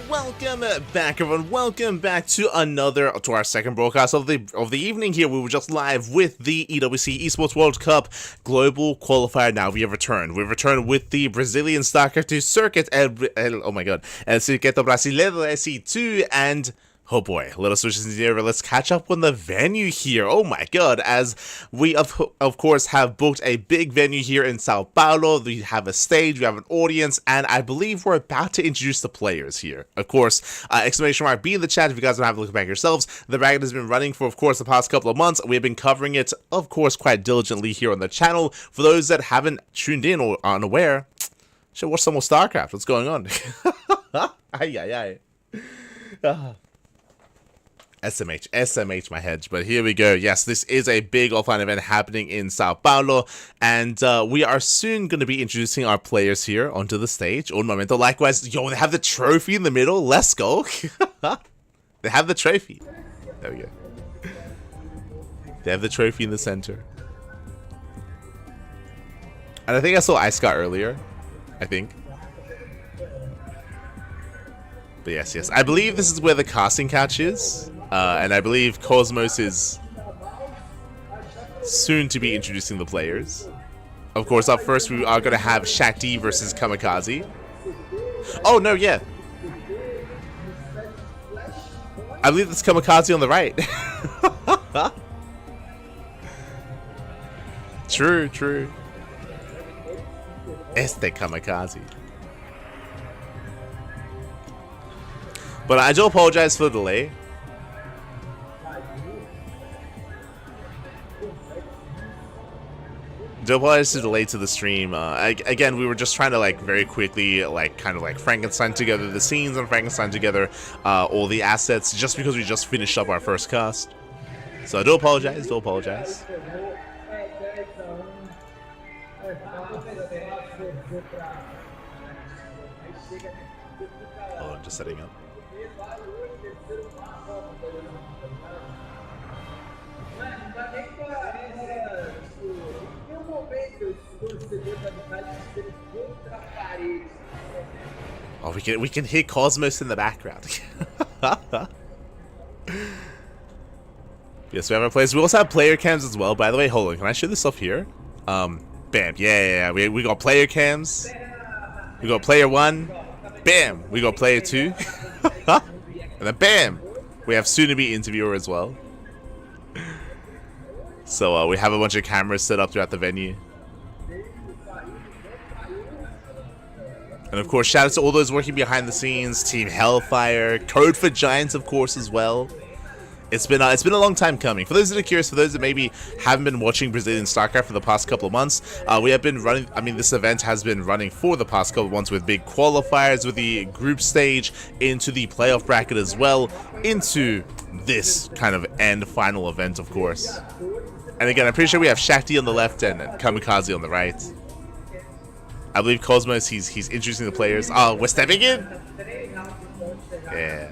welcome back, everyone. Welcome back to our second broadcast of the evening. Here we were just live with the EWC Esports World Cup Global Qualifier. Now we have returned. We've returned with the Brazilian StarCraft 2 circuit. Oh my god, El Circuito Brasileiro SE2 and. Oh boy, let us switch this over. Let's catch up on the venue here. Oh my god, as we of course have booked a big venue here in Sao Paulo. We have a stage, we have an audience, and I believe we're about to introduce the players here. Of course, exclamation mark be in the chat if you guys want to have a look back yourselves. The bracket has been running for, of course, the past couple of months. We have been covering it, of course, quite diligently here on the channel. For those that haven't tuned in or are unaware, should watch some more StarCraft. What's going on? SMH my head, but here we go. Yes, this is a big offline event happening in Sao Paulo, and we are soon going to be introducing our players here onto the stage. Un momento. Likewise, yo, they have the trophy in the middle. Let's go. They have the trophy. There we go. They have the trophy in the center. And I think I saw Ice Scott earlier. I think. But yes. I believe this is where the casting couch is. And I believe Cosmos is soon to be introducing the players. Of course, up first we are going to have Shakti versus Kamikaze. Oh, no, yeah. I believe it's Kamikaze on the right. True. Este Kamikaze. But I do apologize for the delay. Do apologize for the delay to the stream. Again, we were just trying to very quickly kind of Frankenstein together the scenes and Frankenstein together all the assets just because we just finished up our first cast. So I do apologize. Oh, I'm just setting up. Oh, we can hear Cosmos in the background. Yes, we have our players. We also have player cams as well, by the way. Hold on, can I show this off here? Bam. Yeah. We got player cams. We got player 1. Bam. We got player 2. And then bam. We have soon-to-be interviewer as well. So we have a bunch of cameras set up throughout the venue. And of course, shout out to all those working behind the scenes, Team Hellfire, Code for Giants, of course, as well. It's been a long time coming. For those that are curious, for those that maybe haven't been watching Brazilian StarCraft for the past couple of months, we have been running. I mean, this event has been running for the past couple of months with big qualifiers, with the group stage, into the playoff bracket as well, into this kind of end final event, of course. And again, I'm pretty sure we have Shakti on the left and Kamikaze on the right. I believe Cosmos, he's introducing the players. Oh, we're stepping in? Yeah.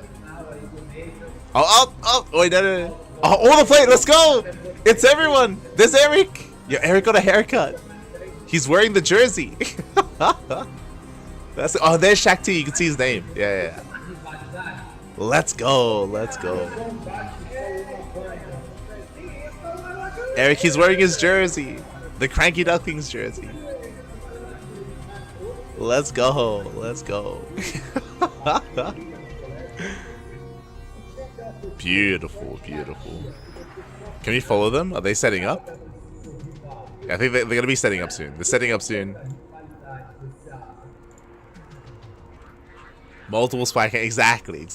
Oh, wait, no. Oh, all the players, let's go! It's everyone! There's Erik! Yo, Erik got a haircut. He's wearing the jersey. Oh, there's Shakti, you can see his name. Yeah. Let's go. Erik, he's wearing his jersey. The CranKy Ducklings jersey. Let's go. Beautiful. Can we follow them? Are they setting up? Yeah, I think they're gonna be setting up soon. They're setting up soon. Multiple spike. Exactly.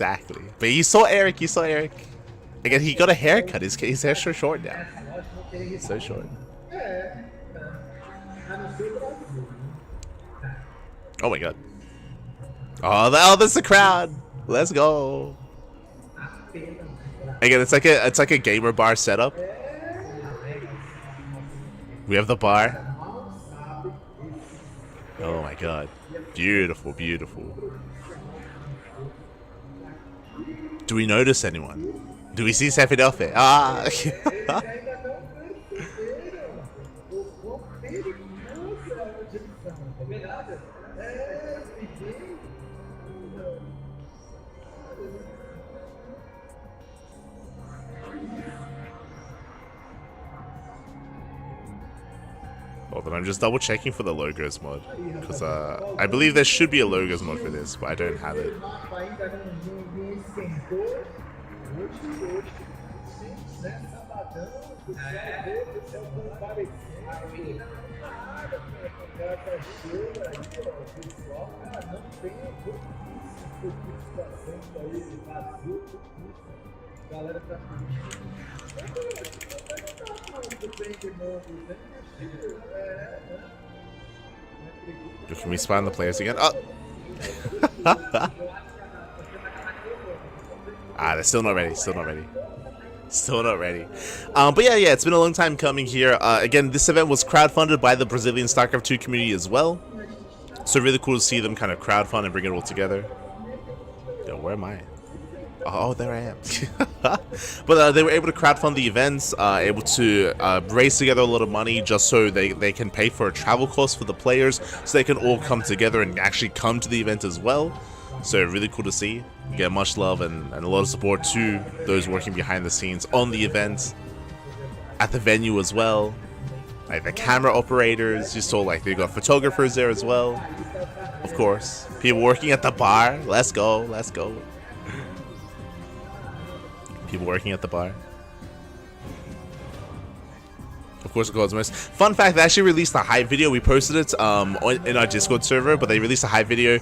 But you saw Erik. Again, he got a haircut. His hair's so short now. So short. Oh my god. Oh, there's the crowd. Let's go. Again, it's like a gamer bar setup. We have the bar. Oh my god. Beautiful. Do we notice anyone? Do we see Sefidelfe? Ah. Hold on, I'm just double checking for the logos mod, because I believe there should be a logos mod for this, but I don't have it. Can we spawn the players again? Oh! They're still not ready, still not ready. Still not ready. But yeah, it's been a long time coming here. Again, this event was crowdfunded by the Brazilian StarCraft 2 community as well. So really cool to see them kind of crowdfund and bring it all together. Yo, where am I? Oh, there I am. But they were able to crowdfund the events, able to raise together a lot of money just so they can pay for a travel cost for the players, so they can all come together and actually come to the event as well. So really cool to see. Get much love and a lot of support to those working behind the scenes on the event, at the venue as well. Like the camera operators, you saw like they got photographers there as well. Of course, people working at the bar. Let's go, let's go. People working at the bar. Of course, Cosmos. Fun fact, they actually released a hype video. We posted it in our Discord server, but they released a hype video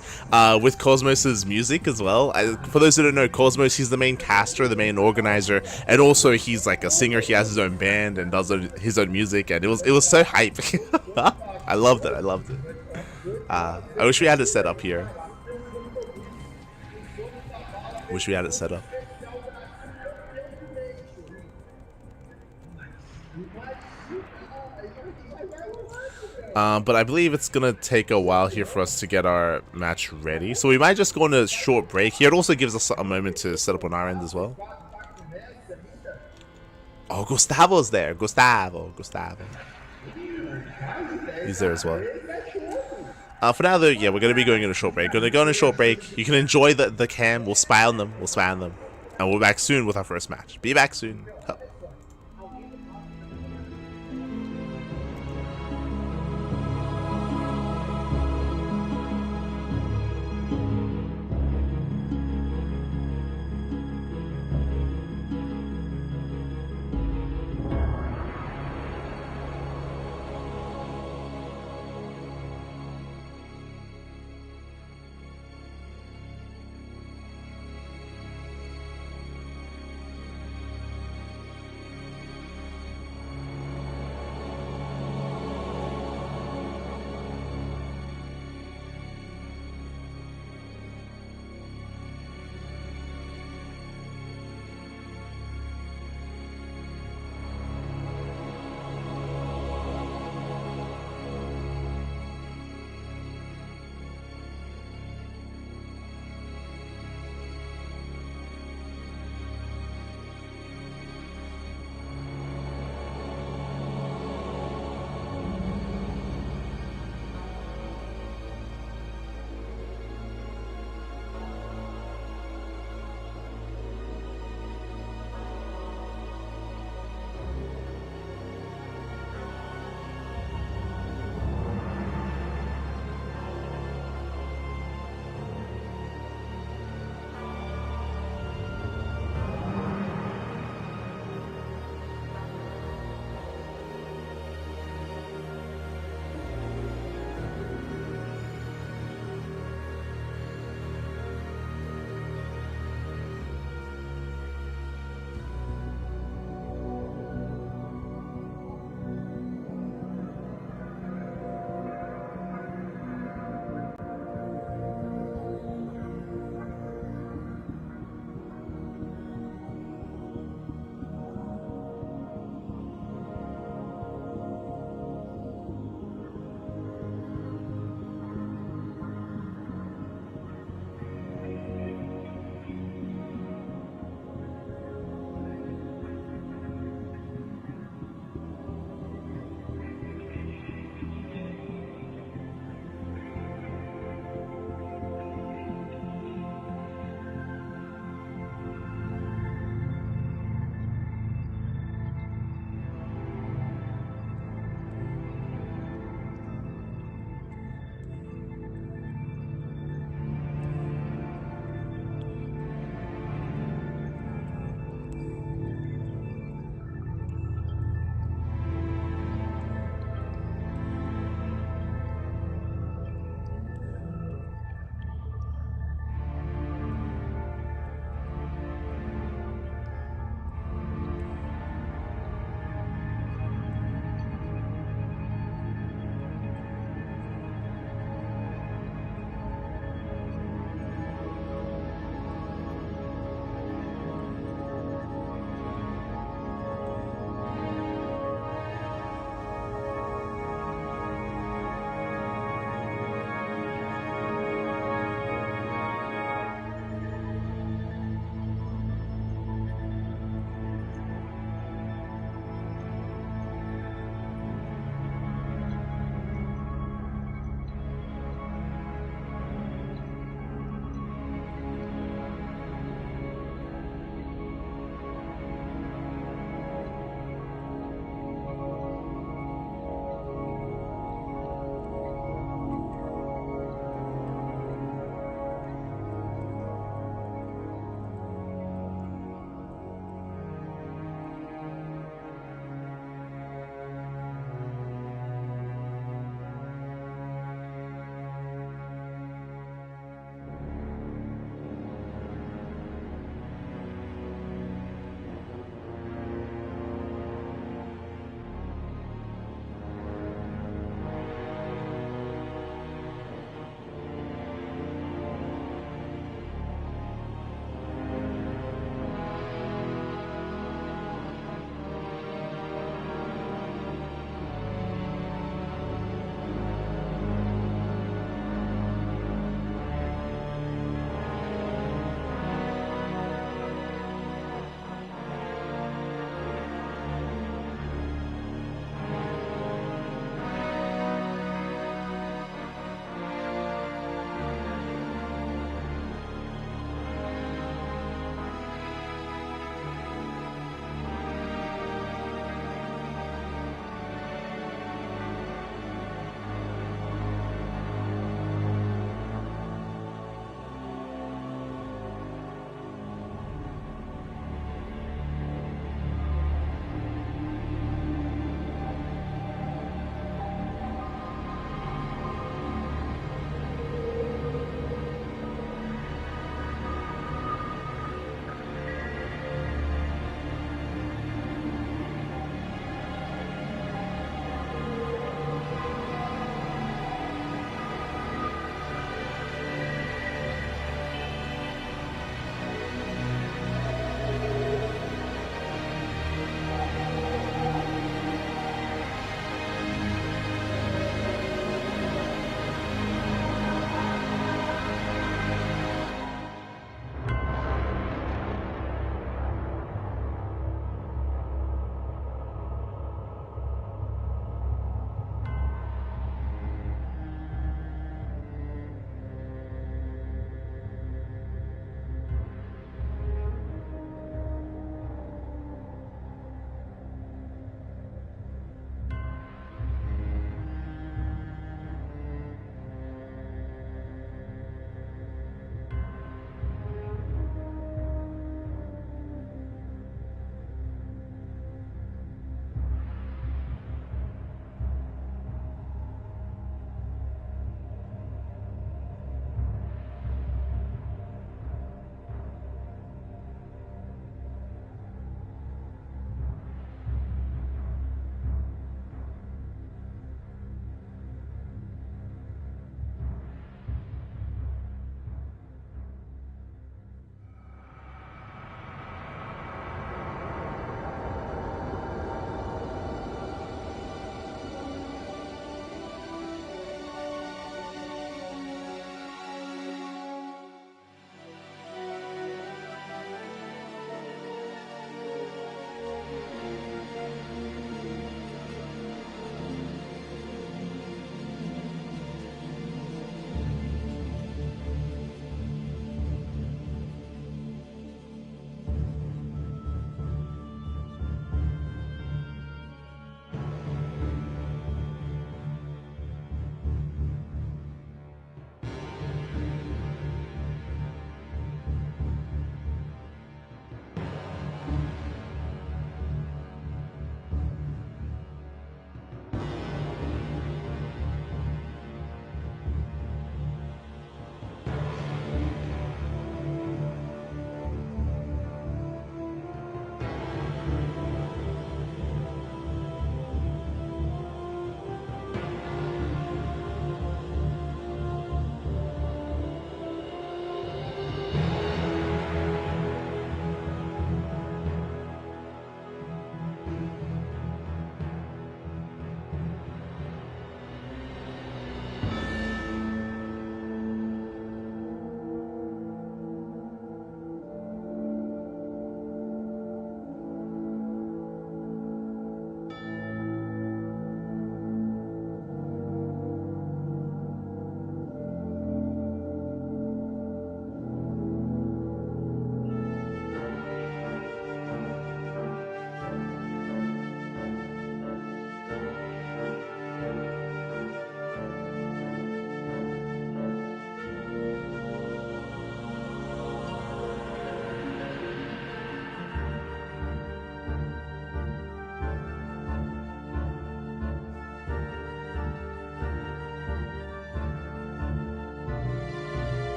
with Cosmos's music as well. For those who don't know, Cosmos, he's the main caster, the main organizer, and also he's like a singer. He has his own band and does his own music, and it was so hype. I loved it. I loved it. I wish we had it set up here. Wish we had it set up. But I believe it's gonna take a while here for us to get our match ready. So we might just go on a short break here. It also gives us a moment to set up on our end as well. Oh, Gustavo's there. Gustavo. He's there as well. For now though, yeah, we're gonna be going on a short break. Gonna go on a short break. You can enjoy the cam. We'll spy on them. And we'll be back soon with our first match. Be back soon.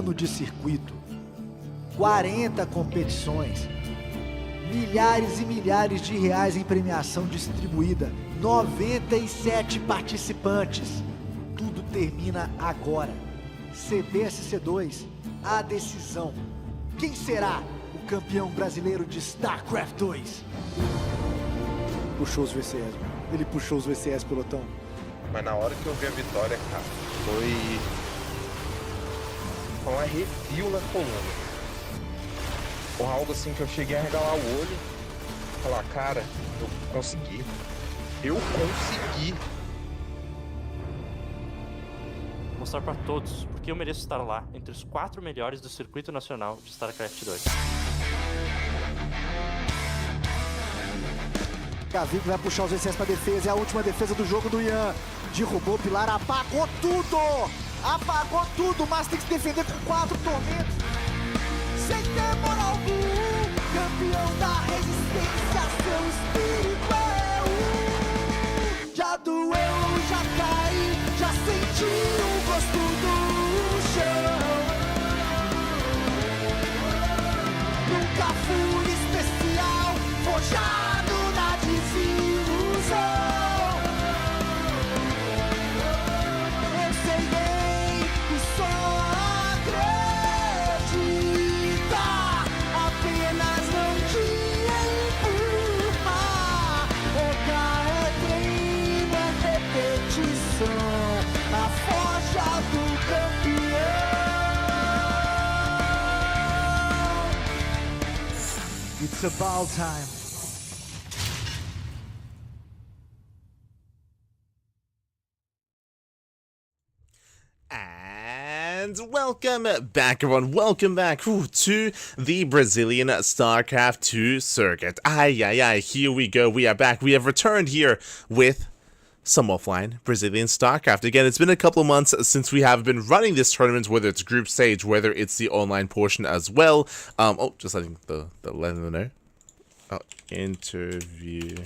ano de circuito, 40 competições, milhares e milhares de reais em premiação distribuída, 97 participantes. Tudo termina agora. CBSC2, a decisão. Quem será o campeão brasileiro de StarCraft 2? Puxou os VCS, ele puxou os VCS, pelotão. Mas na hora que eu vi a vitória, cara, foi um arrepio na coluna. Foi algo assim que eu cheguei a regalar o olho e falar, cara, eu consegui. Eu consegui. Mostrar pra todos porque eu mereço estar lá entre os 4 melhores do circuito nacional de StarCraft 2. Gavico vai puxar os VCS pra defesa, é a última defesa do jogo do Ian. Derrubou o pilar, apagou tudo! Apagou tudo, mas tem que se defender com 4 tormentos. Sem temor algum, campeão da resistência, seu espírito é um. Já doeu, já caí, já senti o gosto do chão. Nunca fui especial, forjado na desilusão. Eu sei bem que só acredita, apenas não te empurra. Focar é treino, é repetição, a forja do campeão. It's about time. And welcome back, everyone. Welcome back to the Brazilian StarCraft 2 circuit. Here we go. We are back. We have returned here with some offline Brazilian StarCraft. Again, it's been a couple of months since we have been running this tournament, whether it's group stage, whether it's the online portion as well. Just letting letting them know. Interview.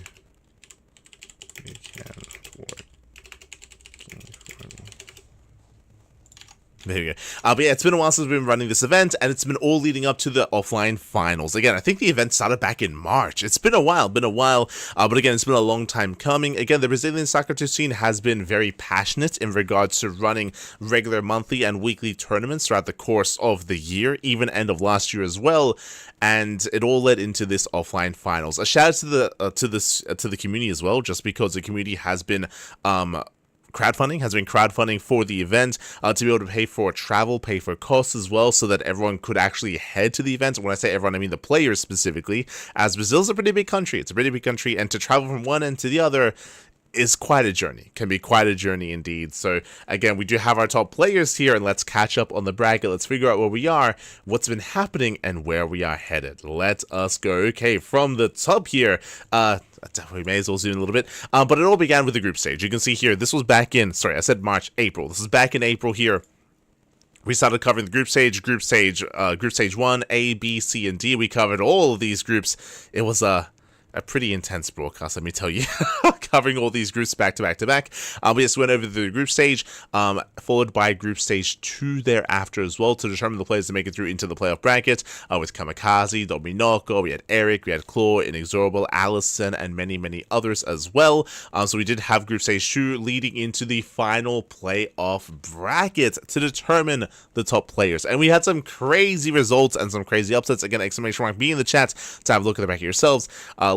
You can work. There we go. But yeah, it's been a while since we've been running this event, and it's been all leading up to the offline finals. Again, I think the event started back in March. It's been a while, but again, it's been a long time coming. Again, the Brazilian soccer scene has been very passionate in regards to running regular monthly and weekly tournaments throughout the course of the year, even end of last year as well. And it all led into this offline finals. A shout out to the community as well, just because the community has been crowdfunding for the event to be able to pay for travel, pay for costs as well, so that everyone could actually head to the event. When I say everyone, I mean the players specifically, as Brazil's a pretty big country. It's a pretty big country, and to travel from one end to the other is quite a journey. Can be quite a journey indeed. So again, we do have our top players here, and let's catch up on the bracket. Let's figure out where we are, what's been happening, and where we are headed. Let us go. Okay, from the top here, we may as well zoom in a little bit, but it all began with the group stage. You can see here, this was back in, sorry, I said March, April. This is back in April here. We started covering the group stage 1, A, B, C, and D. We covered all of these groups. It was a pretty intense broadcast, let me tell you, covering all these groups back to back to back. We just went over the group stage, followed by group stage 2 thereafter as well, to determine the players to make it through into the playoff bracket, with Kamikaze, Dominoko, we had Erik, we had Claw, INexorable, Allison, and many, many others as well. So we did have group stage 2 leading into the final playoff bracket to determine the top players. And we had some crazy results and some crazy upsets. Again, exclamation mark, be in the chat to have a look at the bracket yourselves.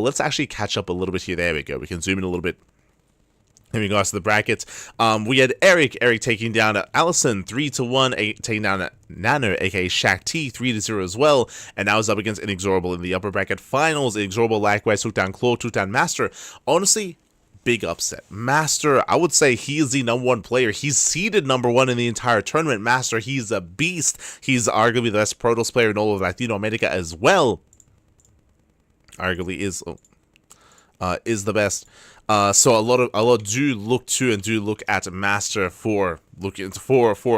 Let's actually catch up a little bit here. There we go. We can zoom in a little bit in regards to the brackets. We had Erik taking down Allison 3-1, taking down Nano, aka Shakti, 3-0 as well, and now is up against INexorable in the upper bracket finals. INexorable likewise took down Claw, took down Master. Honestly, big upset. Master, I would say he is the #1 player. He's seeded #1 in the entire tournament. Master, he's a beast. He's arguably the best Protoss player in all of Latino America as well. Arguably is is the best. So a lot do look at Master for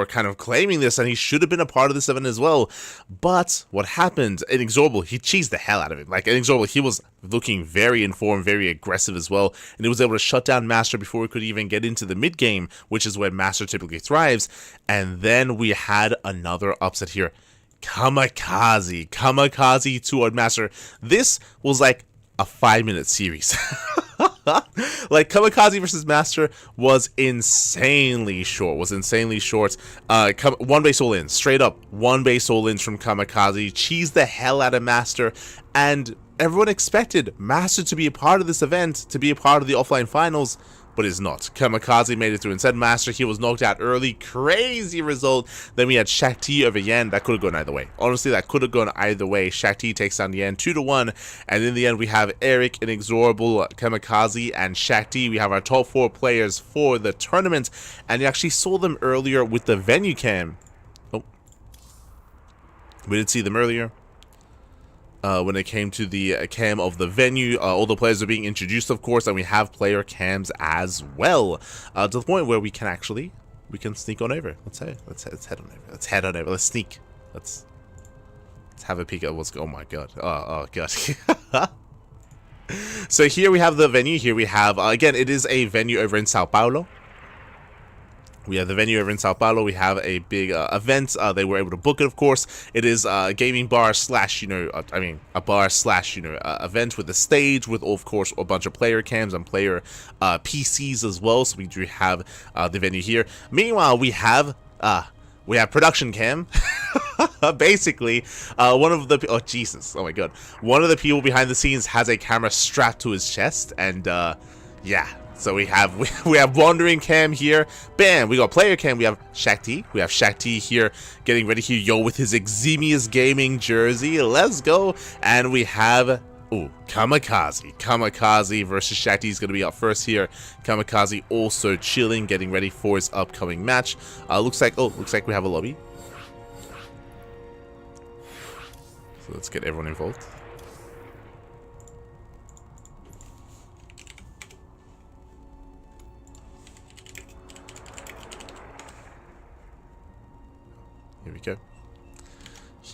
kind of claiming this, and he should have been a part of this event as well. But what happened? INexorable, he cheesed the hell out of it. Like INexorable, he was looking very informed, very aggressive as well, and he was able to shut down Master before he could even get into the mid game, which is where Master typically thrives. And then we had another upset here. Kamikaze toward Master. This was like a 5-minute series. Like Kamikaze versus Master was insanely short. One base all in, straight up one base all ins from Kamikaze, cheesed the hell out of Master, and everyone expected Master to be a part of this event, to be a part of the offline finals, but is not. Kamikaze made it through. Instead, Master, he was knocked out early. Crazy result. Then we had Shakti over Yen. That could have gone either way. Honestly, that could have gone either way. Shakti takes down Yen 2-1. And in the end, we have Erik, INexorable, Kamikaze, and Shakti. We have our top 4 players for the tournament. And you actually saw them earlier with the venue cam. Oh. We did see them earlier. When it came to the cam of the venue, all the players are being introduced, of course, and we have player cams as well, to the point where we can sneak on over. Let's head on over. Let's sneak. Let's have a peek at what's going. Oh my god. Oh god. So here we have the venue. Here we have again, it is a venue over in Sao Paulo. We have the venue over in Sao Paulo. We have a big event. They were able to book it, of course. It is a gaming bar slash, a bar slash, event with a stage with, of course, a bunch of player cams and player PCs as well. So we do have the venue here. Meanwhile, we have production cam. Basically, one of the one of the people behind the scenes has a camera strapped to his chest, and yeah. So we have wandering cam here. Bam, we got player cam. We have Shakti. We have Shakti here getting ready here, with his Eximius Gaming jersey. Let's go. And we have Kamikaze. Kamikaze versus Shakti is going to be up first here. Kamikaze also chilling, getting ready for his upcoming match. Looks like we have a lobby. So let's get everyone involved.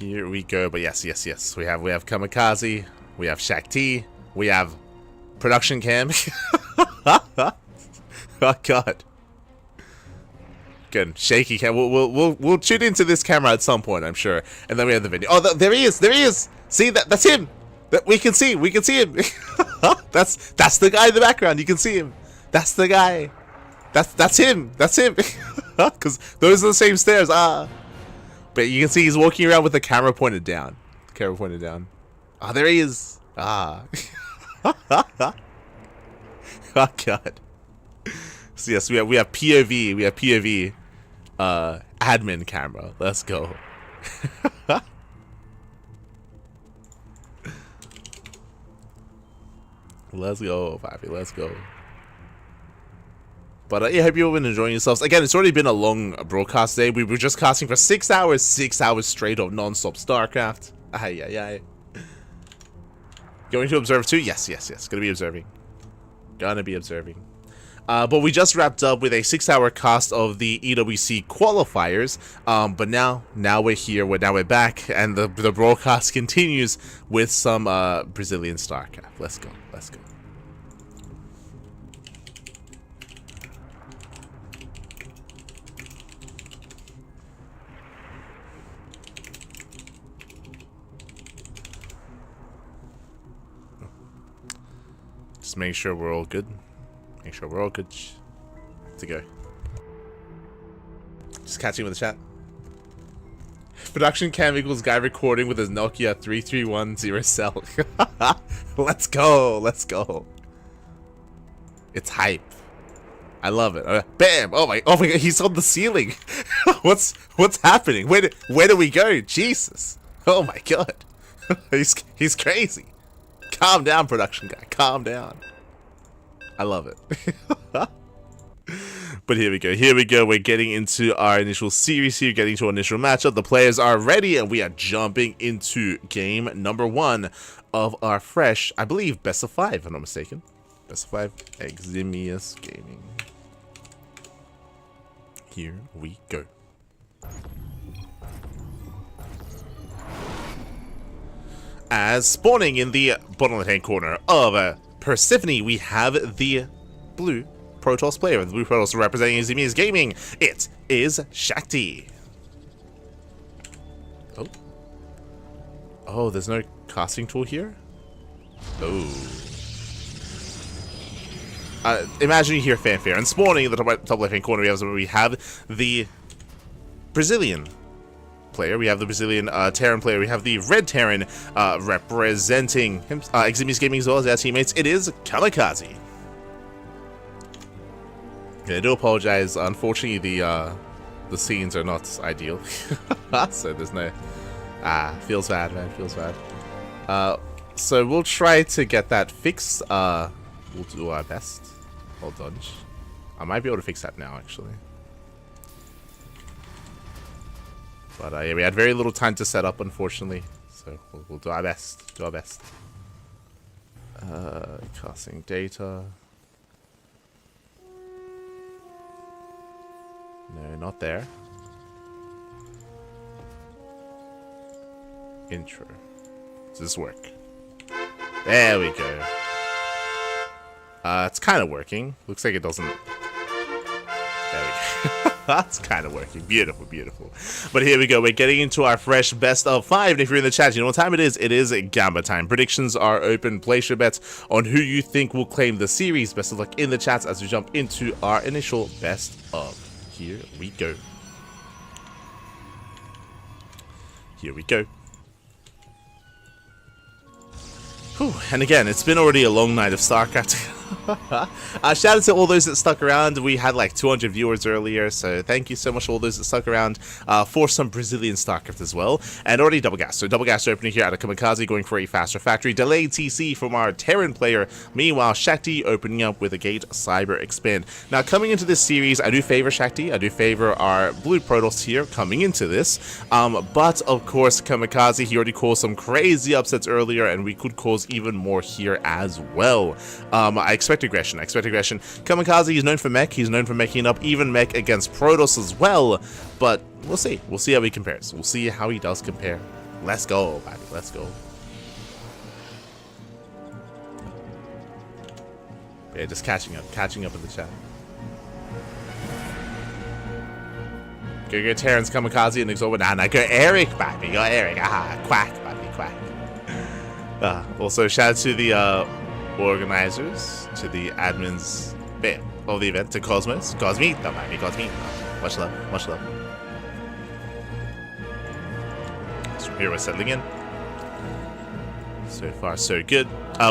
Here we go. But yes. We have Kamikaze. We have Shakti. We have production cam. Oh god. Good. Shaky cam. We'll tune into this camera at some point, I'm sure. And then we have the video. Oh, there he is. See, that's him. That we can see him. That's the guy in the background. You can see him. That's the guy. That's him. Because those are the same stairs. But you can see he's walking around with the camera pointed down. Ah, there he is. Oh god. So yes, we have POV. Admin camera. Let's go. Let's go, Papi. Let's go. But yeah, hope you've all been enjoying yourselves. Again, it's already been a long broadcast day. We were just casting for 6 hours. 6 hours straight of non-stop StarCraft. Ay. Going to observe too? Yes. Gonna be observing. But we just wrapped up with a 6-hour cast of the EWC qualifiers. But now we're here. We're back, and the broadcast continues with some Brazilian StarCraft. Let's go. Just make sure we're all good. To go. Just catching with the chat. Production cam equals guy recording with his Nokia 3310 cell. Let's go. It's hype. I love it. Bam! Oh my god, he's on the ceiling. What's happening? Where do we go? Jesus. Oh my god. He's crazy. Calm down, production guy. Calm down. I love it. But here we go. We're getting into our initial series here, getting to our initial matchup. The players are ready, and we are jumping into game number 1 of our fresh, I believe, best of 5, if I'm not mistaken. Best of 5. Eximius Gaming. Here we go. As spawning in the bottom left-hand corner of Persephone, we have the blue Protoss player. The blue Protoss representing Eximius Gaming. It is Shakti. Oh. Oh, there's no casting tool here? Oh. Imagine you hear fanfare. And spawning in the top left-hand corner, we have the Brazilian player. We have the Brazilian Terran player. We have the Red Terran representing him, Eximius Gaming as well as our teammates. It is Kamikaze. Yeah, I do apologize. Unfortunately, the scenes are not ideal. So there's no... feels bad, man. Feels bad. So we'll try to get that fixed. We'll do our best. Hold on. I might be able to fix that now, actually. But yeah, we had very little time to set up, unfortunately. So we'll do our best. Do our best. Casting data. No, not there. Intro. Does this work? There we go. It's kind of working. Looks like it doesn't. There we go. That's kind of working. Beautiful, beautiful. But here we go. We're getting into our fresh best of 5. And if you're in the chat, you know what time it is. It is Gamba time. Predictions are open. Place your bets on who you think will claim the series. Best of luck in the chats as we jump into our initial best of. Here we go. Here we go. Whew. And again, it's been already a long night of StarCraft. Shout out to all those that stuck around. We had like 200 viewers earlier, so thank you so much to all those that stuck around for some Brazilian StarCraft as well. And already double gas. So double gas opening here out of Kamikaze, going for a faster factory. Delayed TC from our Terran player. Meanwhile, Shakti opening up with a Gate Cyber Expand. Now, coming into this series, I do favor Shakti. I do favor our blue Protoss here coming into this. But of course, Kamikaze, he already caused some crazy upsets earlier, and we could cause even more here as well. I expect aggression. Kamikaze, he's known for mech. He's known for meching up even mech against Protoss as well. But we'll see. We'll see how he compares. We'll see how he does compare. Let's go, baby. Let's go. Yeah, just catching up in the chat. Go Terrence, Kamikaze, and INexorable. Nah, go Erik, baby. Go Erik. Aha, quack, baby, quack. Also, shout out to the organizers, to the admins of the event, to Cosmos. Cosmito, baby, Cosmito. Much love, much love. So here we're settling in. So far, so good.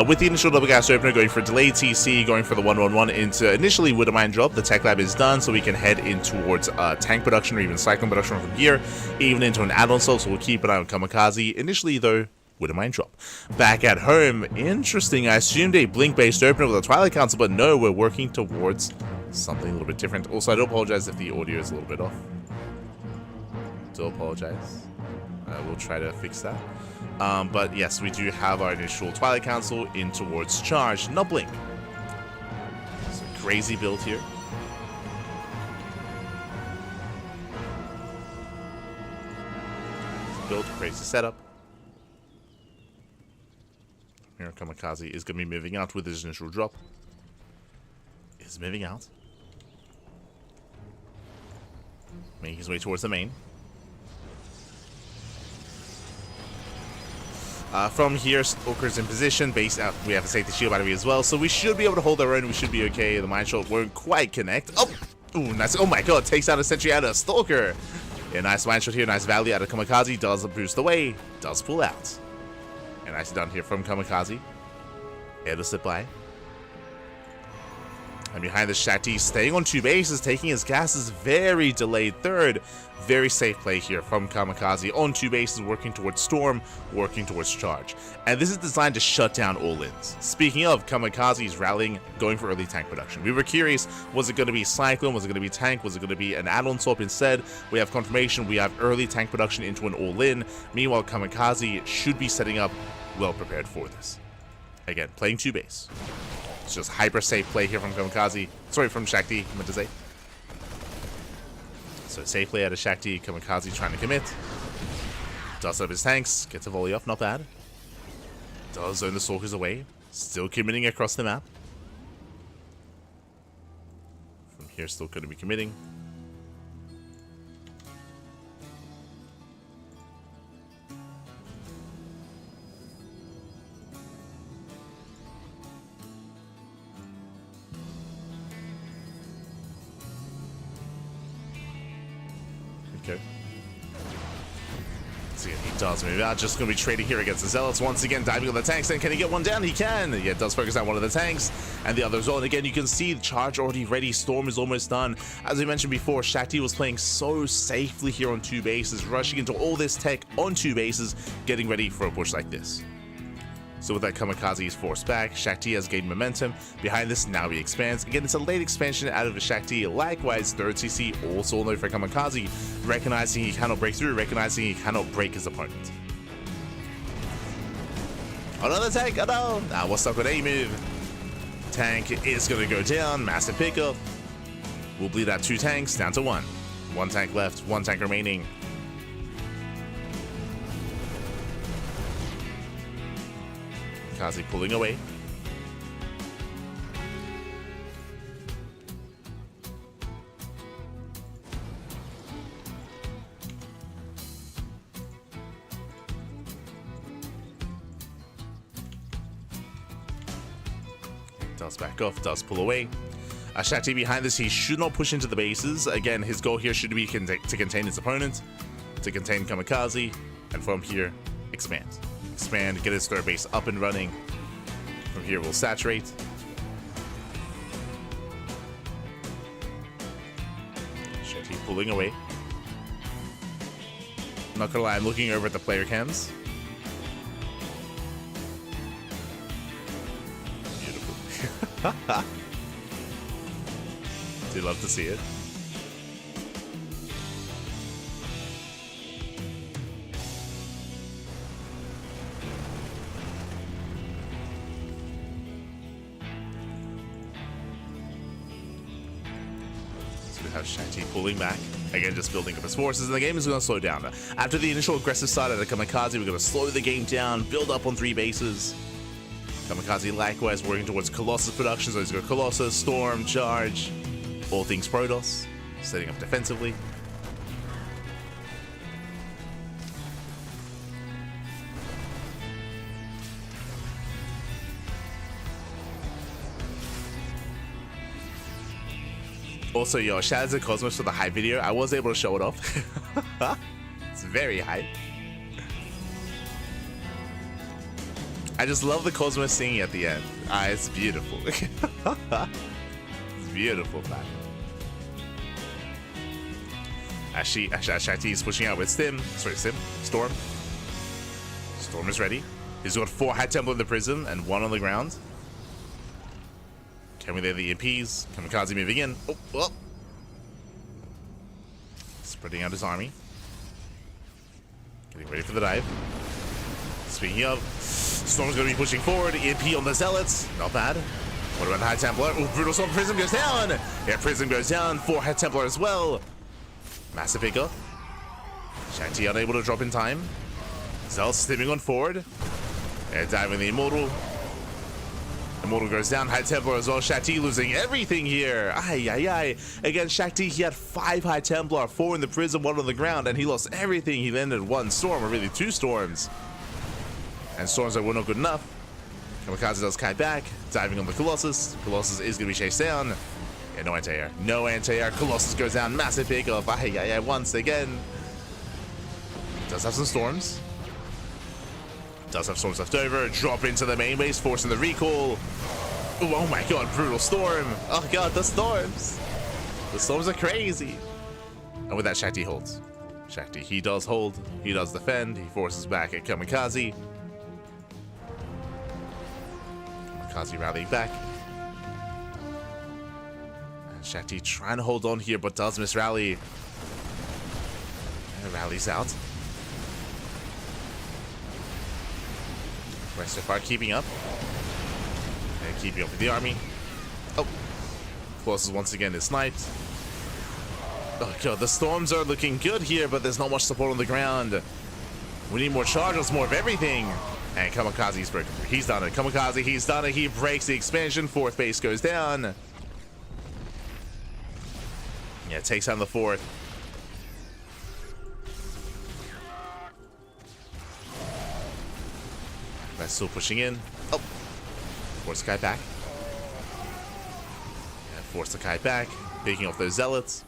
With the initial double gas opener going for delayed TC, going for the 1-1-1 into initially with a mine drop. The tech lab is done, so we can head in towards tank production or even cyclone production from here, even into an add-on cell, so we'll keep an eye on Kamikaze. Initially, though, with a mine drop. Back at home, interesting. I assumed a blink-based opener with a Twilight Council, but no, we're working towards something a little bit different. Also, I do apologize if the audio is a little bit off. Do apologize. We'll try to fix that. But yes, we do have our initial Twilight Council in towards charge. No blink. It's a crazy build here. Build, crazy setup. Here, Kamikaze is going to be moving out with his initial drop. Is moving out. Making his way towards the main. From here, Stalker's in position. Base out. We have a safety shield battery as well, so we should be able to hold our own. We should be okay. The mine shot won't quite connect. Oh, ooh, nice. Oh my god, takes out a sentry out of Stalker. Yeah, nice mine shot here. Nice value out of Kamikaze. Does boost away. Does pull out. And nicely done here from Kamikaze. Able to slip by. And behind the Shakti, staying on 2 bases, taking his gases, very delayed third. Very safe play here from Kamikaze on 2 bases, working towards Storm, working towards Charge. And this is designed to shut down all-ins. Speaking of, Kamikaze's rallying, going for early tank production. We were curious, was it going to be Cyclone, was it going to be Tank, was it going to be an add-on swap instead? We have confirmation, we have early tank production into an all-in. Meanwhile, Kamikaze should be setting up well prepared for this. Again, playing 2 base. It's just hyper safe play here from Kamikaze. Sorry, from Shakti, I meant to say. So safe play out of Shakti. Kamikaze trying to commit. Does up his tanks. Gets a volley off, not bad. Does zone the Stalkers away. Still committing across the map. From here, still going to be committing. Okay. So again, he does move out. Just going to be trading here against the Zealots. Once again, diving on the tanks. And can he get one down? He can. Yeah, does focus on one of the tanks. And the other as well. And again, you can see the charge already ready. Storm is almost done. As we mentioned before, Shakti was playing so safely here on 2 bases. Rushing into all this tech on 2 bases. Getting ready for a push like this. So with that, Kamikaze is forced back. Shakti has gained momentum. Behind this, now he expands. Again, it's a late expansion out of Shakti. Likewise, 3rd CC also low for Kamikaze. Recognizing he cannot break through. Recognizing he cannot break his opponent. Another tank. Oh no! Now we're stuck with a move. Tank is going to go down. Massive pickup. We'll bleed out 2 tanks down to 1. 1 tank left. 1 tank remaining. Kamikaze pulling away. Does back off, does pull away. Shakti behind this, he should not push into the bases. Again, his goal here should be to contain his opponent, to contain Kamikaze, and from here, expand. Expand, get his 3rd base up and running. From here, we'll saturate. Shakti pulling away. Not gonna lie, I'm looking over at the player cams. Beautiful. Do love to see it. Have Shakti pulling back. Again, just building up his forces, and the game is going to slow down. After the initial aggressive start at the Kamikaze, we're going to slow the game down, build up on 3 bases. Kamikaze likewise working towards Colossus production, so he's got Colossus, Storm, Charge, all things Protoss, setting up defensively. Also, yo, shout out to Cosmos for the hype video. I was able to show it off. It's very hype. I just love the Cosmos singing at the end. It's beautiful. It's beautiful, man. Shakti is pushing out with Storm. Storm is ready. He's got 4 High Templar in the Prism and 1 on the ground. Can we lay the EMPs? Kamikaze moving in. Oh, well. Spreading out his army. Getting ready for the dive. Speaking of, Storm's going to be pushing forward. EMP on the Zealots. Not bad. What about the High Templar? Oh, Brutal Storm. Prism goes down. Yeah, Prism goes down. 4 High Templar as well. Massive pickup. Shakti unable to drop in time. Zealots steaming on forward. Yeah, diving the Immortal. Immortal goes down, High Templar as well. Shakti losing everything here. Ay, ay, ay. Against Shakti, he had 5 High Templar, 4 in the Prism, 1 on the ground, and he lost everything. He landed 1 Storm, or really 2 Storms. And Storms that were not good enough. Kamikaze does kite back, diving on the Colossus. Colossus is going to be chased down. Yeah, no anti-air. No anti-air. Colossus goes down, massive pickup. Ay, ay, ay, once again. Does have some Storms. Does have Storms left over. Drop into the main base, forcing the recall. Oh my god, Brutal Storm. Oh god, the Storms. The Storms are crazy. And with that, Shakti holds. Shakti, he does hold. He does defend. He forces back at Kamikaze. Kamikaze rallying back. And Shakti trying to hold on here, but does miss rally. And rallies out. Right, so far keeping up. And keeping up with the army. Oh, Colossus once again is sniped. Oh god, the storms are looking good here, but there's not much support on the ground. We need more charges, more of everything. And Kamikaze's broken through. He's done it. Kamikaze, he's done it. He breaks the expansion. Fourth base goes down. Yeah, takes down the fourth. That's still pushing in. Oh, force the kite back. Yeah, force the kite back. Picking off those zealots.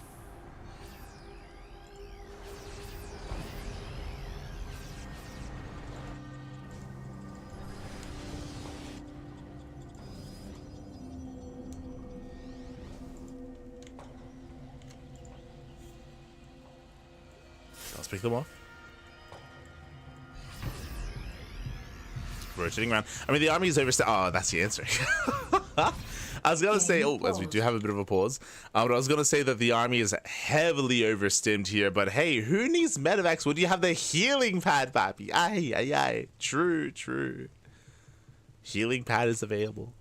Let's pick them off. Rotating around. I mean, the army is overstaffed. Oh, that's the answer. I was gonna say, oh, as we do have a bit of a pause, but I was gonna say that the army is heavily overstimmed here. But hey, who needs medevacs when you have the healing pad, papi? Aye, aye, aye. True, true. Healing pad is available.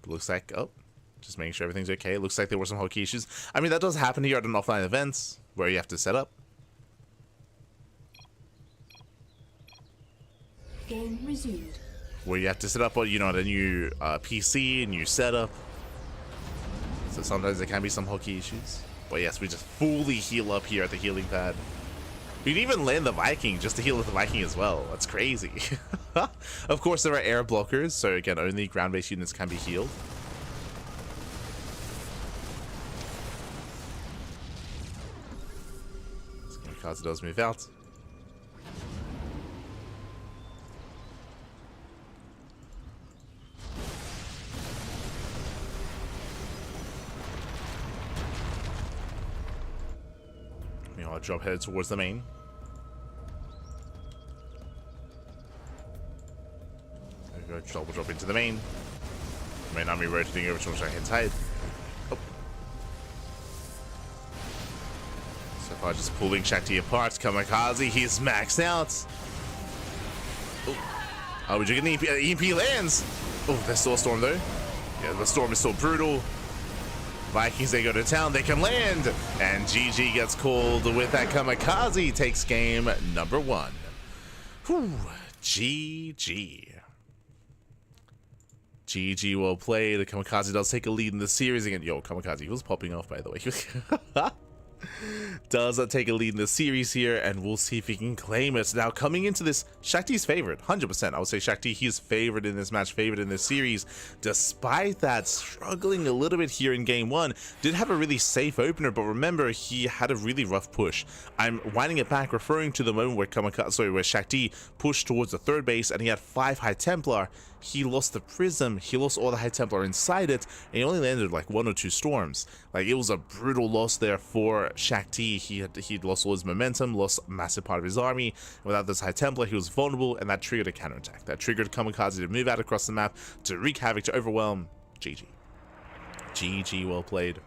Looks like, oh, just making sure everything's okay. It looks like there were some hotkey issues. I mean, that does happen here at an offline events where you have to set up. Game resumed. Where you have to set up, you know, a new PC, a new setup. So sometimes there can be some hotkey issues. But yes, we just fully heal up here at the healing pad. We can even land the Viking just to heal with the Viking as well. That's crazy. Of course, there are air blockers, so again, only ground-based units can be healed. Kamikaze does move out. I'll drop headed towards the main. There we go, double drop into the main. Main army rotating over towards our head side. Oh. So far just pulling Shakti apart. Kamikaze, he's maxed out. Oh, we're getting EMP lands. Oh, there's still a storm though. Yeah, the storm is still brutal. Vikings, they go to town, they can land, and GG gets called with that. Kamikaze takes game number 1. Whew, GG. GG, well played. Kamikaze does take a lead in the series again. Yo, Kamikaze was popping off, by the way. Does take a lead in the series here, and we'll see if he can claim it. Now, coming into this, Shakti's favorite, 100%. I would say Shakti, he's favored in this match, favored in this series. Despite that, struggling a little bit here in game 1. Did have a really safe opener, but remember, he had a really rough push. I'm winding it back, referring to the moment where where Shakti pushed towards the third base, and he had 5 High Templar. He lost the Prism, he lost all the High Templar inside it, and he only landed like 1 or 2 storms. Like, it was a brutal loss there for Shakti. He'd lost all his momentum, lost a massive part of his army. Without this High Templar, he was vulnerable, and that triggered a counterattack. That triggered Kamikaze to move out across the map, to wreak havoc, to overwhelm. GG. GG, well played.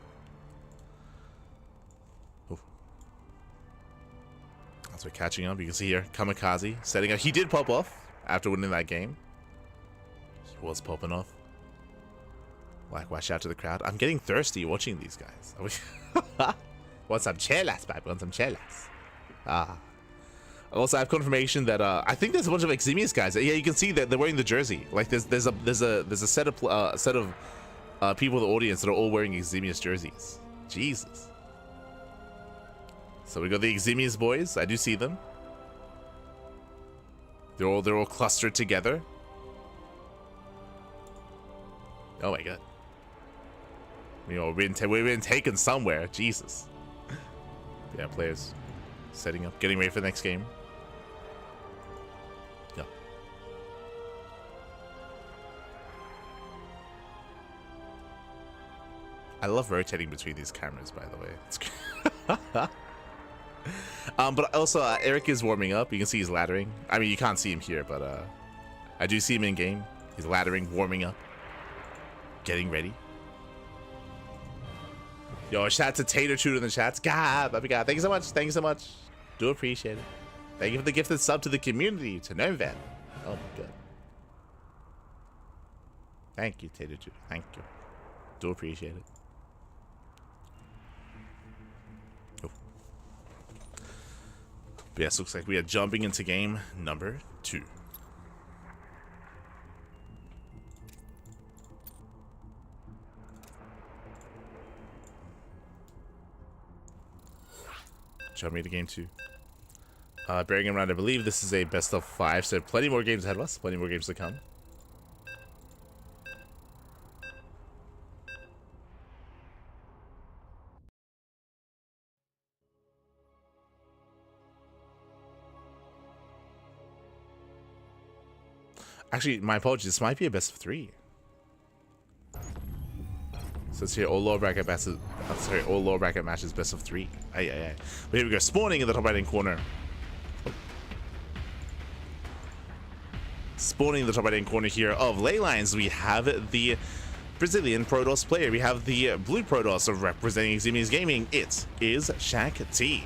Oof. As we're catching up, you can see here, Kamikaze setting up. He did pop off after winning that game. He was popping off. Like, watch out to the crowd. I'm getting thirsty watching these guys. Want some chelas, baby? Want some chelas? Ah. Also, I have confirmation that I think there's a bunch of Eximius guys. Yeah, you can see that they're wearing the jersey. Like, there's a set of people in the audience that are all wearing Eximius jerseys. Jesus. So we got the Eximius boys. I do see them. They're all clustered together. Oh my god. You know, we've been taken somewhere. Jesus. Yeah, players setting up, getting ready for the next game. Yeah. I love rotating between these cameras, by the way. It's but also, Erik is warming up. You can see he's laddering. I mean, you can't see him here, but I do see him in game. He's laddering, warming up, getting ready. Yo, shout out to Tater Chute in the chats. God, baby God. Thank you so much. Thank you so much. Do appreciate it. Thank you for the gifted sub to the community, to Novan. Oh my god. Thank you, Tater2. Thank you. Do appreciate it. Oh. But yes, looks like we are jumping into game number 2. Jumping into game 2. Bearing in mind, I believe this is a best of 5, so plenty more games ahead of us, plenty more games to come. Actually, my apologies, this might be a best of 3. Says here, all lower bracket matches. Sorry, all lower bracket matches best of 3. Aye, aye, aye. But here we go, spawning in the top right hand corner. Spawning in the top right hand corner here of ley lines, we have the Brazilian Protoss player. We have the blue Protoss representing Ximi's Gaming. It is Shakti.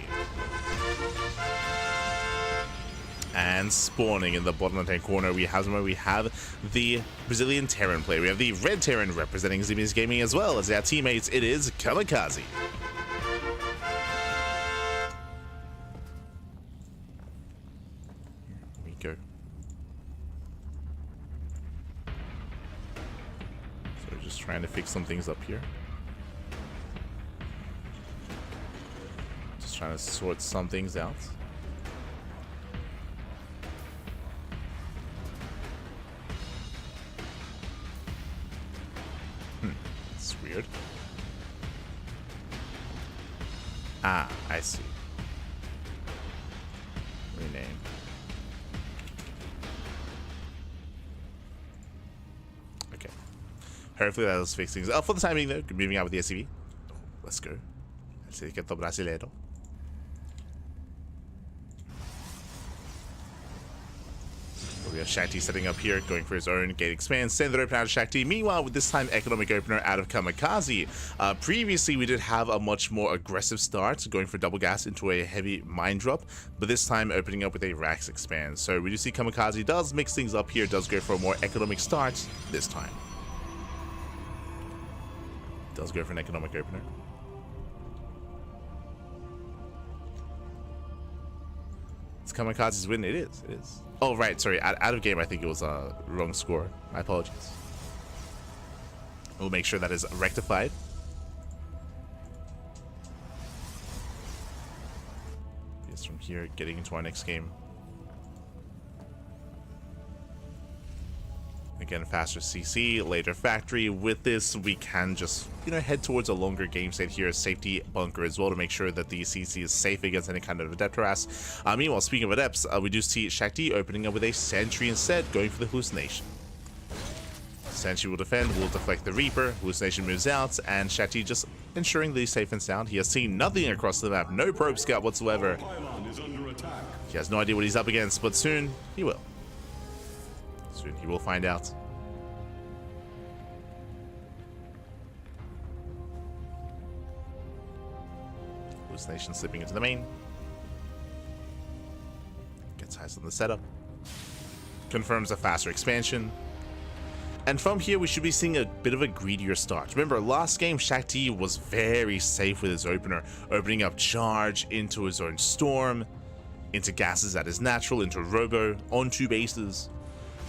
And spawning in the bottom left-hand corner, we have the Brazilian Terran player. We have the red Terran representing Ximi's Gaming, as well as our teammates. It is Kamikaze. Here we go. So we're just trying to fix some things up here. Just trying to sort some things out. Weird. Ah, I see. Rename. Okay. Hopefully that'll fix things. For the time being, though, moving out with the SCV. Let's go. Certificado brasileiro. We have Shakti setting up here, going for his own gate expand, send the opener out of Shakti. Meanwhile, with this time economic opener out of Kamikaze. Previously, we did have a much more aggressive start, going for double gas into a heavy mine drop, but this time opening up with a Rax expand. So we do see Kamikaze does mix things up here, does go for a more economic start this time. Does go for an economic opener. It's Kamikaze's win. It is. It is. Oh, right. Sorry. Out of game, I think it was a wrong score. My apologies. We'll make sure that is rectified. Yes, from here, getting into our next game. Again, faster CC, later factory. With this, we can just, head towards a longer game state here. Safety bunker as well to make sure that the CC is safe against any kind of adept harass. Meanwhile, speaking of adepts, we do see Shakti opening up with a sentry instead, going for the hallucination. Sentry will defend, will deflect the Reaper. Hallucination moves out, and Shakti just ensuring that he's safe and sound. He has seen nothing across the map, no probe scout whatsoever. He has no idea what he's up against, but soon he will. Soon he will find out. Hallucination slipping into the main. Gets eyes on the setup. Confirms a faster expansion. And from here, we should be seeing a bit of a greedier start. Remember, last game, Shakti was very safe with his opener, opening up charge into his own storm, into gases at his natural, into robo, on 2 bases.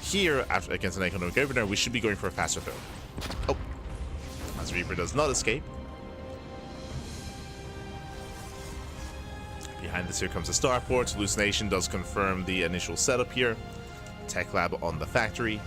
Here, after against an economic opener, we should be going for a faster throw. Oh, as Reaper does not escape. Behind this, here comes a starport. Hallucination does confirm the initial setup here. Tech lab on the factory.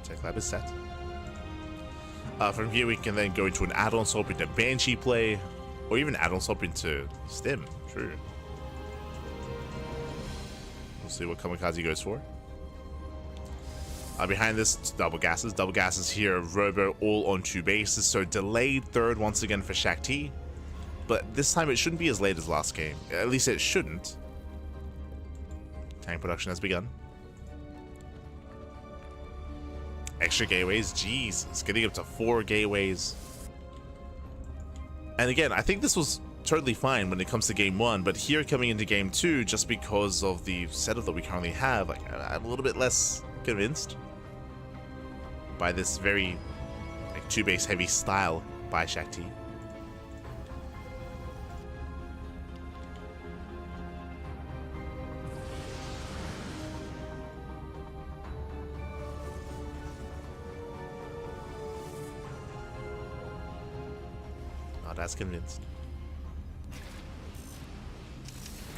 Tech lab is set. From here, we can then go into an add-on swap into Banshee play, or even add-on swap into Stim. True. We'll see what Kamikaze goes for. Behind this, double gases. Double gases here, Robo all on 2 bases, so delayed third once again for Shakti. But this time it shouldn't be as late as last game. At least it shouldn't. Tank production has begun. Extra gateways, jeez, it's getting up to 4 gateways. And again, I think this was totally fine when it comes to game 1, but here coming into game 2, just because of the setup that we currently have, like, I'm a little bit less convinced by this very like 2 base heavy style by Shakti. Not as convinced.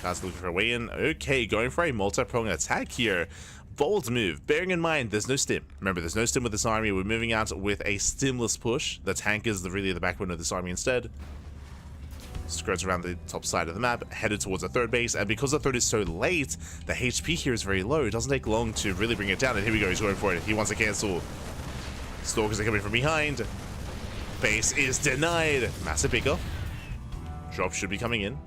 Kamikaze looking for a way in. Okay, going for a multi-pronged attack here. Bold move, bearing in mind there's no stim. Remember, there's no stim with this army. We're moving out with a stimless push. The tank is really the backbone of this army instead. Skirts around the top side of the map, headed towards the third base, and because the third is so late, the HP here is very low. It doesn't take long to really bring it down, and here we go, he's going for it. He wants to cancel. Stalkers are coming from behind. Base is denied. Massive pickup. Drop should be coming in.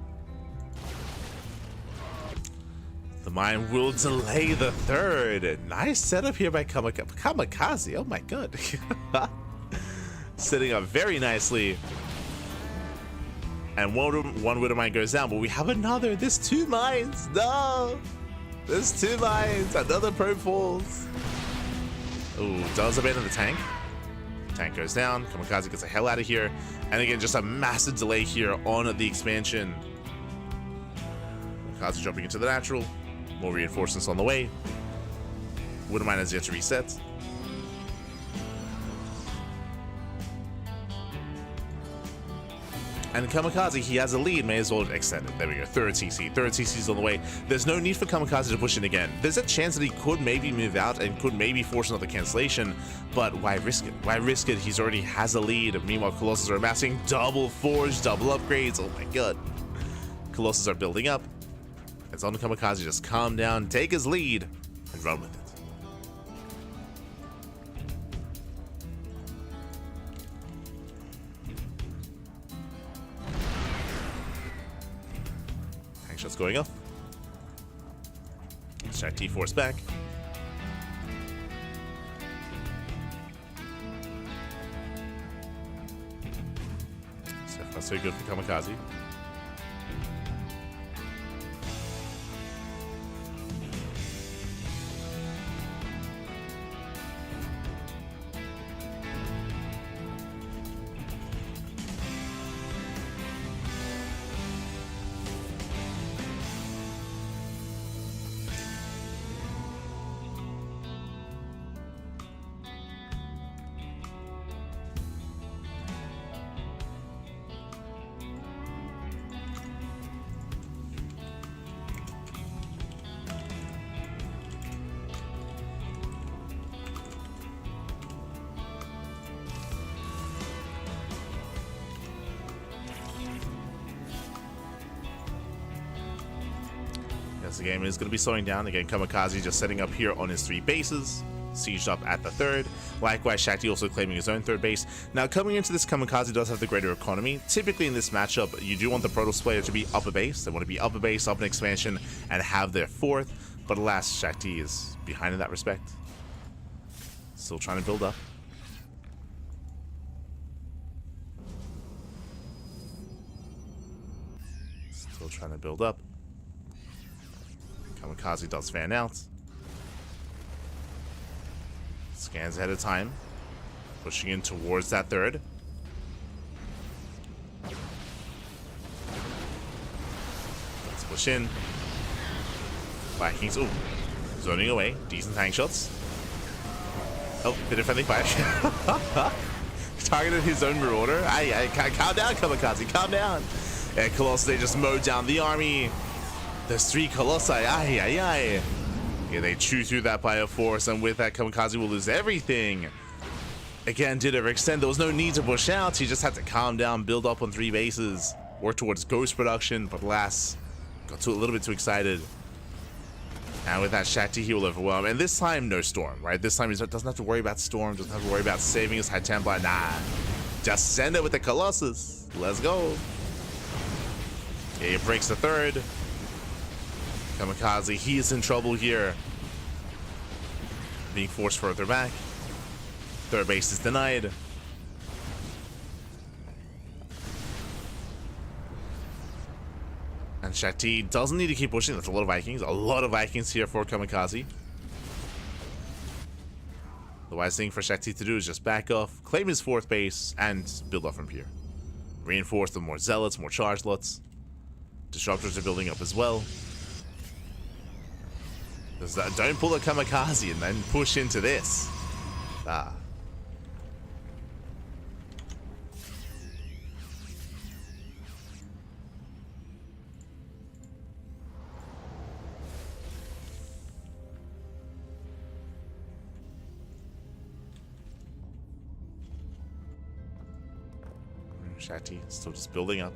The mine will delay the third. Nice setup here by Kamikaze. Oh my god. Setting up very nicely. And one Widow mine goes down, but we have another. There's 2 mines. No. There's 2 mines. Another probe falls. Ooh, does abandon the tank. Tank goes down. Kamikaze gets the hell out of here. And again, just a massive delay here on the expansion. Kamikaze jumping into the natural. More reinforcements on the way. Widow mine has yet to reset. And Kamikaze, he has a lead, may as well extend it. There we go, third CC. Third CC's on the way. There's no need for Kamikaze to push in again. There's a chance that he could maybe move out and could maybe force another cancellation, but why risk it? Why risk it? He's already has a lead. Meanwhile, Colossus are amassing double forge, double upgrades. Oh my god. Colossus are building up. It's on Kamikaze, just calm down, take his lead, and run with it. Tank shots going off. Shakti force back. So far so good for Kamikaze. The game is going to be slowing down. Again, Kamikaze just setting up here on his 3 bases. Sieged up at the third. Likewise, Shakti also claiming his own third base. Now, coming into this, Kamikaze does have the greater economy. Typically in this matchup, you do want the Protoss player to be upper base. They want to be upper base, up an expansion, and have their 4th. But alas, Shakti is behind in that respect. Still trying to build up. Still trying to build up. Kamikaze does fan out. Scans ahead of time. Pushing in towards that third. Let's push in. Vikings, ooh, zoning away. Decent tank shots. Oh, bit of friendly fire. Targeted his own Marauder. Calm down, Kamikaze, calm down. And Colossus, they just mowed down the army. There's 3 Colossi, Yeah, they chew through that by a force, and with that, Kamikaze will lose everything. Again, did overextend. There was no need to push out. He just had to calm down, build up on 3 bases, work towards ghost production, but alas, got a little bit too excited. And with that Shakti, he will overwhelm. And this time, no Storm, right? This time he doesn't have to worry about Storm, doesn't have to worry about saving his High Templar. Nah, just send it with the Colossus. Let's go. He breaks the third. Kamikaze, he is in trouble here. Being forced further back. Third base is denied. And Shakti doesn't need to keep pushing. That's a lot of Vikings. A lot of Vikings here for Kamikaze. The wise thing for Shakti to do is just back off, claim his fourth base, and build up from here. Reinforce with more Zealots, more Charge Lots. Disruptors are building up as well. Don't pull a Kamikaze and then push into this. Ah. Shakti still just building up.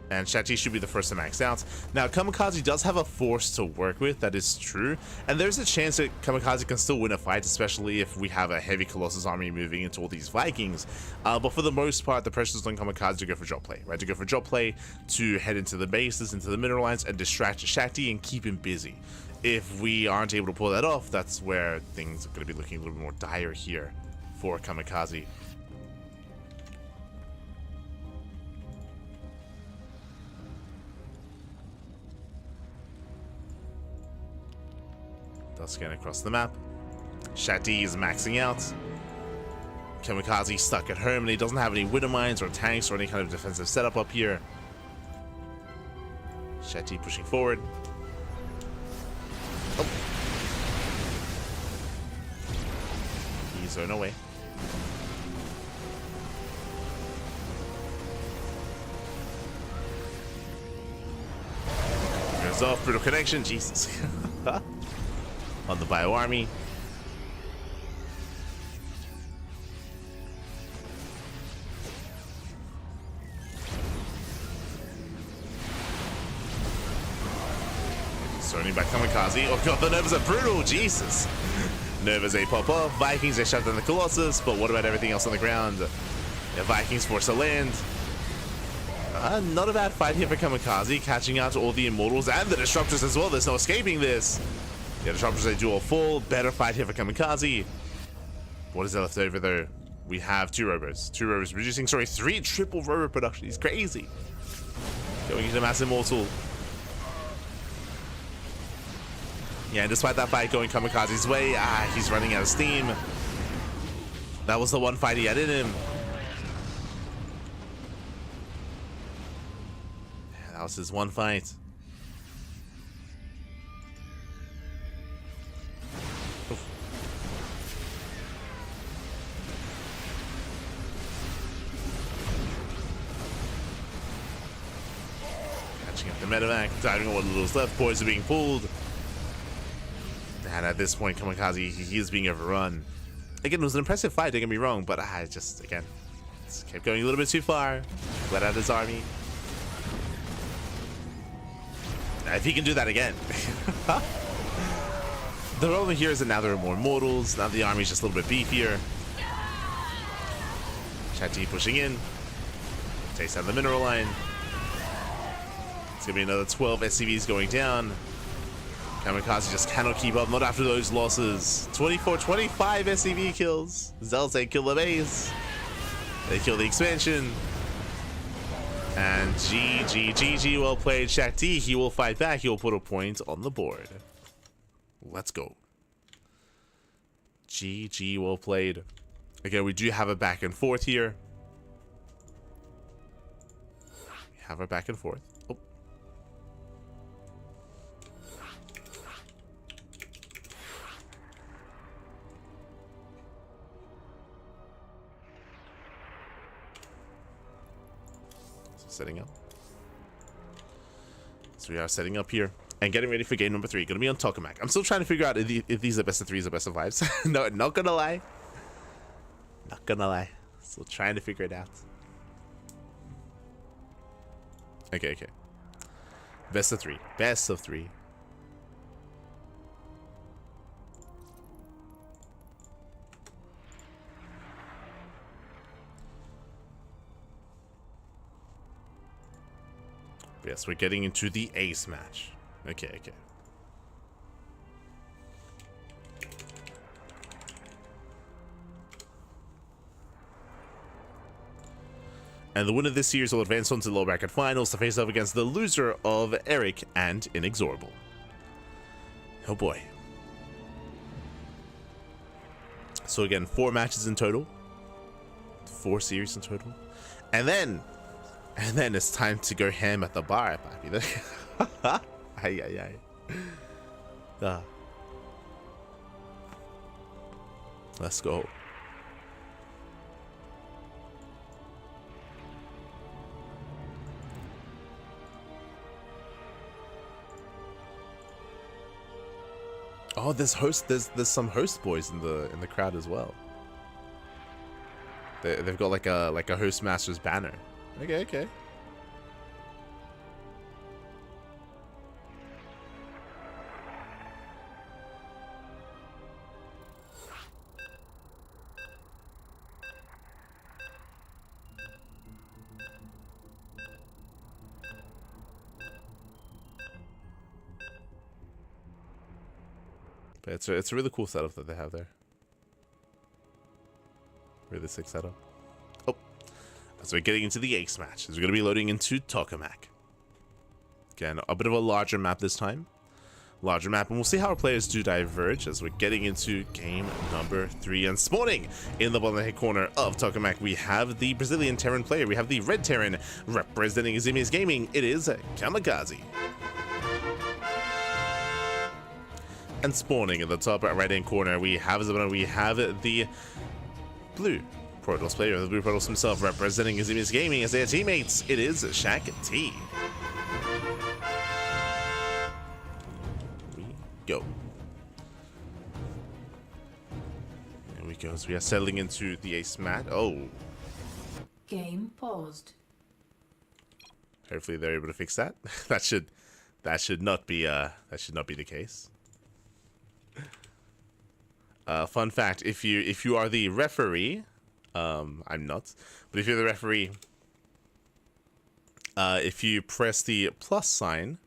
And Shakti should be the first to max out. Now, Kamikaze does have a force to work with, that is true. And there's a chance that Kamikaze can still win a fight, especially if we have a heavy Colossus army moving into all these Vikings. But for the most part, the pressure is on Kamikaze to go for drop play, right? To go for drop play, to head into the bases, into the mineral lines, and distract Shakti and keep him busy. If we aren't able to pull that off, that's where things are going to be looking a little bit more dire here for Kamikaze. They'll scan across the map. Shakti is maxing out. Kamikaze stuck at home and he doesn't have any widow mines or tanks or any kind of defensive setup up here. Shakti pushing forward. Oh. He's on away. Goes off, brutal connection, Jesus. On the bio army. Starting by Kamikaze. Oh god, the Novas are brutal, Jesus. Novas they pop off. Vikings they shut down the Colossus, but what about everything else on the ground? The Vikings force to land. Not a bad fight here for Kamikaze, catching out to all the Immortals and the Disruptors as well. There's no escaping this. Yeah, the Disruptors, they do all full. Better fight here for Kamikaze. What is there left over, though? We have two Robos. Two Robos producing, sorry, 3 triple Robo production. He's crazy. Going into Mass Immortal. Yeah, and despite that fight going Kamikaze's way, he's running out of steam. That was the one fight he had in him. Yeah, that was his one fight. The medevac, diving on what little's left, boys are being pulled. And at this point, Kamikaze, he is being overrun. Again, it was an impressive fight, don't get me wrong, but I just, again, kept going a little bit too far. Let out his army. If he can do that again. The problem here is that now there are more Immortals, now the army's just a little bit beefier. Shakti pushing in. Takes out the mineral line. It's gonna be another 12 SCVs going down. Kamikaze just cannot keep up, not after those losses. 24-25 SCV kills. Zealots, they kill the base. They kill the expansion. And GG, well played. Shakti, he will fight back. He will put a point on the board. Let's go. GG, well played. Again, we do have a back and forth here. We have a back and forth. Oh. Setting up. So we are setting up here and getting ready for game number 3. Gonna be on Tokamak. I'm still trying to figure out if these are best of 3s or best of 5s. No, not gonna lie. Not gonna lie. Still trying to figure it out. Okay. Best of 3. Best of 3. Yes, we're getting into the ace match. Okay, okay. And the winner of this series will advance on to the lower bracket finals to face off against the loser of Erik and INexorable. Oh boy. So again, 4 matches in total. 4 series in total. And then it's time to go ham at the bar, papi. Ay, ay, ay. Let's go. Oh, there's some host boys in the crowd as well. They've got like a host master's banner. Okay, okay. But it's a really cool setup that they have there. Really sick setup. Oh, so we're getting into the ace match. We're going to be loading into Tokamak. Again, a bit of a larger map this time. Larger map, and we'll see how our players do diverge as we're getting into game number 3. And spawning in the bottom right corner of Tokamak, we have the Brazilian Terran player. We have the red Terran representing Izimi's Gaming. It is Kamikaze. And spawning in the top right hand corner, we have the blue Protoss player, the blue Protoss himself, representing Izimi's Gaming as their teammates. It is Shakti. We go. There we go. So we are settling into the ace mat. Oh. Game paused. Hopefully they're able to fix that. that should not be the case. Fun fact: if you are the referee, I'm not, but if you're the referee, if you press the plus sign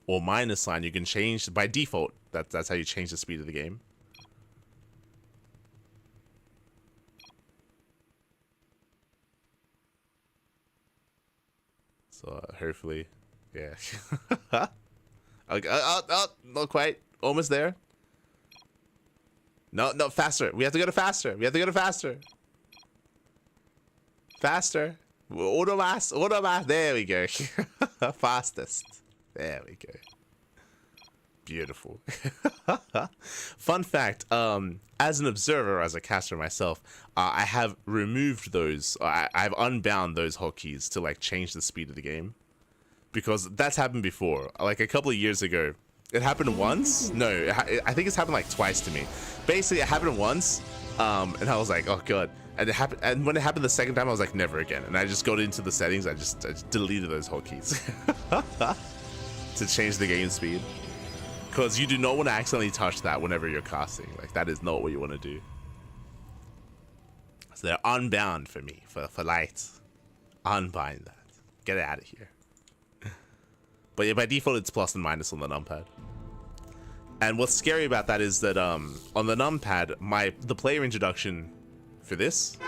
or minus sign, you can change by default. That's how you change the speed of the game. So hopefully, yeah. Okay, not quite, almost there. No, faster. We have to go to faster. Faster. Auto mass. There we go. Fastest. There we go. Beautiful. Fun fact, as an observer, as a caster myself, I have removed those, I've unbound those hotkeys to like change the speed of the game. Because that's happened before. Like a couple of years ago. It happened once? No, I think it's happened like twice to me. Basically, it happened once, and I was like, oh god. And it happened, and when it happened the second time, I was like, never again. And I just got into the settings, I just deleted those hotkeys to change the game speed. Because you do not want to accidentally touch that whenever you're casting. Like, that is not what you want to do. So they're unbound for me, for light. Unbind that. Get it out of here. But yeah, by default, it's plus and minus on the numpad. And what's scary about that is that on the numpad, the player introduction for this,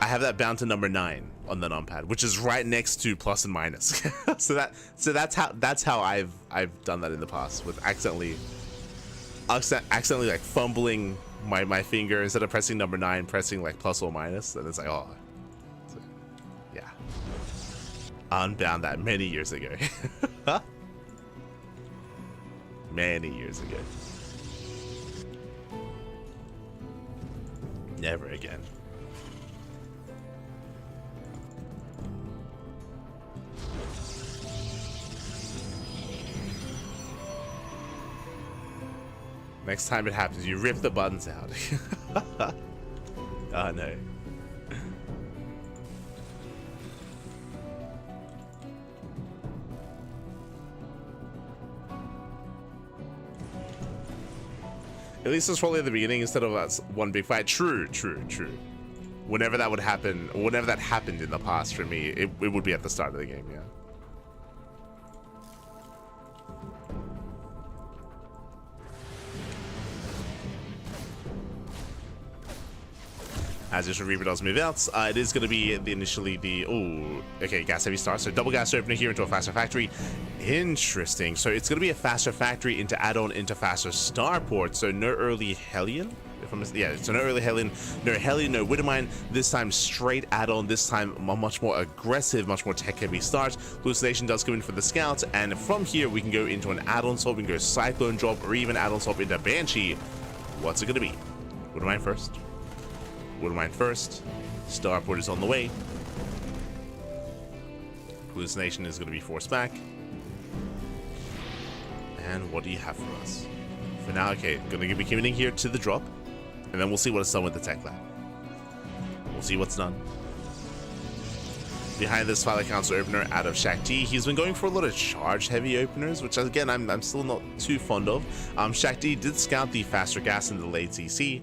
I have that bound to number 9 on the numpad, which is right next to plus and minus. so that's how I've done that in the past, with accidentally like fumbling my finger instead of pressing number 9, pressing like plus or minus, and it's like, oh, so, yeah. Unbound that many years ago. Many years ago. Never again. Next time it happens, you rip the buttons out. Oh no. At least it's probably at the beginning instead of that one big fight. True. whenever that would happen, or whenever that happened in the past for me, it would be at the start of the game, yeah. As this Reaper does move out, it is going to be initially the... Oh, okay, gas heavy start. So double gas opener here into a faster factory. Interesting. So it's going to be a faster factory into add-on into faster starport. So no early Hellion. Yeah, so no early Hellion, no Widowmine. This time straight add-on. This time a much more aggressive, much more tech-heavy start. Hallucination does go in for the Scouts, and from here we can go into an add-on swap. We can go Cyclone drop, or even add-on swap into Banshee. What's it going to be? Widowmine first. Widowmine first. Starport is on the way. Hallucination is going to be forced back. And what do you have for us? For now, okay, going to be committing here to the drop. And then we'll see what is done with the tech lab. We'll see what's done. Behind this Twilight Council opener out of Shakti, he's been going for a lot of charge heavy openers, which again, I'm still not too fond of. Shakti did scout the faster gas in the late CC.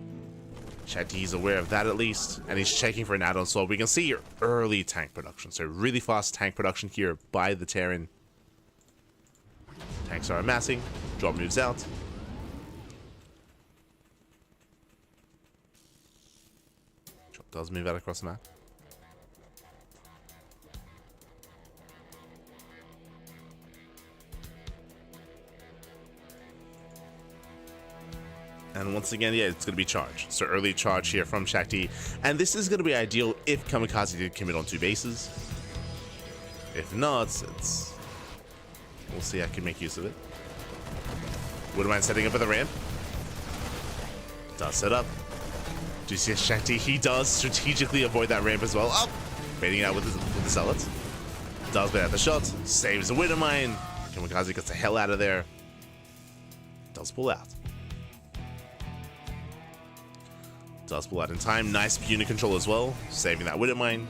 Shakti is aware of that at least, and he's checking for an add-on swap. We can see your early tank production, so really fast tank production here by the Terran. Tanks are amassing, drop moves out. Drop does move out across the map. And once again, yeah, it's going to be charge. So early charge here from Shakti. And this is going to be ideal if Kamikaze did commit on 2 bases. If not, it's... We'll see, I can make use of it. Wouldn't mind setting up at the ramp. Does set up. Do you see Shakti? He does strategically avoid that ramp as well. Oh! Baiting it out with the Zealots. Does bait out the shot. Saves the Widowmine. Kamikaze gets the hell out of there. Does pull out. Does pull out in time. Nice unit control as well, saving that Widowmine.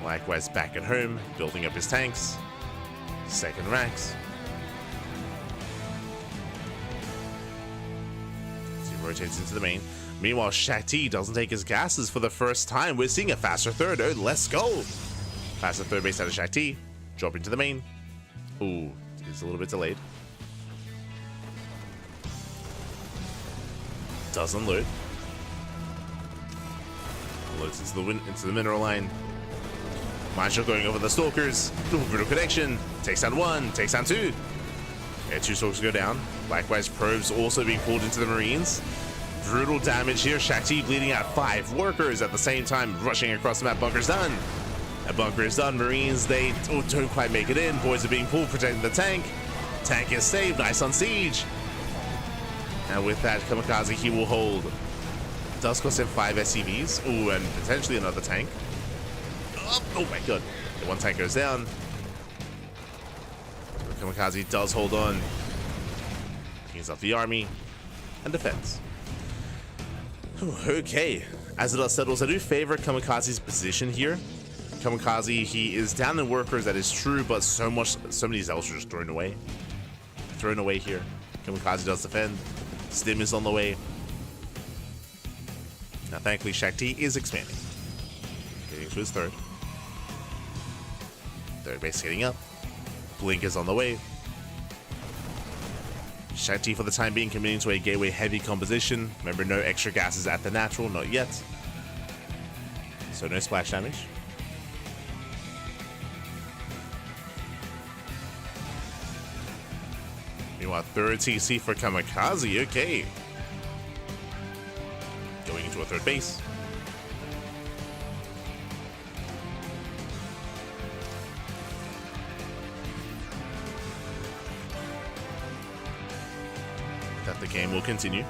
Likewise, back at home, building up his tanks. Second racks. As he rotates into the main. Meanwhile, Shakti doesn't take his gases for the first time. We're seeing a faster third. Oh, let's go! Faster third base out of Shakti. Drop into the main. Ooh, he's a little bit delayed. Doesn't load. Loads into the mineral line. Mindshot going over the stalkers. Ooh, brutal connection. Takes down 1, takes down 2. Yeah, 2 stalkers go down. Likewise, probes also being pulled into the Marines. Brutal damage here. Shakti bleeding out 5 workers at the same time, rushing across the map. Bunker's done. A bunker is done. Marines, they don't quite make it in. Boys are being pulled, protecting the tank. Tank is saved. Nice on siege. And with that, Kamikaze, he will hold. Does cost him 5 SCVs. Ooh, and potentially another tank. Oh my god. The 1 tank goes down. Kamikaze does hold on. Cleans up the army. And defends. Okay. As it does settles, I do favor Kamikaze's position here. Kamikaze, he is down in workers, that is true, but so many zealots are just thrown away. Thrown away here. Kamikaze does defend. Stim is on the way. Now, thankfully, Shakti is expanding. Getting to his third. Third base getting up. Blink is on the way. Shakti, for the time being, committing to a gateway heavy composition. Remember, no extra gases at the natural, not yet. So no splash damage. Meanwhile, third TC for Kamikaze. Okay. Going into a third base. That the game will continue.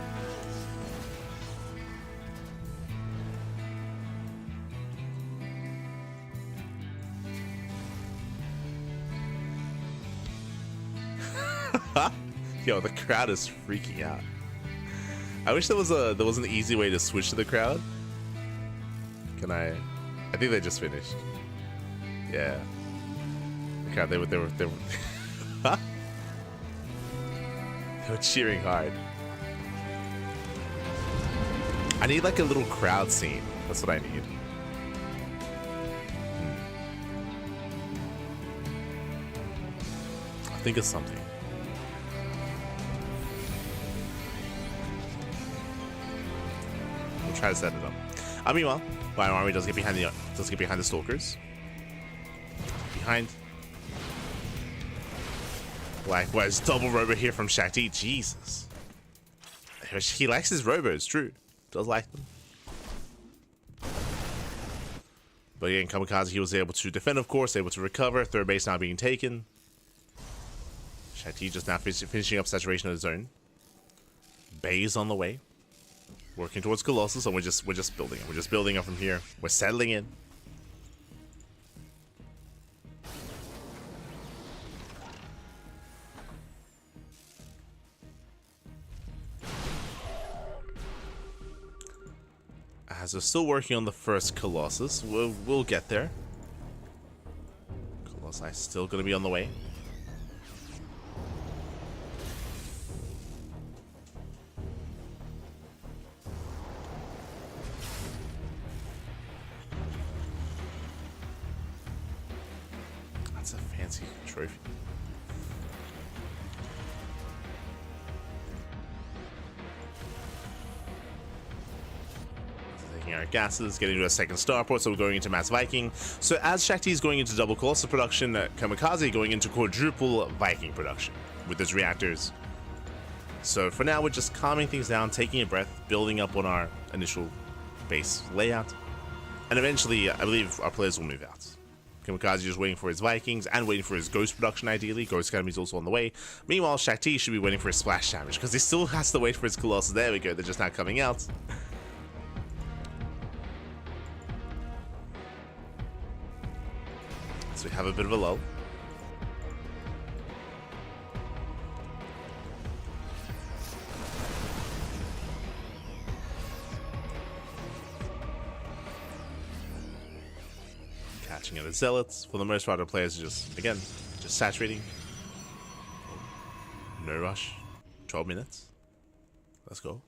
Yo, the crowd is freaking out. I wish there was an easy way to switch to the crowd. Can I think they just finished. Yeah. The crowd, they were they were cheering hard. I need like a little crowd scene. That's what I need. Think of something. We'll try to set it up. Meanwhile, Bio Army does get behind the stalkers. Behind. Likewise, double robo here from Shakti. Jesus. He likes his robos, true. Does like them. But again, Kamikaze, he was able to defend, of course, able to recover. Third base now being taken. Shakti just now finishing up saturation of the zone. Bay's on the way. Working towards Colossus, and we're just building it. We're just building up from here. We're settling in. As we're still working on the first Colossus, we'll get there. Colossi still going to be on the way. That's a fancy trophy. Taking our gases, getting to a second starport, so we're going into Mass Viking. So as Shakti is going into double Colossus production, Kamikaze going into quadruple Viking production with his reactors. So for now, we're just calming things down, taking a breath, building up on our initial base layout. And eventually, I believe our players will move out. Kamikaze just waiting for his Vikings and waiting for his Ghost production, ideally. Ghost Academy is also on the way. Meanwhile, Shakti should be waiting for his splash damage, because he still has to wait for his Colossus. There we go, they're just not coming out. So we have a bit of a lull. Catching at the Zealots. For the most part, our players are just saturating. No rush. 12 minutes. Let's go.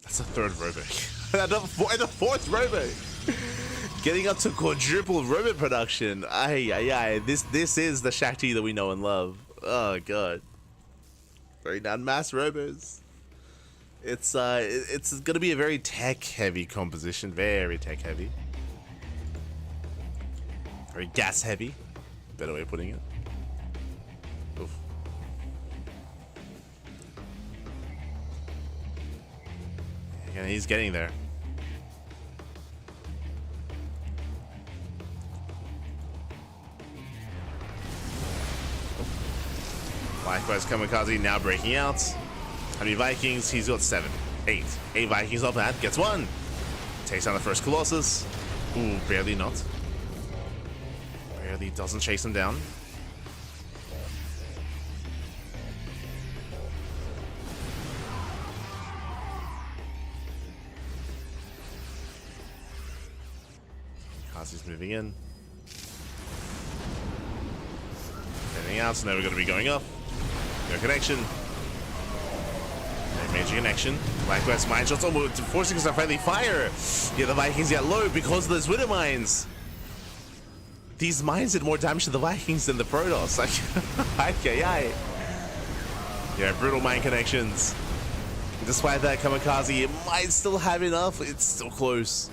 That's a third robo. And a fourth robo. Getting up to quadruple robo production. This is the Shakti that we know and love. Oh god. Very non-mass robos. It's gonna be a very tech-heavy composition. Very tech-heavy. Very gas-heavy. Better way of putting it. Oof. Again, he's getting there. Likewise, Kamikaze now breaking out. How many Vikings? He's got 7. 8. 8 Vikings off that. Gets 1. Takes down the first Colossus. Ooh, barely not. Barely doesn't chase him down. Kamikaze's moving in. Getting out, so now we're going to be going up. No connection. No major connection. Likewise, mine shots forcing us to friendly fire. Yeah, the Vikings get low because of those Widow mines. These mines did more damage to the Vikings than the Protoss. Like, yeah, brutal mine connections. Despite that, Kamikaze might still have enough. It's still close.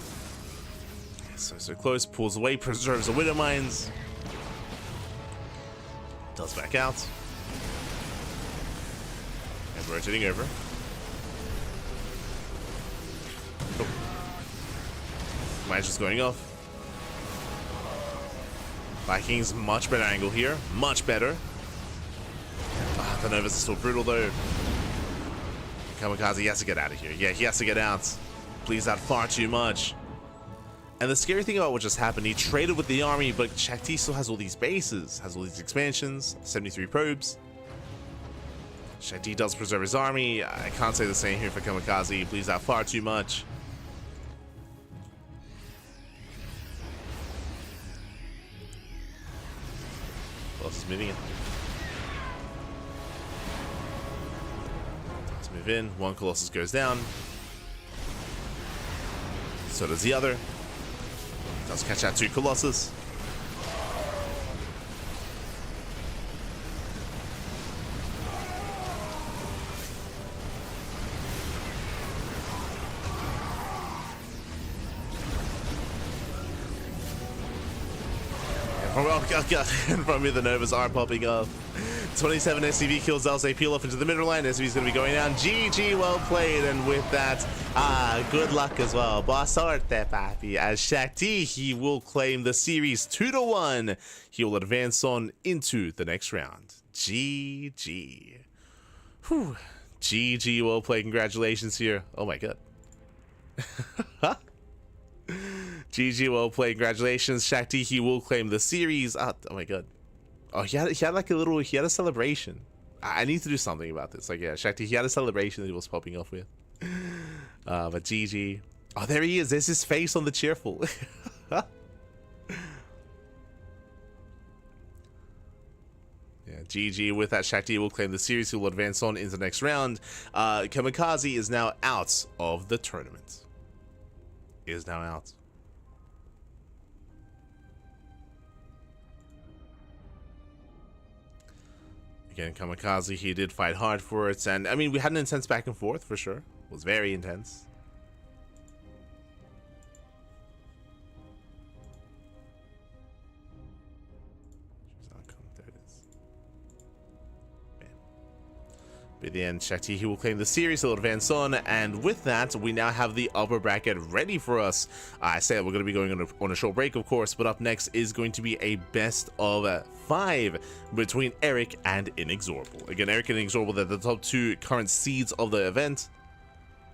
So close. Pulls away, preserves the Widow mines. Does back out. And rotating over. Oh. Mine's just going off. Vikings, much better angle here. Much better. The Novas is still brutal though. Kamikaze, he has to get out of here. Yeah, he has to get out. Pleased out far too much. And the scary thing about what just happened, he traded with the army, but Shakti still has all these bases, has all these expansions, 73 probes. Shakti does preserve his army. I can't say the same here for Kamikaze. He bleeds out far too much. Who else is moving in? to move in. One Colossus goes down. So does the other. Does catch out 2 Colossus. Oh god, in front of me the Novas are popping up. 27 SCV kills. I'll say peel off into the middle line. SCV's going to be going down. GG, well played. And with that, good luck as well. Boa sorte, papi. As Shakti, he will claim the series 2-1. He will advance on into the next round. GG. Whew. GG, well played. Congratulations here. Oh my god. GG, well played. Congratulations, Shakti. He will claim the series. Oh my god. Oh, he had like he had a celebration. I need to do something about this. Like, yeah, Shakti, he had a celebration that he was popping off with. But GG. Oh, there he is. There's his face on the cheerful. Yeah, GG. With that, Shakti will claim the series. He will advance on into the next round. Kamikaze is now out of the tournament. Is now out. Again, Kamikaze, he did fight hard for it, and I mean, we had an intense back and forth for sure. It was very intense. There it is. Bam. But in the end, Shakti, he will claim the series, he'll advance on, and with that, we now have the upper bracket ready for us. I said we're going to be going on a short break, of course, but up next is going to be a best of 5 between Erik and INexorable. Again, Erik and INexorable, they're the top 2 current seeds of the event.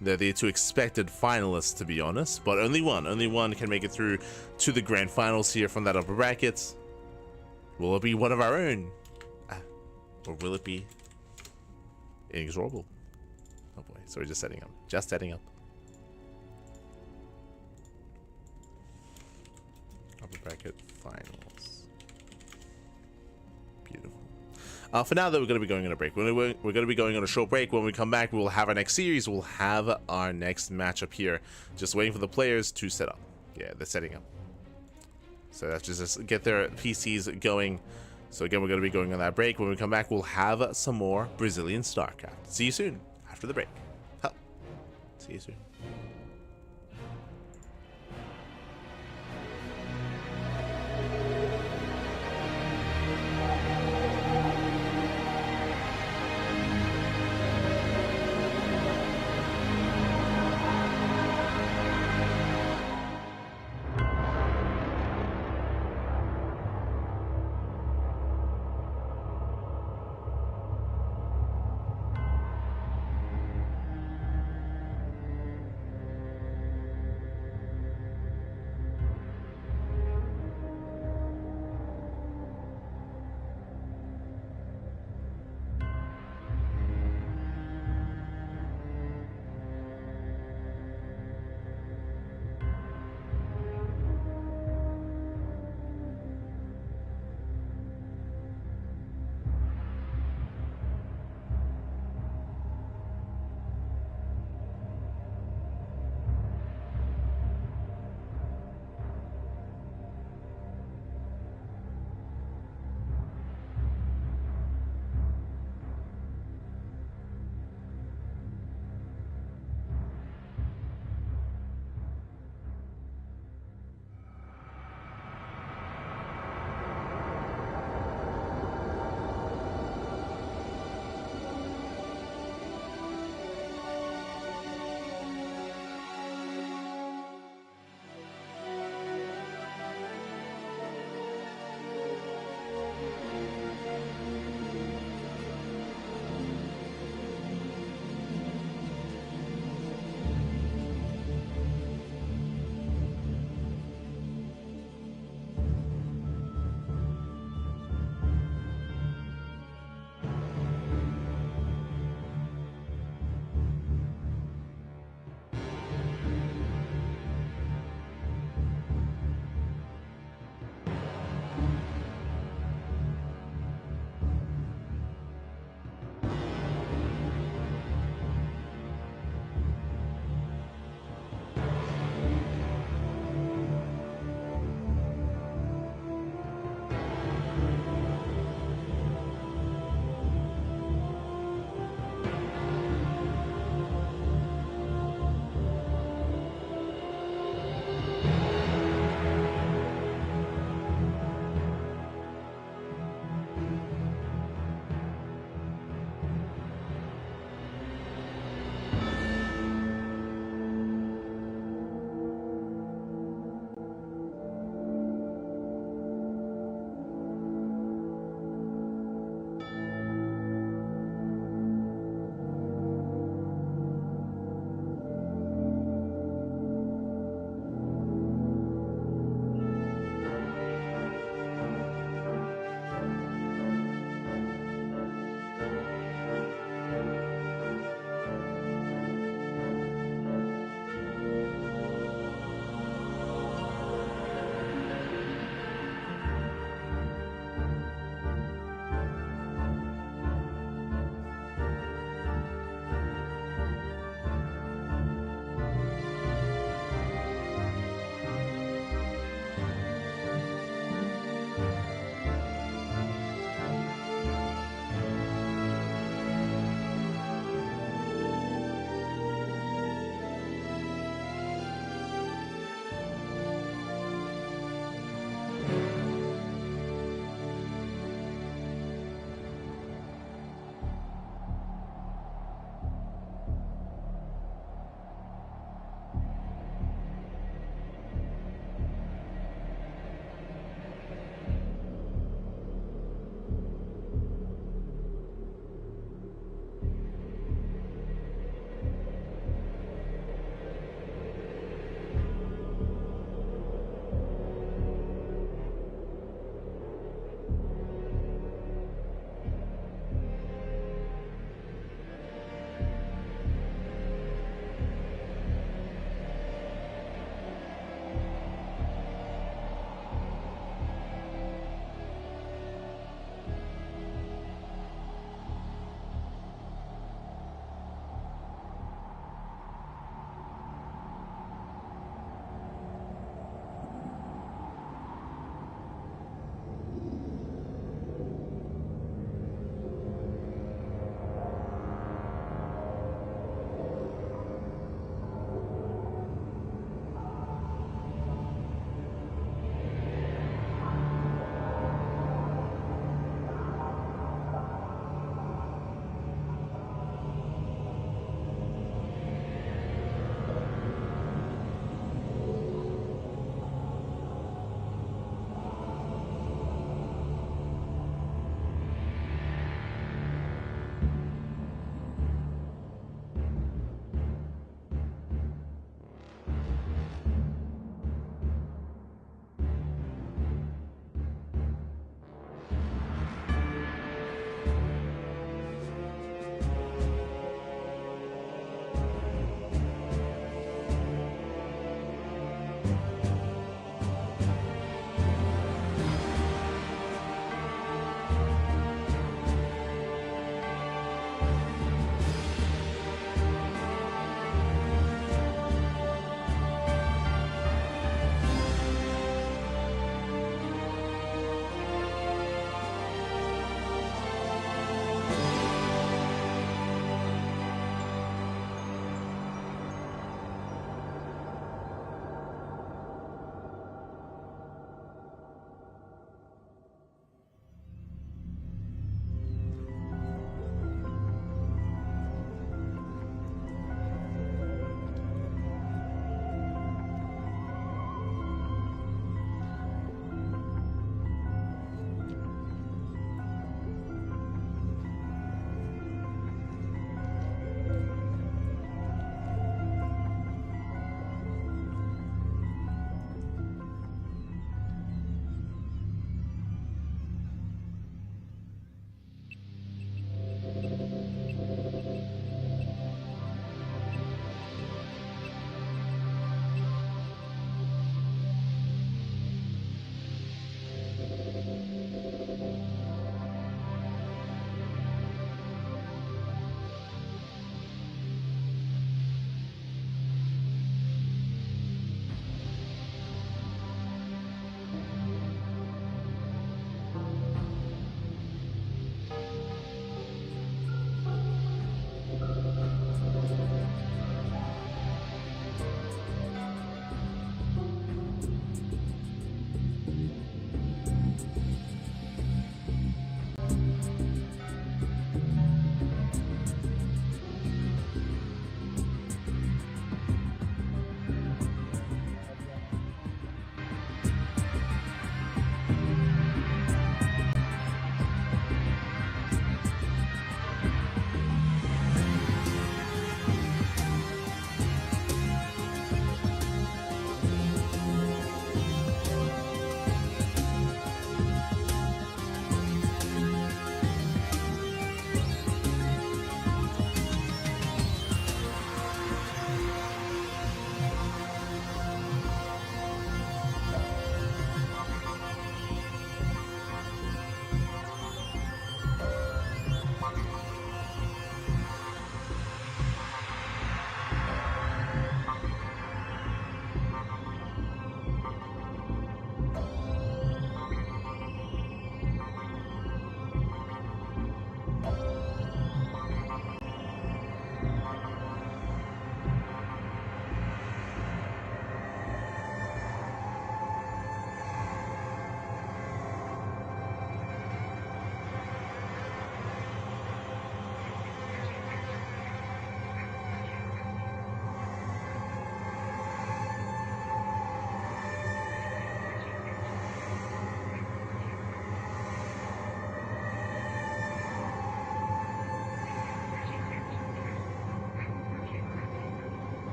They're the 2 expected finalists, to be honest, but only one can make it through to the grand finals here from that upper bracket. Will it be one of our own? Or will it be INexorable? Oh boy, so we're just setting up. Just setting up. Upper bracket finals. Beautiful. For now, though, we're going to be going on a break. We're going to be going on a short break. When we come back, we'll have our next series. We'll have our next matchup here. Just waiting for the players to set up. Yeah, they're setting up. So that's just get their PCs going. So again, we're going to be going on that break. When we come back, we'll have some more Brazilian StarCraft. See you soon after the break. See you soon.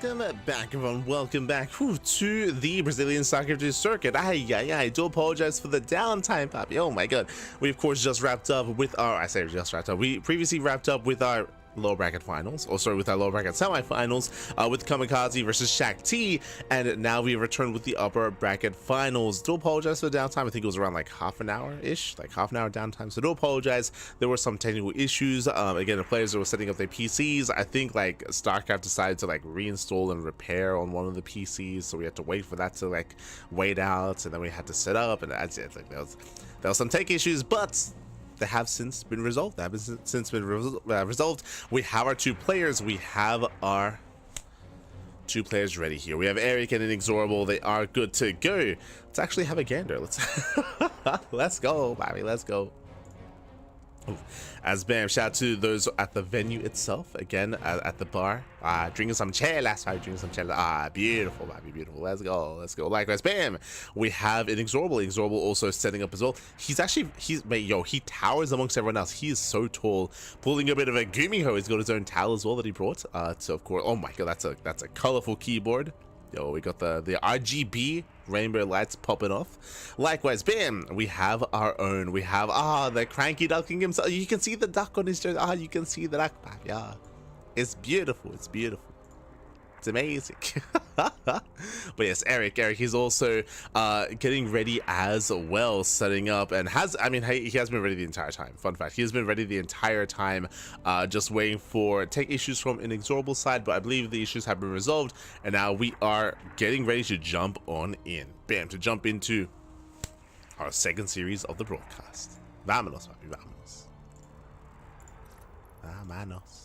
welcome back, everyone. Welcome back to the Brazilian StarCraft circuit. I do apologize for the downtime, Poppy. Oh my god. We, of course, just wrapped up with our... I say just wrapped up. We previously wrapped up with our lower bracket finals, or sorry, with our lower bracket semifinals, with Kamikaze versus Shakti, and now we returned with the upper bracket finals. Do apologize for the downtime. I think it was around like half an hour-ish, like half an hour downtime, so do apologize. There were some technical issues. Again, the players that were setting up their PCs, I think like StarCraft decided to like reinstall and repair on one of the PCs, so we had to wait for that to like wait out, and then we had to set up, and that's it. Like there was some tech issues, but they have since been resolved. Resolved. We have our two players. We have our two players ready here. We have Erik and INexorable. They are good to go. Let's actually have a gander. Let's go, Bobby. Let's go. As bam, shout out to those at the venue itself, again at the bar, drinking some chelas. Drinking some chelas. Beautiful, Bobby, beautiful. Let's go. Likewise, bam, we have INexorable also setting up as well. He towers amongst everyone else. He is so tall, pulling a bit of a Gumiho. He's got his own towel as well that he brought. So of course, oh my god, that's a colorful keyboard. Yo, we got the RGB rainbow lights popping off. Likewise, bam, we have our own. We have the CranKy duckling himself. You can see the duck on his jersey. You can see the duck. Yeah, it's beautiful. It's beautiful. It's amazing. But yes, Erik, he's also getting ready as well, setting up, and he has been ready the entire time. Fun fact, he has been ready the entire time, just waiting for tech issues from INexorable side, but I believe the issues have been resolved, and now we are getting ready to jump on in. Bam, to jump into our second series of the broadcast. Vámonos, papi, vámonos. Vámonos.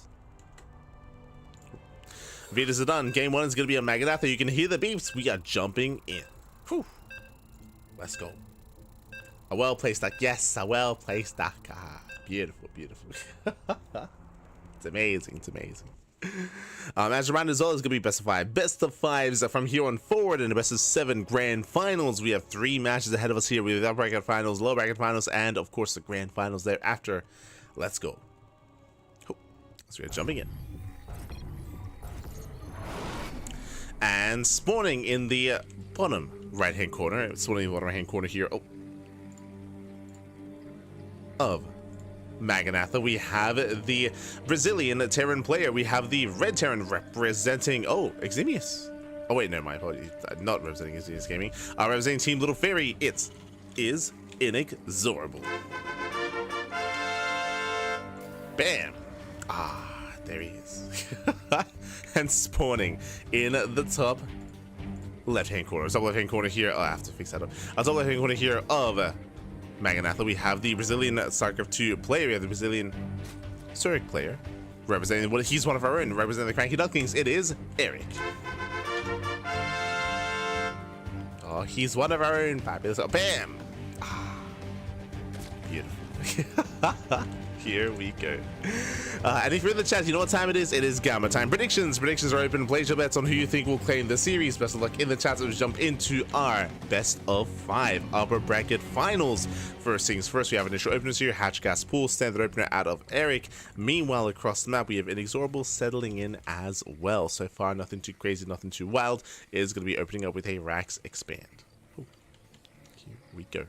Videos are done. Game 1 is going to be a Maganatha. You can hear the beeps. We are jumping in. Whew. Let's go. A well-placed duck. Yes, a well-placed duck. Beautiful, beautiful. It's amazing. It's amazing. As a reminder as well, it's going to be best of 5. Best of 5s from here on forward in the best of 7 grand finals. We have 3 matches ahead of us here. We have the upper bracket finals, lower bracket finals, and of course the grand finals thereafter. Let's go. So we're jumping in. And spawning in the bottom right-hand corner, spawning in the bottom right-hand corner here of Maganatha, we have the Brazilian Terran player. We have the red Terran representing, Eximius. Oh wait, no, my apologies. Not representing Eximius Gaming. Representing Team Little Fairy, it is INexorable. Bam. There he is. And spawning in the top left-hand corner. Top left-hand corner here. I have to fix that up. Top left-hand corner here of Maganatha. We have the Brazilian StarCraft 2 player. We have the Brazilian Zurich player. Representing, he's one of our own. Representing the CranKy Ducklings, it is Erik. Oh, he's one of our own. Fabulous. Oh, bam. Beautiful. Here we go. And if you're in the chat, you know what time it is? It is Gamma time. Predictions are open. Place your bets on who you think will claim the series. Best of luck in the chat. Let's jump into our best of 5 upper bracket finals. First things first, we have initial openers here. Hatch, gas, pool, standard opener out of Erik. Meanwhile, across the map, we have INexorable settling in as well. So far, nothing too crazy, nothing too wild. It is going to be opening up with a Rax expand. Ooh. Here we go.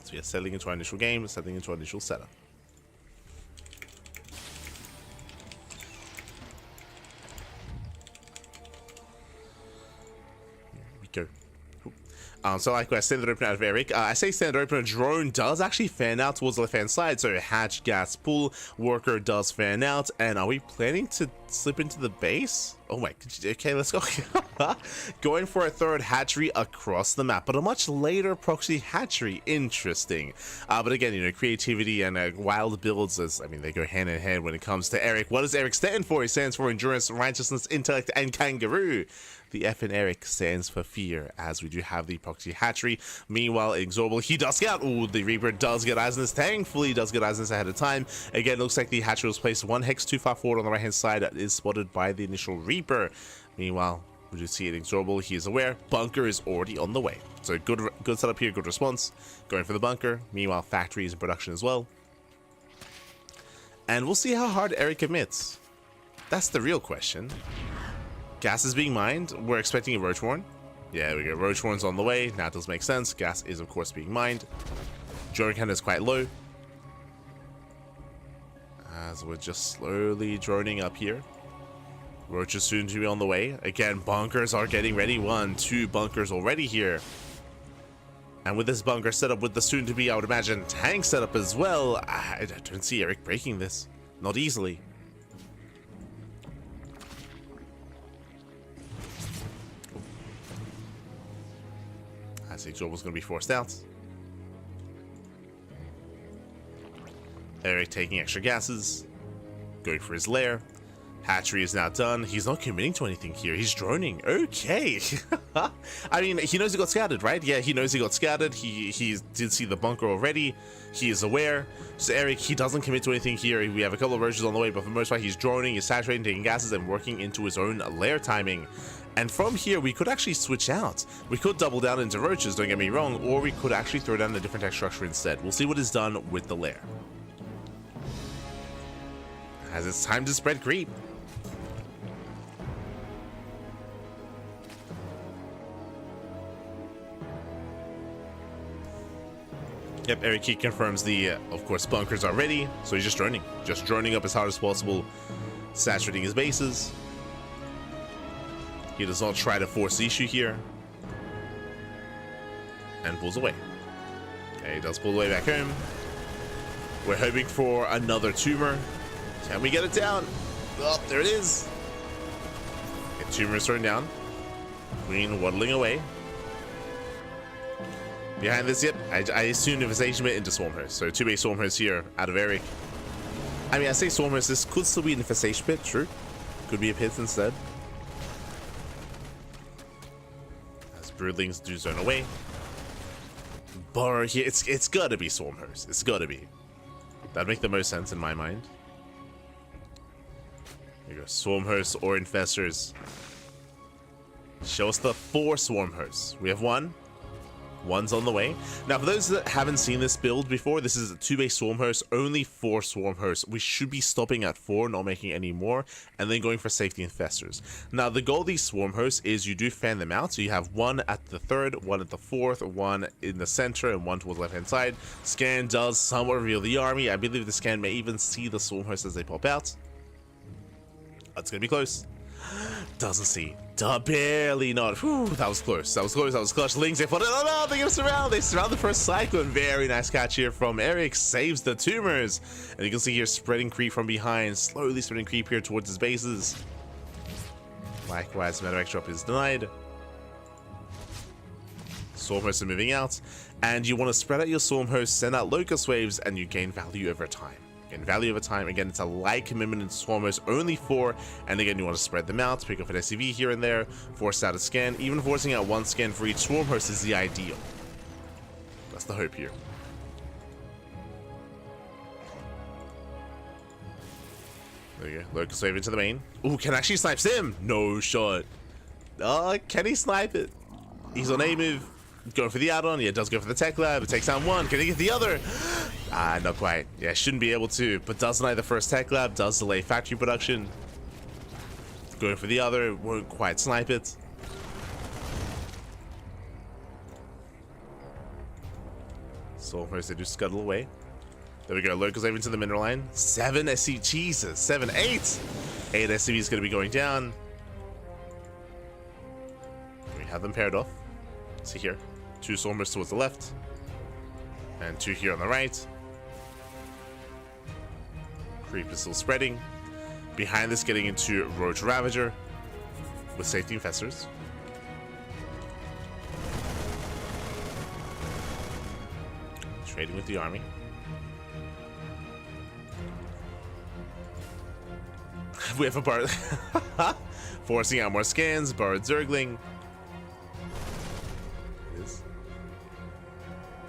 So we are settling into our initial game, settling into our initial setup. Here we go. So likewise, standard opener out of Erik. I say standard opener, drone does actually fan out towards the left-hand side. So hatch, gas, pool, worker does fan out. And are we planning to slip into the base? Oh my, okay, let's go. Going for a third hatchery across the map, but a much later proxy hatchery. Interesting. But again, creativity and wild builds, they go hand in hand when it comes to Erik. What does Erik stand for? He stands for endurance, righteousness, intellect, and kangaroo. The F in Erik stands for fear, as we do have the proxy hatchery. Meanwhile, INexorable, he does get out. Ooh, the Reaper does get eyes on this. Thankfully, does get eyes on this ahead of time. Again, looks like the hatchery was placed 1 hex too far forward on the right-hand side. That is spotted by the initial Reaper. Meanwhile, we do see INexorable. He is aware. Bunker is already on the way. So good setup here, good response. Going for the bunker. Meanwhile, factory is in production as well. And we'll see how hard Erik commits. That's the real question. Gas is being mined. We're expecting a Roach Warren. Yeah, there we go. Roach Warren's on the way. That does make sense. Gas is, of course, being mined. Drone count is quite low. As we're just slowly droning up here. Roach is soon to be on the way. Again, bunkers are getting ready. 1, 2 bunkers already here. And with this bunker setup, with the soon-to-be, I would imagine, tank setup as well, I don't see Erik breaking this. Not easily. I see INexorable's going to be forced out. Erik taking extra gases. Going for his lair. Hatchery is now done. He's not committing to anything here. He's droning. Okay. I mean, he knows he got scattered, right? Yeah, he knows he got scattered. He did see the bunker already. He is aware. So Erik, he doesn't commit to anything here. We have a couple of roaches on the way, but for the most part, he's droning, he's saturating, taking gases, and working into his own lair timing. And from here, we could actually switch out. We could double down into roaches, don't get me wrong, or we could actually throw down a different tech structure instead. We'll see what is done with the lair. As it's time to spread creep. Yep, Erik confirms the, of course, bunkers are ready, so he's just droning up as hard as possible, saturating his bases. He does not try to force the issue here, and pulls away. Okay, he does pull away back home. We're hoping for another tumor. Can we get it down? Oh, there it is. Okay, tumor is thrown down. Queen waddling away. Behind this, yep, I assume infestation into Swarmhost. So 2 base Swarmhost here out of Erik. I mean, I say Swarmhost, this could still be an infestation pit, true. Could be a pit instead. As Broodlings do zone away. Burrow here, it's gotta be Swarmhost. It's gotta be. That'd make the most sense in my mind. Here you go, Swarmhost or Infestors. Show us the 4 Swarmhosts. We have 1. One's on the way. Now, for those that haven't seen this build before, this is a 2-base swarm host, only 4 swarm hosts. We should be stopping at 4, not making any more, and then going for safety infestors. Now, the goal of these swarm hosts is you do fan them out, so you have 1 at the 3rd, 1 at the 4th, 1 in the center, and 1 towards the left-hand side. Scan does somewhat reveal the army. I believe the scan may even see the swarm hosts as they pop out. That's gonna be close. Doesn't see. Barely not. Whew, that was close. That was close. That was clutch. Lings, they fought it. Oh no, they get surround. They surround the first cyclone. Very nice catch here from Erik. Saves the tumors. And you can see here spreading creep from behind. Slowly spreading creep here towards his bases. Likewise, medevac drop is denied. Swarm hosts are moving out. And you want to spread out your swarm hosts, send out locust waves, and you gain value over time. Gain value over time. Again, it's a light commitment in swarm hosts, only 4. And again, you want to spread them out, pick up an SCV here and there, force out a scan. Even forcing out 1 scan for each swarm host is the ideal. That's the hope here. There you go. Locust wave into the main. Ooh, can actually snipe him? No shot. Can he snipe it? He's on A move. Going for the add-on. Yeah, it does go for the tech lab. It takes down 1. Can he get the other? Not quite. Yeah, shouldn't be able to, but does deny the first tech lab, does delay factory production. Going for the other, won't quite snipe it. Soul first, they do scuttle away. There we go, Locust wave into the mineral line. 7 SC, Jesus, 7, 8! 8 SCV is going to be going down. We have them paired off. See here, 2 Stormers towards the left, and 2 here on the right. Creep is still spreading. Behind this, getting into Roach Ravager with safety infestors. Trading with the army. We have a bar forcing out more scans. Borrowed Zergling.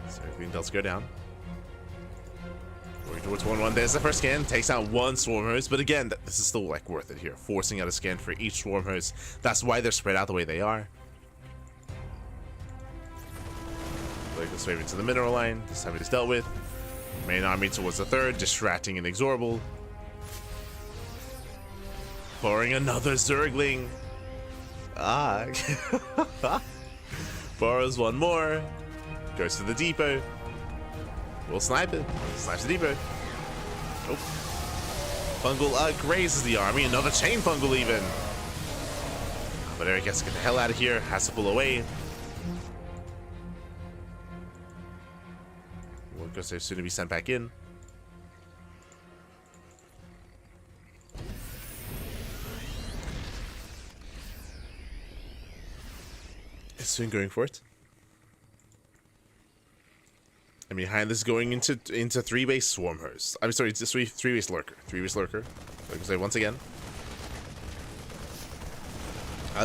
Zergling does go down. Going towards 1-1. There's the first scan. Takes out 1 swarm host. But again, this is still like worth it here. Forcing out a scan for each swarm host. That's why they're spread out the way they are. Let's wave into the mineral line. This time it is dealt with. Main army towards the 3rd. Distracting INexorable. Pouring another Zergling. Ah. Borrows one more. Goes to the depot. We'll snipe it. Snipes the depot. Nope. Fungal grazes the army. Another chain fungal even. But Erik has to get the hell out of here. Has to pull away. Workers are soon to be sent back in. It's soon going for it. And behind this, going into 3-base swarm host. I'm sorry, it's 3-base lurker. 3-base lurker. Like I say once again.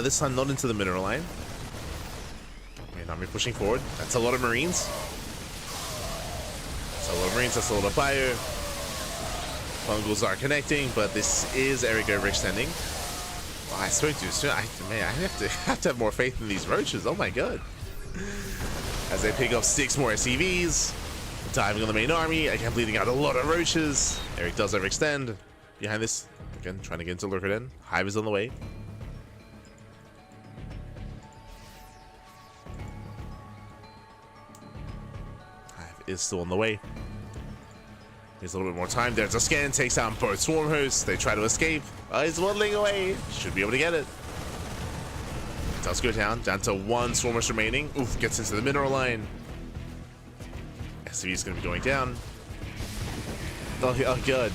This time not into the mineral line. Okay, now we're pushing forward. That's a lot of marines. That's a lot of marines. That's a lot of fire. Fungals are connecting, but this is Erik overextending. Oh, I spoke too soon. Man, I have to have more faith in these roaches. Oh my god. As they pick up 6 more SCVs, diving on the main army, again bleeding out a lot of roaches. Erik does overextend. Behind this, again trying to get into lurker den. Hive is on the way. Hive is still on the way. There's a little bit more time. There's a scan, takes down both swarm hosts. They try to escape. He's waddling away. Should be able to get it. Does go down to 1 swarm host remaining. Oof, gets into the mineral line. SCV is going to be going down. Oh good.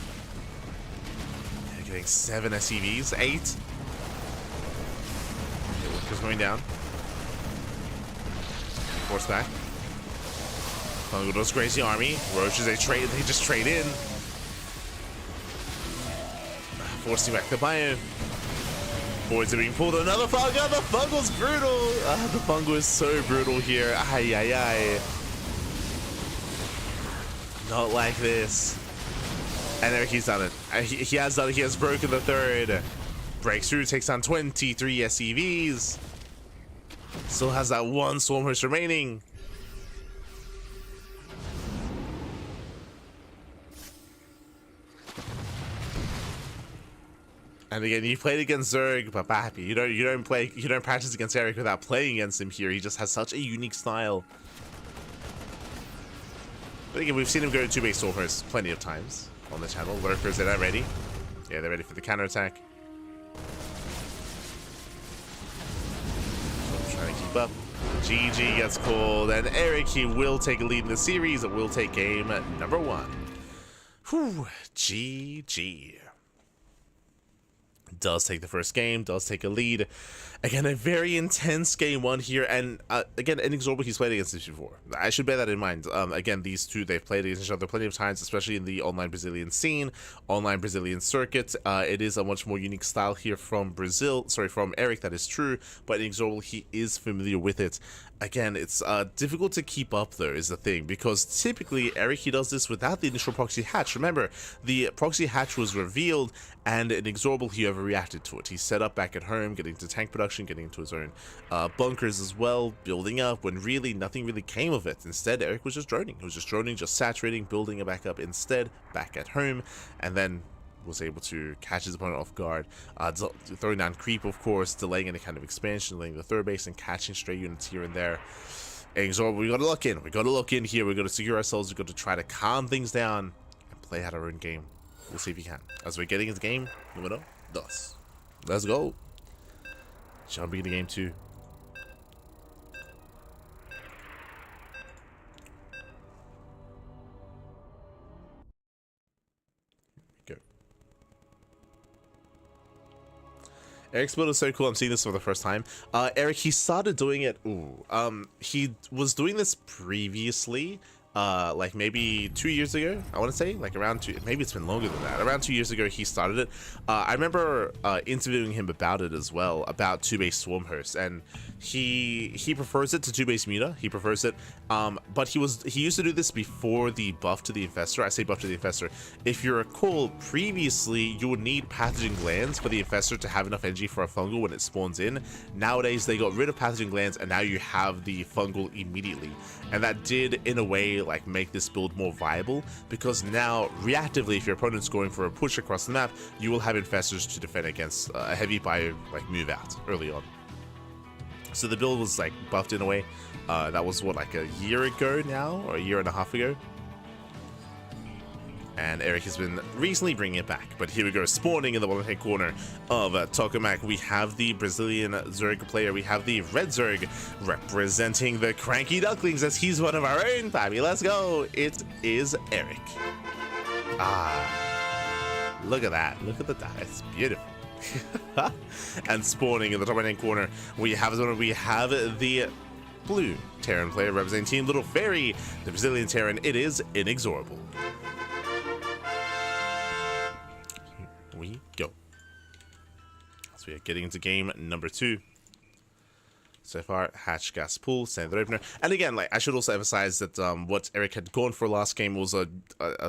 They're getting 7 SCVs, 8. Okay, workers going down. Force back. Fungal does graze the army. Roaches, they just trade in. Forcing back the bio. Boys are being pulled. Another fungal. The fungal's brutal. The fungal is so brutal here. Ay, ay, ay. Not like this. And Erik, he's done it. He has done it. He has broken the 3rd. Breaks through, takes down 23 SCVs. Still has that 1 swarm host remaining. And again, you played against Zerg, but Bappy, you don't practice against Erik without playing against him here. He just has such a unique style. But again, we've seen him go to 2-base swarm hosts plenty of times on the channel. Lurkers, they're not ready. Yeah, they're ready for the counterattack. Trying to keep up. GG gets called, and Erik, he will take a lead in the series. It will take game number 1. Whew, GG. Does take the first game, does take a lead. Again, a very intense game 1 here, and again, INexorable, he's played against this before. I should bear that in mind. Again, these two, they've played against each other plenty of times, especially in the online Brazilian scene, online Brazilian circuit. It is a much more unique style here from from Erik, that is true, but INexorable, he is familiar with it. Again, it's difficult to keep up though, is the thing, because typically Erik, he does this without the initial proxy hatch. Remember, the proxy hatch was revealed, and INexorable, he overreacted to it. He set up back at home, getting to tank production, getting into his own bunkers as well, building up, when really nothing really came of it. Instead, Erik was just droning. He was just droning, just saturating, building it back up instead, back at home, and then was able to catch his opponent off guard, throwing down creep, of course, delaying any kind of expansion, delaying the 3rd base, and catching stray units here and there. INexorable, we gotta look in. We gotta look in here. We gotta secure ourselves. We gotta try to calm things down and play out our own game. We'll see if we can. As we're getting into game numero 2. Let's go. Jumping into game 2. Erik's build is so cool. I'm seeing this for the first time. Erik, he started doing it. He was doing this previously, like maybe 2 years ago. I want to say, like around 2. Maybe it's been longer than that. Around 2 years ago, he started it. I remember interviewing him about it as well, about 2-base swarm hosts, and he prefers it to 2-base muta. He prefers it, but he used to do this before the buff to the infestor. I say buff to the infestor. If you recall, previously you would need pathogen glands for the infestor to have enough energy for a fungal when it spawns in. Nowadays they got rid of pathogen glands, and now you have the fungal immediately, and that did in a way like make this build more viable, because now reactively, if your opponent's going for a push across the map, you will have infestors to defend against a heavy bio like move out early on. So the build was like buffed in a way. That was what, like a year ago now, or a year and a half ago. And Erik has been recently bringing it back. But here we go, spawning in the bottom right corner of Tokamak. We have the Brazilian Zerg player. We have the Red Zerg representing the CranKy Ducklings, as he's one of our own, Bobby. Let's go. It is Erik. Ah, look at that. Look at the dot. It's beautiful. And spawning in the top right hand corner, we have the blue Terran player representing Team Little Fairy, the Brazilian Terran. It is INexorable. Here we go. So we are getting into game number 2. So far, hatch, gas, pool, standard opener. And again, like, I should also emphasize that what Erik had gone for last game was a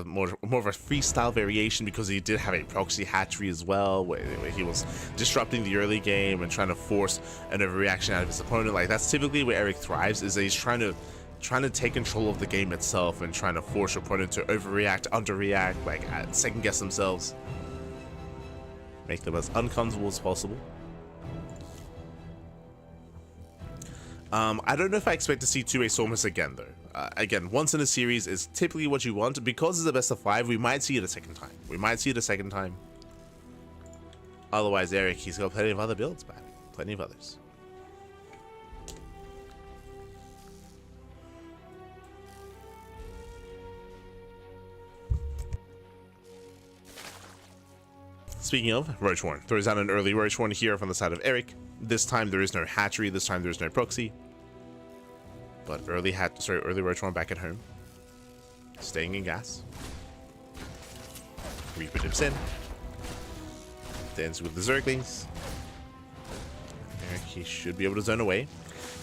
more of a freestyle variation, because he did have a proxy hatchery as well, where he was disrupting the early game and trying to force an overreaction out of his opponent. Like, that's typically where Erik thrives, is that he's trying to take control of the game itself and trying to force your opponent to overreact, underreact, like second guess themselves, make them as uncomfortable as possible. I don't know if I expect to see two-way Stormers again, though. Again, once in a series is typically what you want. Because it's a best of 5, we might see it a second time. Otherwise, Erik, he's got plenty of other builds, man. Plenty of others. Speaking of, Roachhorn throws out an early Roachhorn here from the side of Erik. This time there is no hatchery, this time there is no proxy. But early Roachhorn back at home. Staying in gas. Reaper dips in. Dance with the Zerglings. Erik, he should be able to zone away.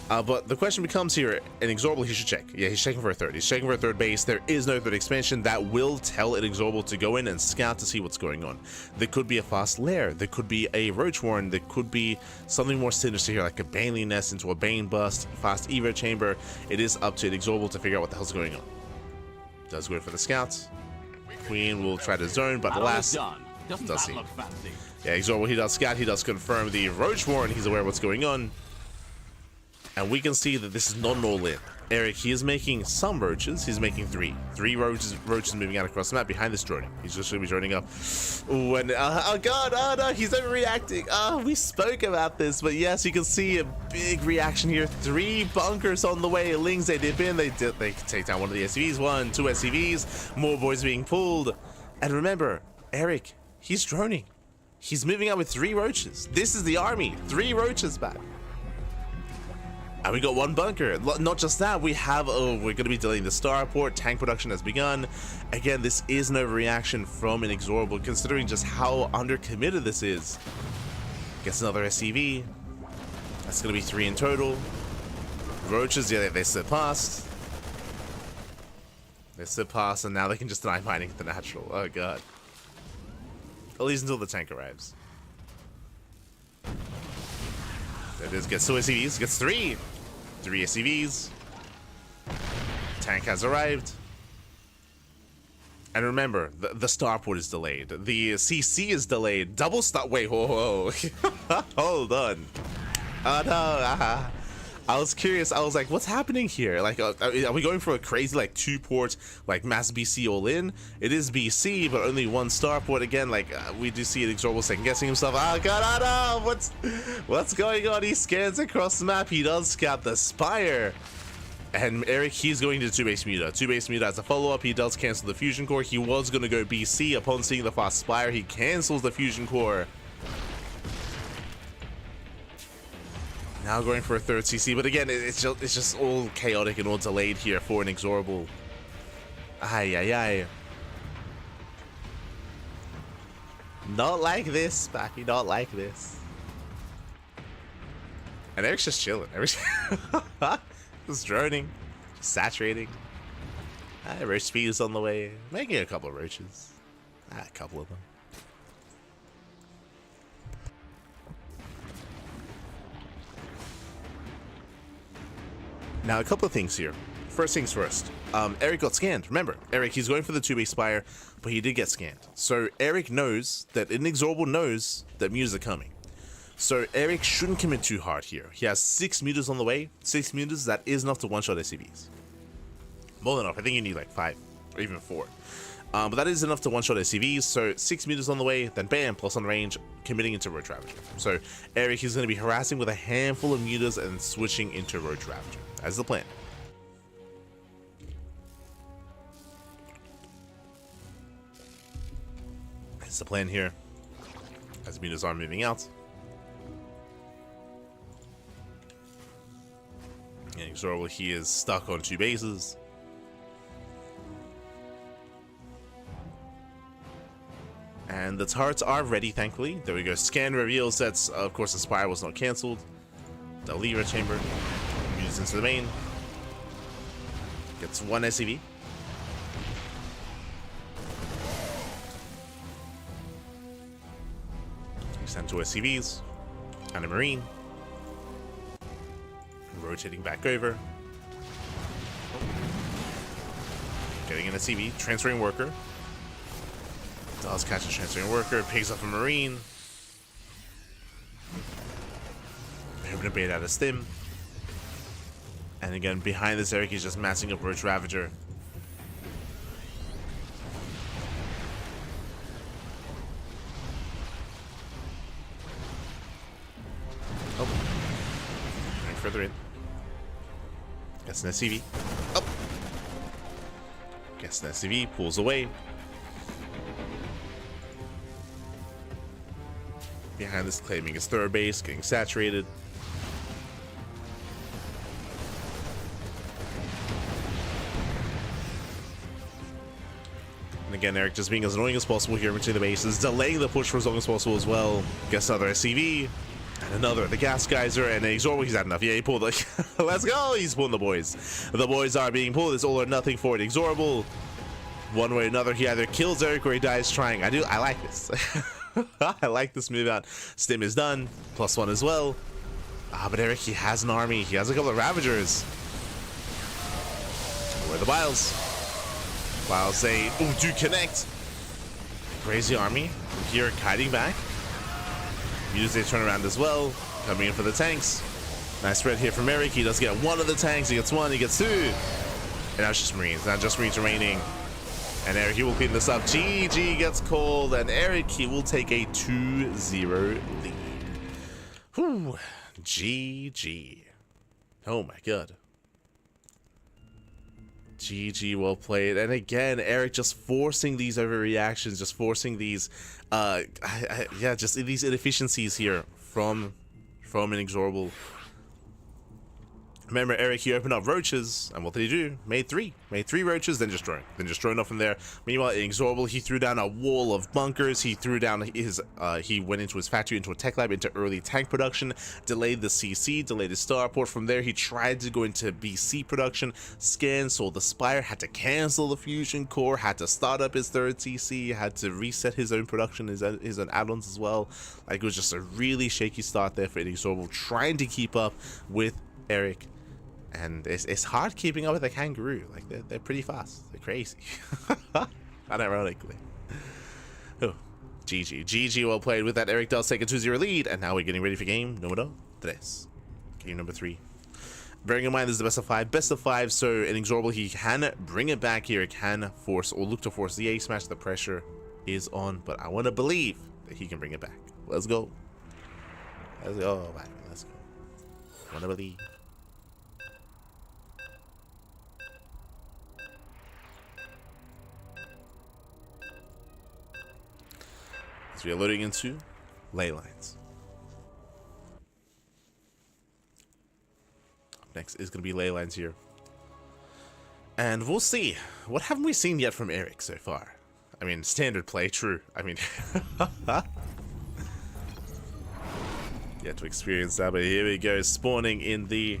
But the question becomes here, INexorable, he should check. Yeah, he's checking for a third. He's checking for a third base. There is no third expansion. That will tell INexorable to go in and scout to see what's going on. There could be a fast lair. There could be a Roachhorn. There could be something more sinister here, like a Baneley Nest into a Bane Bust, fast Evo Chamber. It is up to INexorable to figure out what the hell's going on. Does go in for the scouts. Queen will try to zone, but alas, does he? Yeah, INexorable, he does scout. He does confirm the Roachhorn. He's aware of what's going on. And we can see that this is not an all-in. Erik, he is making some roaches. He's making three roaches moving out across the map behind this droning. He's just going to be droning up. Ooh, and oh god, oh no, he's overreacting. Oh, we spoke about this, but yes, you can see a big reaction here. 3 bunkers on the way. Lings, they dip in. They take down one of the SCVs. 1, 2 SCVs. More boys being pulled. And remember, Erik, he's droning. He's moving out with 3 roaches. This is the army. 3 roaches back. And we got 1 bunker. Not just that, we have, we're going to be delaying the starport. Tank production has begun. Again, this is an overreaction from INexorable, considering just how undercommitted this is. Gets another SCV. That's going to be 3 in total. Roaches, yeah, they slip past. They slip past, and now they can just deny mining at the natural. Oh god. At least until the tank arrives. There it is, gets 2 SCVs, gets 3 SCVs. Tank has arrived. And remember, the starport is delayed. The CC is delayed. Double start. Wait, whoa. Hold on. Oh no. I was curious. I was like, what's happening here? Like, are we going for a crazy, like, 2-port, like, mass BC all in? It is BC, but only 1 starport. Again, like, we do see INexorable second guessing himself. Oh god, oh no! What's going on? He scans across the map. He does scout the Spire. And Erik, he's going to 2-base Muta. 2-base Muta as a follow-up. He does cancel the Fusion Core. He was going to go BC upon seeing the fast Spire. He cancels the Fusion Core. Now going for a 3rd CC, but again, it's just all chaotic and all delayed here for INexorable. Ay. Not like this, Backy, not like this. And Erik's just chilling. Erik's just droning, just saturating. Roach speed is on the way, making a couple of roaches. A couple of them. Now, a couple of things here. First things first. Erik got scanned. Remember, Erik, he's going for the 2-base Spire, but he did get scanned. So Erik knows that INexorable knows that Mutas are coming. So Erik shouldn't commit too hard here. He has 6 meters on the way. 6 meters, that is enough to one-shot SCVs. More than enough. I think you need like 5 or even 4. But that is enough to one-shot SCVs. So 6 meters on the way, then bam, plus on range, committing into Roach Ravager. So Erik is going to be harassing with a handful of meters and switching into Roach Ravager. That's the plan. That's the plan here. As meters are moving out. INexorable, he is stuck on 2 bases. And the turrets are ready, thankfully. There we go. Scan reveals that, of course, the Spire was not cancelled. The lever chamber moves into the main. Gets 1 SCV. Send 2 SCVs. And a Marine. Rotating back over. Getting an SCV. Transferring worker. Does catch a transferring worker. Picks up a Marine. Hoping to bait out a stim. And again, behind this, Erik is just massing up Roach Ravager. Oh. Going further in. Gets an SCV. Up. Gets an SCV. Pulls away. Behind this, claiming his 3rd base, getting saturated. And again, Erik just being as annoying as possible here into the bases, delaying the push for as long as possible as well. Gets another SCV, and another, the Gas Geyser, and INexorable, he's had enough. Yeah, he pulled the... Let's go! He's pulling the boys. The boys are being pulled. It's all or nothing for INexorable. One way or another, he either kills Erik or he dies trying. I like this. I like this move out. Stim is done. +1 as well. But Erik, he has an army. He has a couple of Ravagers. Where are the Biles? Biles, they do connect. Crazy army. Here, kiting back. Use they turn around as well. Coming in for the tanks. Nice spread here from Erik. He does get 1 of the tanks. He gets 1. He gets 2. And now it's just Marines. Now just Marines remaining. And Erik, he will clean this up. GG gets called, and Erik, he will take a 2-0 lead. Whew. GG. Oh my god. GG, well played. And again, Erik just forcing these overreactions, just forcing these, yeah, just these inefficiencies here from INexorable. Remember, Erik, he opened up roaches, and what did he do? Made 3 roaches, then just drone off from there. Meanwhile, INexorable, he threw down a wall of bunkers. He threw down his, he went into his factory, into a tech lab, into early tank production, delayed the CC, delayed his starport. From there, he tried to go into BC production, scanned, saw the Spire, had to cancel the fusion core, had to start up his 3rd CC, had to reset his own production, his own add-ons as well. Like, it was just a really shaky start there for INexorable, trying to keep up with Erik. And it's hard keeping up with a kangaroo. Like, they're pretty fast. They're crazy. Unironically. Oh, GG, well played. With that, Erik does take a 2-0 lead, and now we're getting ready for game number 3. Game number 3. Bearing in mind, this is the best of 5, so INexorable, he can bring it back here. He can force, or look to force the A smash. The pressure is on, but I want to believe that he can bring it back. Let's go. Let's go. Let's go. I want to believe. So we are loading into ley lines. Up next is going to be ley lines here. And we'll see. What haven't we seen yet from Erik so far? I mean, standard play, true. I mean, yet to experience that, but here we go. Spawning in the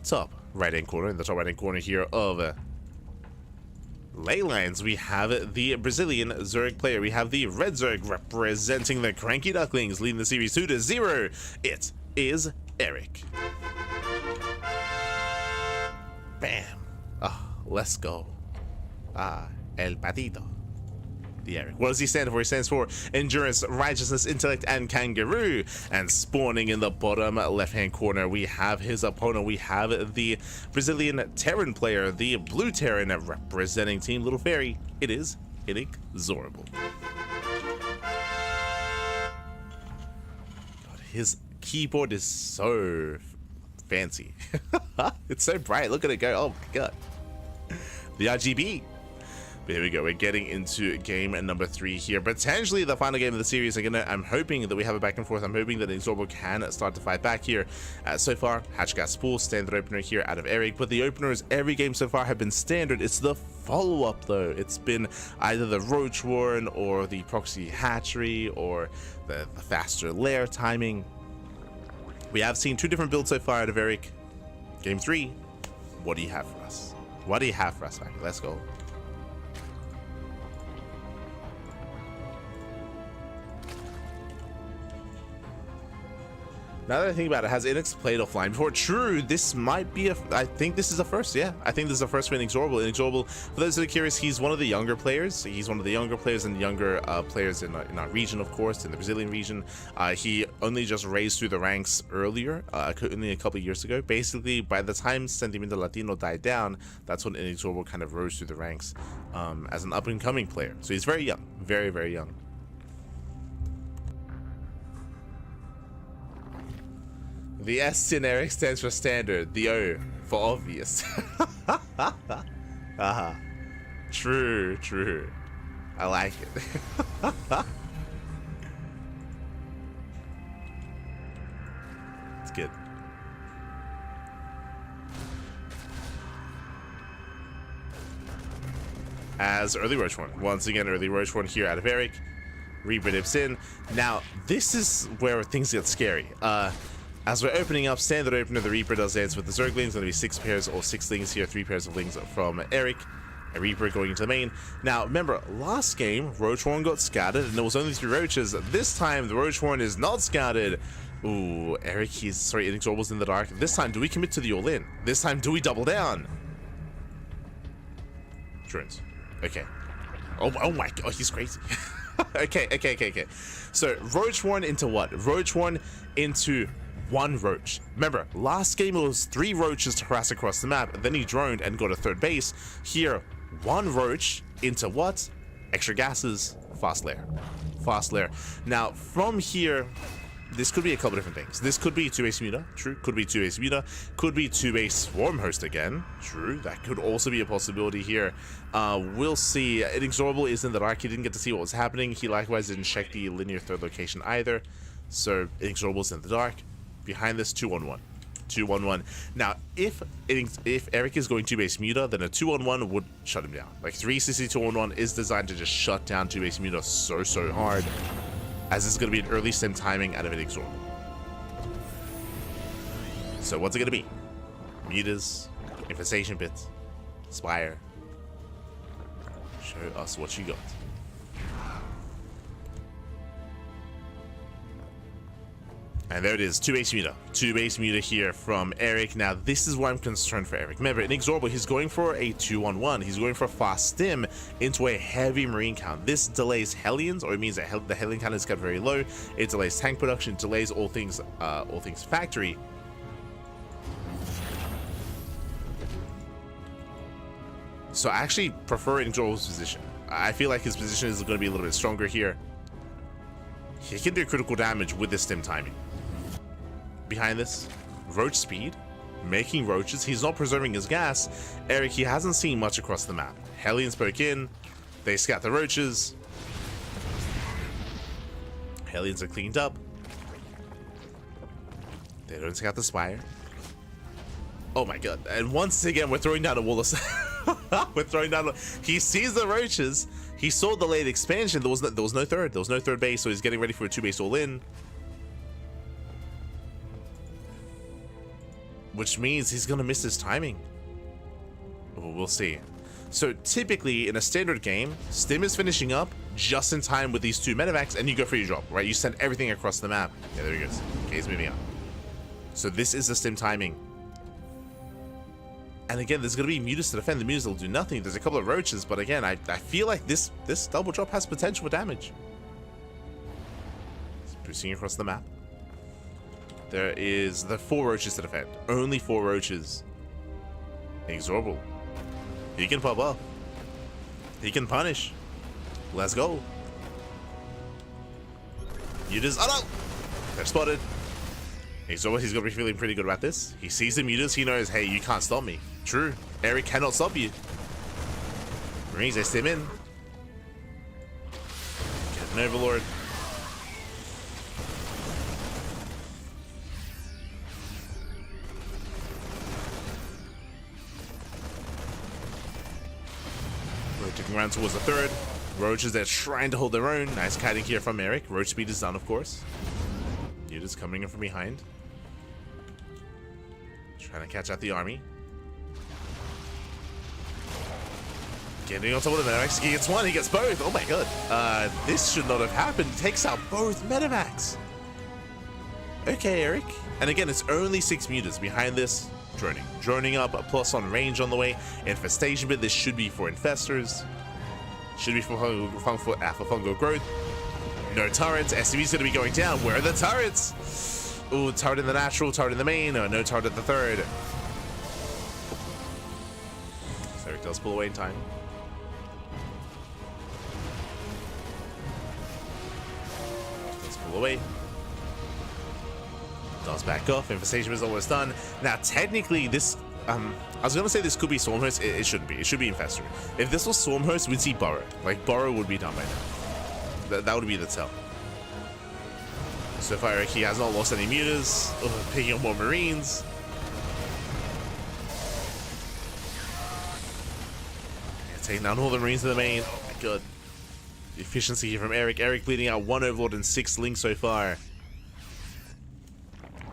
top right-hand corner, here of ley lines, we have the Brazilian Zerg player. We have the red Zerg representing the CranKy Ducklings, leading the series 2-0. It is Erik. Bam. Ah, let's go. Ah, el patito. the Erik. What does he stand for? He stands for endurance, righteousness, intellect, and kangaroo. And spawning in the bottom left-hand corner, we have his opponent. We have the Brazilian Terran player, the blue Terran representing Team Little Fairy. It is INexorable. God, his keyboard is so fancy. It's so bright. Look at it go. Oh my god. The RGB. But here we go. We're getting into game number 3 here. Potentially the final game of the series. I'm hoping that we have a back and forth. I'm hoping that INexorable can start to fight back here. So far, Hatch Gas Pool, standard opener here out of Erik. But the openers every game so far have been standard. It's the follow-up though. It's been either the Roach Warren or the Proxy Hatchery or the faster lair timing. We have seen 2 different builds so far out of Erik. Game 3, what do you have for us? What do you have for us, Maggie? Let's go. Now that I think about it, has INX played offline before? True, this might be I think this is a first, yeah. I think this is a first for INexorable. INexorable, for those that are curious, he's one of the younger players. He's one of the younger players and younger players in our region, of course, in the Brazilian region. He only just raised through the ranks earlier, only a couple of years ago. Basically, by the time Sentimento Latino died down, that's when INexorable kind of rose through the ranks as an up-and-coming player. So he's very young, very, very young. The S in Erik stands for standard, the O for obvious. True, true. I like it. It's good. As early Roach Horn. Once again, early Roach Horn here out of Erik. Reaper dips in. Now, this is where things get scary. As we're opening up, standard opener, the Reaper does dance with the Zerglings. Going to be 6 pairs or 6 lings here, 3 pairs of lings from Erik. A Reaper going into the main. Now, remember, last game, Roach Horn got scouted, and there was only 3 roaches. This time, the Roach Horn is not scouted. Ooh, Erik, INexorable's in the dark. This time, do we commit to the all-in? This time, do we double down? Drones. Okay. Oh my god, he's crazy. Okay. So, Roach Horn into what? Roach Horn into 1 roach. Remember, last game it was 3 roaches to harass across the map, and then he droned and got a 3rd base. Here, 1 roach into what? Extra gases, fast lair. Fast lair. Now, from here, this could be a couple different things. This could be 2-base Muta, true. Could be 2-base Muta. Could be 2-base Swarm Host again, true. That could also be a possibility here. We'll see. INexorable is in the dark. He didn't get to see what was happening. He likewise didn't check the linear 3rd location either. So, INexorable's in the dark. Behind this, 2-1-1. 2-1-1. Now, if Erik is going 2-base Muta, then a 2-1-1 would shut him down. Like 360 2-1-1 is designed to just shut down 2-base Muta so hard, as this is going to be an early stem timing out of INexorable. So what's it going to be? Mutas, Infestation Pits, Spire. Show us what you got. And there it is, 2-base Muta. 2-base Muta here from Erik. Now, this is where I'm concerned for Erik. Remember, INexorable, he's going for a 2-1-1. He's going for a fast stim into a heavy marine count. This delays Hellions, or it means that the Hellion count is kept very low. It delays tank production, it delays all things factory. So I actually prefer INexorable's position. I feel like his position is going to be a little bit stronger here. He can do critical damage with this stim timing. Behind this, roach speed, making roaches. He's not preserving his gas. Erik, he hasn't seen much across the map. Hellions poke in, they scat the roaches. Hellions are cleaned up. They don't scout the Spire. Oh my god. And once again, we're throwing down a wall of... we're throwing down... He sees the roaches. He saw the late expansion. There was no 3rd. There was no 3rd base, so he's getting ready for a 2-base all-in. Which means he's going to miss his timing. Oh, we'll see. So typically, in a standard game, Stim is finishing up just in time with these 2 medevacs, and you go for your drop, right? You send everything across the map. Yeah, there he goes. Okay, he's moving up. So this is the Stim timing. And again, there's going to be mutas to defend. The mutas will do nothing. There's a couple of roaches, but again, I feel like this double drop has potential for damage. It's boosting across the map. There is the 4 roaches to defend. Only 4 roaches. INexorable. He can pop up. He can punish. Let's go. Mutas. Oh no! They're spotted. INexorable, he's going to be feeling pretty good about this. He sees the mutas. He knows, hey, you can't stop me. True. Erik cannot stop you. Marines, they stim in. Get an Overlord. Rotating around towards the 3rd. Roaches, they're trying to hold their own. Nice kiting here from Erik. Roach speed is done, of course. Mutas coming in from behind. Trying to catch out the army. Getting on top of the medivacs. He gets one, he gets both. Oh my god. This should not have happened. Takes out both medivacs. Okay, Erik. And again, it's only 6 mutas behind this. Droning. Droning up, a plus on range on the way. Infestation bit, this should be for infestors. Should be for fungal growth. No turrets. SCV's going to be going down. Where are the turrets? Ooh, turret in the natural, turret in the main. No turret at the 3rd. So Erik does pull away in time. Let's pull away. Does back off. Infestation is almost done. Now, technically, this... I was going to say this could be Stormhost. It shouldn't be. It should be Infestor. If this was Stormhost, we'd see Burrow. Like, Burrow would be done by now. That would be the tell. So far, Erik, he has not lost any mutas. Picking up more Marines. Yeah, taking down all the Marines in the main. Oh my god. The efficiency here from Erik. Erik bleeding out 1 Overlord and 6 Lings so far.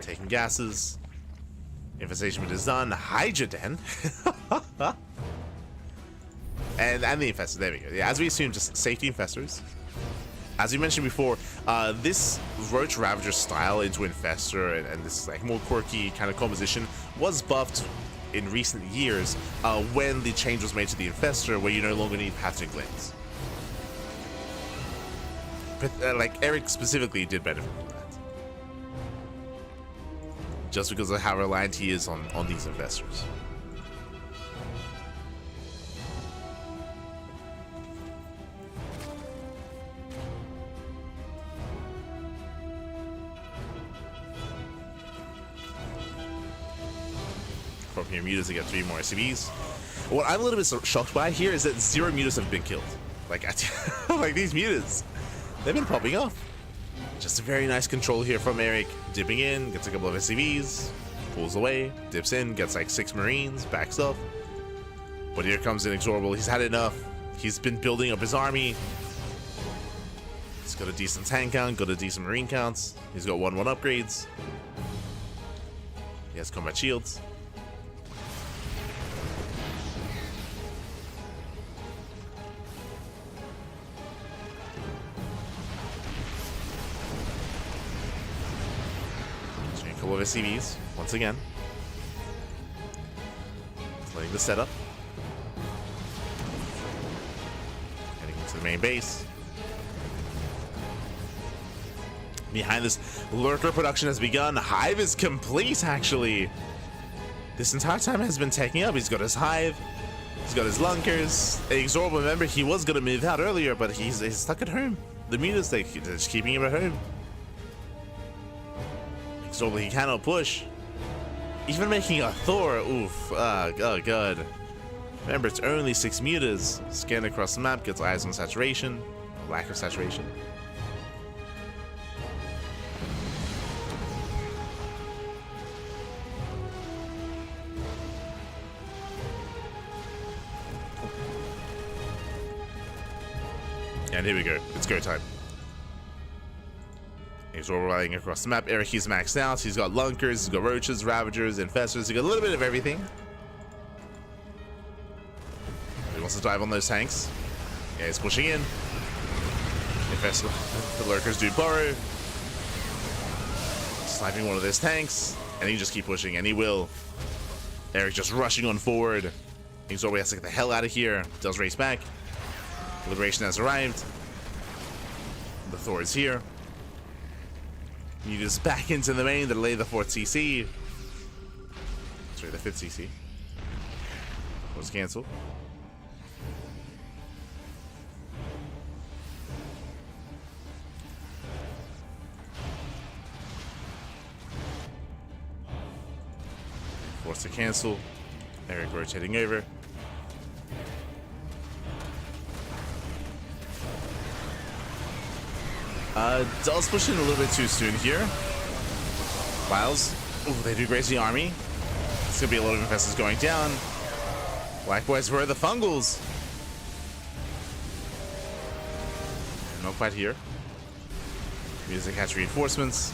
Taking gases. Infestation is done. Hydra Den. and the Infestors. There we go. Yeah, as we assume, just safety Infestors. As we mentioned before, this Roach Ravager style into Infestor and this like more quirky kind of composition was buffed in recent years when the change was made to the Infestor, where you no longer need pattern Lings. But like Erik specifically did benefit from that. Just because of how reliant he is on these Infestors. From here, mutas to get 3 more SCVs. What I'm a little bit shocked by here is that 0 mutas have been killed. Like, like these mutas, they've been popping off. Just a very nice control here from Erik. Dipping in, gets a couple of SCVs, pulls away, dips in, gets like 6 Marines, backs up. But here comes INexorable. He's had enough. He's been building up his army. He's got a decent tank count, got a decent Marine counts. He's got 1/1 upgrades. He has combat shields. A couple of SCVs, once again. Playing the setup. Heading into the main base. Behind this, Lurker production has begun. Hive is complete, actually. This entire time has been taking up. He's got his Hive. He's got his Lunkers. INexorable, remember, he was going to move out earlier, but he's stuck at home. The mutas, they're just keeping him at home. INexorable, he cannot push. Even making a Thor, oof, oh god. Remember, it's only 6 mutas. Scan across the map, gets eyes on saturation, or lack of saturation. And here we go, it's go time. He's riding across the map. Erik, he's maxed out. He's got Lunkers, he's got Roaches, Ravagers, Infestors. He's got a little bit of everything. He wants to dive on those tanks. Yeah, he's pushing in. Infestor, the Lurkers do burrow. Sniping one of those tanks. And he just keep pushing, and he will. Erik just rushing on forward. INexorable has to get the hell out of here. Does race back. Liberation has arrived. The Thor is here. Mute is back into the main to delay the 4th CC. Sorry, the 5th CC. Was cancelled. Forced to cancel. Erik rotating over. Does push in a little bit too soon here. Miles. Ooh, they do graze the army. It's gonna be a lot of infestors going down. Black Boys, where are the fungals? Not quite here. Music catch reinforcements.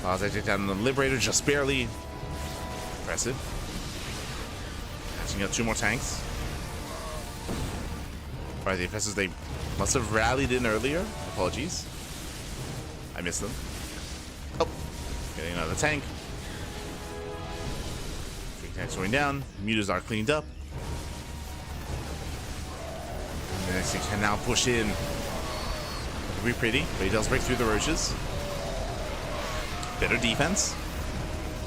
Miles, they take down the Liberator just barely. Impressive. Catching up 2 more tanks. Alright, the infestors, they must have rallied in earlier. Apologies. I missed them. Oh, getting another tank. 3 tanks going down. Mutas are cleaned up. The next thing can now push in. It'll be pretty, but he does break through the roaches. Better defense.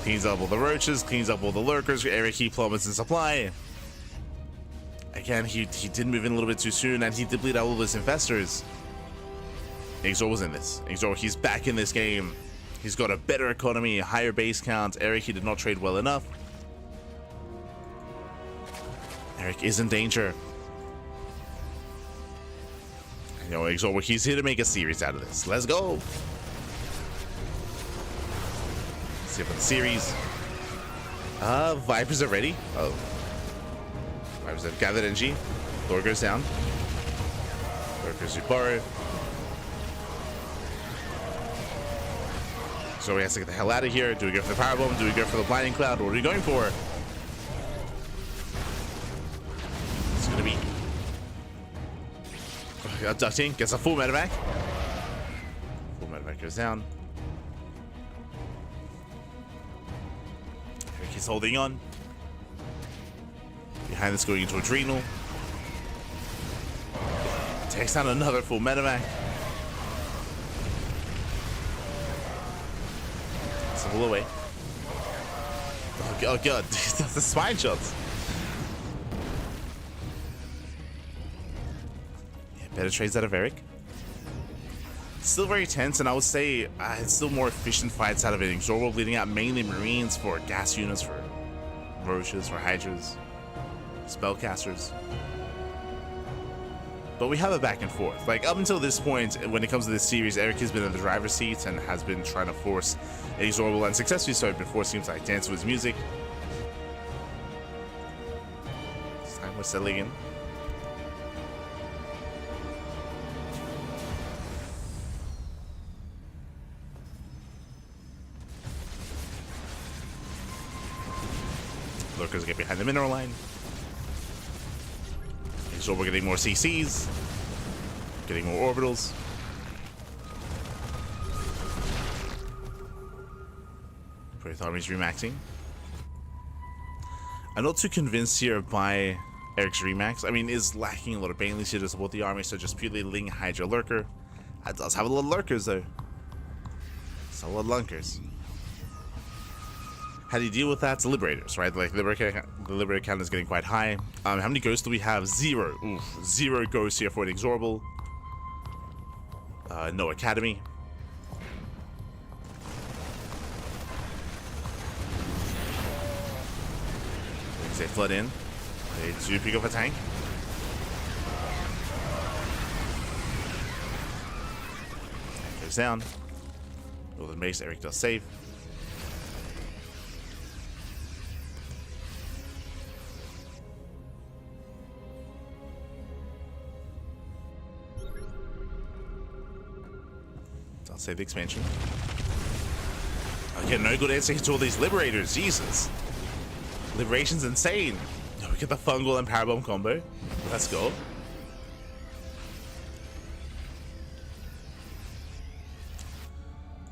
Cleans up all the roaches, cleans up all the lurkers. Erik, he plummets in supply. Again, he did move in a little bit too soon, and he did bleed out all of his infestors. INexorable was in this. INexorable, he's back in this game. He's got a better economy, a higher base count. Erik, he did not trade well enough. Erik is in danger. You know, INexorable, he's here to make a series out of this. Let's go. Let's see for the series. Vipers are ready. Oh. Vipers have gathered energy. Thor goes down. Lurkers do borrow. So he has to get the hell out of here. Do we go for the power bomb? Do we go for the blinding cloud? What are we going for? It's gonna be ducting. Gets a full medevac. Full medevac goes down. Erik is holding on. Behind this going into adrenal. Takes down another full medevac. Pull away. Oh god, the spine shots. Yeah, better trades out of Erik. Still very tense, and I would say it's still more efficient fights out of it. INexorable bleeding out mainly Marines for gas units, for Roaches, for Hydras, Spellcasters. But we have a back and forth. Like, up until this point, when it comes to this series, Erik has been in the driver's seat and has been trying to force INexorable, and successfully so, been forcing him to like, dance to his music. This time we're settling in. Lurkers get behind the mineral line. So we're getting more CCs, getting more orbitals. Both armies remaxing. I'm not too convinced here by Erik's remax. I mean, is lacking a lot of Baneleys here to support the army, so just purely Ling Hydra Lurker. That does have a lot of lurkers though. It's a lot of lunkers. How do you deal with that? It's Liberators, right? Like, the Liberator count is getting quite high. How many ghosts do we have? 0. Oof. 0 ghosts here for INexorable. No Academy. They flood in. They do pick up a tank. Tank goes down. Northern base, Erik does save. Save the expansion. Again, no good answer to all these Liberators. Jesus. Liberation's insane. We get the fungal and powerbomb combo. Let's go.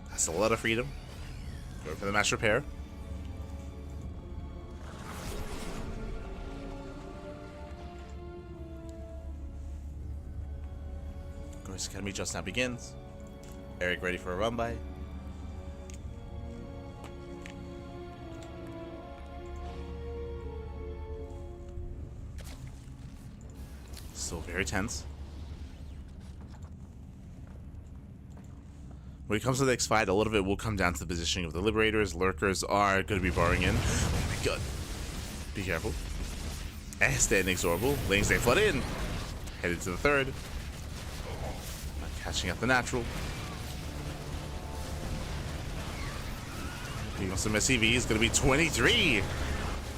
That's a lot of freedom. Go for the mass repair. Voice Academy just now begins. Erik ready for a run by. Still very tense. When it comes to the next fight, a lot of it will come down to the positioning of the Liberators. Lurkers are going to be borrowing in. Oh my god. Be careful. Stay INexorable. Laying stay flood in. Headed to the third. Not catching up the natural. Being on some SCV is going to be 23.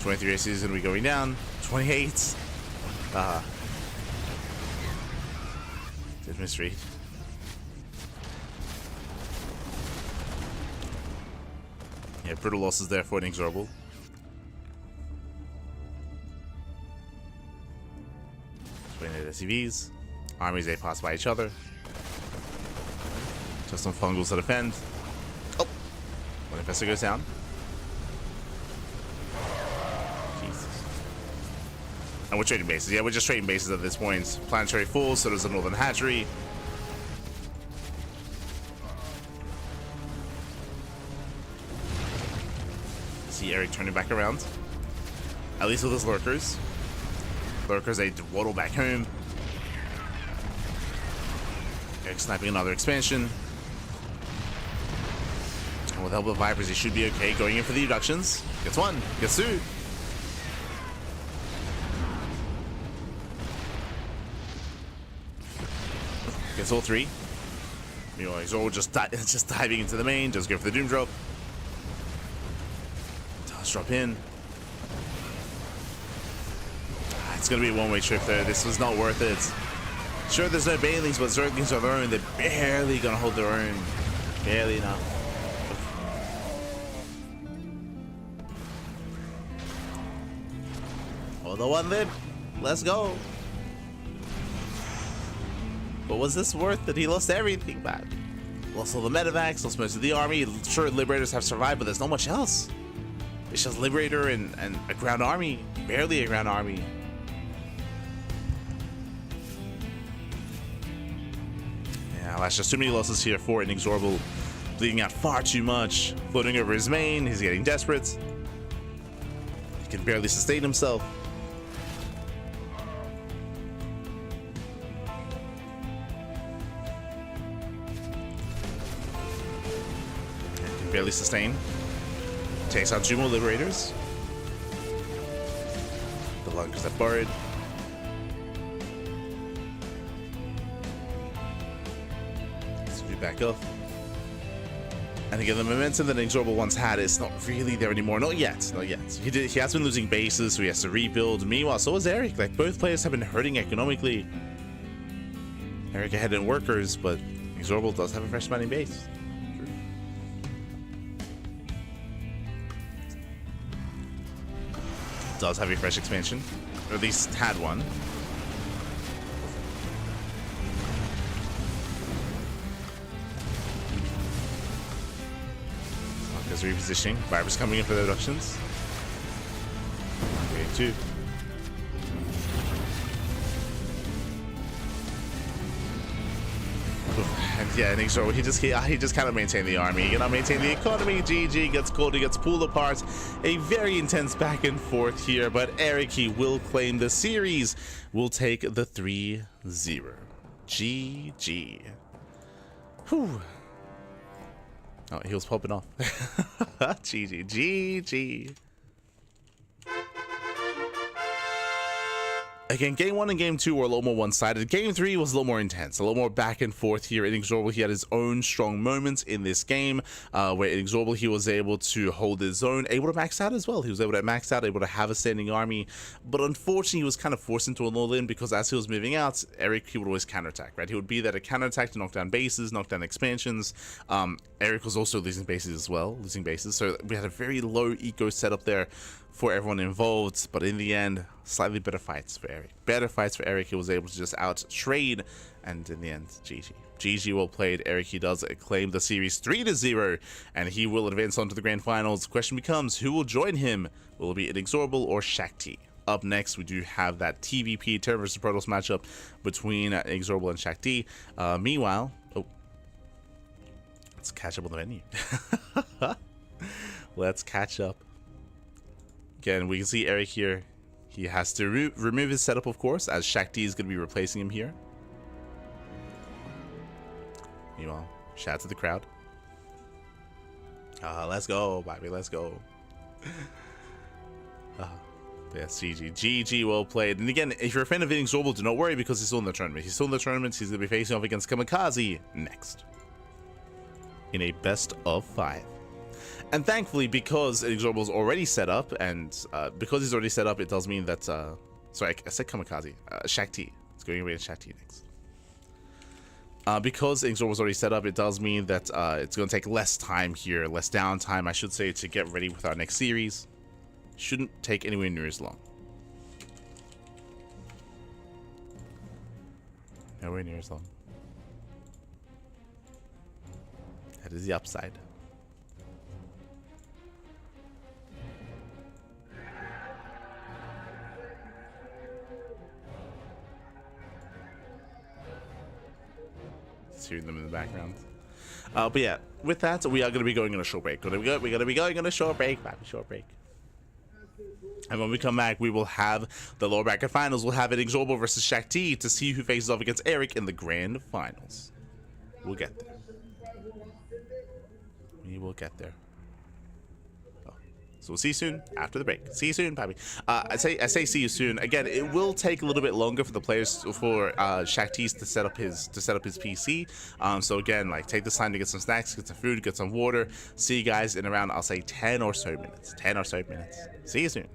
23 SCV is going to be going down. 28. Did misread. Yeah, brutal losses there for INexorable. SCVs. Armies, they pass by each other. Just some fungals to defend. Oh! One infestor goes down. Jesus. And we're trading bases. Yeah, we're just trading bases at this point. Planetary falls, so does the Northern Hatchery. See Erik turning back around. At least with his Lurkers. Lurkers, they waddle back home. Erik sniping another expansion. And with the help of Vipers, he should be okay. Going in for the abductions. Gets one. Gets two. Gets all three. Meanwhile, he's all just diving into the main. Just go for the Doom Drop. Does drop in. It's going to be a one-way trip there. This was not worth it. Sure, there's no Banelings, but Zerglings are their own. They're barely going to hold their own. Barely enough. Oh, the one then. Let's go. But was this worth it? He lost everything back. Lost all the medevacs, lost most of the army. Sure, Liberators have survived, but there's not much else. It's just Liberator and a ground army. Barely a ground army. That's just too many losses here for INexorable. Bleeding out far too much. Floating over his main. He's getting desperate. He can barely sustain himself. He can barely sustain. Takes out two more Liberators. The Lunkers have borrowed. Back up. And again, the momentum that INexorable once had is not really there anymore. Not yet. Not yet. He has been losing bases, so he has to rebuild. Meanwhile, so is Erik. Like, both players have been hurting economically. Erik ahead in workers, but INexorable does have a fresh mining base. True. Does have a fresh expansion. Or at least had one. Repositioning. Vipers coming in for the abductions. Okay, two. And yeah, INexorable, he just cannot maintain the army. He cannot maintain the economy. GG gets cold. He gets pulled apart. A very intense back and forth here, but Erik, he will claim the series. Will take the 3-0. GG. Whew. Oh, he was popping off. GG. GG. Again, game 1 and game 2 were a little more one-sided. Game 3 was a little more intense, a little more back and forth here. INexorable, he had his own strong moments in this game, where INexorable, he was able to hold his own, able to max out as well. He was able to max out, able to have a standing army, but unfortunately, he was kind of forced into a lull in because as he was moving out, Erik, he would always counterattack, right? He would be there to counterattack, to knock down bases, knock down expansions. Erik was also losing bases as well, so we had a very low eco setup there for everyone involved, but in the end, slightly better fights for Erik. Better fights for Erik. He was able to just out-trade, and in the end, GG. GG, well played. Erik, he does claim the series 3-0, and he will advance on to the grand finals. The question becomes, who will join him? Will it be INexorable or Shakti? up next, we do have that TVP, Terran vs. Protoss matchup between INexorable and Shakti. Meanwhile, let's catch up on the menu. Let's catch up. Again, we can see Erik here. He has to remove his setup, of course, as Shakti is going to be replacing him here. Meanwhile, shout out to the crowd. Let's go, baby, let's go. Yes, GG, well played. And again, if you're a fan of INexorable, do not worry because he's still in the tournament. He's still in the tournament. He's going to be facing off against Kamikaze next in a best of 5. And thankfully, because INexorable's already set up, and because he's already set up, it does mean that, sorry, I said Kamikaze, Shakti. It's going away to Shakti next. Because INexorable's already set up, it does mean that it's going to take less time here, less downtime, I should say, to get ready with our next series. Shouldn't take anywhere near as long. Nowhere near as long. That is the upside. Hearing them in the background. But yeah, with that, we are going to be going on a short break. We're going to be going on a short break. Short break. And when we come back, we will have the lower bracket finals. We'll have INexorable versus Shakti to see who faces off against Erik in the grand finals. We'll get there. We will get there. So we'll see you soon after the break. See you soon, Pappy. I say see you soon. Again, it will take a little bit longer for the players, for Shakti's to set up his PC. So again, like, take this time to get some snacks, get some food, get some water. See you guys in around, I'll say 10 or so minutes. 10 or so minutes. See you soon.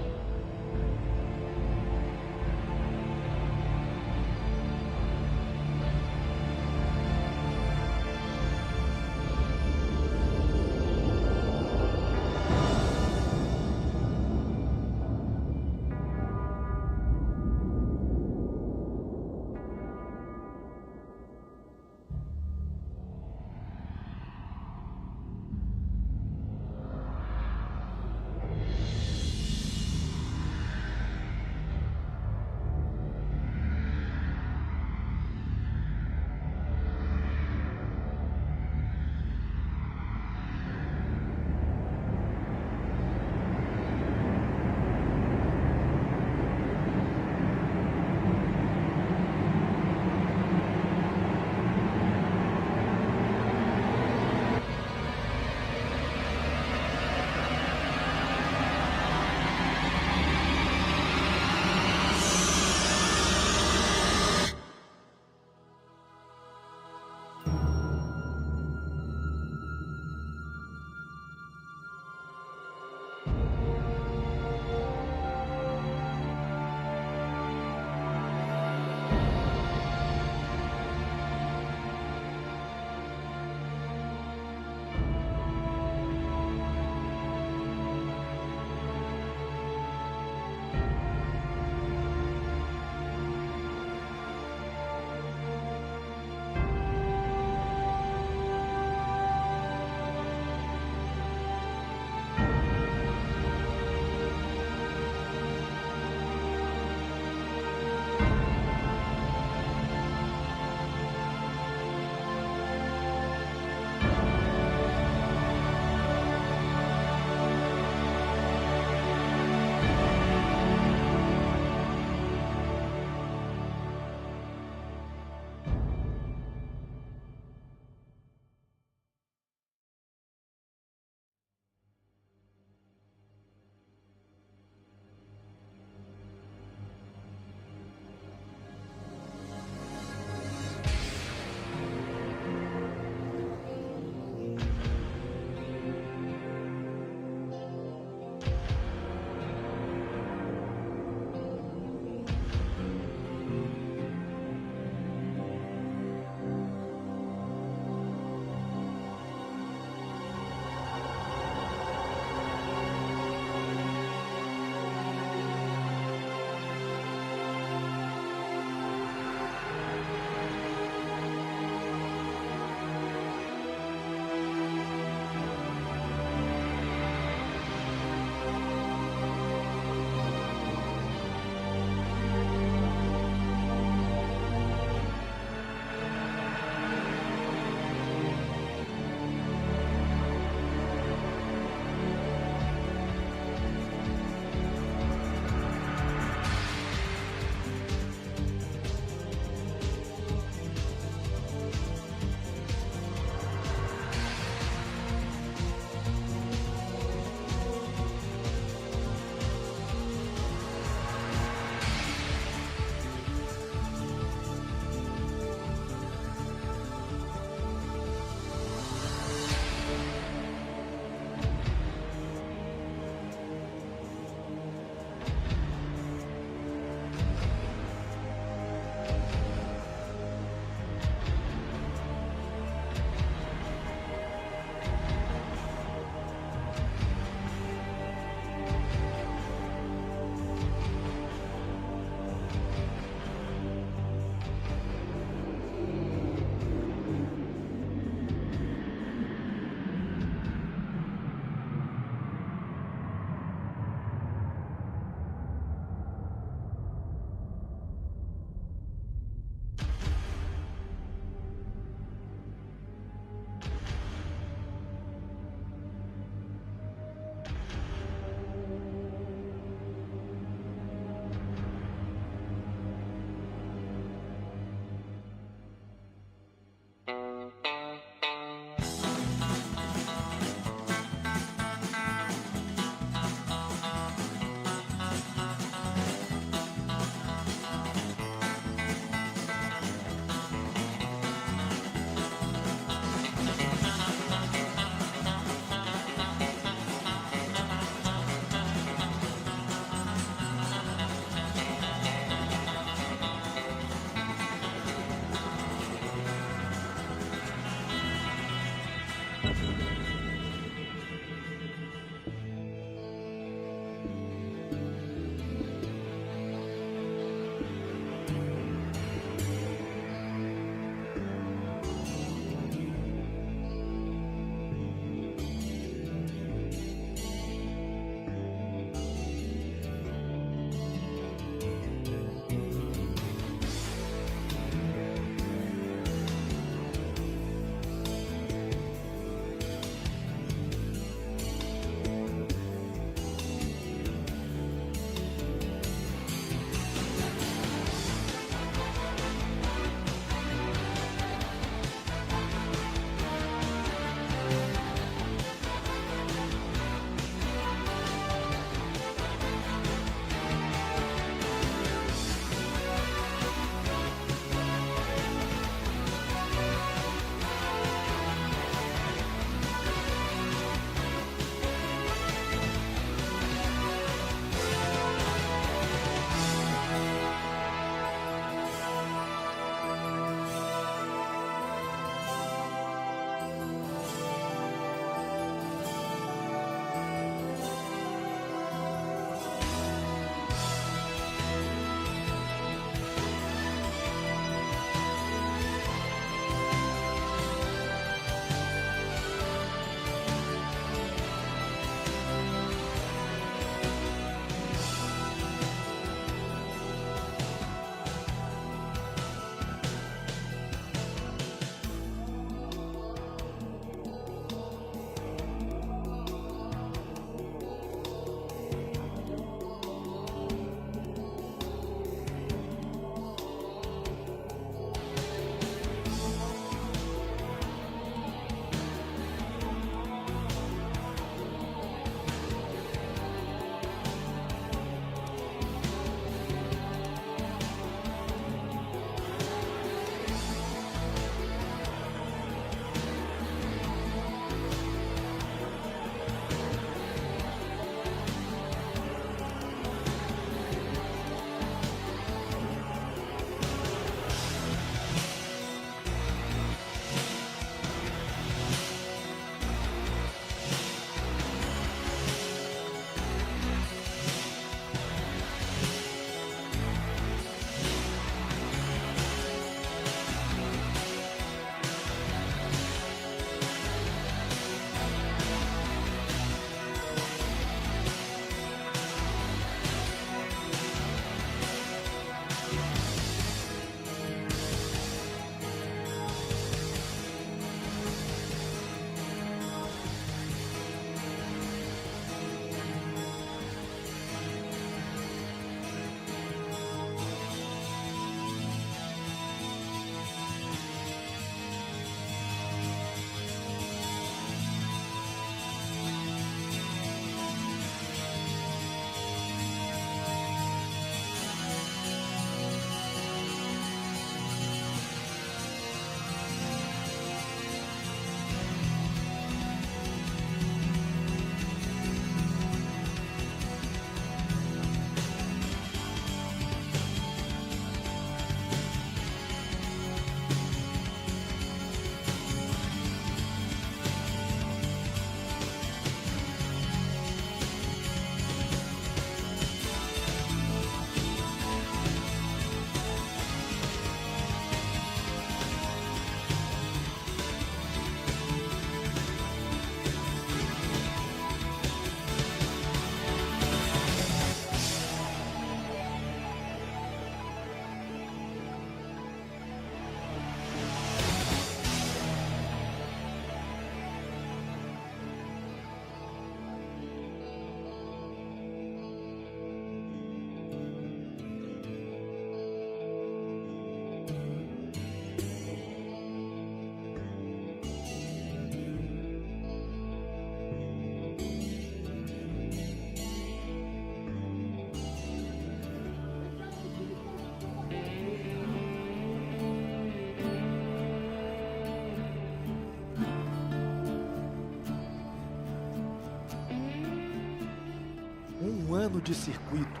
Um ano de circuito,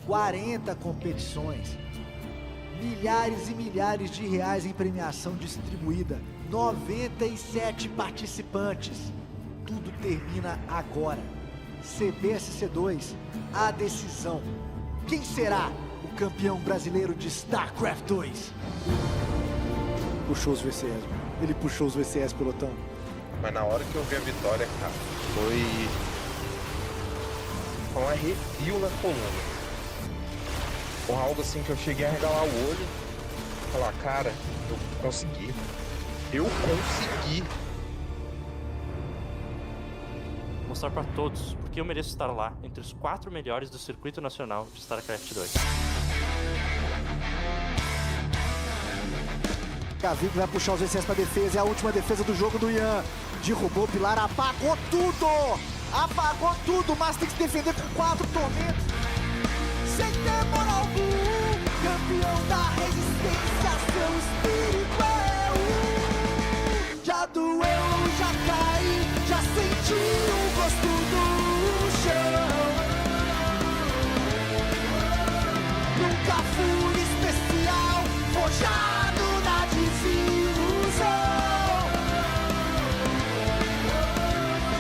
40 competições, milhares e milhares de reais em premiação distribuída, 97 participantes. Tudo termina agora. CBSC2, a decisão. Quem será o campeão brasileiro de StarCraft 2? Puxou os VCS, ele puxou os VCS, pelotão. Mas na hora que eu vi a vitória, cara, foi um arrepio na coluna. Foi algo assim que eu cheguei a regalar o olho e falar, cara, eu consegui. Eu consegui. Mostrar pra todos porque eu mereço estar lá entre os 4 melhores do circuito nacional de StarCraft 2. Kamikaze vai puxar os VCS pra defesa, é a última defesa do jogo do Ian. Derrubou o pilar, apagou tudo! Apagou tudo, mas tem que se defender com 4 tormentos. Sem ter moral algum, campeão da resistência, seu espírito é um. Já doeu, já caí, já senti o gosto do chão. Nunca fui especial, forjado na desilusão.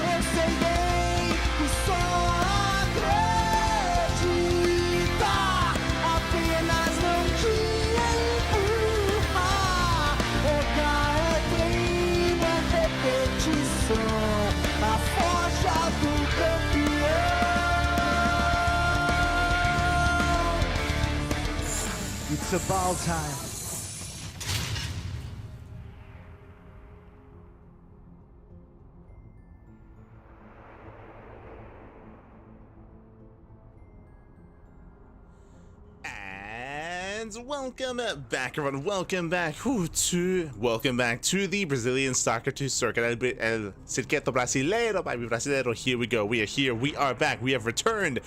Eu sei bem que só acredita, apenas não te empurra. Outra é treino, é repetição, a forja do campeão. It's about time. And welcome back, everyone. Welcome back to the Brazilian StarCraft 2 circuit. El circuito brasileiro, baby brasileiro. Here we go. We are here. We are back. We have returned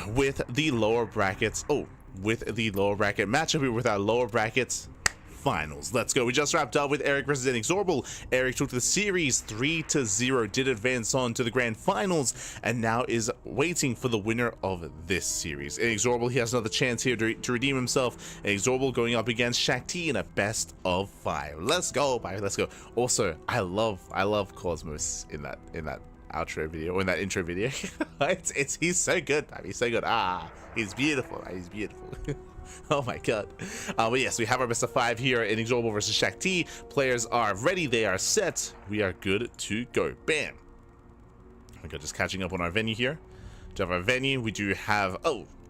with the lower brackets. Oh, with the lower bracket matchup here with our lower brackets finals. Let's go. We just wrapped up with Erik versus INexorable. Erik took the series 3-0, did advance on to the grand finals, and now is waiting for the winner of this series. INexorable, he has another chance here to redeem himself. INexorable going up against Shakti in a best of 5. Let's go, baby. Let's go. Also, I love Cosmos in that outro video, or in that intro video. He's so good, baby. He's so good. He's beautiful. He's beautiful. Oh my god. But yes, we have our best of 5 here in INexorable versus Shakti. Players are ready, they are set. We are good to go. Bam. Okay, just catching up on our venue here. To have our venue, we do have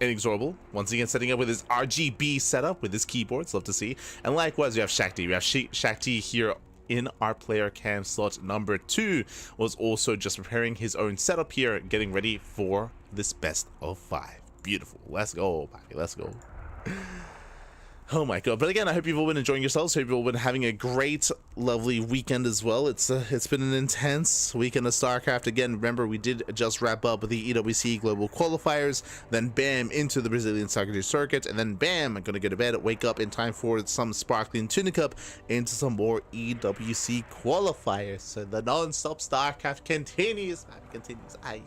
INexorable once again setting up with his RGB setup with his keyboards. Love to see. And likewise, we have Shakti. We have Shakti here in our player cam slot number 2, was also just preparing his own setup here, getting ready for this best of 5. Beautiful. Let's go, baby. Let's go. Oh my god. But again, I hope you've all been enjoying yourselves. Hope you've all been having a great, lovely weekend as well. It's been an intense weekend of StarCraft. Again, remember, we did just wrap up the EWC Global Qualifiers, then bam, into the Brazilian StarCraft circuit, and then bam, I'm gonna go to bed, wake up in time for some sparkling tuna cup, into some more EWC qualifiers. So the non-stop StarCraft continues, man. It continues. Aye.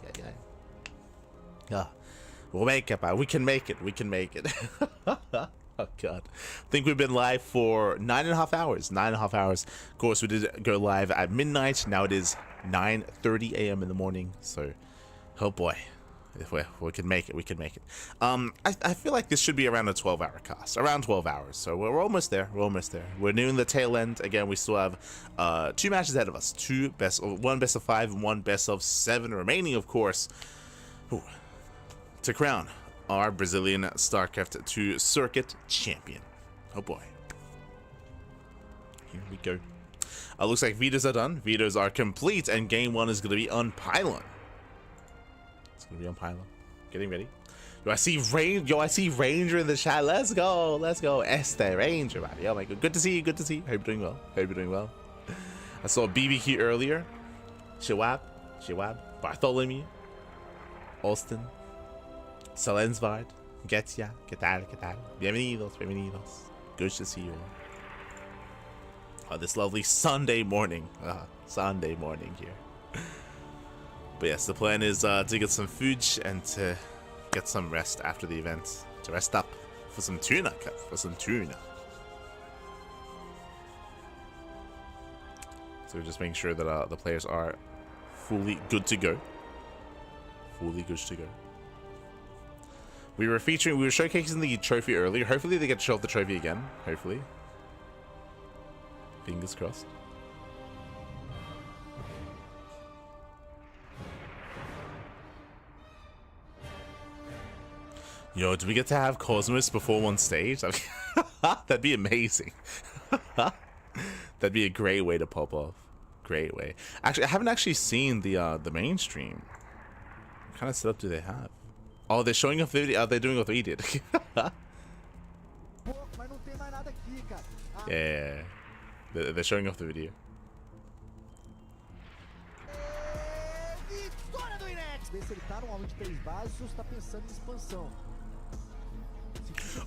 Yeah. We'll make it, man. We can make it. We can make it. Oh god. I think we've been live for 9.5 hours. 9.5 hours. Of course, we did go live at midnight. Now it is 9:30 a.m. in the morning. So, oh boy. If we can make it, we can make it. I feel like this should be around a 12-hour cast. Around 12 hours. So we're almost there. We're almost there. We're nearing the tail end. Again, we still have 2 matches ahead of us. 1 best of 5 and 1 best of 7 remaining, of course. Ooh. To crown our Brazilian StarCraft 2 circuit champion. Oh boy. Here we go. Looks like vetoes are done. Vetoes are complete, and game 1 is going to be on Pylon. It's going to be on Pylon. Getting ready. I see Ranger in the chat. Let's go. Let's go. Este Ranger, buddy. Oh my god. Good to see you. Good to see you. Hope you're doing well. Hope you're doing well. I saw BBQ earlier. Shiwab. Bartholomew. Austin. Salensvard, Getya, ¿qué tal? Bienvenidos. Good to see you all. This lovely Sunday morning. Sunday morning here. But yes, the plan is to get some food and to get some rest after the event. To rest up for some tuna, for some tuna. So we're just making sure that the players are fully good to go. Fully good to go. We were showcasing the trophy earlier. Hopefully they get to show off the trophy again. Hopefully. Fingers crossed. Yo, do we get to have Cosmos perform on stage? I mean, that'd be amazing. That'd be a great way to pop off. Great way. Actually, I haven't actually seen the mainstream. What kind of setup do they have? Oh, they're showing off the video. They're doing what we did. Yeah. They're showing off the video.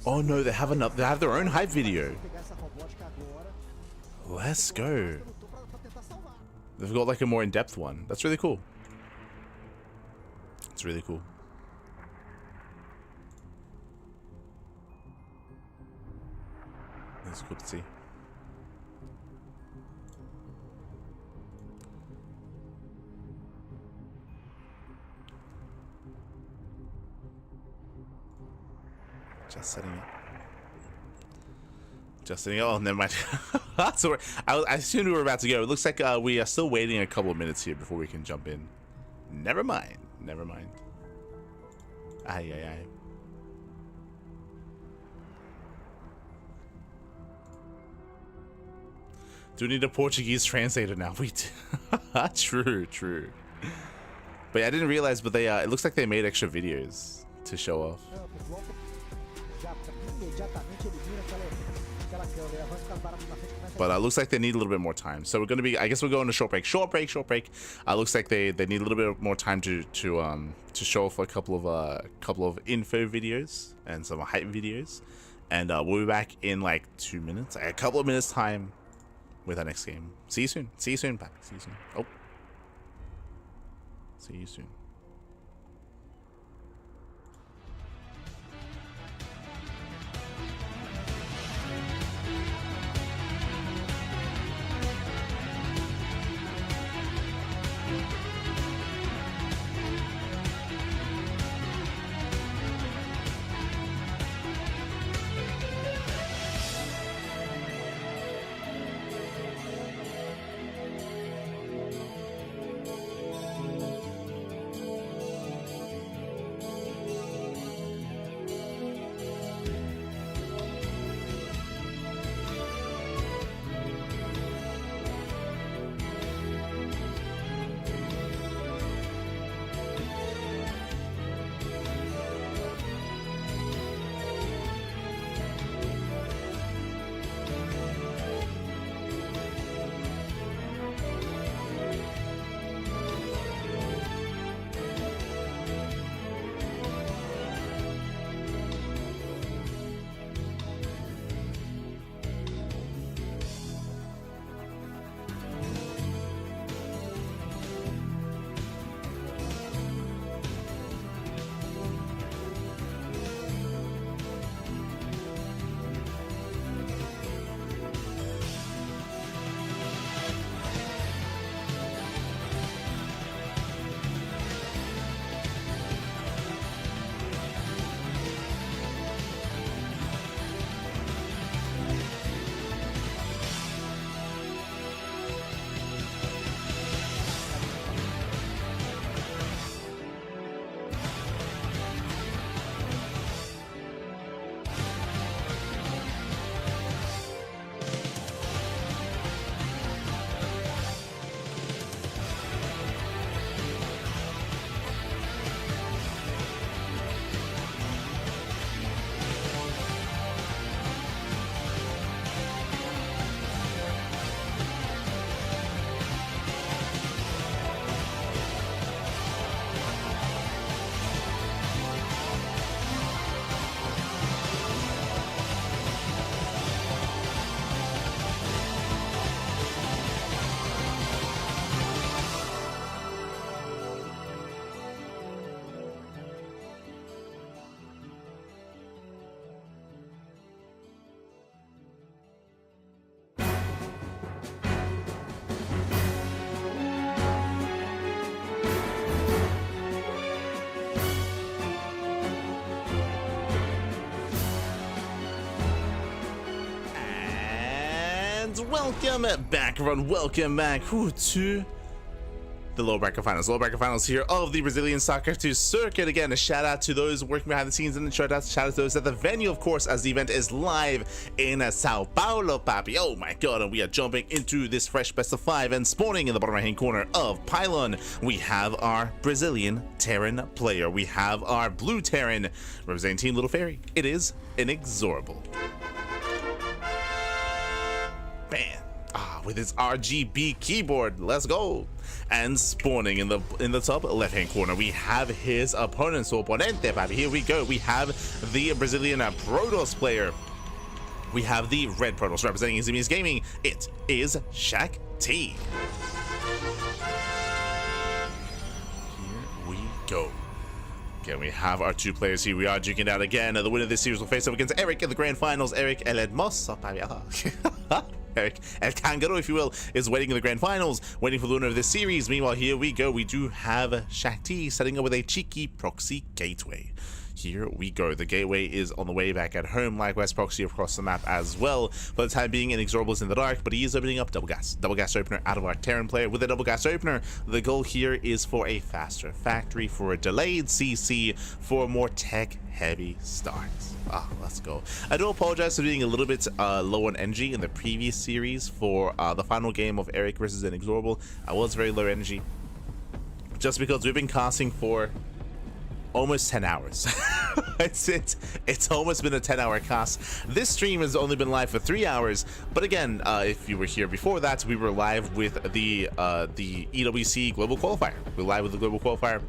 Oh no, they have their own hype video. Let's go. They've got like a more in-depth one. That's really cool. It's really cool. It's cool to see. Just setting it. Just setting it. Oh, never mind. So I assumed we were about to go. It looks like we are still waiting a couple of minutes here before we can jump in. Never mind. Never mind. Aye, aye, aye. Do we need a Portuguese translator now? We do. True, true. But yeah, I didn't realize, but they it looks like they made extra videos to show off. But looks like they need a little bit more time. So we're gonna be, I guess we're going to short break. Short break. Looks like they need a little bit more time to show off a couple of info videos and some hype videos. And we'll be back in like 2 minutes, a couple of minutes time with our next game. See you soon. See you soon, Pappy. See you soon. Oh. See you soon. welcome back, everyone. Welcome back to the lower bracket finals here of the Brazilian Soccer 2 circuit. Again, a shout out to those working behind the scenes, and a shout out to those at the venue, of course, as the event is live in Sao Paulo, papi. Oh my god, and we are jumping into this fresh best of 5, and spawning in the bottom right hand corner of Pylon, we have our Brazilian Terran player. We have our blue Terran representing Team Little Fairy. It is INexorable. Bam. With his RGB keyboard, let's go. And spawning in the top left hand corner, we have his opponent, so oponente, baby. Here we go. We have the Brazilian Protoss player. We have the red Protoss representing Zimi's Gaming. It is Shakti. Here we go. Okay, we have our two players here. We are duking out again. The winner of this series will face up against Erik in the grand finals. Erik El Hermoso, Erik El Kangaroo, if you will, is waiting in the grand finals, waiting for the winner of this series. Meanwhile, here we go. We do have Shakti setting up with a cheeky proxy gateway. Here we go. The gateway is on the way back at home. Likewise, proxy across the map as well. For the time being, INexorable is in the dark, but he is opening up double gas opener out of our Terran player. With a double gas opener, the goal here is for a faster factory, for a delayed CC, for a more tech-heavy start. Let's go. I do apologize for being a little bit low on energy in the previous series for the final game of Erik versus INexorable. I was very low energy, just because we've been casting for almost 10 hours. It's almost been a 10-hour cast. This stream has only been live for 3 hours, but again, if you were here before that, we were live with the EWC Global Qualifier. We were live with the Global Qualifier.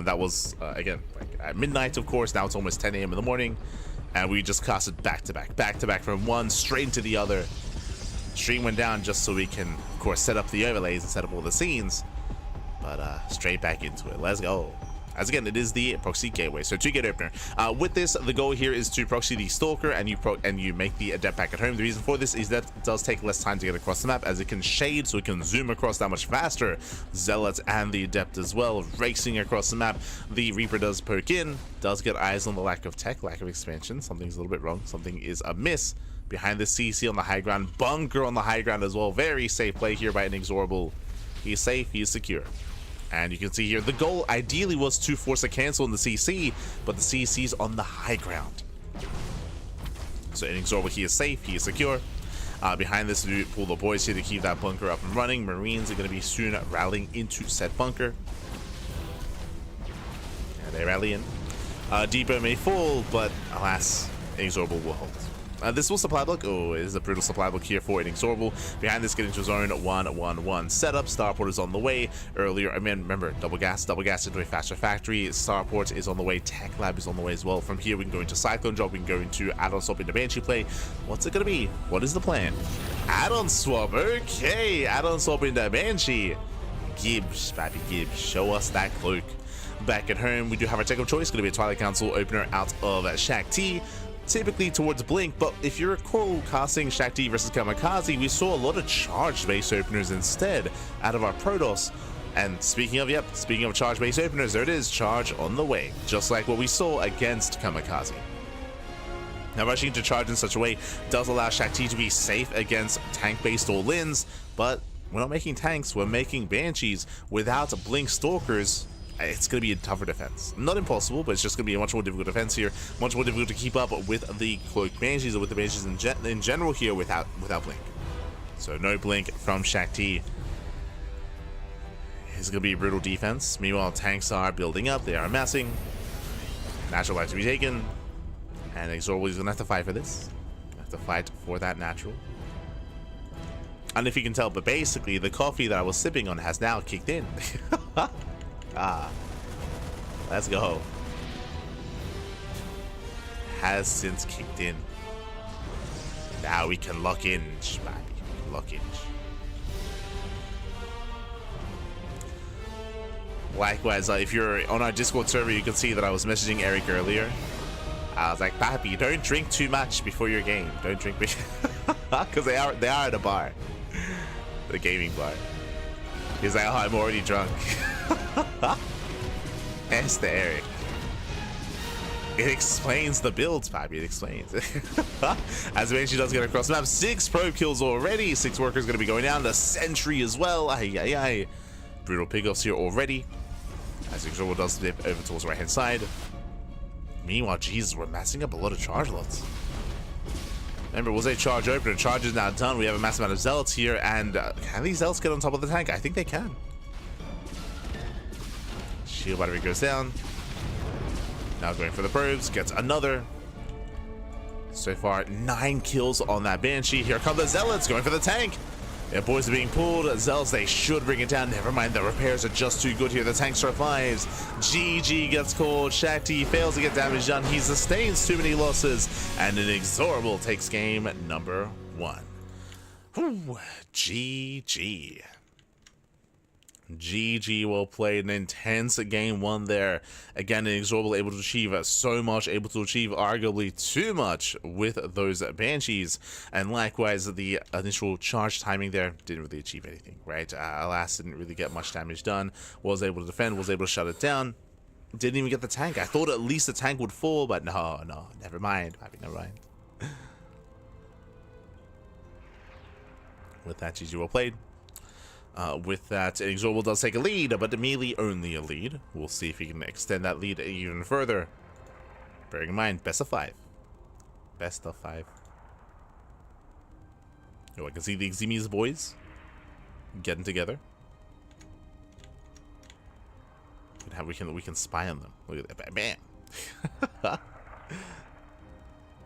That was again like at midnight, of course. Now it's almost 10 a.m. in the morning, and we just casted back to back from one straight into the other. Stream went down just so we can, of course, set up the overlays and set up all the scenes, but straight back into it. Let's go. As again, it is the proxy gateway, so 2-gate opener. With this, the goal here is to proxy the stalker, and you make the adept back at home. The reason for this is that it does take less time to get across the map, as it can shade, so it can zoom across that much faster. Zealot and the adept as well, racing across the map. The Reaper does poke in, does get eyes on the lack of tech, lack of expansion. Something's a little bit wrong. Something is amiss. Behind the CC on the high ground, bunker on the high ground as well. Very safe play here by INexorable. He is safe. He is secure. And you can see here, the goal ideally was to force a cancel in the CC, but the CC's on the high ground. So INexorable, he is safe, he is secure. Behind this, we pull the boys here to keep that bunker up and running. Marines are going to be soon rallying into said bunker. And they rally in. Depot may fall, but alas, INexorable will hold. This will supply block. Oh, it is a brutal supply block here for INexorable. Behind this, getting to zone 1-1-1 setup. Starport is on the way. Earlier, I mean, remember, double gas into a faster factory. Starport is on the way. Tech Lab is on the way as well. From here, we can go into Cyclone Job. We can go into add-on swap into Banshee play. What's it going to be? What is the plan? Add-on swap. Okay, add-on swap into Banshee. Gibbs, baby Gibbs, show us that cloak. Back at home, we do have our tech of choice. Going to be a Twilight Council opener out of Shakti. Typically towards Blink, but if you recall casting Shakti versus Kamikaze, we saw a lot of charged base openers instead out of our Protoss. And speaking of charged base openers, there it is, charge on the way, just like what we saw against Kamikaze. Now, rushing to charge in such a way does allow Shakti to be safe against tank-based all-ins, but we're not making tanks, we're making Banshees. Without Blink Stalkers, it's going to be a tougher defense. Not impossible, but it's just going to be a much more difficult defense here. Much more difficult to keep up with the Cloaked Banshees, or with the Banshees in general here without Blink. So no Blink from Shakti. It's going to be a brutal defense. Meanwhile, tanks are building up. They are amassing. Natural life to be taken. And INexorable is going to have to fight for this. Have to fight for that natural. And if you can tell, but basically, the coffee that I was sipping on has now kicked in. Let's go. Has since kicked in. Now we can lock in, baby. Lock in. Likewise, if you're on our Discord server, you can see that I was messaging Erik earlier. I was like, Papi, don't drink too much before your game. Don't drink because they are at a bar, the gaming bar. He's like, oh, I'm already drunk. That's the Erik. It explains the builds, Pappy. It explains. As Banshee does get across the map, 6 probe kills already. 6 workers going to be going down. The sentry as well. Ay. Brutal pickoffs here already. As INexorable does dip over towards the right hand side. Meanwhile, Jesus, we're massing up a lot of charge lots. Remember, it was a charge opener. Charge is now done. We have a massive amount of zealots here. And can these zealots get on top of the tank? I think they can. Shield battery goes down. Now going for the probes, gets another. So far, 9 kills on that Banshee. Here come the Zealots going for the tank. Their boys are being pulled. Zealots, they should bring it down. Never mind, the repairs are just too good here. The tank survives. GG gets called. Shakti fails to get damage done. He sustains too many losses. And INexorable takes game number 1. Whew, GG. GG, well played. An intense game 1 there. Again, INexorable able to achieve so much, able to achieve arguably too much with those Banshees. And likewise, the initial charge timing there didn't really achieve anything, right? Alas, didn't really get much damage done. Was able to defend, was able to shut it down. Didn't even get the tank. I thought at least the tank would fall, but no, never mind. Never mind. With that, GG, well played. With that, INexorable does take a lead, but immediately only a lead. We'll see if he can extend that lead even further. Bearing in mind, best of 5. Best of 5. Oh, I can see the Eximi's boys getting together. We can spy on them. Look at that, bam!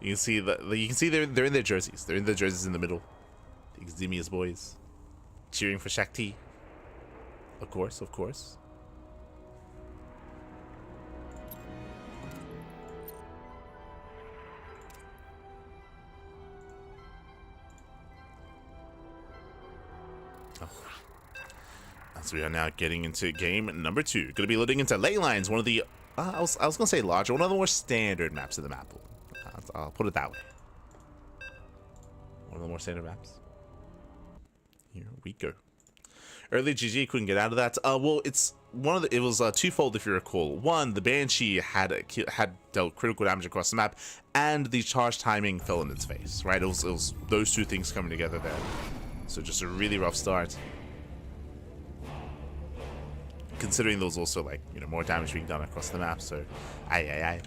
You can see they're in their jerseys. They're in their jerseys in the middle. The Eximi's boys. Cheering for Shakti. Of course. Oh. As we are now getting into game number 2. Going to be loading into ley lines, one of the I was going to say larger, one of the more standard maps of the map pool. I'll put it that way. One of the more standard maps. Here we go. Early GG couldn't get out of that. Well, it was twofold if you recall. One, the Banshee had dealt critical damage across the map, and the charge timing fell in its face. Right, it was those two things coming together there. So just a really rough start. Considering there was also more damage being done across the map. So, aye.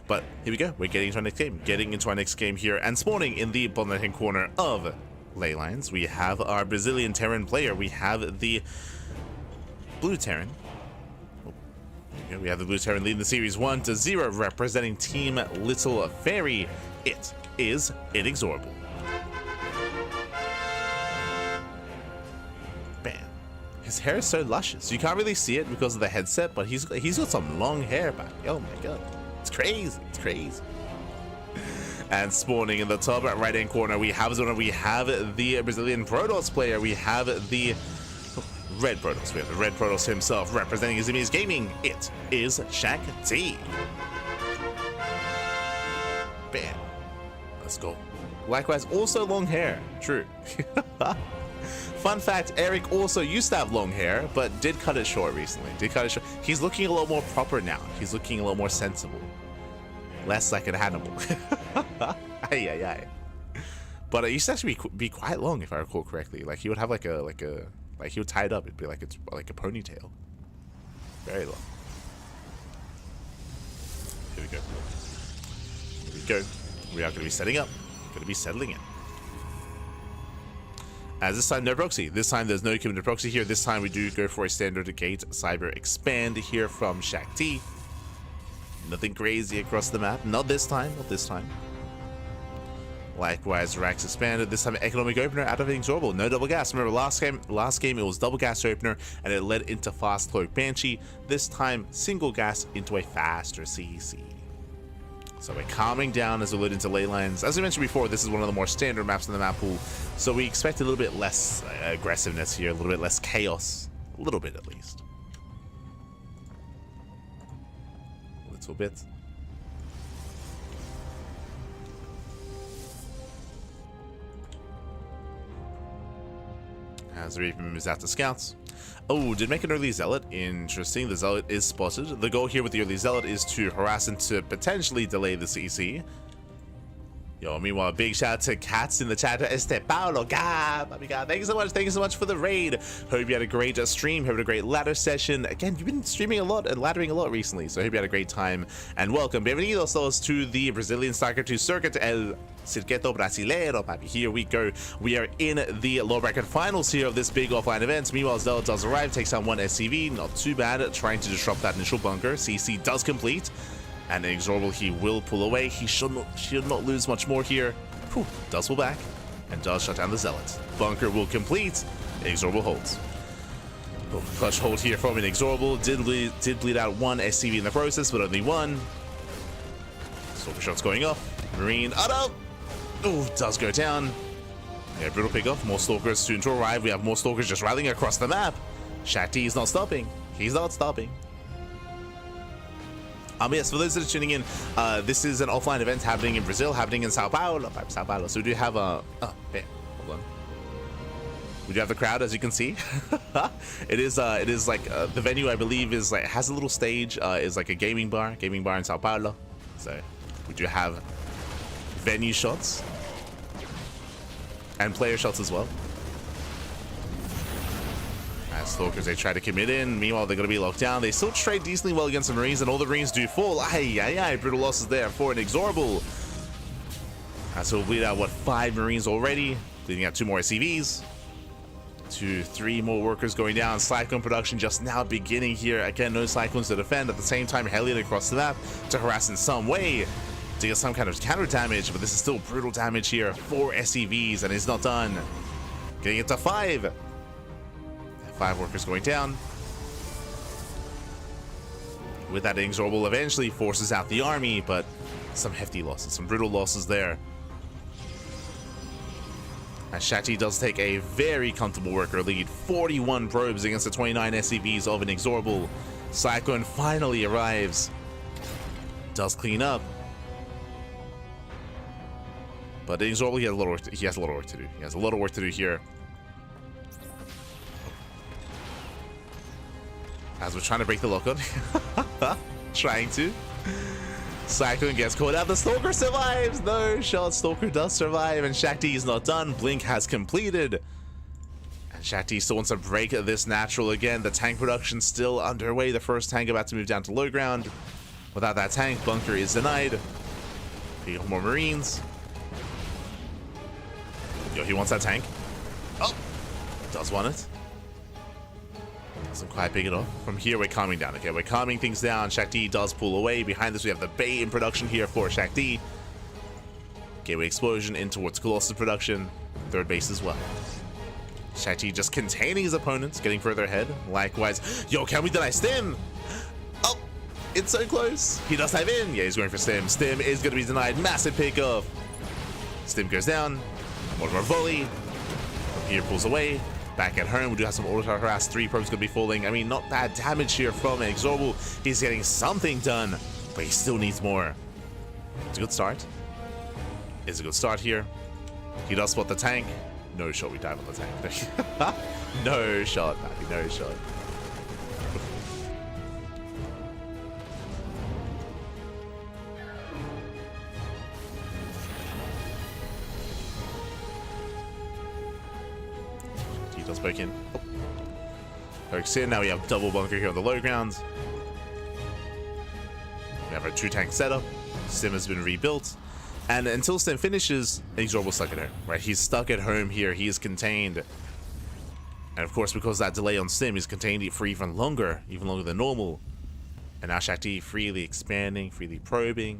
But here we go. We're getting into our next game. Getting into our next game here, and spawning in the bottom right-hand corner of ley lines, we have our Brazilian Terran player. We have the blue Terran. We have the blue Terran leading the series 1-0, representing Team Little Fairy. It is INexorable. Bam. His hair is so luscious. You can't really see it because of the headset, but he's got some long hair back. Oh my god. It's crazy. It's crazy. And spawning in the top right-hand corner, we have the Brazilian Protoss player. We have the red Protoss. We have the red Protoss himself representing Eximi's Gaming. It is Shakti. Bam. Let's go. Likewise, also long hair. True. Fun fact, Erik also used to have long hair, but did cut it short recently. He's looking a little more proper now. He's looking a little more sensible. Less like an animal. Aye. But it used to actually be quite long, if I recall correctly. Like he would have like he would tie it up. It'd be like a ponytail. Very long. Here we go. We are going to be setting up. Going to be settling in. As this time, no proxy. This time, there's no committed proxy here. This time, we do go for a standard gate cyber expand here from Shakti. Nothing crazy across the map. Not this time. Likewise, racks expanded. This time, economic opener out of INexorable. No double gas. Remember, last game it was double gas opener, and it led into fast cloak Banshee. This time, single gas into a faster CC. So we're calming down as we lead into ley lines. As we mentioned before, this is one of the more standard maps in the map pool, so we expect a little bit less aggressiveness here, a little bit less chaos. A little bit, at least. A little bit. As the Reaper moves out to scouts. Oh, did make an early Zealot. Interesting. The Zealot is spotted. The goal here with the early Zealot is to harass and to potentially delay the CC. Yo, meanwhile, big shout out to Cats in the chat. Paolo, God, thank you so much. Thank you so much for the raid. Hope you had a great stream. Hope you had a great ladder session. Again, you've been streaming a lot and laddering a lot recently, so I hope you had a great time. And welcome, bienvenidos todos to the Brazilian StarCraft 2 circuit, El Circuito Brasileiro, papi. Here we go. We are in the low bracket finals here of this big offline event. Meanwhile, Zealot does arrive, takes down one SCV. Not too bad, trying to disrupt that initial bunker. CC does complete. And INexorable, he will pull away. He should not lose much more here. Whew, does pull back and does shut down the Zealot. Bunker will complete. INexorable holds. Oh, clutch hold here from INexorable. Did bleed out one SCV in the process, but only one. Stalker shots going off. Marine, oh no! Ooh, does go down. Yeah, brutal pickoff. More Stalkers soon to arrive. We have more Stalkers just rallying across the map. Shakti is not stopping. He's not stopping. Yes, for those that are tuning in, this is an offline event happening in Brazil, happening in Sao Paulo. So we do have a... Oh, hey, hold on. We do have the crowd, as you can see. It is like the venue, I believe, is like has a little stage. Is like a gaming bar in Sao Paulo. So we do have venue shots and player shots as well. As Stalkers, they try to commit in. Meanwhile, they're going to be locked down. They still trade decently well against the Marines, and all the Marines do fall. Brutal losses there for INexorable. So we'll bleed out, what, 5 Marines already. Bleeding out 2 more SCVs. 2, 3 more workers going down. Cyclone production just now beginning here. Again, no Cyclones to defend. At the same time, Hellion across the map to harass in some way. To get some kind of counter damage, but this is still brutal damage here. 4 SCVs, and it's not done. Getting it to 5. 5 workers going down. With that, INexorable eventually forces out the army, but some hefty losses, some brutal losses there. And Shakti does take a very comfortable worker lead. 41 probes against the 29 SCVs of INexorable. Cyclone finally arrives. Does clean up. But INexorable, he has a lot of work to do. He has a lot of work to do here. As we're trying to break the lock-on. Trying to. Cyclone gets caught out. The Stalker survives. No shot. Stalker does survive. And Shakti is not done. Blink has completed. And Shakti still wants to break this natural again. The tank production still underway. The first tank about to move down to low ground. Without that tank, bunker is denied. He got more Marines. Yo, he wants that tank. Oh, does want it. Doesn't quite pick it off. From here, we're calming down. Okay, we're calming things down. Shakti does pull away. Behind this, we have the Bay in production here for Shakti. Gateway explosion in towards Colossus production. Third base as well. Shakti just containing his opponents, getting further ahead. Likewise, yo, can we deny Stim? Oh, it's so close. He does dive in. Yeah, he's going for Stim. Stim is going to be denied. Massive pickoff. Stim goes down. One more volley. From here, pulls away. Back at home, we do have some auto harass. 3 probes going to be falling. I mean, not bad damage here from INexorable. He's getting something done, but he still needs more. It's a good start. It's a good start here. He does spot the tank. No shot, we dive on the tank. No shot, Pappy, no shot. Does poke in. Oh. Pokes in. Now we have double bunker here on the low ground. We have our 2 tank setup. Stim has been rebuilt. And until Stim finishes, INexorable stuck at home. Right? He's stuck at home here. He is contained. And of course, because that delay on Stim, he's contained for even longer than normal. And now Shakti freely expanding, freely probing.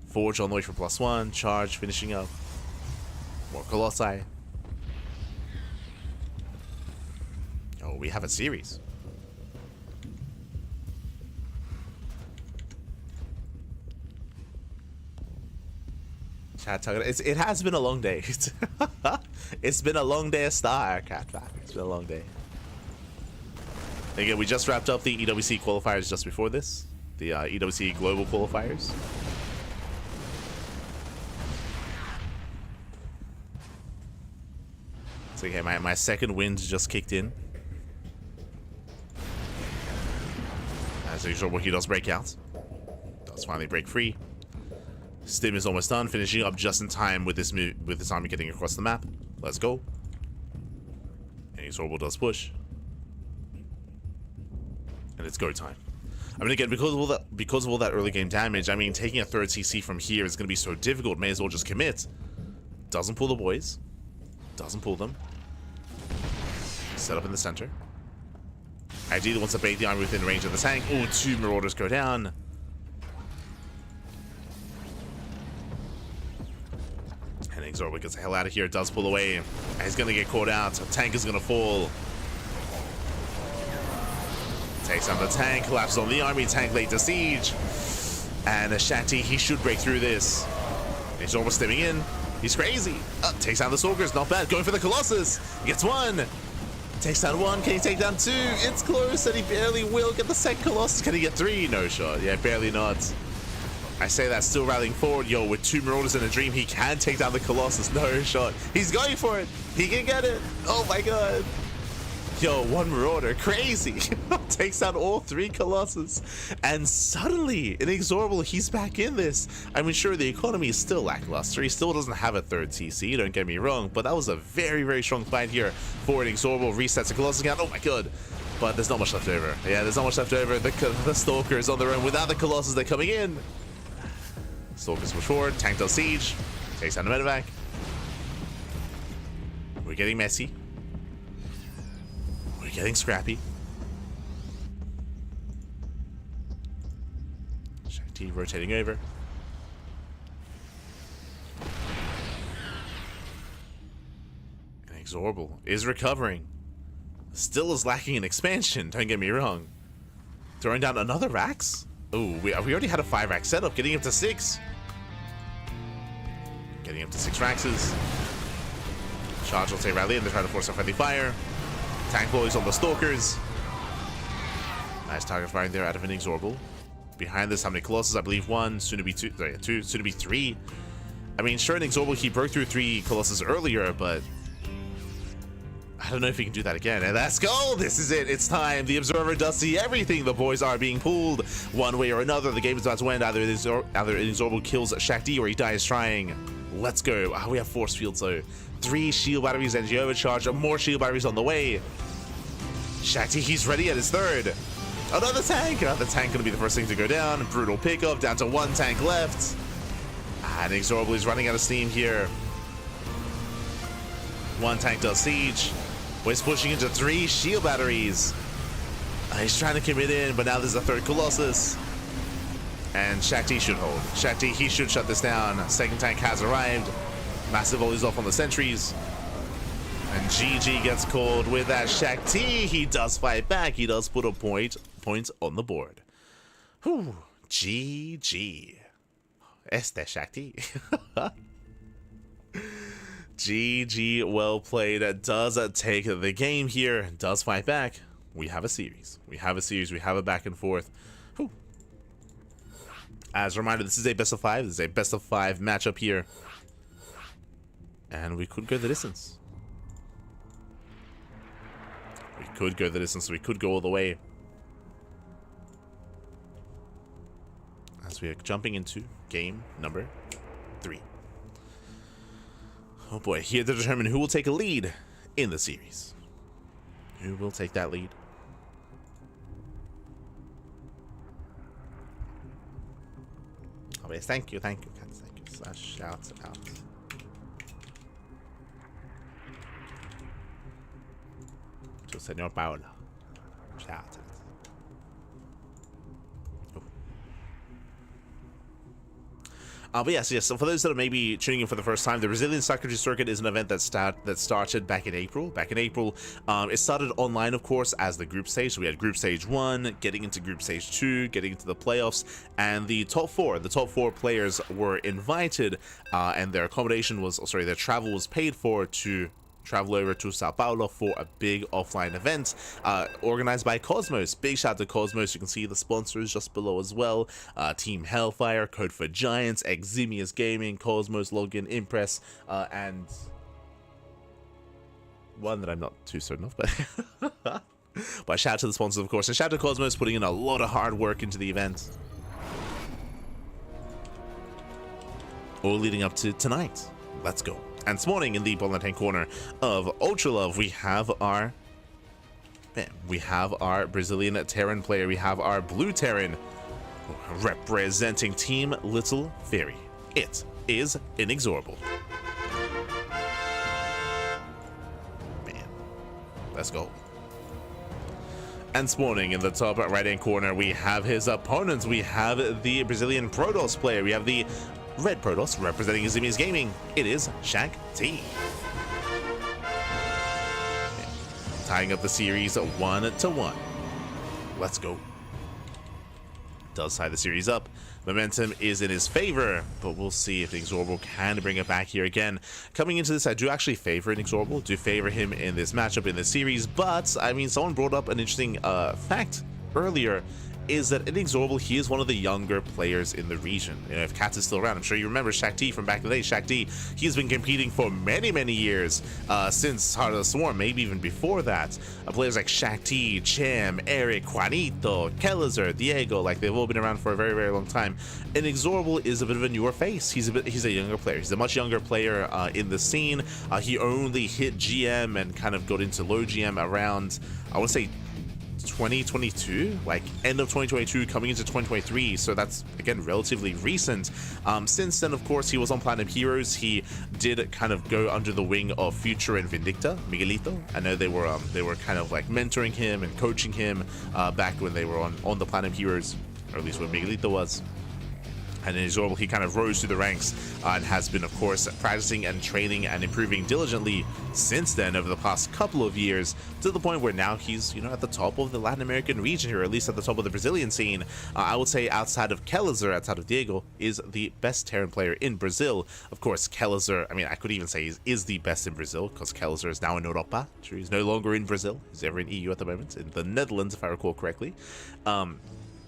Forge on the way for +1. Charge finishing up. More Colossi. Oh, we have a series. Chat, it has been a long day. It's been a long day of Star, Cat. It's been a long day. Again, we just wrapped up the EWC qualifiers just before this. The EWC Global qualifiers. So, okay, my second wind just kicked in. As usual, he does break out. Does finally break free. Stim is almost done, finishing up just in time with this army getting across the map. Let's go. INexorable does push. And it's go time. I mean, again, because of all that early game damage, I mean, taking a third CC from here is going to be so difficult. May as well just commit. Doesn't pull the boys. Doesn't pull them. Set up in the center. Ideally wants to bait the army within range of the tank. Oh, 2 Marauders go down. And INexorable gets the hell out of here. Does pull away. And he's going to get caught out. Tank is going to fall. Takes on the tank. Collapses on the army. Tank laid to siege. And Shakti, he should break through this. INexorable stimming in. He's crazy. Takes down the Stalkers. Not bad. Going for the Colossus. Gets 1. Takes down 1. Can he take down 2? It's close, and he barely will get the second Colossus. Can he get 3? No shot. Yeah, barely not. I say that, still rallying forward. Yo, with 2 Marauders in a dream, he can take down the Colossus. No shot. He's going for it. He can get it. Oh my god. Yo, 1 Marauder. Crazy. Takes down all 3 Colossus. And suddenly, INexorable, he's back in this. I mean, sure, the economy is still lackluster. He still doesn't have a third TC, don't get me wrong. But that was a very, very strong fight here for INexorable. Resets the Colossus again. Oh my god. But there's not much left over. Yeah, there's not much left over. The Stalkers on their own. Without the Colossus, they're coming in. Stalkers push forward. Tank does siege. Takes down the medevac. We're getting messy. We're getting scrappy. Shakti rotating over. INexorable is recovering. Still is lacking in expansion, don't get me wrong. Throwing down another Rax? Oh, we already had a 5 rack setup, getting up to 6. Getting up to 6 Raxes. Charge will say rally and they try to force a friendly fire. Tank boys on the Stalkers. Nice target firing there out of INexorable. Behind this, how many Colossus? I believe 1, soon to be 2, sorry, 2, soon to be 3. I mean, sure, INexorable, he broke through 3 Colossus earlier, but I don't know if he can do that again. And let's go! This is it. It's time. The Observer does see everything. The boys are being pulled one way or another. The game is about to end. Either INexorable kills Shakti or he dies trying. Let's go. We have force fields though. 3 shield batteries, energy overcharge, more shield batteries on the way. Shakti, he's ready at his 3rd. Another tank. Another tank gonna be the first thing to go down. Brutal pickup. Down to 1 tank left. And INexorable is running out of steam here. 1 tank does siege. He's pushing into 3 shield batteries. He's trying to commit in, but now there's a 3rd Colossus. And Shakti should hold. Shakti, he should shut this down. 2nd tank has arrived. Massive volleys off on the sentries. And GG gets called with that Shakti. He does fight back. He does put a point on the board. Whew. GG. Este Shakti. GG, well played. Does take the game here. Does fight back. We have a series. We have a back and forth. Whew. As a reminder, this is a best of 5. This is a best of 5 matchup here. And we could go the distance. We could go the distance. We could go all the way. As we are jumping into game number 3. Oh boy, here to determine who will take a lead in the series. Who will take that lead? Oh yes, thank you, guys, thank you. Shout out. To Senor Paolo. Shout out. But yes, so for those that are maybe tuning in for the first time, the Brazilian Soccer Circuit is an event that started back in April. It started online, of course, as the group stage. So we had group stage 1, getting into group stage 2, getting into the playoffs, and the top 4 players were invited, and their their travel was paid for to travel over to Sao Paulo for a big offline event organized by Cosmos. Big shout out to Cosmos. You can see the sponsors just below as well. Team Hellfire, Code for Giants, Eximius Gaming, Cosmos, Login, Impress, and one that I'm not too certain of, but But shout out to the sponsors, of course, and shout out to Cosmos putting in a lot of hard work into the event. All leading up to tonight. Let's go. And this morning in the bottom left-hand corner of Ultra Love, we have our Brazilian Terran player. We have our blue Terran representing Team Little Fairy. It is INexorable. Man, let's go. And spawning in the top right-hand corner, we have his opponents. We have the Brazilian Protoss player. We have the red Protoss representing Izimi's Gaming. It is Shakti. Tying up the series 1-1. Let's go. Does tie the series up. Momentum is in his favor, but we'll see if INexorable can bring it back here again. Coming into this, I do actually favor INexorable, do favor him in this matchup in this series, but I mean, someone brought up an interesting fact earlier, is that INexorable, he is one of the younger players in the region. You know, if Katz is still around, I'm sure you remember Shakti from back in the day. Shakti, he's been competing for many, many years, since Heart of the Swarm, maybe even before that. Players like Shakti, Cham, Erik, Juanito, Kelizer, Diego, like they've all been around for a very, very long time. INexorable is a bit of a newer face. He's a younger player. He's a much younger player in the scene. He only hit GM and kind of got into low GM around, I want to say, 2022, like end of 2022 coming into 2023, so that's again relatively recent. Since then, of course, he was on Platinum Heroes. He did kind of go under the wing of Future and Vindicta, Miguelito. I know they were kind of like mentoring him and coaching him back when they were on the Platinum Heroes, or at least when Miguelito was. And INexorable, he kind of rose through the ranks and has been, of course, practicing and training and improving diligently since then over the past couple of years, to the point where now he's, you know, at the top of the Latin American region here, or at least at the top of the Brazilian scene. I would say outside of Kelizer, outside of Diego, is the best Terran player in Brazil. Of course, Kelizer, I mean, I could even say he is the best in Brazil, because Kelizer is now in Europa. Sure, he's no longer in Brazil. He's ever in EU at the moment, in the Netherlands, if I recall correctly.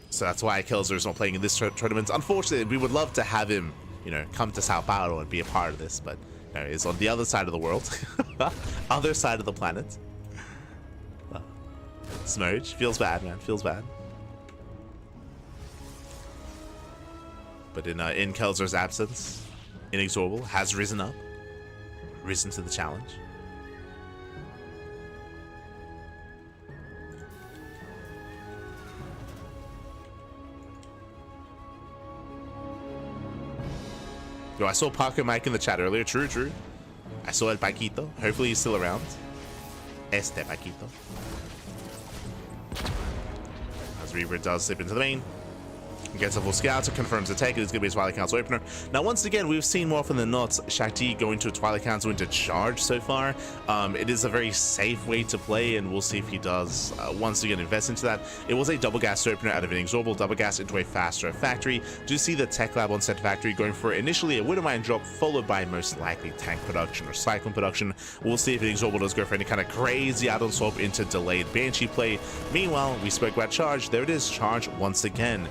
So that's why Kelizer is not playing in this tournament. Unfortunately, we would love to have him, you know, come to Sao Paulo and be a part of this, but you know, he's on the other side of the world, other side of the planet. Smurge, feels bad, man, feels bad. But in Kelizer's absence, INexorable has risen to the challenge. Yo, I saw Paco Mike in the chat earlier. True, true. I saw El Paquito. Hopefully he's still around. Este Paquito. As Reaver does slip into the main. Gets a full scout, confirms the take. It's going to be a Twilight Council opener. Now, once again, we've seen more often than not Shakti going to a Twilight Council into charge so far. It is a very safe way to play, and we'll see if he does once again invest into that. It was a double gas opener out of INexorable, double gas into a faster factory. Do you see the tech lab on set factory going for initially a Widowmine drop, followed by most likely tank production or cyclone production. We'll see if INexorable does go for any kind of crazy add-on swap into delayed Banshee play. Meanwhile, we spoke about charge. There it is, charge once again.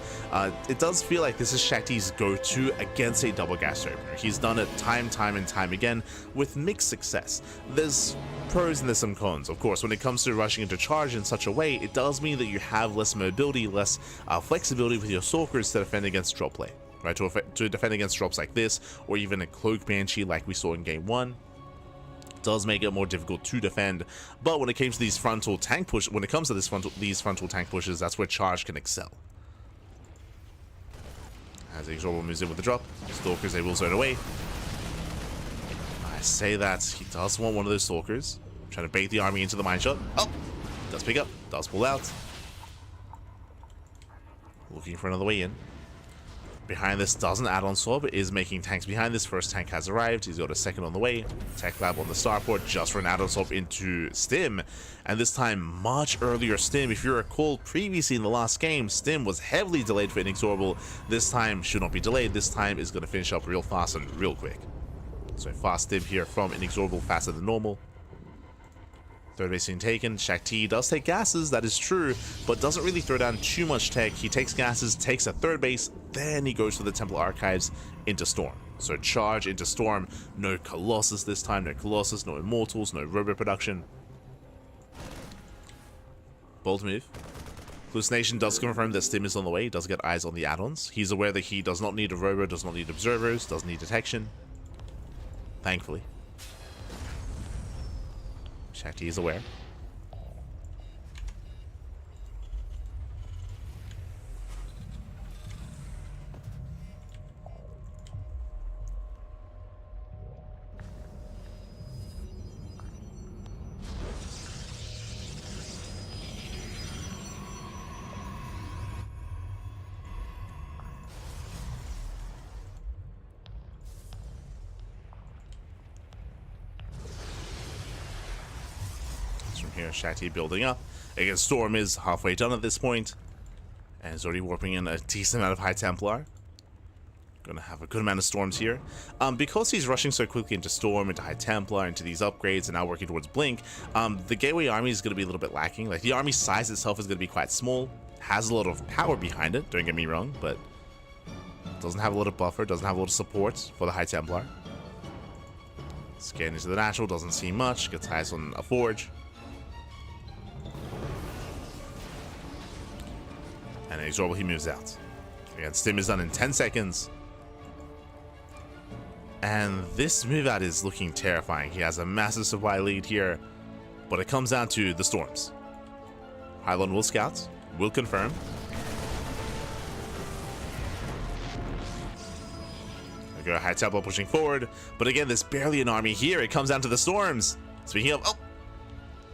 It does feel like this is Shakti's go-to against a double gas opener. He's done it time and time again with mixed success. There's pros and there's some cons. Of course, when it comes to rushing into charge in such a way, it does mean that you have less mobility, less flexibility with your Stalkers to defend against drop play, right? To defend against drops like this, or even a Cloak Banshee like we saw in Game 1. Does make it more difficult to defend. But when it comes to these frontal tank push, when it comes to these frontal tank pushes, that's where charge can excel. As INexorable moves in with the drop, Stalkers, they will zone away. I say that he does want one of those Stalkers. Trying to bait the army into the mine shot. Oh! Does pick up, does pull out. Looking for another way in. Behind this doesn't add-on swap, is making tanks behind this. First tank has arrived, he's got a second on the way. Tech lab on the starport just for an add-on swap into Stim. And this time, much earlier Stim. If you recall, previously in the last game, Stim was heavily delayed for INexorable. This time should not be delayed. This time is going to finish up real fast and real quick. So fast Stim here from INexorable, faster than normal. Third base being taken. Shakti does take gases, that is true, but doesn't really throw down too much tech. He takes gases, takes a third base, then he goes to the Temple Archives into Storm. So charge into Storm, no Colossus this time, no Colossus, no Immortals, no Robo production. Bold move. Hallucination does confirm that Stim is on the way. He does get eyes on the add-ons. He's aware that he does not need a robo, does not need observers, doesn't need detection. Thankfully. Shakti is aware. Here, Shakti building up. Again, Storm is halfway done at this point, and is already warping in a decent amount of High Templar. Gonna have a good amount of Storms here. Because he's rushing so quickly into Storm, into High Templar, into these upgrades, and now working towards Blink, the Gateway army is gonna be a little bit lacking. Like, the army size itself is gonna be quite small, has a lot of power behind it, don't get me wrong, but doesn't have a lot of buffer, doesn't have a lot of support for the High Templar. Scan into the natural, doesn't see much, gets eyes on a Forge. And INexorable, he moves out. Again, Stim is done in 10 seconds. And this move out is looking terrifying. He has a massive supply lead here, but it comes down to the Storms. Hylon will scout, will confirm. We go High Templar pushing forward, but again, there's barely an army here. It comes down to the Storms. Speaking of,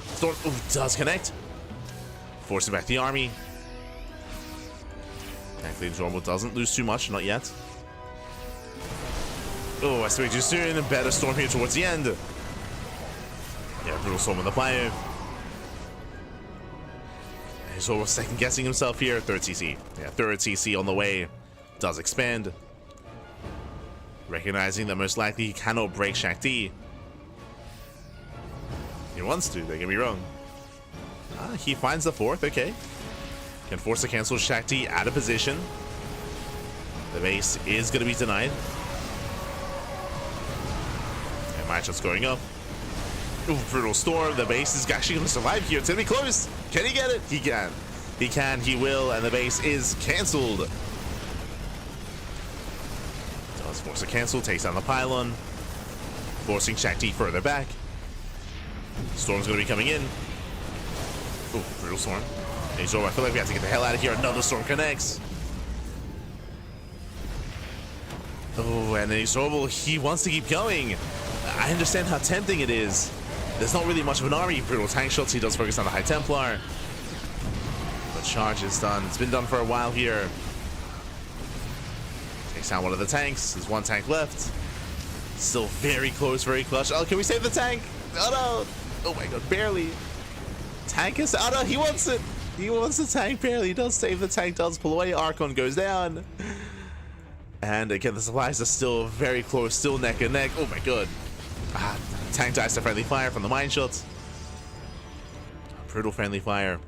Storm does connect, forcing back the army. Thankfully, INexorable doesn't lose too much, not yet. Oh, I way too soon. Better Storm here towards the end. Yeah, brutal Storm with the bio. INexorable second guessing himself here. Third CC. Yeah, third CC on the way. Does expand. Recognizing that most likely he cannot break Shakti. He wants to, don't get me wrong. He finds the fourth, okay. Can force to cancel Shakti out of position. The base is going to be denied. And matchup's going up. Ooh, brutal Storm. The base is actually going to survive here. It's going to be close. Can he get it? He can. He can, he will, and the base is cancelled. Does force to cancel, takes down the pylon. Forcing Shakti further back. Storm's going to be coming in. Ooh, brutal Storm. INexorable, I feel like we have to get the hell out of here. Another Storm connects. Oh, and INexorable, he wants to keep going. I understand how tempting it is. There's not really much of an army. Brutal tank shots. He does focus on the High Templar. But charge is done. It's been done for a while here. Takes down one of the tanks. There's one tank left. Still very close, very clutch. Oh, can we save the tank? Oh no. Oh my god, barely. Tank is. Oh no, he wants it. He wants the tank barely. He does save the tank, does pull away. Archon goes down. And again, the supplies are still very close, still neck and neck. Oh my god. Tank dies to friendly fire from the mine shots. Brutal friendly fire.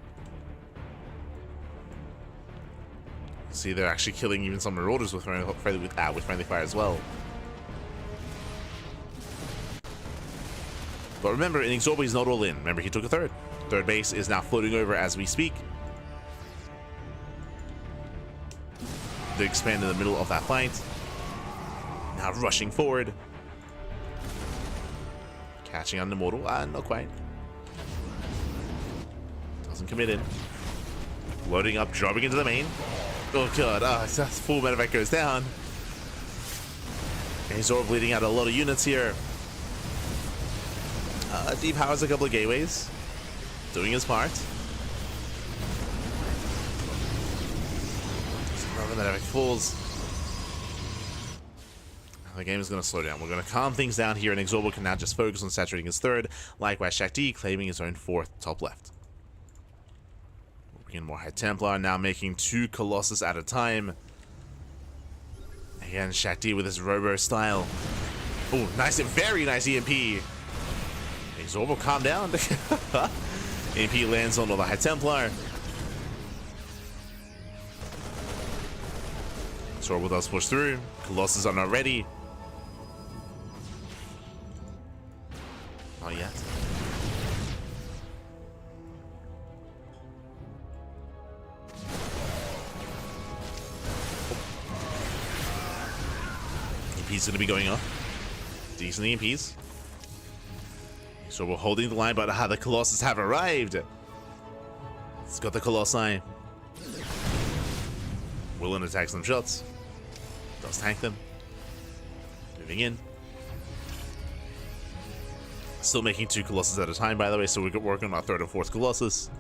See, they're actually killing even some marauders with friendly fire as well. But remember, INexorable is not all in. Remember, he took a third. Third base is now floating over as we speak. They expand in the middle of that fight. Now rushing forward. Catching on the Immortal. Not quite. Doesn't commit in. Loading up, dropping into the main. Oh god, that's full medevac goes down. INexorable bleeding out a lot of units here. Depowers a couple of gateways. Doing his part. Another medevac falls. The game is going to slow down. We're going to calm things down here, and INexorable can now just focus on saturating his third. Likewise, Shakti claiming his own fourth top left. We'll bring in more High Templar, now making 2 Colossus at a time. Again, Shakti with his Robo style. Oh, nice, very nice EMP. INexorable, calm down. EMP lands on all the High Templar. INexorable does push through. Colossus are not ready. Not yet. EMP's going to be going off. Decent EMPs. So we're holding the line, but the Colossus have arrived. It's got the Colossi. Willing to take some shots. Does tank them. Moving in. Still making 2 Colossus at a time, by the way, so we're working on our 3rd and 4th Colossus.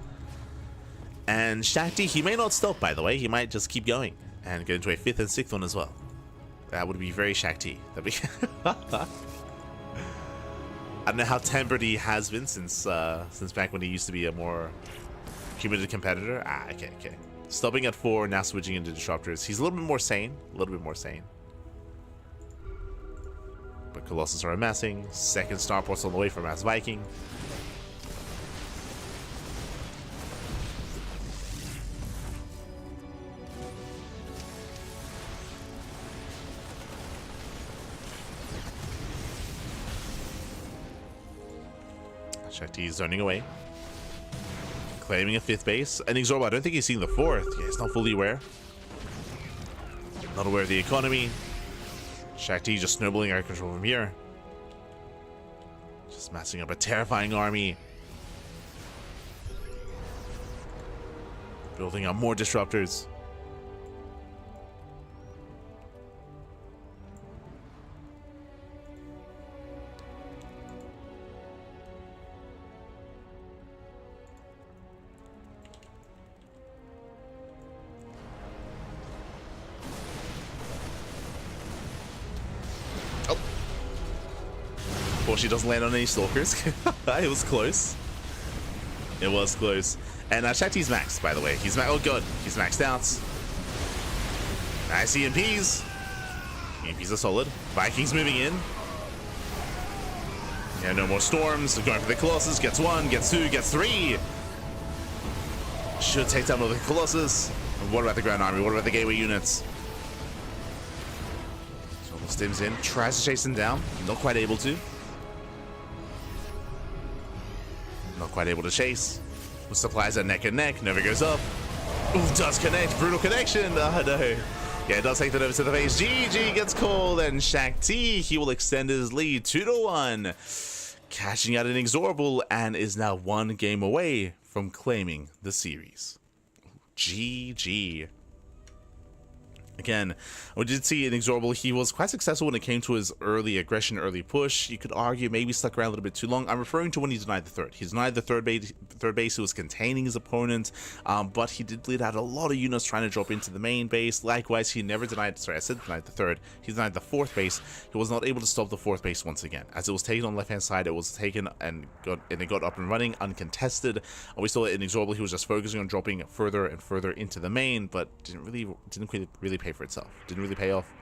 And Shakti, he may not stop, by the way. He might just keep going and get into a 5th and 6th one as well. That would be very Shakti. That'd be I don't know how tempered he has been since back when he used to be a more committed competitor. Okay. Stopping at 4, now switching into disruptors. He's a little bit more sane. But Colossus are amassing. 2nd starport's on the way for Mass Viking. Shakti is zoning away. Claiming a 5th base. INexorable, I don't think he's seen the 4th. Yeah, he's not fully aware. Not aware of the economy. Shakti just snowballing air control from here. Just massing up a terrifying army. Building up more disruptors. She doesn't land on any stalkers. It was close. It was close. And Shakti's maxed, by the way. He's oh god, he's maxed out. Nice EMPs. EMPs are solid. Vikings moving in. Yeah, no more storms. Going for the Colossus. Gets 1, gets 2, gets 3. Should take down all the Colossus. And what about the ground army? What about the gateway units? So almost stims in. Tries to chase him down. Not quite able to. Not quite able to chase. With supplies at neck and neck. Never goes up. Ooh, does connect. Brutal connection. Oh no. Yeah, it does take that over to the face. GG gets called. And Shakti, he will extend his lead 2-1. Cashing out INexorable and is now 1 game away from claiming the series. GG. Again, we did see INexorable. He was quite successful when it came to his early aggression, early push. You could argue maybe stuck around a little bit too long. I'm referring to when he denied the 3rd. He denied the third base. He was containing his opponent, but he did bleed out a lot of units trying to drop into the main base. Likewise, he never denied, sorry, I said denied the 3rd. He denied the 4th base. He was not able to stop the 4th base once again. As it was taken on the left-hand side, it was taken and it got up and running, uncontested. We saw that INexorable, he was just focusing on dropping further and further into the main, but didn't really pay for itself. Didn't really pay off.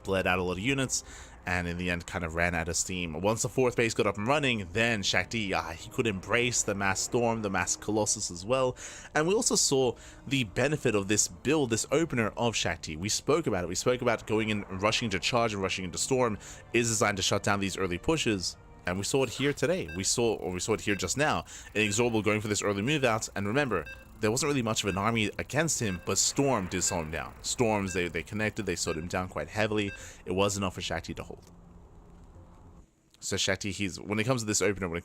Bled out a lot of units, and in the end kind of ran out of steam. Once the 4th base got up and running, then Shakti, he could embrace the mass storm, the mass Colossus as well. And we also saw the benefit of this build, this opener of Shakti. We spoke about it. We spoke about going in, rushing into charge and rushing into storm is designed to shut down these early pushes. And we saw it here today. We saw it here just now. INexorable going for this early move out, and remember, there wasn't really much of an army against him, but Storm did slow him down. Storms, they connected, they slowed him down quite heavily. It was enough for Shakti to hold. So Shakti, when it comes to this opener, when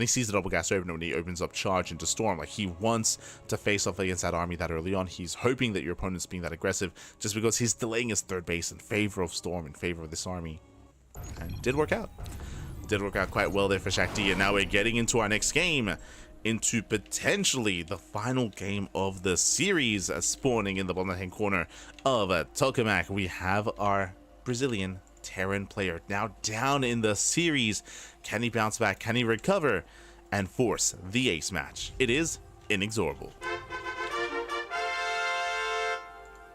he sees the double gas opener, when he opens up charge into Storm, like he wants to face off against that army that early on. He's hoping that your opponent's being that aggressive, just because he's delaying his 3rd base in favor of Storm, in favor of this army. And it did work out. Did work out quite well there for Shakti, and now we're getting into our next game. Into potentially the final game of the series, spawning in the bottom hand corner of Tokamak. We have our Brazilian Terran player now down in the series. Can he bounce back? Can he recover and force the ace match? It is INexorable.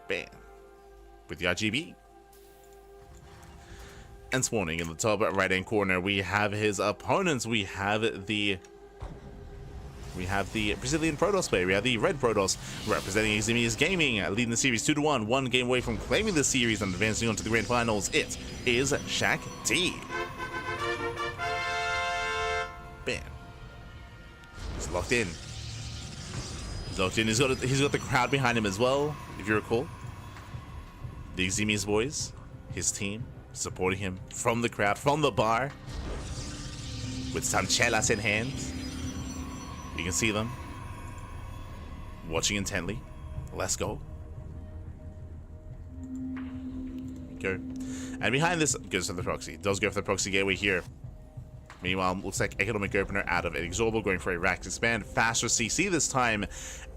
Bam. With the RGB. And spawning in the top right hand corner, we have his opponents. We have the Brazilian Protoss player. We have the Red Protoss representing Ximius Gaming, leading the series 2-1, 1 game away from claiming the series and advancing on to the grand finals. It is Shakti. Bam. He's locked in. He's locked in. He's got the crowd behind him as well, if you recall. The Ximius boys. his team supporting him from the crowd, from the bar, with some chelas in hand. You can see them watching intently. Let's go. Go. And behind this goes for the proxy. Does go for the proxy gateway here. Meanwhile, looks like economic opener out of INexorable, going for a rack expand, faster CC this time,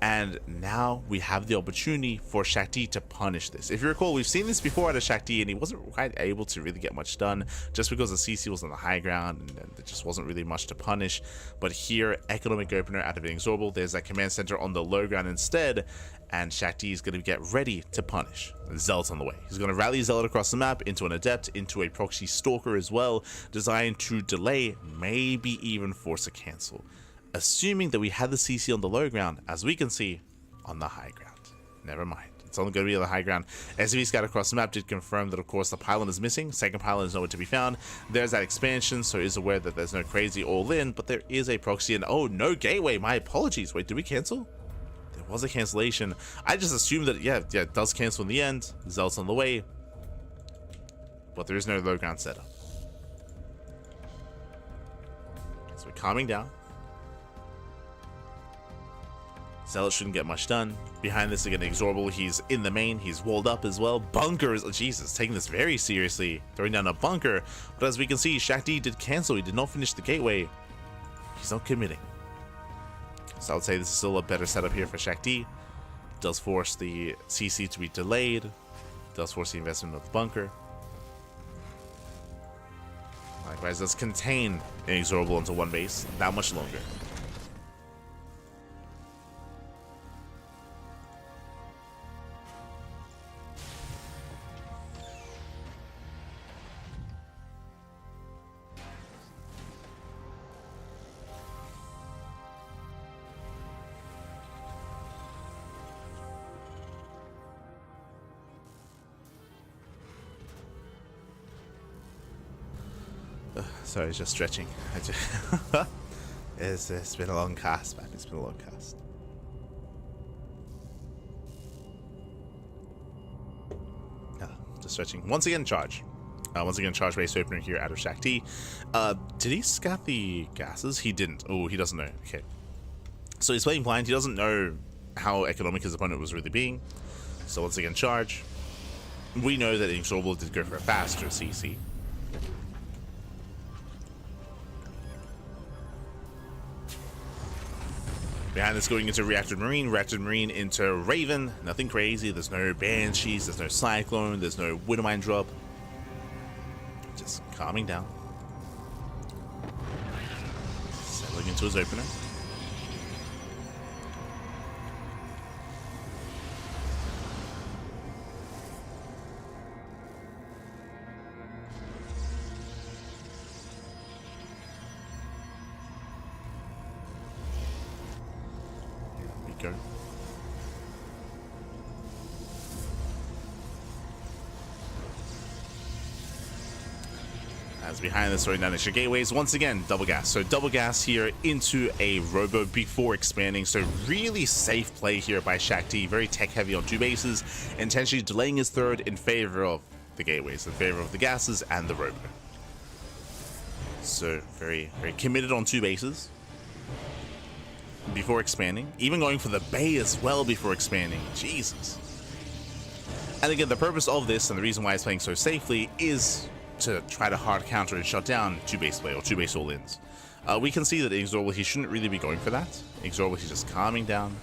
and now we have the opportunity for Shakti to punish this. If you recall, we've seen this before out of Shakti, and he wasn't quite able to really get much done, just because the CC was on the high ground, and there just wasn't really much to punish. But here, economic opener out of INexorable, there's that command center on the low ground instead, and Shakti is going to get ready to punish. Zealot's on the way. He's going to rally Zealot across the map into an Adept, into a Proxy Stalker as well, designed to delay, maybe even force a cancel. Assuming that we had the CC on the low ground, as we can see, on the high ground. Never mind. It's only going to be on the high ground. SCV Scout across the map did confirm that, of course, the pylon is missing. Second pylon is nowhere to be found. There's that expansion, so he's aware that there's no crazy all-in, but there is a proxy, and oh, no gateway. My apologies. Wait, did we cancel? There was a cancellation. I just assumed that, yeah, it does cancel in the end. Zealot's on the way. But there is no low ground setup. So we're calming down. Zealot shouldn't get much done. Behind this again, INexorable, he's in the main, he's walled up as well. Bunkers, oh, Jesus, taking this very seriously, throwing down a bunker. But as we can see, Shakti did cancel, he did not finish the gateway. He's not committing. So I would say this is still a better setup here for Shakti. Does force the CC to be delayed. Does force the investment of the bunker. Likewise, does contain INexorable into one base that much longer. Sorry, just stretching. It's been a long cast, man. It's been a long cast. Just stretching. Once again, charge. Once again, charge base opener here out of Shakti. Did he scout the gases? He didn't. Oh, he doesn't know. Okay. So he's playing blind. He doesn't know how economic his opponent was really being. So once again, charge. We know that INexorable did go for a faster CC. Behind this, going into Reactor Marine into Raven. Nothing crazy. There's no Banshees, there's no Cyclone, there's no Widowmine drop. Just calming down. Settling into his opener. Go. As behind this, throwing down extra gateways. Once again, double gas. So double gas here into a Robo before expanding. So really safe play here by Shakti. Very tech heavy on two bases. Intentionally delaying his third in favor of the gateways, in favor of the gases and the Robo. So very committed on two bases before expanding, even going for the Bay as well before expanding. Jesus. And again, the purpose of this and the reason why it's playing so safely is to try to hard counter and shut down two base play or two base all-ins. We can see that INexorable, he shouldn't really be going for that. INexorable, he's just calming down.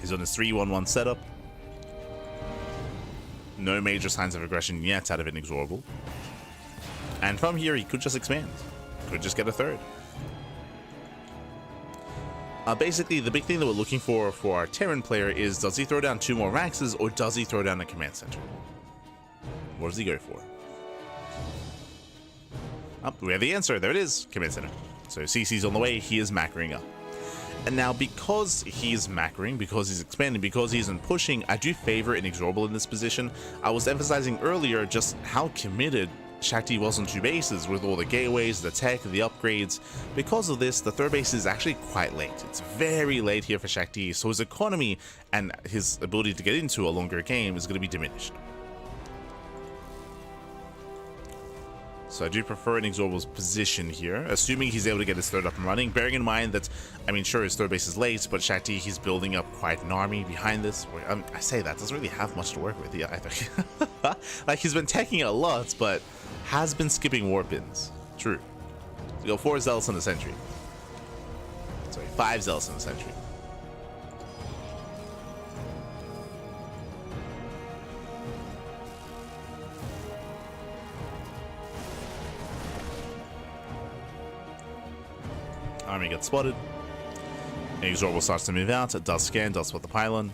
He's on his 3-1-1 setup. No major signs of aggression yet out of INexorable. And from here, he could just expand. Could just get a third. Basically, the big thing that we're looking for our Terran player is, does he throw down two more Raxes or does he throw down a command center? What does he go for? Oh, we have the answer. There it is. Command center. So CC's on the way. He is macroing up. And now, because he's macroing, because he's expanding, because he isn't pushing, I do favor INexorable in this position. I was emphasizing earlier just how committed Shakti was on two bases with all the gateways, the tech, the upgrades. Because of this, the third base is actually quite late. It's very late here for Shakti, so his economy and his ability to get into a longer game is going to be diminished. So I do prefer INexorable's position here, assuming he's able to get his third up and running. Bearing in mind that, I mean, sure, his third base is late, but Shakti, he's building up quite an army behind this. I say that, doesn't really have much to work with either. Like, he's been teching a lot, but has been skipping warp-ins. True. So go 4 zealots in the sentry. Sorry, 5 zealots in the sentry. Army gets spotted. INexorable starts to move out. It does scan, does spot the pylon.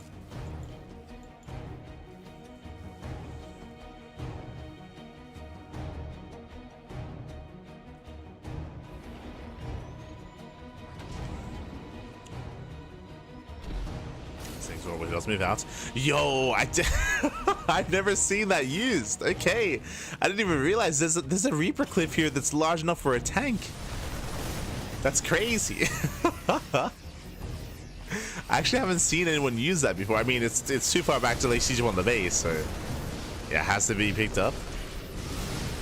INexorable does move out. Yo, I've never seen that used. Okay, I didn't even realize there's a Reaper clip here that's large enough for a tank. That's crazy. I actually haven't seen anyone use that before. I mean, it's too far back to lay siege on the base, so yeah, it has to be picked up.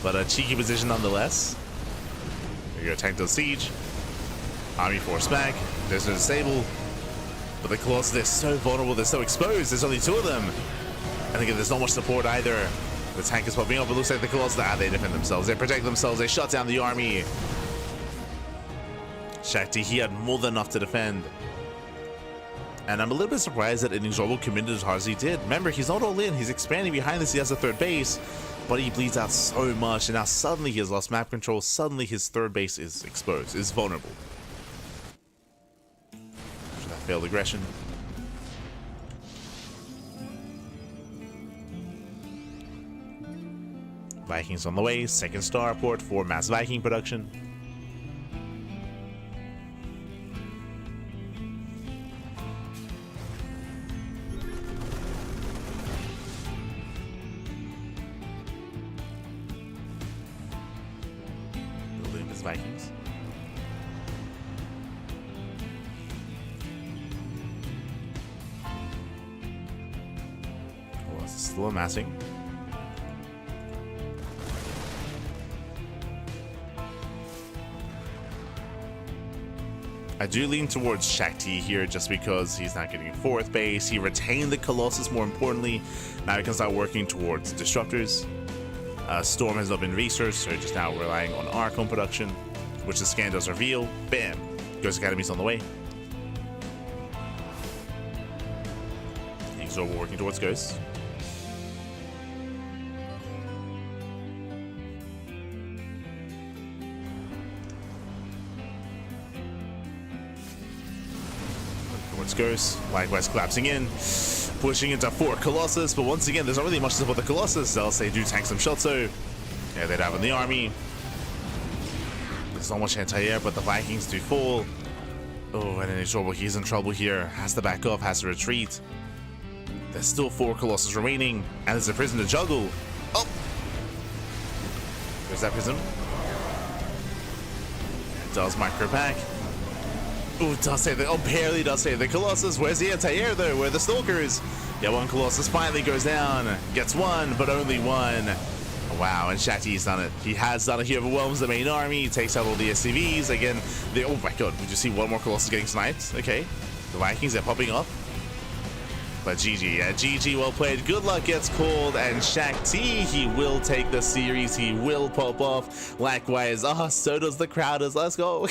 But a cheeky position nonetheless. There you go, tank does siege. Army force back. There's no disable. But the Colossus, they're so vulnerable, they're so exposed. There's only 2 of them. And again, there's not much support either. The tank is popping up. It looks like the Colossus, they defend themselves. They protect themselves. They shut down the army. Shakti, he had more than enough to defend. And I'm a little bit surprised that INexorable committed as hard as he did. Remember, he's not all in. He's expanding behind this. He has a third base, but he bleeds out so much. And now suddenly he has lost map control. Suddenly his third base is exposed, is vulnerable. After that failed aggression. Vikings on the way. Second starport for mass Viking production. Vikings. Oh, this is still amassing. I do lean towards Shakti here just because he's not getting 4th base. He retained the Colossus, more importantly. Now he can start working towards disruptors. Storm has not been researched, so just now relying on Archon production, which the scan does reveal. Bam! Ghost Academy's on the way. INexorable working towards Ghosts. Towards Ghosts, likewise collapsing in. Pushing into 4 Colossus, but once again, there's not really much to support the Colossus, else they do tank some shots, so yeah, they'd have in the army. There's not much anti-air, but the Vikings do fall. Oh, and INexorable, he's in trouble here. Has to back up, has to retreat. There's still 4 Colossus remaining, and there's a prison to juggle. Oh! There's that prison. It does micro pack. Oh, it does save the, oh, barely does save the Colossus. Where's the anti-air though? Where are the Stalkers? Yeah, 1 Colossus finally goes down. Gets 1, but only 1. Wow, and Shakti's done it. He has done it. He overwhelms the main army. He takes out all the SCVs. Again, oh my god, we just see 1 more Colossus getting sniped. Okay, the Vikings are popping up. But GG, yeah, GG, well played. Good luck gets called, and Shakti, he will take the series. He will pop off. Likewise, so does the crowders. Let's go.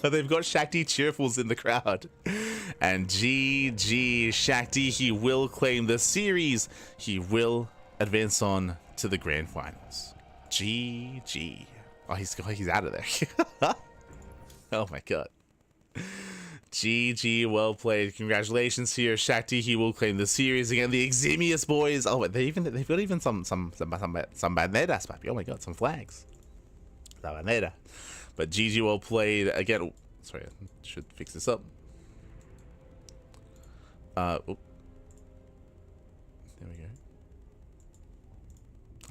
They've got Shakti cheerfuls in the crowd. And GG, Shakti, he will claim the series. He will advance on to the grand finals. GG. Oh, he's out of there. Oh my god. GG, well played. Congratulations here, Shakti. He will claim the series again. The Eximius boys. Oh, they've got even some banderas, papi. Oh my god, some flags. La bandera. But GG, well played again. Oh, sorry, I should fix this up. Oh. There we go.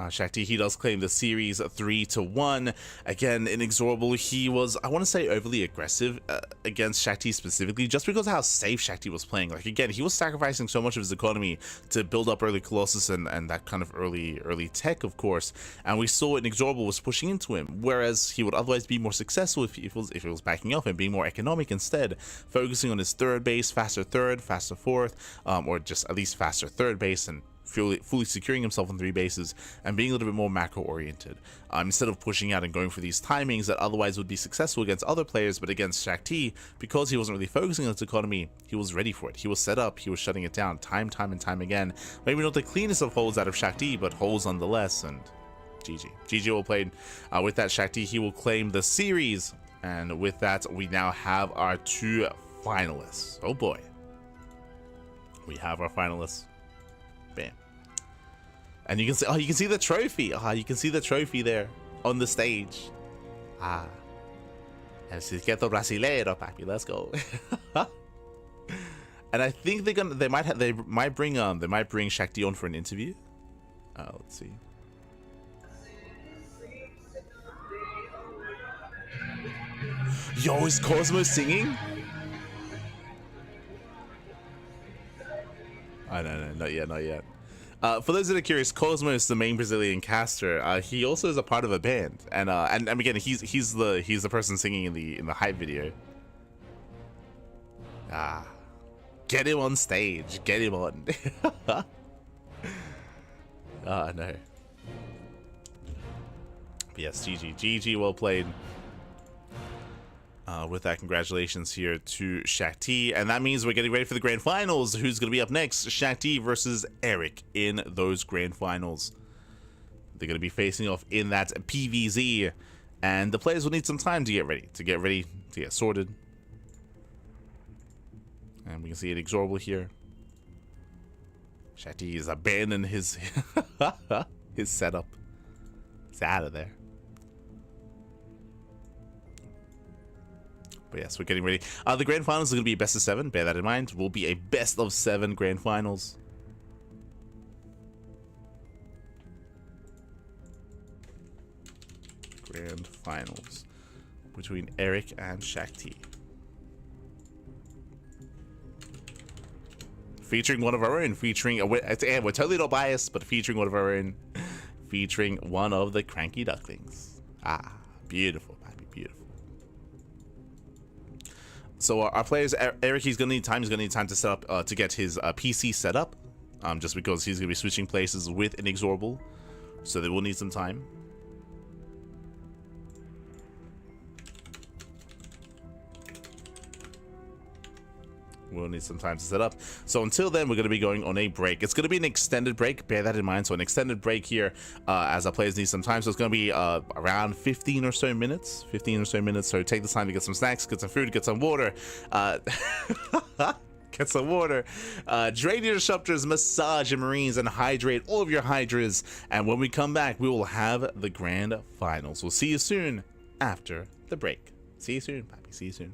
Shakti, he does claim the series 3-1. Again, INexorable, he was, I want to say, overly aggressive against Shakti specifically, just because of how safe Shakti was playing. Like, again, he was sacrificing so much of his economy to build up early Colossus and that kind of early tech, of course. And we saw INexorable was pushing into him, whereas he would otherwise be more successful if it was backing off and being more economic instead, focusing on his third base, faster third, faster fourth, or just at least faster third base, and fully securing himself on 3 bases and being a little bit more macro oriented, instead of pushing out and going for these timings that otherwise would be successful against other players. But against Shakti, because he wasn't really focusing on its economy, he was ready for it. He was set up, he was shutting it down time and time again. Maybe not the cleanest of holes out of Shakti, but holes nonetheless. And GG well played. With that, Shakti, he will claim the series, and with that we now have our 2 finalists. Oh boy, we have our finalists. Bam. And you can see, you can see the trophy. You can see the trophy there on the stage. El circuito brasileiro, papi. Let's go. And I think they might bring Shakti on for an interview. Let's see. Yo, is Cosmo singing? No, not yet. For those that are curious, Cosmo is the main Brazilian caster. He also is a part of a band, and again, he's the person singing in the hype video. Get him on stage. Get him on. No. But yes, GG, well played. With that, congratulations here to Shakti, and that means we're getting ready for the grand finals. Who's going to be up next? Shakti versus Erik in those grand finals. They're going to be facing off in that PVZ, and the players will need some time to get ready, to get sorted. And we can see INexorable here. Shakti is abandoning his his setup. It's out of there. But yes, we're getting ready. The grand finals are going to be a best of 7. Bear that in mind. Will be a best of 7 grand finals. Grand finals between Erik and Shakti. Featuring one of our own. We're totally not biased, but featuring one of our own. Featuring one of the CranKy Ducklings. Beautiful, baby, beautiful. So our players, Erik, he's gonna need time. He's gonna need time to set up, to get his PC set up, just because he's gonna be switching places with INexorable, so they will need some time. We'll need some time to set up. So until then, we're going to be going on a break. It's going to be an extended break. Bear that in mind. So an extended break here as our players need some time. So it's going to be around 15 or so minutes. So take the time to get some snacks, get some food, get some water. Get some water. Drain your disruptors, massage your marines, and hydrate all of your hydras. And when we come back, we will have the grand finals. We'll see you soon after the break. See you soon, Pappy. See you soon.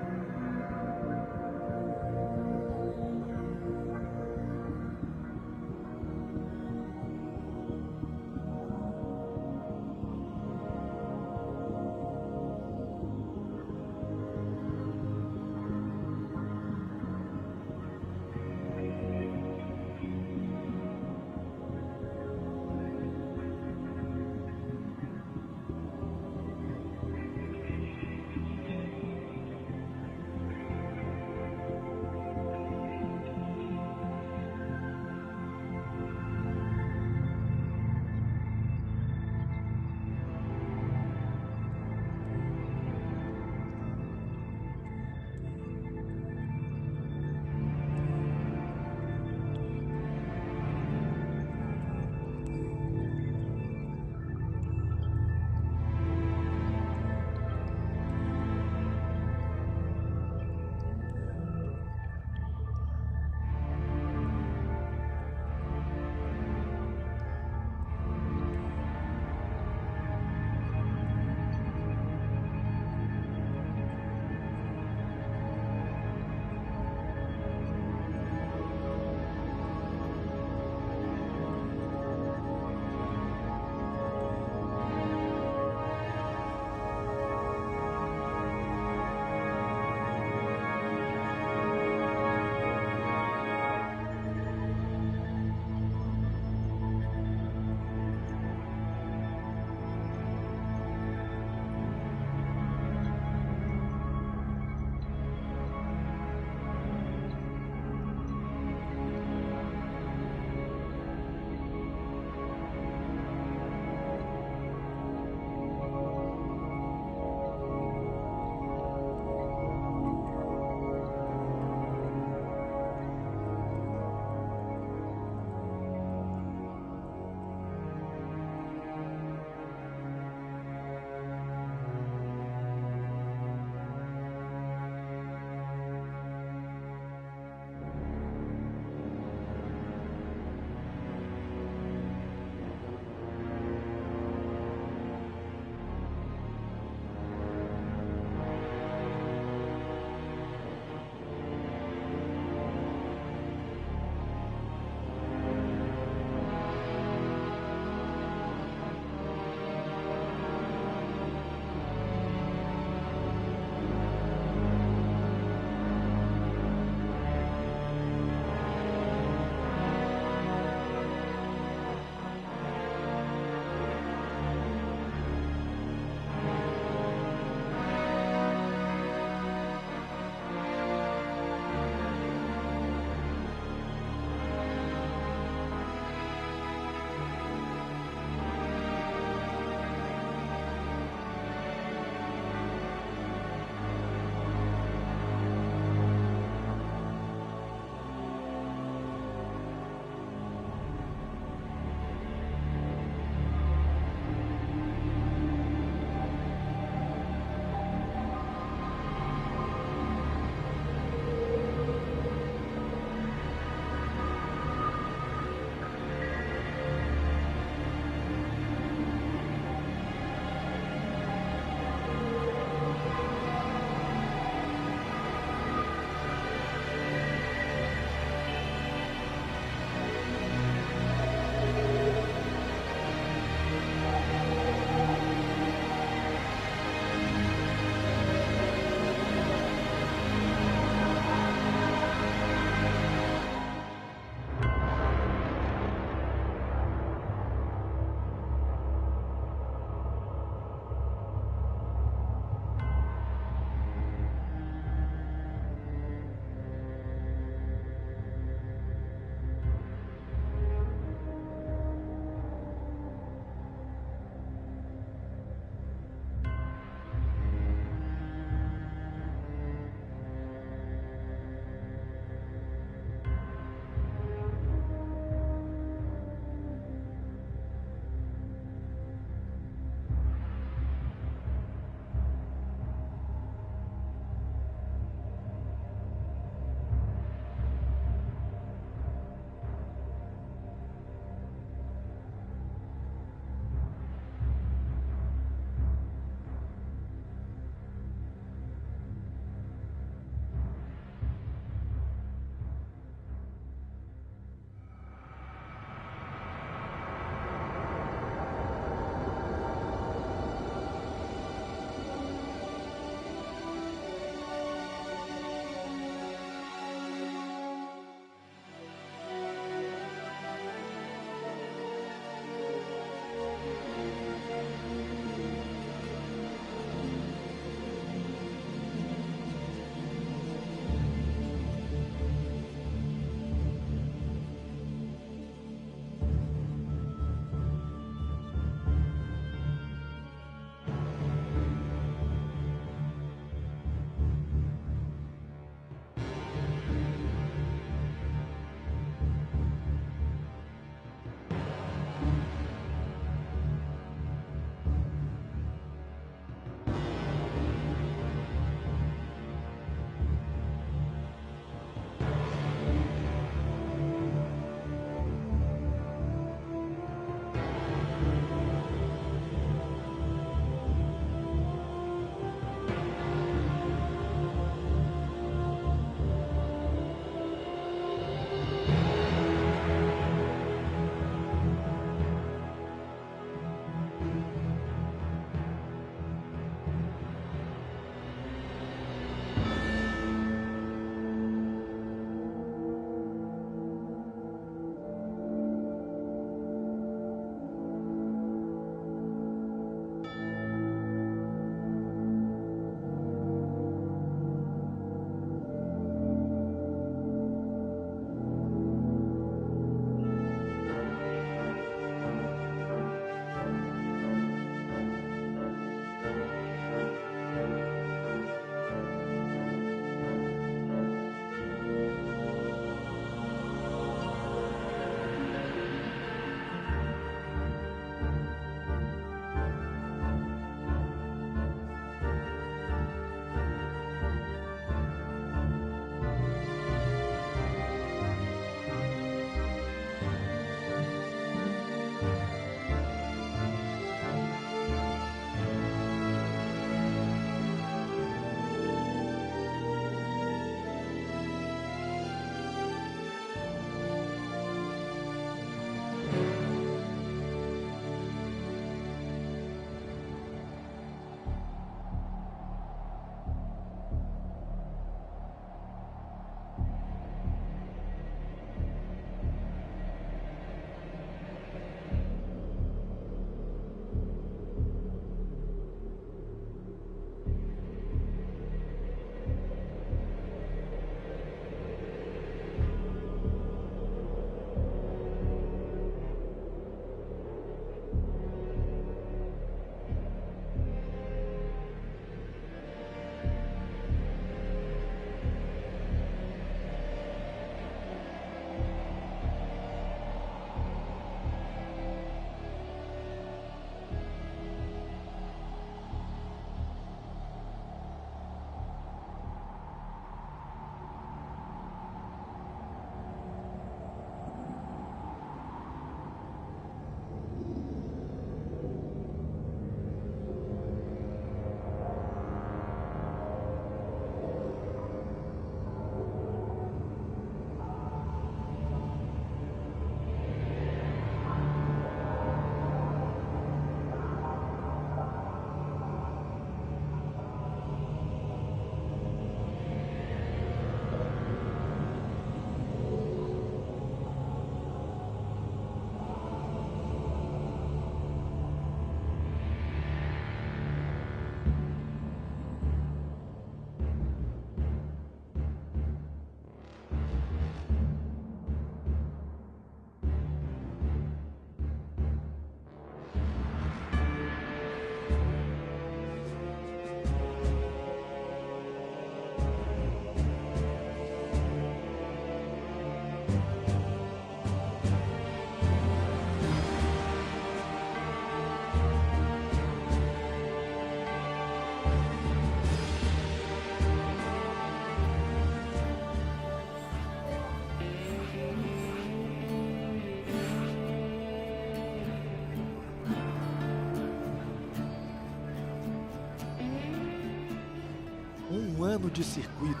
Um ano de circuito,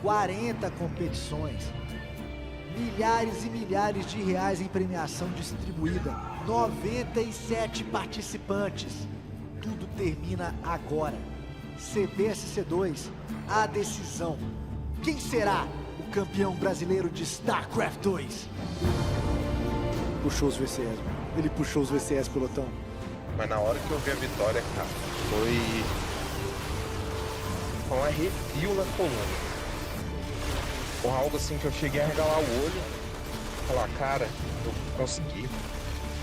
40 competições, milhares e milhares de reais em premiação distribuída, 97 participantes. Tudo termina agora. CBSC2, a decisão. Quem será o campeão brasileiro de StarCraft 2? Puxou os VCS, mano. Ele puxou os VCS, pelotão. Mas na hora que eu vi a vitória, cara, foi um arrepio na coluna. Foi algo assim que eu cheguei a regalar o olho e falar, cara, eu consegui.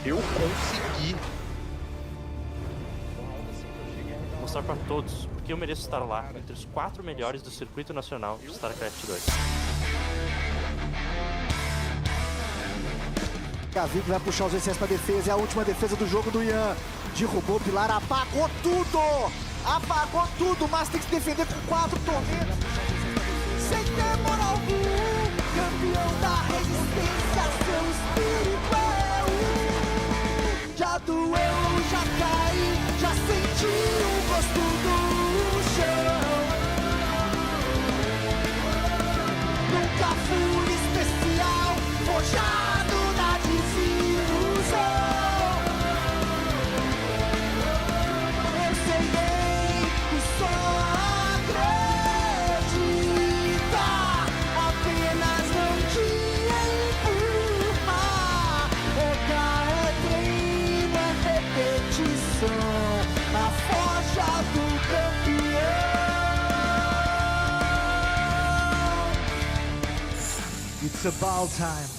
Eu consegui. Mostrar pra todos porque eu mereço estar lá entre os 4 melhores do circuito nacional de StarCraft 2. Cavico vai puxar os VCS pra defesa. É a última defesa do jogo do Ian. Derrubou o pilar, apagou tudo! Apagou tudo! Mas tem que se defender com 4 tormentos. Sem temor algum, campeão da resistência, seu espírito é um. Já doeu, já caí, já senti o gosto do chão. Nunca fui especial, forjado na desilusão. Eu sei bem que só acredita, apenas não te empurra. Treino, repetição, a forja do campeão. It's about time.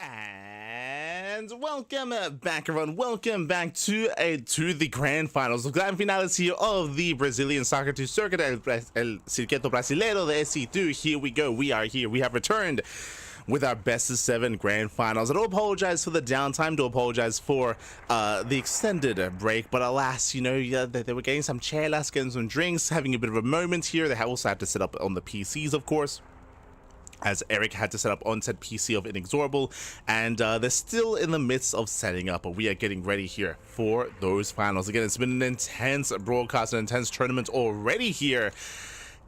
And welcome back, everyone. Welcome back to the grand finals, the grand finales here of the Brazilian Soccer 2 circuit, el Circuito Brasileiro de SC2. Here we go. We are here. We have returned with our best of 7 grand finals. I do apologize for the downtime. Do apologize for the extended break, but alas, you know, they were getting some chelas, getting some drinks, having a bit of a moment here. They also had to set up on the PCs, of course, as Erik had to set up on said PC of INexorable, and they're still in the midst of setting up, but we are getting ready here for those finals. Again, it's been an intense broadcast, an intense tournament already here,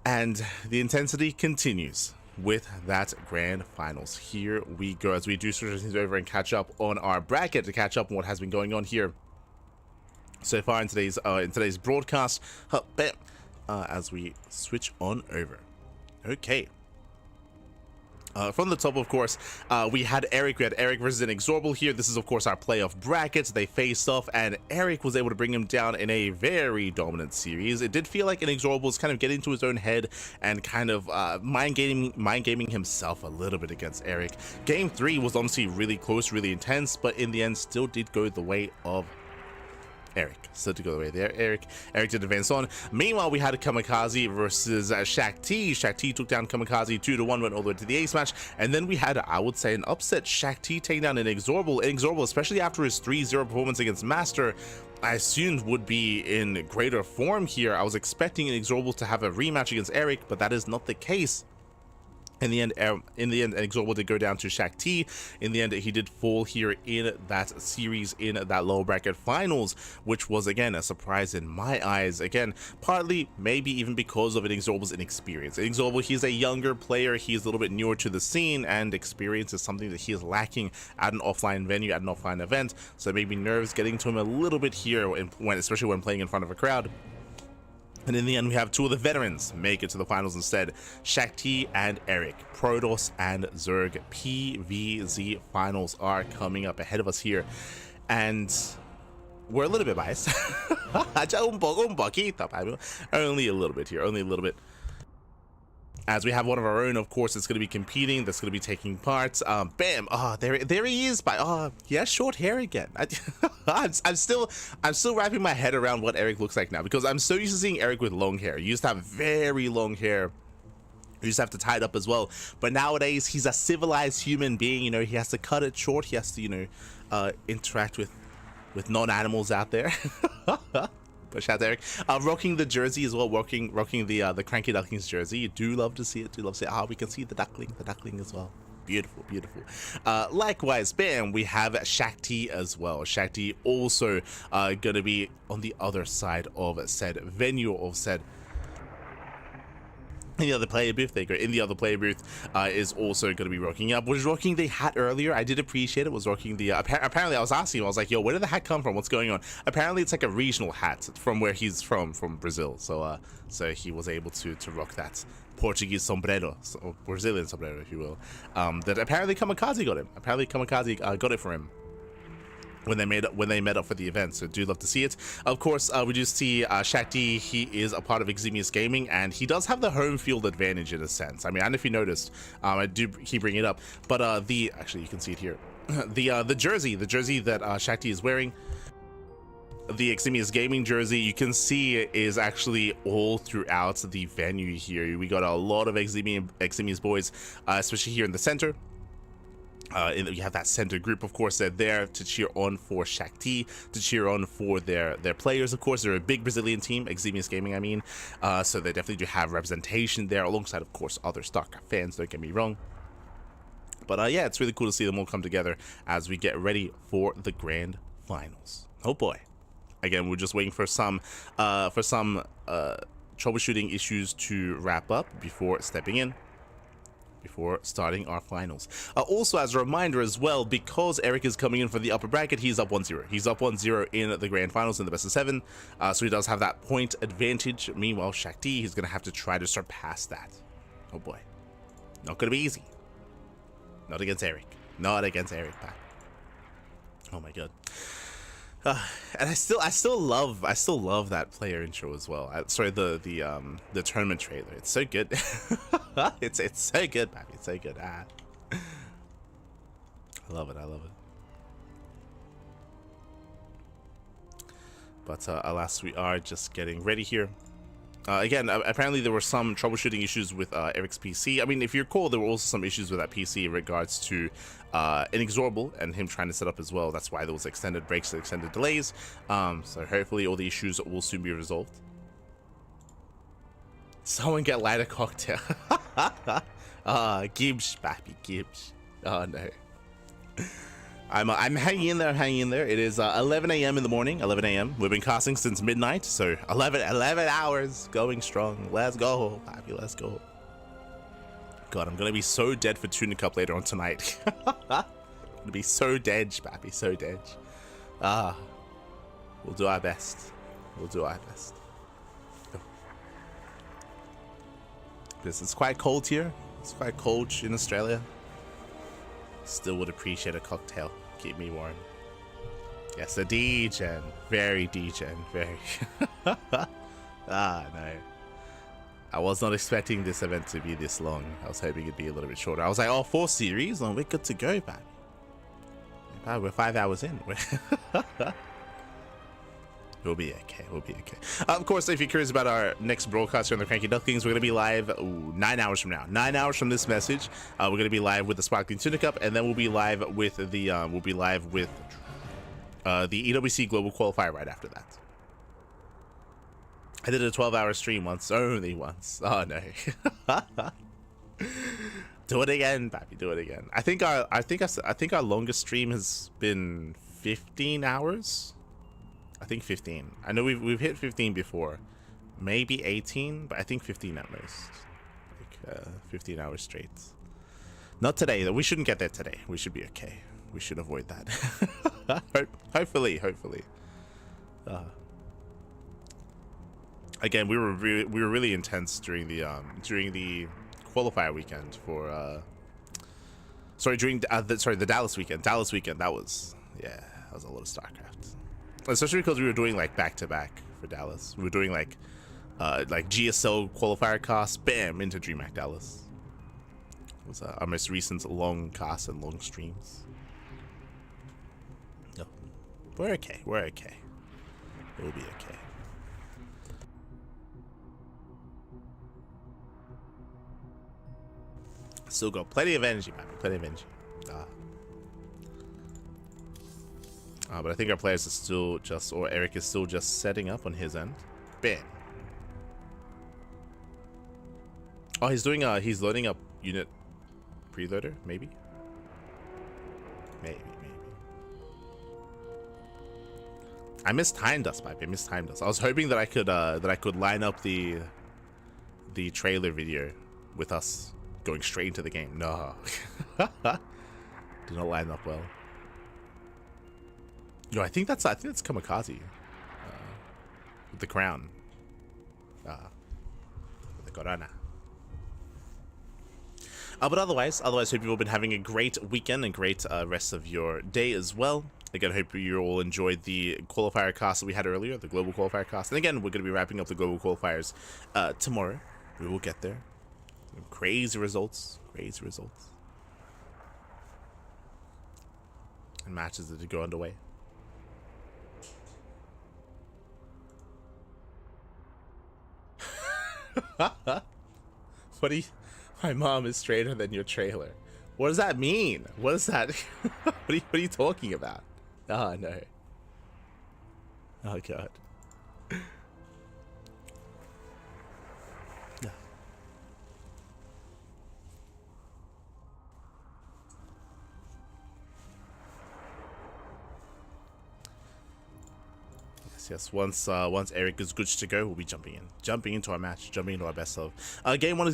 and the intensity continues with that grand finals. Here we go as we do switch things over and catch up on our bracket, to catch up on what has been going on here so far in today's broadcast, as we switch on over. Okay. From the top, of course, we had Erik versus INexorable here. This is, of course, our playoff brackets. They faced off, and Erik was able to bring him down in a very dominant series. It did feel like INexorable was kind of getting into his own head and kind of mind gaming himself a little bit against Erik. Game 3 was honestly really close, really intense, but in the end, still did go the way of Erik. So to go away there, Erik did advance on. Meanwhile, we had Kamikaze versus Shakti. Shakti took down Kamikaze 2-1, went all the way to the ace match, and then we had, I would say, an upset. Shakti taking down INexorable. INexorable, especially after his 3-0 performance against Master, I assumed would be in greater form here. I was expecting INexorable to have a rematch against Erik, but that is not the case. In the end, INexorable did go down to Shakti. In the end, he did fall here in that series, in that lower bracket finals, which was, again, a surprise in my eyes. Again, partly, maybe even because of INexorable's inexperience. INexorable, he's a younger player. He's a little bit newer to the scene, and experience is something that he is lacking at an offline venue, at an offline event. So maybe nerves getting to him a little bit here, especially when playing in front of a crowd. And in the end, we have 2 of the veterans make it to the finals instead. Shakti and Erik. Protoss and Zerg. PVZ finals are coming up ahead of us here. And we're a little bit biased. Un poquito, only a little bit here. Only a little bit. As we have one of our own, of course, that's going to be competing, that's going to be taking part. Bam! Oh, there he is. He has short hair again. I'm still wrapping my head around what Erik looks like now, because I'm so used to seeing Erik with long hair. He used to have very long hair. You just have to tie it up as well. But nowadays, he's a civilized human being. You know, he has to cut it short. He has to, you know, interact with non-animals out there. But shout out to Erik. Rocking the jersey as well, rocking the CranKy Ducklings jersey. You do love to see it. We can see the duckling as well. Beautiful, beautiful. Likewise, bam, we have Shakti as well. Shakti also going to be on the other side of said venue, of said in the other player booth. They go in the other player booth is also going to be rocking up. Was rocking the hat earlier. I did appreciate it. Was rocking the apparently I was asking him, I was like, yo, where did the hat come from? What's going on? Apparently it's like a regional hat from where he's from Brazil. So so he was able to rock that Portuguese sombrero, or Brazilian sombrero, if you will. That apparently Kamikaze got him. Apparently Kamikaze got it for him when they met up for the event. So do love to see it. Of course, we do see Shakti. He is a part of Eximius Gaming, and he does have the home field advantage in a sense. I mean, I don't know if you noticed. I do keep bringing it up, but actually you can see it here. The jersey that Shakti is wearing, the Eximius Gaming jersey, you can see is actually all throughout the venue here. We got a lot of Eximius boys, especially here in the center. You have that center group, of course. They're there to cheer on for Shakti, to cheer on for their players. Of course, they're a big Brazilian team, Eximius Gaming, I mean. So they definitely do have representation there, alongside, of course, other StarCraft fans. Don't get me wrong. But yeah, it's really cool to see them all come together as we get ready for the grand finals. Oh boy! Again, we're just waiting for some troubleshooting issues to wrap up before stepping in, before starting our finals. Also, as a reminder as well, because Erik is coming in for the upper bracket, he's up 1-0. He's up 1-0 in the grand finals in the best of 7. So he does have that point advantage. Meanwhile, Shakti, he's going to have to try to surpass that. Oh boy. Not going to be easy. Not against Erik. Not against Erik, Pat. Oh my god. And I still love that player intro as well. Sorry, the tournament trailer. It's so good. it's so good, baby. It's so good. I love it. I love it. But alas, we are just getting ready here. Again, apparently there were some troubleshooting issues with Erik's PC. I mean, if you recall, there were also some issues with that PC in regards to INexorable and him trying to set up as well. That's why there was extended breaks and extended delays. So hopefully all the issues will soon be resolved. Someone get light a cocktail. Gibbs, papi, Gibbs. Oh no. I'm hanging in there. It is 11 a.m. in the morning. 11 a.m. We've been casting since midnight, so 11 hours going strong. Let's go, papi, let's go. God, I'm gonna be so dead for Tuna Cup later on tonight. Gonna be so dead, papi, so dead. We'll do our best. We'll do our best. This is quite cold here. It's quite cold in Australia. Still would appreciate a cocktail. Keep me warm. Yes, a D-Gen. Very D-Gen. Very. No. I was not expecting this event to be this long. I was hoping it'd be a little bit shorter. I was like, oh, 4 series? Oh, we're good to go, man. We're 5 hours in. We'll be okay. We'll be okay. Of course, if you're curious about our next broadcast here on the CranKy Ducklings, we're going to be live 9 hours from now. 9 hours from this message, we're going to be live with the Sparkling Tuna Cup, and then we'll be live with the the EWC Global Qualifier right after that. I did a 12-hour stream once, only once. Oh no. Do it again, papi. Do it again. I think our longest stream has been 15 hours. I think 15. I know we've hit 15 before, maybe 18, but I think 15 at most. Like 15 hours straight. Not today though. We shouldn't get there today. We should be okay. We should avoid that. Hopefully. Again, we were really intense during the qualifier weekend for the Dallas weekend. That was a lot of StarCraft. Especially because we were doing like back-to-back for Dallas. We were doing like GSL qualifier cast, bam, into DreamHack Dallas. It was our most recent long cast and long streams. No, we're okay. We'll be okay. Still got plenty of energy, man. Plenty of energy. But I think our players are still or Erik is still just setting up on his end. Bam. Oh, he's loading up unit Preloader, maybe? Maybe. I mistimed us, Pipe. I mistimed us. I was hoping that I could line up the trailer video with us going straight into the game. No. Did not line up well. Yo, I think that's Kamikaze. With the crown. With the corona. But otherwise, hope you've all been having a great weekend and great rest of your day as well. Again, hope you all enjoyed the qualifier cast that we had earlier, the global qualifier cast. And again, we're going to be wrapping up the global qualifiers tomorrow. We will get there. Crazy results. Crazy results. And matches that go underway. What do you... My mom is straighter than your trailer. What does that mean? What is that? What are you talking about? Oh, no. Oh, God. Yes. Once Erik is good to go, we'll be jumping into our match, jumping into our best of. Game 1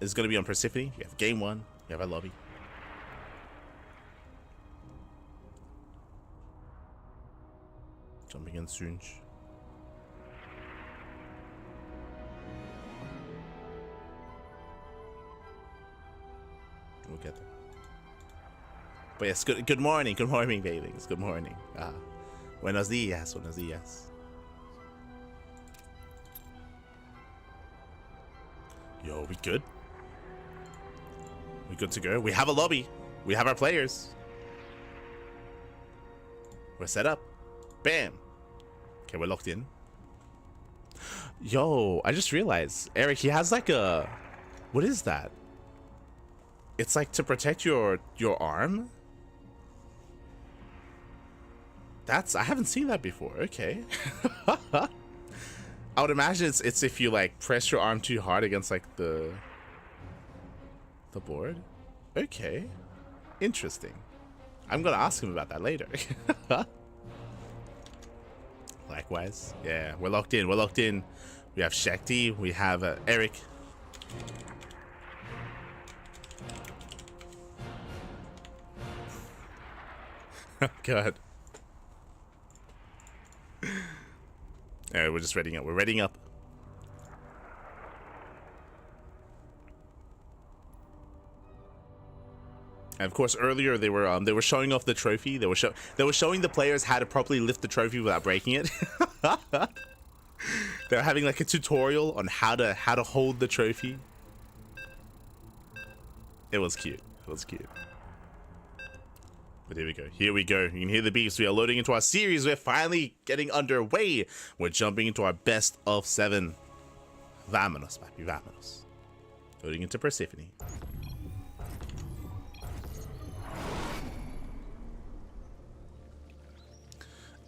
is going to be on Persephone. We have game 1. We have our lobby. Jumping in soon. We'll get there. But yes, good morning, babies. Good morning. Buenos días, buenos días. Yo, we good? We good to go? We have a lobby. We have our players. We're set up. Bam. Okay, we're locked in. Yo, I just realized, Erik, he has like a... What is that? It's like to protect your arm? I haven't seen that before. Okay. I would imagine it's if you like press your arm too hard against like the board. Okay. Interesting. I'm gonna ask him about that later. Likewise. Yeah, we're locked in. We're locked in. We have Shakti. We have Erik. God. Alright, we're just readying up. We're readying up. And of course, earlier they were showing off the trophy. They were showing the players how to properly lift the trophy without breaking it. They're having like a tutorial on how to hold the trophy. It was cute. It was cute. But here we go. Here we go. You can hear the beats. We are loading into our series. We're finally getting underway. We're jumping into our best of 7. Vámonos, papi. Vámonos. Loading into Persephone.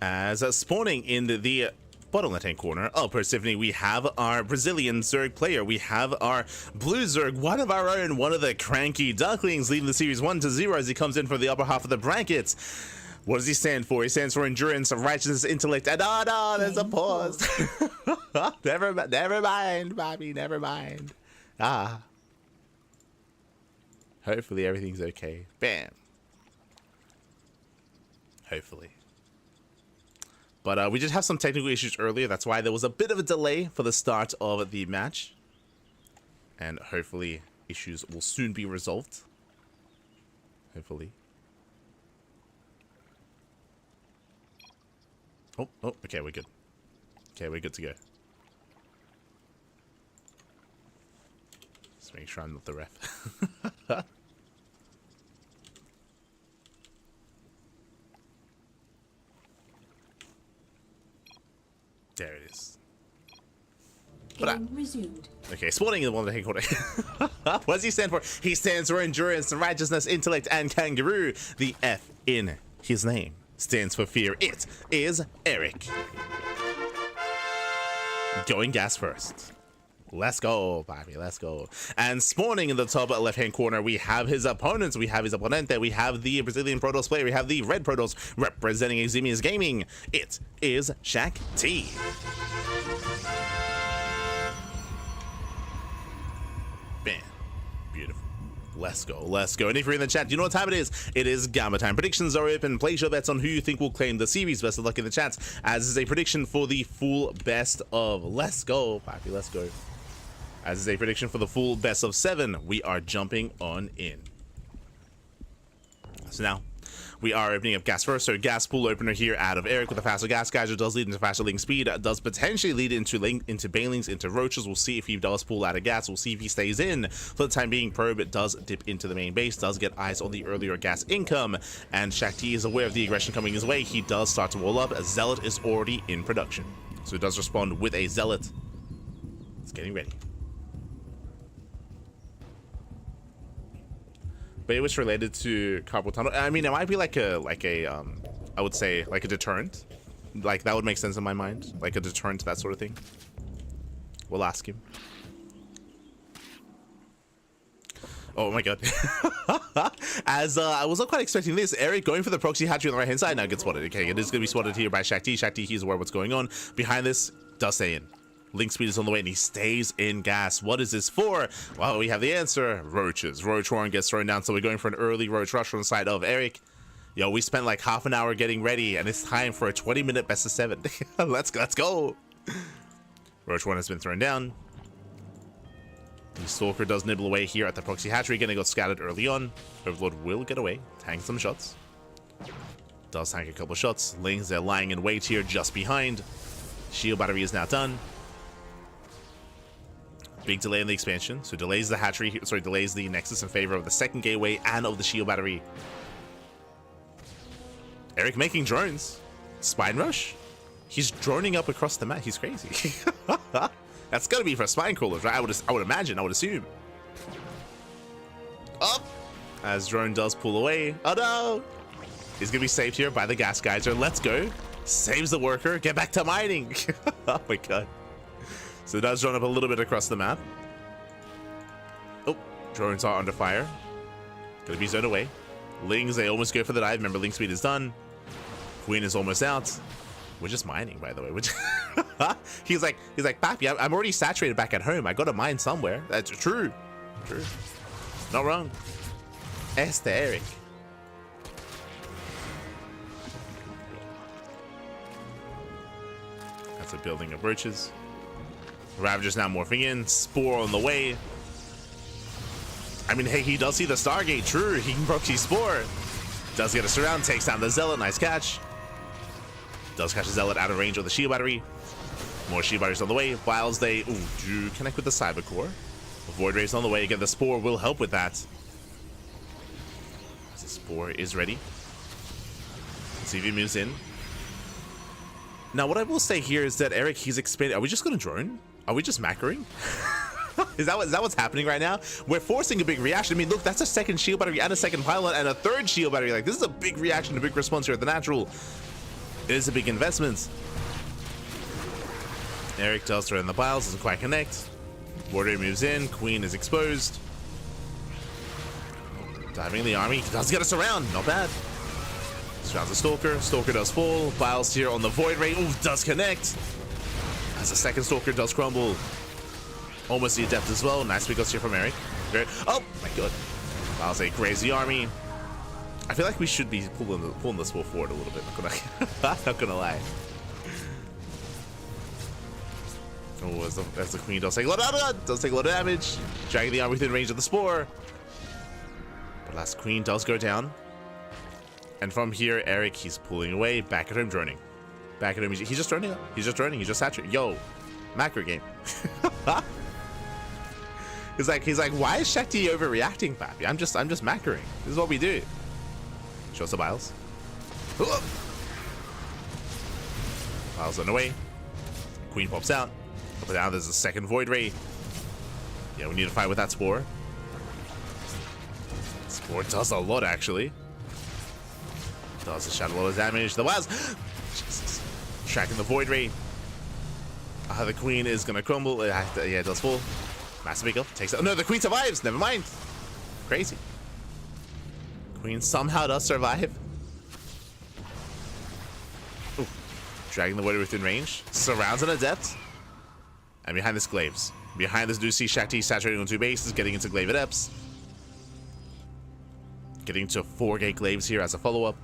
As spawning in the bottom left-hand corner of Persephone, we have our Brazilian Zerg player. We have our blue Zerg, one of our own, one of the CranKy Ducklings, leading the series 1-0 as he comes in for the upper half of the brackets. What does he stand for? He stands for endurance, righteousness, intellect, and no, there's a pause. never mind, Bobby, never mind. Hopefully everything's okay. Bam. Hopefully. But we did have some technical issues earlier. That's why there was a bit of a delay for the start of the match. And hopefully issues will soon be resolved. Hopefully. Oh, okay, we're good. Okay, we're good to go. Just make sure I'm not the ref. There it is. Game resumed. Okay, spawning in the one that he called it. What does he stand for? He stands for endurance, righteousness, intellect, and kangaroo. The F in his name stands for fear. It is Erik. Going gas first. Let's go, papi, let's go. And spawning in the top left-hand corner, we have his opponents. We have his opponente. We have the Brazilian Protoss player. We have the red Protoss representing Eximius Gaming. It is Shakti. Bam. Beautiful. Let's go, let's go. And if you're in the chat, you know what time it is? It is Gamma time. Predictions are open. Place your bets on who you think will claim the series. Best of luck in the chats, as is a prediction for the full best of. Let's go, papi, let's go. As is a prediction for the full best of 7, we are jumping on in. So now, we are opening up gas first. So gas pool opener here out of Erik with a faster gas geyser. Does lead into faster link speed. Does potentially lead into banelings, into roaches. We'll see if he does pull out of gas. We'll see if he stays in. For the time being, probe does dip into the main base. Does get eyes on the earlier gas income. And Shakti is aware of the aggression coming his way. He does start to wall up. A Zealot is already in production. So he does respond with a Zealot. It's getting ready. But it was related to carpal tunnel. I mean, it might be like a I would say like a deterrent. Like that would make sense in my mind. Like a deterrent to that sort of thing. We'll ask him. Oh my god. As I wasn't quite expecting this. Erik going for the proxy hatchery on the right hand side now gets spotted. Okay, it is going to be spotted here by Shakti. Shakti, he's aware of what's going on. Behind this, does stay in. Link speed is on the way and he stays in gas. What is this for? Well, we have the answer. Roaches. Roach Warren gets thrown down, so we're going for an early roach rush on the side of Erik. Yo, we spent like half an hour getting ready and it's time for a 20-minute best of 7. Let's go. Roach Warren has been thrown down. The Stalker does nibble away here at the proxy hatchery. Gonna got scattered early on. Overlord will get away. Tank some shots. Does tank a couple shots. Lings, they're lying in wait here just behind. Shield battery is now done. Big delay in the expansion, so delays the hatchery, sorry, delays the Nexus in favor of the second gateway and of the shield battery. Erik making drones. Spine rush? He's droning up across the map. He's crazy. That's gotta be for spine crawlers, right? I would imagine, I would assume. Up! As drone does pull away. Oh no! He's gonna be saved here by the gas geyser. Let's go. Saves the worker. Get back to mining. Oh my god. So it does run up a little bit across the map. Oh, drones are under fire. Gonna be zoned away. Lings, they almost go for the dive. Remember, link speed is done. Queen is almost out. We're just mining, by the way. He's like, Papi, I'm already saturated back at home. I gotta mine somewhere. That's true. True. Not wrong. Este Erik. That's a building of roaches. Ravager's now morphing in. Spore on the way. I mean, hey, he does see the Stargate. True, he can proxy Spore. Does get a surround. Takes down the Zealot. Nice catch. Does catch the Zealot out of range of the shield battery. More shield batteries on the way. Whilst they do connect with the Cyber Core. Void Rays on the way. Again, the Spore will help with that. The Spore is ready. Let's see if he moves in. Now, what I will say here is that Erik, he's expanding. Are we just going to drone? Are we just macroing? Is that what's happening right now? We're forcing a big reaction. I mean, look, that's a second shield battery and a second pylon and a third shield battery. Like, this is a big reaction, a big response here at the natural. It is a big investment. Erik does throw in the piles, doesn't quite connect. Warrior moves in. Queen is exposed. Diving in the army. Does get us around. Not bad. Surrounds the Stalker. Stalker does fall. Biles here on the Void Ray. Ooh, does connect. As the second Stalker does crumble. Almost the Adept as well. Nice pickups here from Erik. Oh my god. Biles a crazy army. I feel like we should be pulling this ball forward a little bit. Not gonna lie. Oh, as the Queen does take a lot of damage. Dragging the army within range of the Spore. The last Queen does go down. And from here, Erik, he's pulling away. Back at home, droning. Back at home, he's just droning up. He's just droning. He's just saturated. Yo, macro game. He's like, why is Shakti overreacting, Papi? I'm just macroing. This is what we do. Shows the Biles. Biles on the way. Queen pops out. Up and down, there's a second Void Ray. Yeah, we need to fight with that Spore. Spore does a lot, actually. Does a shadow load of damage. The Wiles. Jesus. Tracking the Void Ray. The queen is gonna crumble. Yeah, it does fall. Massive eagle takes out. No, the queen survives. Never mind. Crazy. Queen somehow does survive. Ooh. Dragging the warrior within range. Surrounds an adept. And behind this glaives. Behind this, do see Shakti saturating on 2 bases, getting into glaive adepts. Getting to 4 gate glaives here as a follow-up.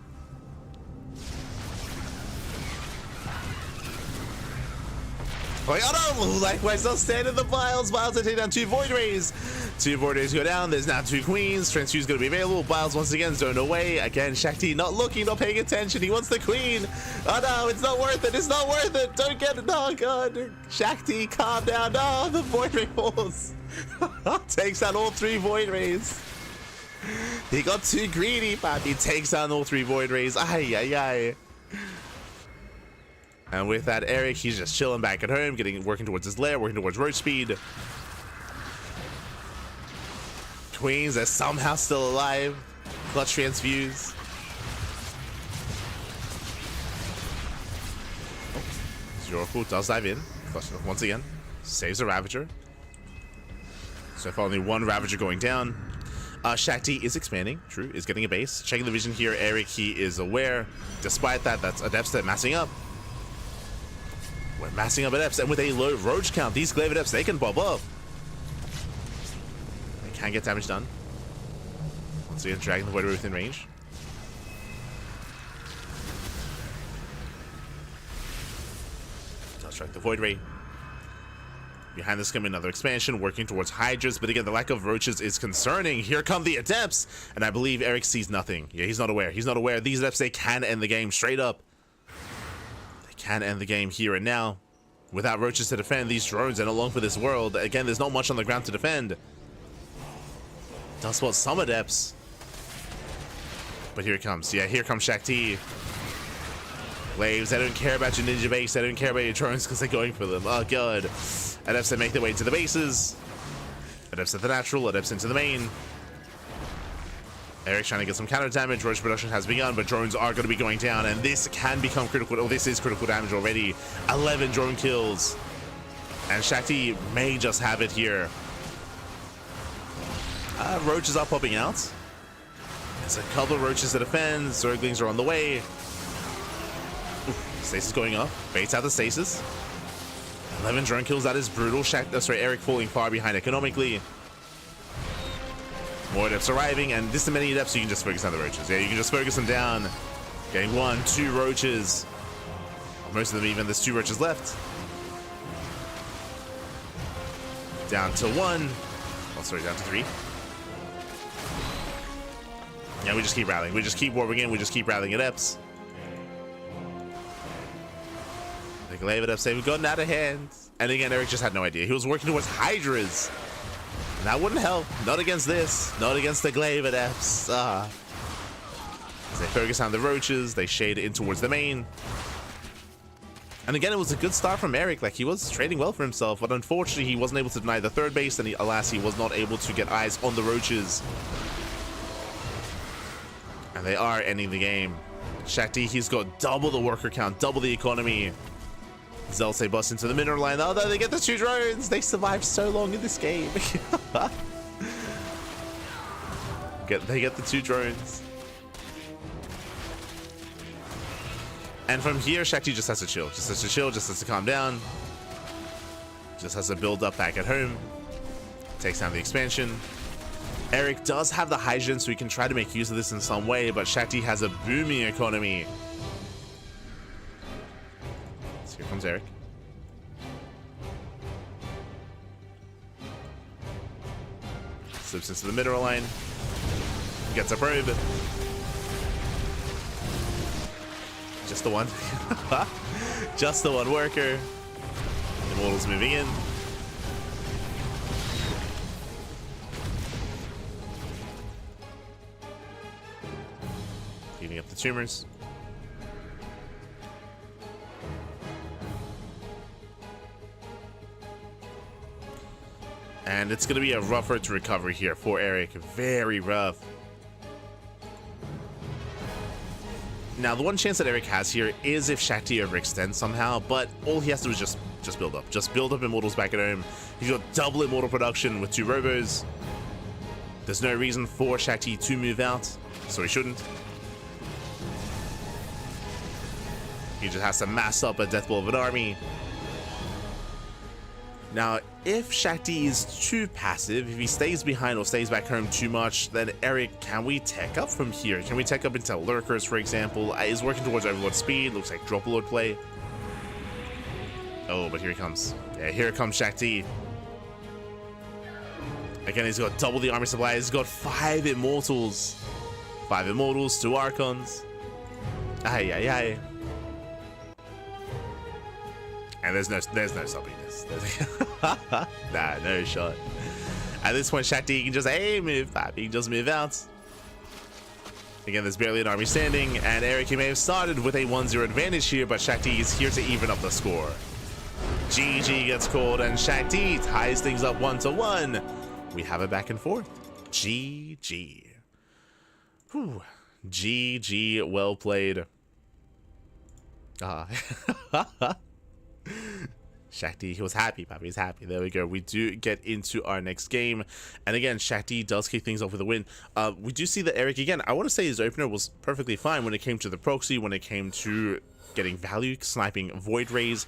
Like, oh no! Likewise, they'll stand in the vials. Vials are taking down 2 void rays. 2 void rays go down. There's now 2 queens. Trans 2 is going to be available. Vials once again zoned away. Again, Shakti not looking, not paying attention. He wants the queen. Oh no, it's not worth it. It's not worth it. Don't get it. Oh god. Shakti, calm down. No, the void ray falls. Takes down all 3 void rays. He got too greedy, but he takes down all 3 void rays. Ay, ay, ay. And with that, Erik, he's just chilling back at home, working towards his lair, working towards roach speed. Queens are somehow still alive. Clutch transfuse. Oracle does dive in. Once again, saves a Ravager. So far, only 1 Ravager going down. Shakti is expanding, true, is getting a base. Checking the vision here, Erik, he is aware. Despite that, that's Adepts that massing up. We're massing up Adepts, and with a low roach count, these glaive Adepts, they can bob up. They can get damage done. Once again, dragging the warrior within range. Does strike the Void Ray. Behind this coming another expansion, working towards Hydras, but again, the lack of roaches is concerning. Here come the Adepts, and I believe Erik sees nothing. Yeah, he's not aware. He's not aware. These Adepts, they can end the game straight up. Can end the game here and now. Without roaches to defend, these drones are not long for this world. Again, there's not much on the ground to defend. Does spot some Adepts. But here it comes. Yeah, here comes Shakti. Glaives, they don't care about your ninja base. They don't care about your drones because they're going for them. Oh, God. Adepts that make their way to the bases. Adepts at the natural. Adepts into the main. Erik trying to get some counter damage. Roach production has begun, but drones are going to be going down, and this can become critical. Oh, this is critical damage already. 11 drone kills. And Shakti may just have it here. Roaches are popping out. There's a couple of roaches to defend. Zerglings are on the way. Oof, stasis going up. Baits out the stasis. 11 drone kills. That is brutal. Erik falling far behind economically. More Adepts arriving, and this is many Adepts, so you can just focus on the roaches. Yeah, you can just focus them down. Getting 1, 2 roaches. Most of them even, there's 2 roaches left. Down to 1. Oh, sorry, down to 3. Yeah, we just keep rallying. We just keep warping in. We just keep rallying Adepts. The glaive Adepts, they've gotten out of hand. And again, Erik just had no idea. He was working towards Hydras. That wouldn't help. Not against this. Not against the glaive Adepts. As they focus on the roaches, they shade in towards the main. And again, it was a good start from Erik. Like, he was trading well for himself, but unfortunately, he wasn't able to deny the 3rd base, and alas, he was not able to get eyes on the roaches. And they are ending the game. Shakti, he's got double the worker count, double the economy. Zelce busts into the mineral line. Oh no, they get the 2 drones. They survived so long in this game. They get the 2 drones. And from here, Shakti just has to chill. Just has to chill, just has to calm down. Just has to build up back at home. Takes down the expansion. Erik does have the Hydrogen, so he can try to make use of this in some way, but Shakti has a booming economy. So here comes Erik. Slips into the mineral line. Gets a probe. Just the one. Just the one worker. Immortal's moving in. Cleaning up the tumors. And it's going to be a rougher to recover here for Erik. Very rough. Now, the one chance that Erik has here is if Shakti overextends somehow, but all he has to do is just Just build up. Just build up Immortals back at home. He's got double Immortal production with 2 Robos. There's no reason for Shakti to move out, so he shouldn't. He just has to mass up a death blow of an army. Now, if Shakti is too passive, if he stays behind or stays back home too much, then Erik, can we tech up from here? Can we tech up into Lurkers, for example? He's working towards Overlord speed. Looks like Drop Lord play. Oh, but here he comes. Yeah, here comes Shakti. Again, he's got double the army supply. He's got 5 Immortals. 5 Immortals, 2 Archons. Aye, aye, aye. And there's no stopping this. Nah, no shot. At this point, Shakti can just, hey, move up. He can just move out. Again, there's barely an army standing, and Erik, he may have started with a 1-0 advantage here, but Shakti is here to even up the score. GG gets called, and Shakti ties things up 1-1. We have it back and forth. GG. Whew. GG, well played. Shakti, he was happy, Papi. He's happy. There we go. We do get into our next game. And again, Shakti does kick things off with a win. We do see that Erik, again, I want to say his opener was perfectly fine when it came to the proxy, when it came to getting value, sniping Void Rays,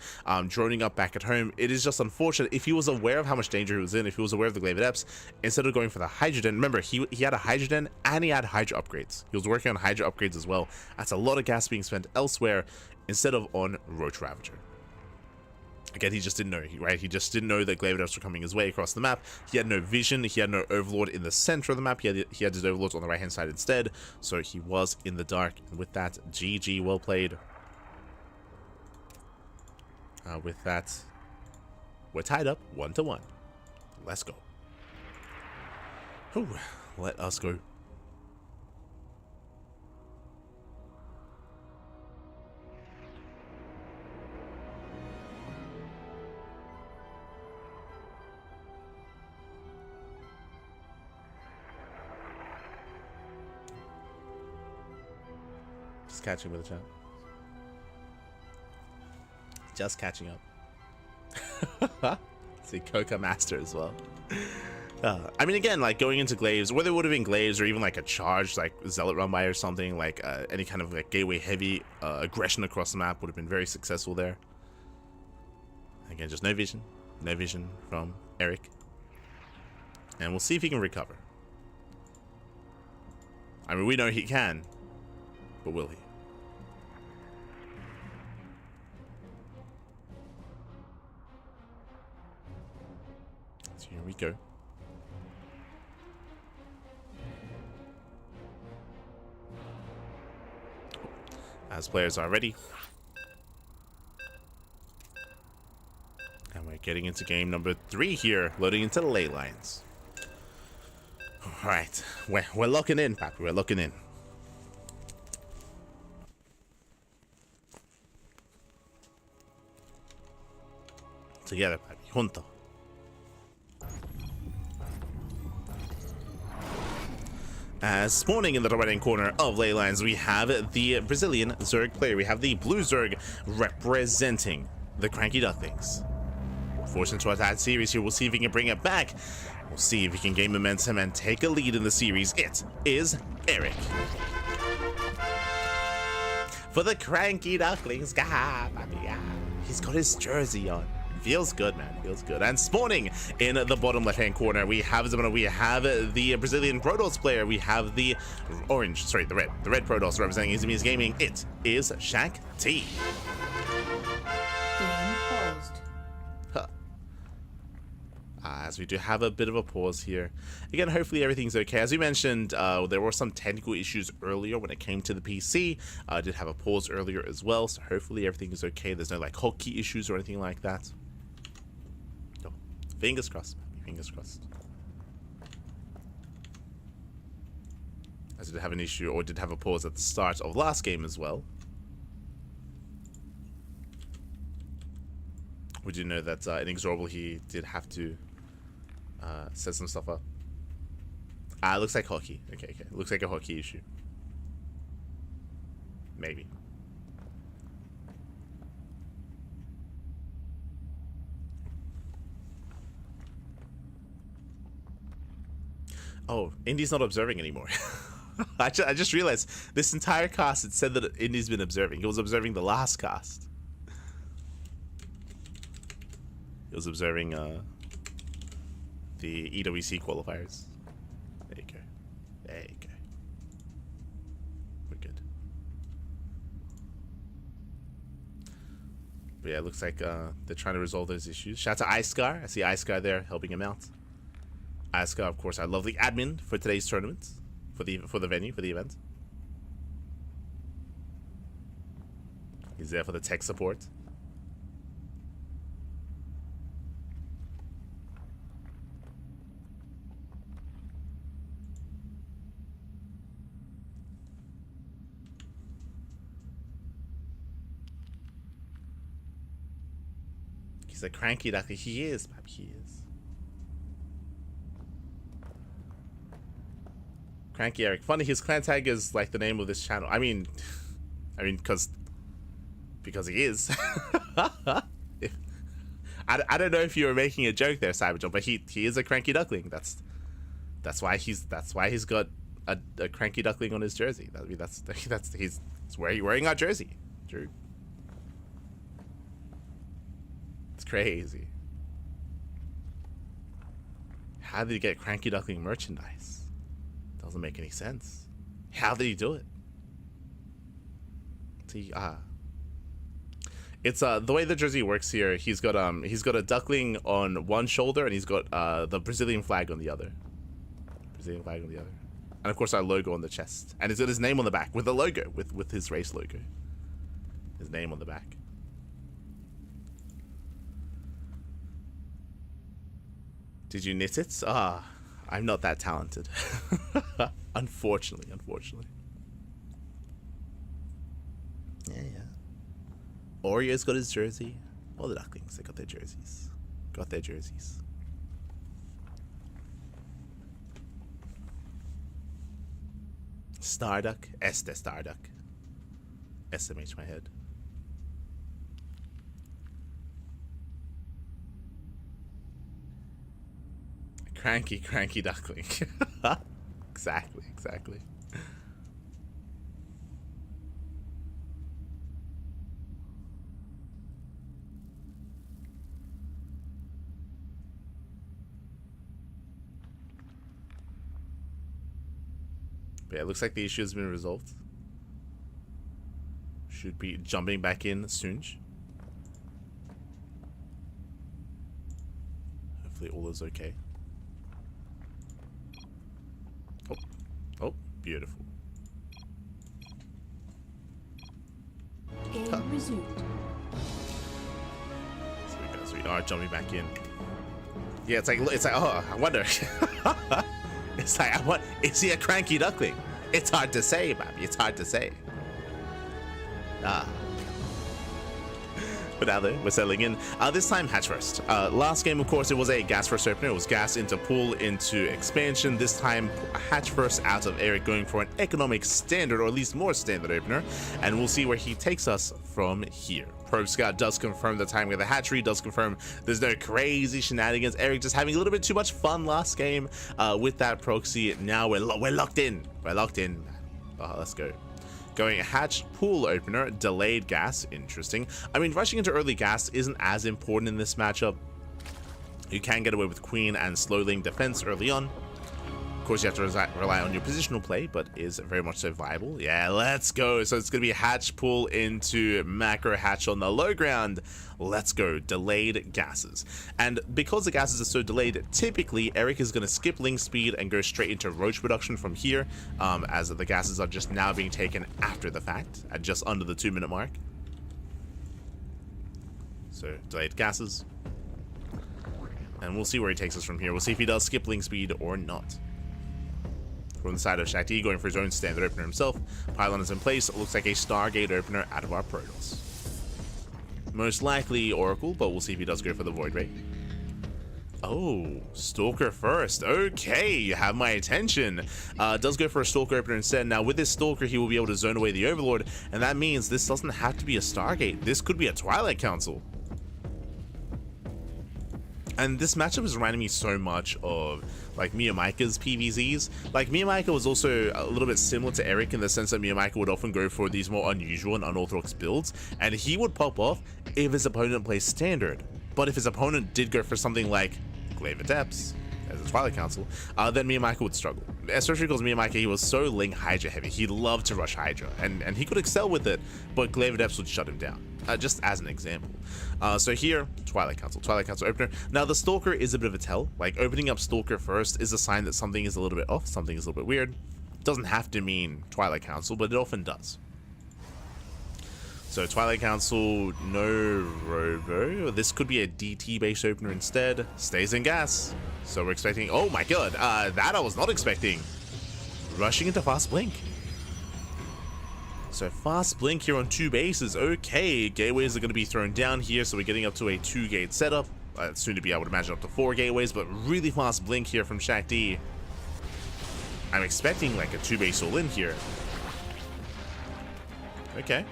droning up back at home. It is just unfortunate. If he was aware of how much danger he was in, if he was aware of the Glaive Adepts, instead of going for the Hydrogen, remember, he had a Hydrogen and he had Hydra upgrades. He was working on Hydra upgrades as well. That's a lot of gas being spent elsewhere instead of on Roach Ravager. Again, he just didn't know, right? He just didn't know that Glaive Adepts were coming his way across the map. He had no vision. He had no Overlord in the center of the map. He had his Overlords on the right-hand side instead. So he was in the dark. And with that, GG, well played. With that, we're tied up 1-1. Let's go. Whew, let us go. Just catching with the chat. Just catching up. See, Coca Master as well. I mean, again, like going into Glaives, whether it would have been Glaives or even like a charge, like Zealot run by or something, like any kind of like gateway heavy aggression across the map would have been very successful there. Again, just no vision from Erik, and we'll see if he can recover. I mean, we know he can, but will he? So here we go. As players are ready. And we're getting into game number 3 here, loading into the ley lines. Alright, we're locking in, Papi, we're locking in. Together, Papi, junto. As spawning in the right-hand corner of ley lines, we have the Brazilian Zerg player. We have the blue Zerg representing the CranKy Ducklings. Forced into a tied series here. We'll see if he can bring it back. We'll see if he can gain momentum and take a lead in the series. It is Erik. For the CranKy Ducklings. He's got his jersey on. Feels good, man. Feels good. And spawning in the bottom left-hand corner, we have the Brazilian Protoss player. We have the orange, sorry, the red Protoss representing Izmir's Gaming. It is Shakti. Game paused. Huh. As we do have a bit of a pause here. Again, hopefully everything's okay. As we mentioned, there were some technical issues earlier when it came to the PC. I did have a pause earlier as well, so hopefully everything is okay. There's no like hotkey issues or anything like that. Fingers crossed, fingers crossed. As I did have an issue, or did have a pause at the start of last game as well. We do know that INexorable, he did have to set some stuff up. Looks like hotkey. Okay. Looks like a hotkey issue. Maybe. Oh, Indy's not observing anymore. I just realized this entire cast, it said that Indy's been observing. He was observing the last cast. He was observing the EWC qualifiers. There you go. There you go. We're good. But yeah, it looks like they're trying to resolve those issues. Shout out to Ice-Scar. I see Ice-Scar there helping him out. Ice-Scar, of course, our lovely admin for today's tournament. For the venue, for the event. He's there for the tech support. He's a cranky duckling. He is, Pap, he is. CranKy Erik. Funny, his clan tag is like the name of this channel. I mean, because he is. I don't know if you were making a joke there, Cyberjump, but he is a cranky duckling. That's why he's got a cranky duckling on his jersey. I mean, he's wearing our jersey. True. It's crazy. How did he get cranky duckling merchandise? Doesn't make any sense. How did he do it? See, it's the way the jersey works here. He's got a duckling on one shoulder and he's got the Brazilian flag on the other. Brazilian flag on the other, and of course our logo on the chest. And he's got his name on the back with the logo, with his race logo. His name on the back. Did you knit it? I'm not that talented. Unfortunately. Yeah. Oreo's got his jersey. All the ducklings, they got their jerseys. Starduck. Este Starduck. SMH my head. Cranky duckling. Exactly. But yeah, it looks like the issue has been resolved. Should be jumping back in soon. Hopefully all is okay. Oh, beautiful. Game resumed. So we are jumping back in. Yeah, it's like oh, I wonder. It's like is he a cranky duckling? It's hard to say, baby. It's hard to say. But now we're settling in. This time, hatch first. Last game, of course, it was a gas first opener. It was gas into pool into expansion. This time, hatch first out of Erik, going for an economic standard, or at least more standard opener. And we'll see where he takes us from here. Probe Scout does confirm the timing of the hatchery, does confirm there's no crazy shenanigans. Erik just having a little bit too much fun last game with that proxy. Now we're locked in. We're locked in. Let's go. Going hatch pool opener, delayed gas, interesting. I mean, rushing into early gas isn't as important in this matchup. You can get away with queen and slow lane defense early on. Of course, you have to rely on your positional play, but is very much so viable. Yeah, let's go. So it's going to be hatch pull into macro hatch on the low ground. Let's go. Delayed gases. And because the gases are so delayed, typically Erik is going to skip link speed and go straight into roach production from here, as the gases are just now being taken after the fact at just under the 2-minute mark. So delayed gases. And we'll see where he takes us from here. We'll see if he does skip link speed or not. From the side of Shakti, going for his own standard opener himself. Pylon is in place. It looks like a Stargate opener out of our Protoss. Most likely Oracle, but we'll see if he does go for the Void Ray. Oh, Stalker first. Okay, you have my attention. Does go for a Stalker opener instead. Now, with this Stalker, he will be able to zone away the Overlord, and that means this doesn't have to be a Stargate. This could be a Twilight Council. And this matchup is reminding me so much of like Miyamaika's PVZs. Like Miyamaika was also a little bit similar to Erik in the sense that Miyamaika would often go for these more unusual and unorthodox builds, and he would pop off if his opponent plays standard. But if his opponent did go for something like Glaive Adepts as a Twilight Council, then Miyamaika would struggle. Especially because Miyamaika, he was so Ling Hydra heavy. He loved to rush Hydra, and he could excel with it, but Glaive Adepts would shut him down. Just as an example. So here, Twilight Council opener. Now the Stalker is a bit of a tell. Like opening up Stalker first is a sign that something is a little bit off, something is a little bit weird. Doesn't have to mean Twilight Council, but it often does. So Twilight Council, no Robo. This could be a DT based opener instead. Stays in gas. So we're expecting, oh my god, that I was not expecting. Rushing into Fast Blink. So Fast Blink here on 2 bases. Okay, gateways are going to be thrown down here, so we're getting up to a 2-gate setup. Soon to be, I would imagine, up to 4 gateways, but really fast Blink here from Shakti. I'm expecting like a 2-base all-in here. Okay.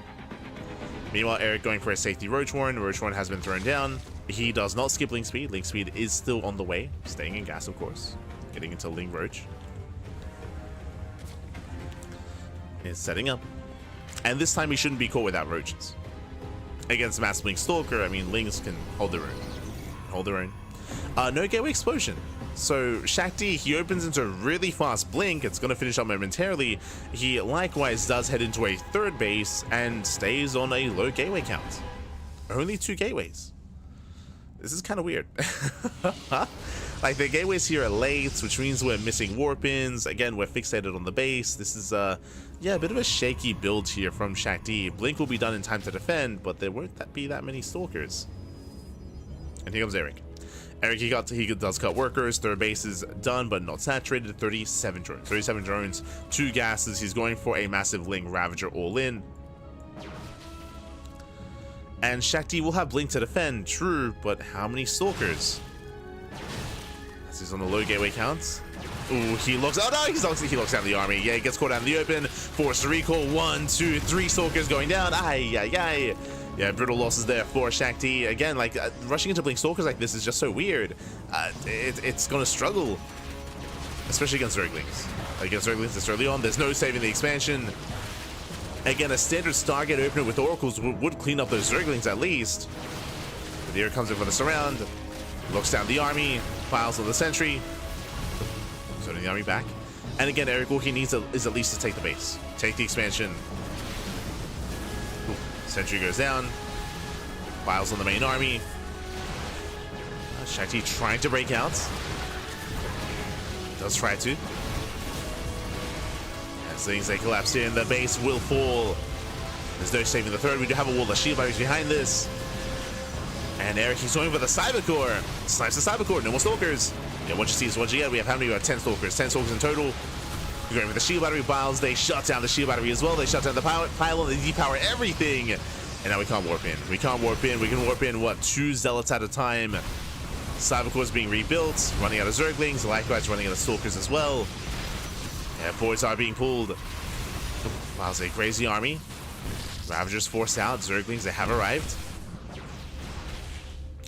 Meanwhile, Erik going for a safety Roach Warren. Roach Warren has been thrown down. He does not skip Link Speed. Link Speed is still on the way. Staying in gas, of course. Getting into Ling Roach. Is setting up. And this time he shouldn't be caught without roaches. Against Mass Blink Stalker, I mean, Lings can hold their own. Hold their own. No gateway explosion. So Shakti, he opens into a really fast Blink. It's going to finish up momentarily. He likewise does head into a 3rd base and stays on a low gateway count. Only 2 gateways. This is kind of weird. Like the gateways here are late, which means we're missing warp-ins. Again, we're fixated on the base. This is yeah, a bit of a shaky build here from Shakti. Blink will be done in time to defend, but there won't be that many Stalkers. And here comes Erik. Erik, he does cut workers. 3rd base is done, but not saturated. 37 drones. 37 drones, 2 gases. He's going for a massive Ling Ravager all in. And Shakti will have Blink to defend, true, but how many Stalkers? As he's on the low gateway counts. Ooh, he locks. Oh no, he locks down the army. Yeah, he gets caught out in the open. Forced to recall. 1, 2, 3 Stalkers going down. Ay, ay, ay. Yeah, brutal losses there for Shakti. Again, like rushing into Blink Stalkers like this is just so weird. It's gonna struggle, especially against Zerglings. Against Zerglings this early on, there's no saving the expansion. Again, a standard Stargate opener with Oracles would clean up those Zerglings at least. But here comes in for the surround. Looks down the army, piles on the sentry. Zoning the army back. And again, Erik, all he needs is at least to take the base. Take the expansion. Ooh, sentry goes down. Piles on the main army. Shakti trying to break out. Does try to. As things they collapse in, the base will fall. There's no saving the 3rd. We do have a wall of shield barriers behind this. And Erik, he's going for the Cyber Core. Snipes the Cyber Core. No more Stalkers. Yeah, what you see is what you get. We have how many? We have 10 Stalkers. 10 Stalkers in total. We're going with the shield battery biles. They shut down the shield battery as well. They shut down the pylon. They depower everything. And now we can't warp in. We can't warp in. We can warp in, what, 2 Zealots at a time. Cyber Core is being rebuilt. Running out of Zerglings. Likewise running out of Stalkers as well. Yeah, boys are being pulled. Wow, a crazy army. Ravagers forced out. Zerglings, they have arrived.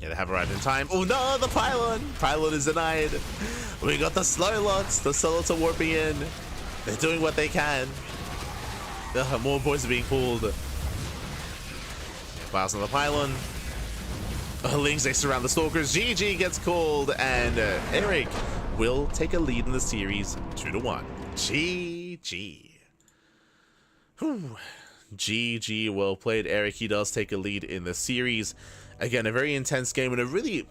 Yeah, they have arrived in time. Oh no, the pylon! Pylon is denied. We got the slow lots. The slow lots are warping in. They're doing what they can. More boys are being pulled. Files on the pylon. Lings, they surround the Stalkers. GG gets called, and Erik will take a lead in the series 2-1. GG. Whew. GG, well played, Erik. He does take a lead in the series. Again, a very intense game and a really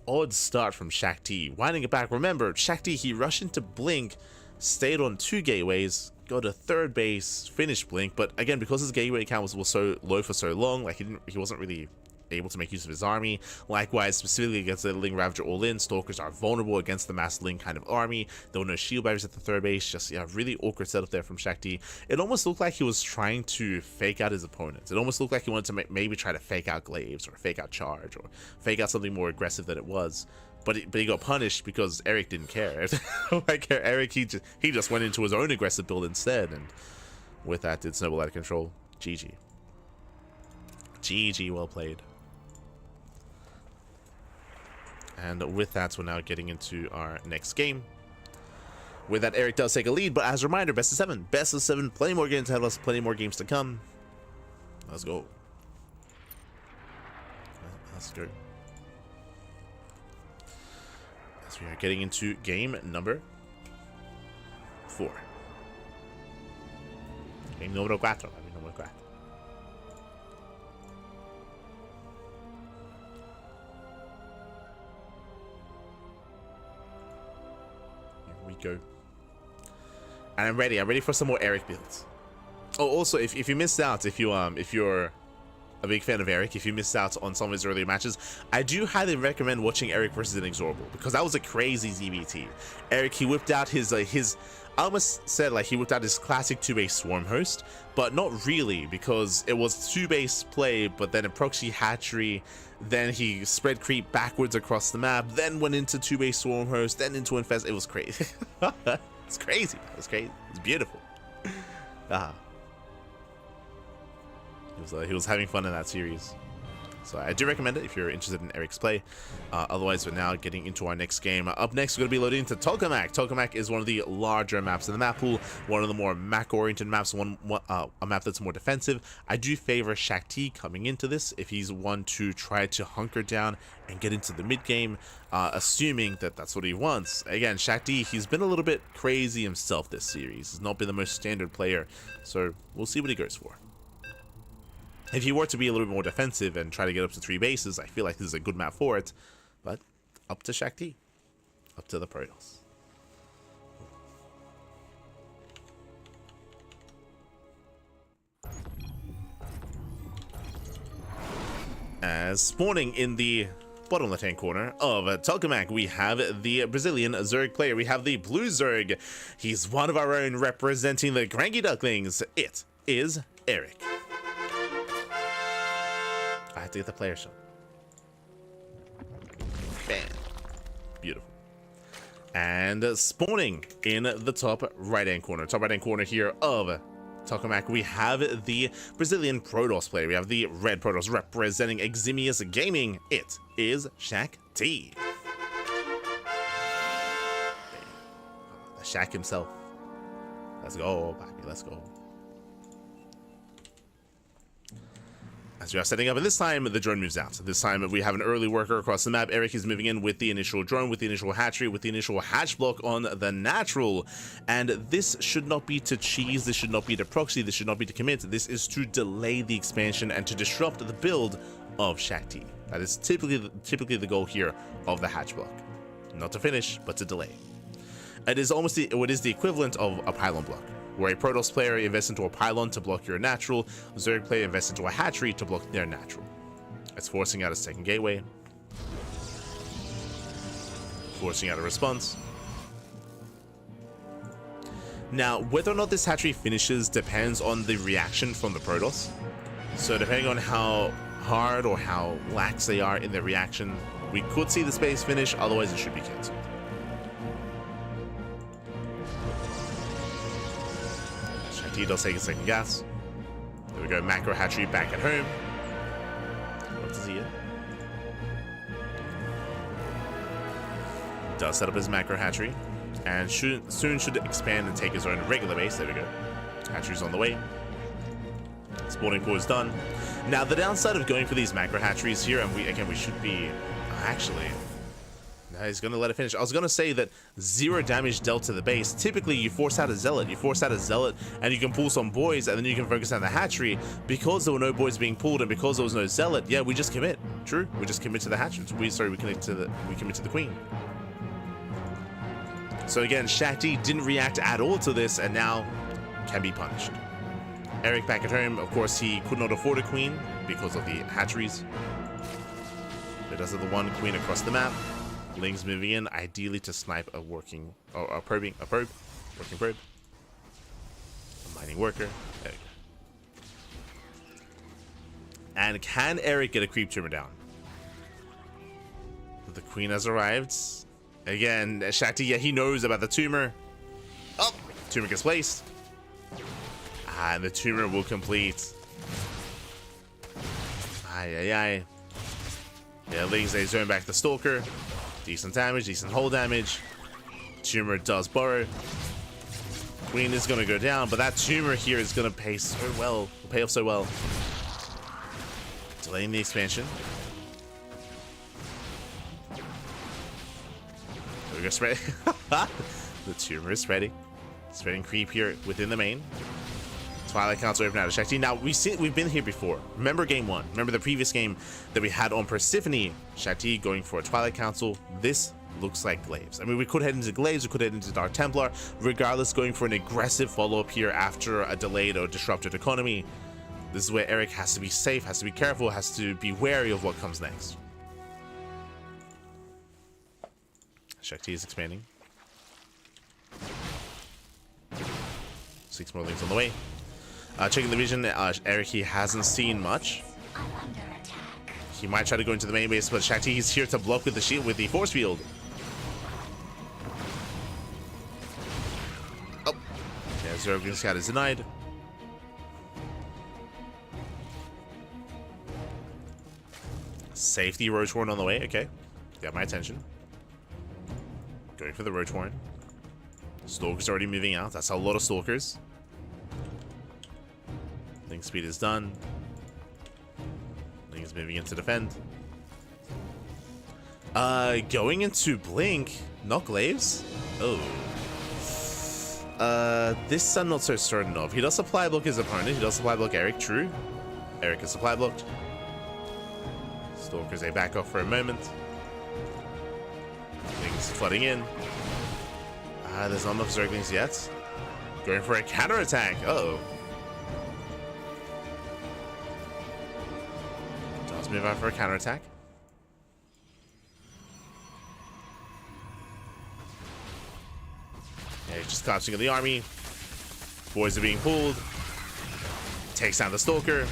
odd start from Shakti. Winding it back, remember, Shakti, he rushed into Blink, stayed on 2 gateways, got to 3rd base, finished Blink, but again, because his gateway count was so low for so long, like he wasn't really able to make use of his army. Likewise, specifically against the Ling Ravager all-in, Stalkers are vulnerable against the mass Ling kind of army. There were no shield barriers at the 3rd base. Just, yeah, really awkward setup there from Shakti. It almost looked like he was trying to fake out his opponents. It almost looked like he wanted to maybe try to fake out Glaives, or fake out Charge, or fake out something more aggressive than it was. But he got punished because Erik didn't care. Like Erik, he just went into his own aggressive build instead, and with that did snowball out of control. GG. GG, well played. And with that, we're now getting into our next game. With that, Erik does take a lead, but as a reminder, best of 7. Best of 7, plenty more games ahead of us, plenty more games to come. Let's go. Let's go. As we are getting into game number 4. Game número 4. Game número 4. Here we go. And I'm ready. I'm ready for some more Erik builds. Oh, also, if you missed out, if you're a big fan of Erik, if you missed out on some of his earlier matches, I do highly recommend watching Erik versus INexorable, because that was a crazy ZBT. Erik, he whipped out his I almost said like he whipped out his classic 2-base swarm host, but not really, because it was 2-base play, but then a proxy hatchery, then he spread creep backwards across the map, then went into 2-base swarm host, then into infest. It was crazy. It's crazy. It was crazy. It's beautiful. He was having fun in that series. So I do recommend it if you're interested in Erik's play. Otherwise, we're now getting into our next game. Up next, we're going to be loading into Tokamak. Tokamak is one of the larger maps in the map pool, one of the more macro-oriented maps, a map that's more defensive. I do favor Shakti coming into this if he's one to try to hunker down and get into the mid-game, assuming that that's what he wants. Again, Shakti, he's been a little bit crazy himself this series. He's not been the most standard player, so we'll see what he goes for. If he were to be a little bit more defensive and try to get up to 3 bases, I feel like this is a good map for it. But up to Shakti. Up to the Protoss. As spawning in the bottom left-hand corner of Tokamak, we have the Brazilian Zerg player. We have the blue Zerg. He's one of our own, representing the CranKy Ducklings. It is Erik. I have to get the player shot. Bam. Beautiful. And spawning in the top right-hand corner here of Tokamak, we have the Brazilian Protoss player. We have the red Protoss representing Eximius Gaming. It is Shakti. The Shaq himself. Let's go, baby. Let's go. As we are setting up, and this time the drone moves out. This time we have an early worker across the map. Erik is moving in with the initial drone, with the initial hatchery, with the initial hatch block on the natural. And this should not be to cheese, this should not be to proxy, this should not be to commit. This is to delay the expansion and to disrupt the build of Shakti. That is typically the goal here of the hatch block. Not to finish, but to delay. It is almost the equivalent of a pylon block, where a Protoss player invests into a pylon to block your natural, Zerg player invests into a hatchery to block their natural. It's forcing out a second gateway, forcing out a response. Now, whether or not this hatchery finishes depends on the reaction from the Protoss. So depending on how hard or how lax they are in their reaction, we could see the space finish, otherwise it should be cancelled. He does take a second gas. There we go, macro hatchery back at home. Love to see it. Does set up his macro hatchery, and soon should expand and take his own regular base. There we go. Hatchery's on the way. Spawning core is done. Now the downside of going for these macro hatcheries here, and we should be actually. He's going to let it finish. I was going to say that 0 damage dealt to the base. Typically, you force out a zealot. And you can pull some boys, and then you can focus on the hatchery. Because there were no boys being pulled, and because there was no zealot, yeah, we just commit. True, we just commit to the hatchery. We commit to the queen. So again, Shakti didn't react at all to this, and now can be punished. Erik back at home. Of course, he could not afford a queen because of the hatcheries. But does have the one queen across the map. Lings moving in, ideally to snipe a working probe. A mining worker. There we go. And can Erik get a creep tumor down? The queen has arrived. Again, Shakti, yeah, he knows about the tumor. Oh, tumor gets placed. And the tumor will complete. Yeah, Lings, they zone back the stalker. Decent damage, decent hull damage. Tumor does burrow. Queen is going to go down, but that tumor here is going to pay so well. Pay off so well. Delaying the expansion. There we go, spread. The tumor is spreading. Spreading creep here within the main. Twilight Council open out of Shakti. Now, we've been here before. Remember game 1. Remember the previous game that we had on Persephone. Shakti going for a Twilight Council. This looks like Glaives. I mean, we could head into Glaives, we could head into Dark Templar. Regardless, going for an aggressive follow-up here after a delayed or disrupted economy. This is where Erik has to be safe, has to be careful, has to be wary of what comes next. Shakti is expanding. 6 more links on the way. Checking the vision, Erik, he hasn't seen much. He might try to go into the main base, but Shakti is here to block with the shield, with the force field. Oh, yeah, Zero Green Scout is denied. Safety Roach Horn on the way. Okay, got my attention. Going for the Roach Horn. Stalker's already moving out. That's a lot of Stalkers. Link speed is done. Link is moving in to defend. Going into Blink. Not Glaives? Oh. This I'm not so certain of. He does supply block his opponent. He does supply block Erik. True. Erik is supply blocked. Stalkers, they back off for a moment. Things flooding in. There's not enough Zerglings yet. Going for a counterattack. Uh-oh. Does move out for a counterattack. Yeah, he's just collapsing in the army. Boys are being pulled. Takes down the Stalker.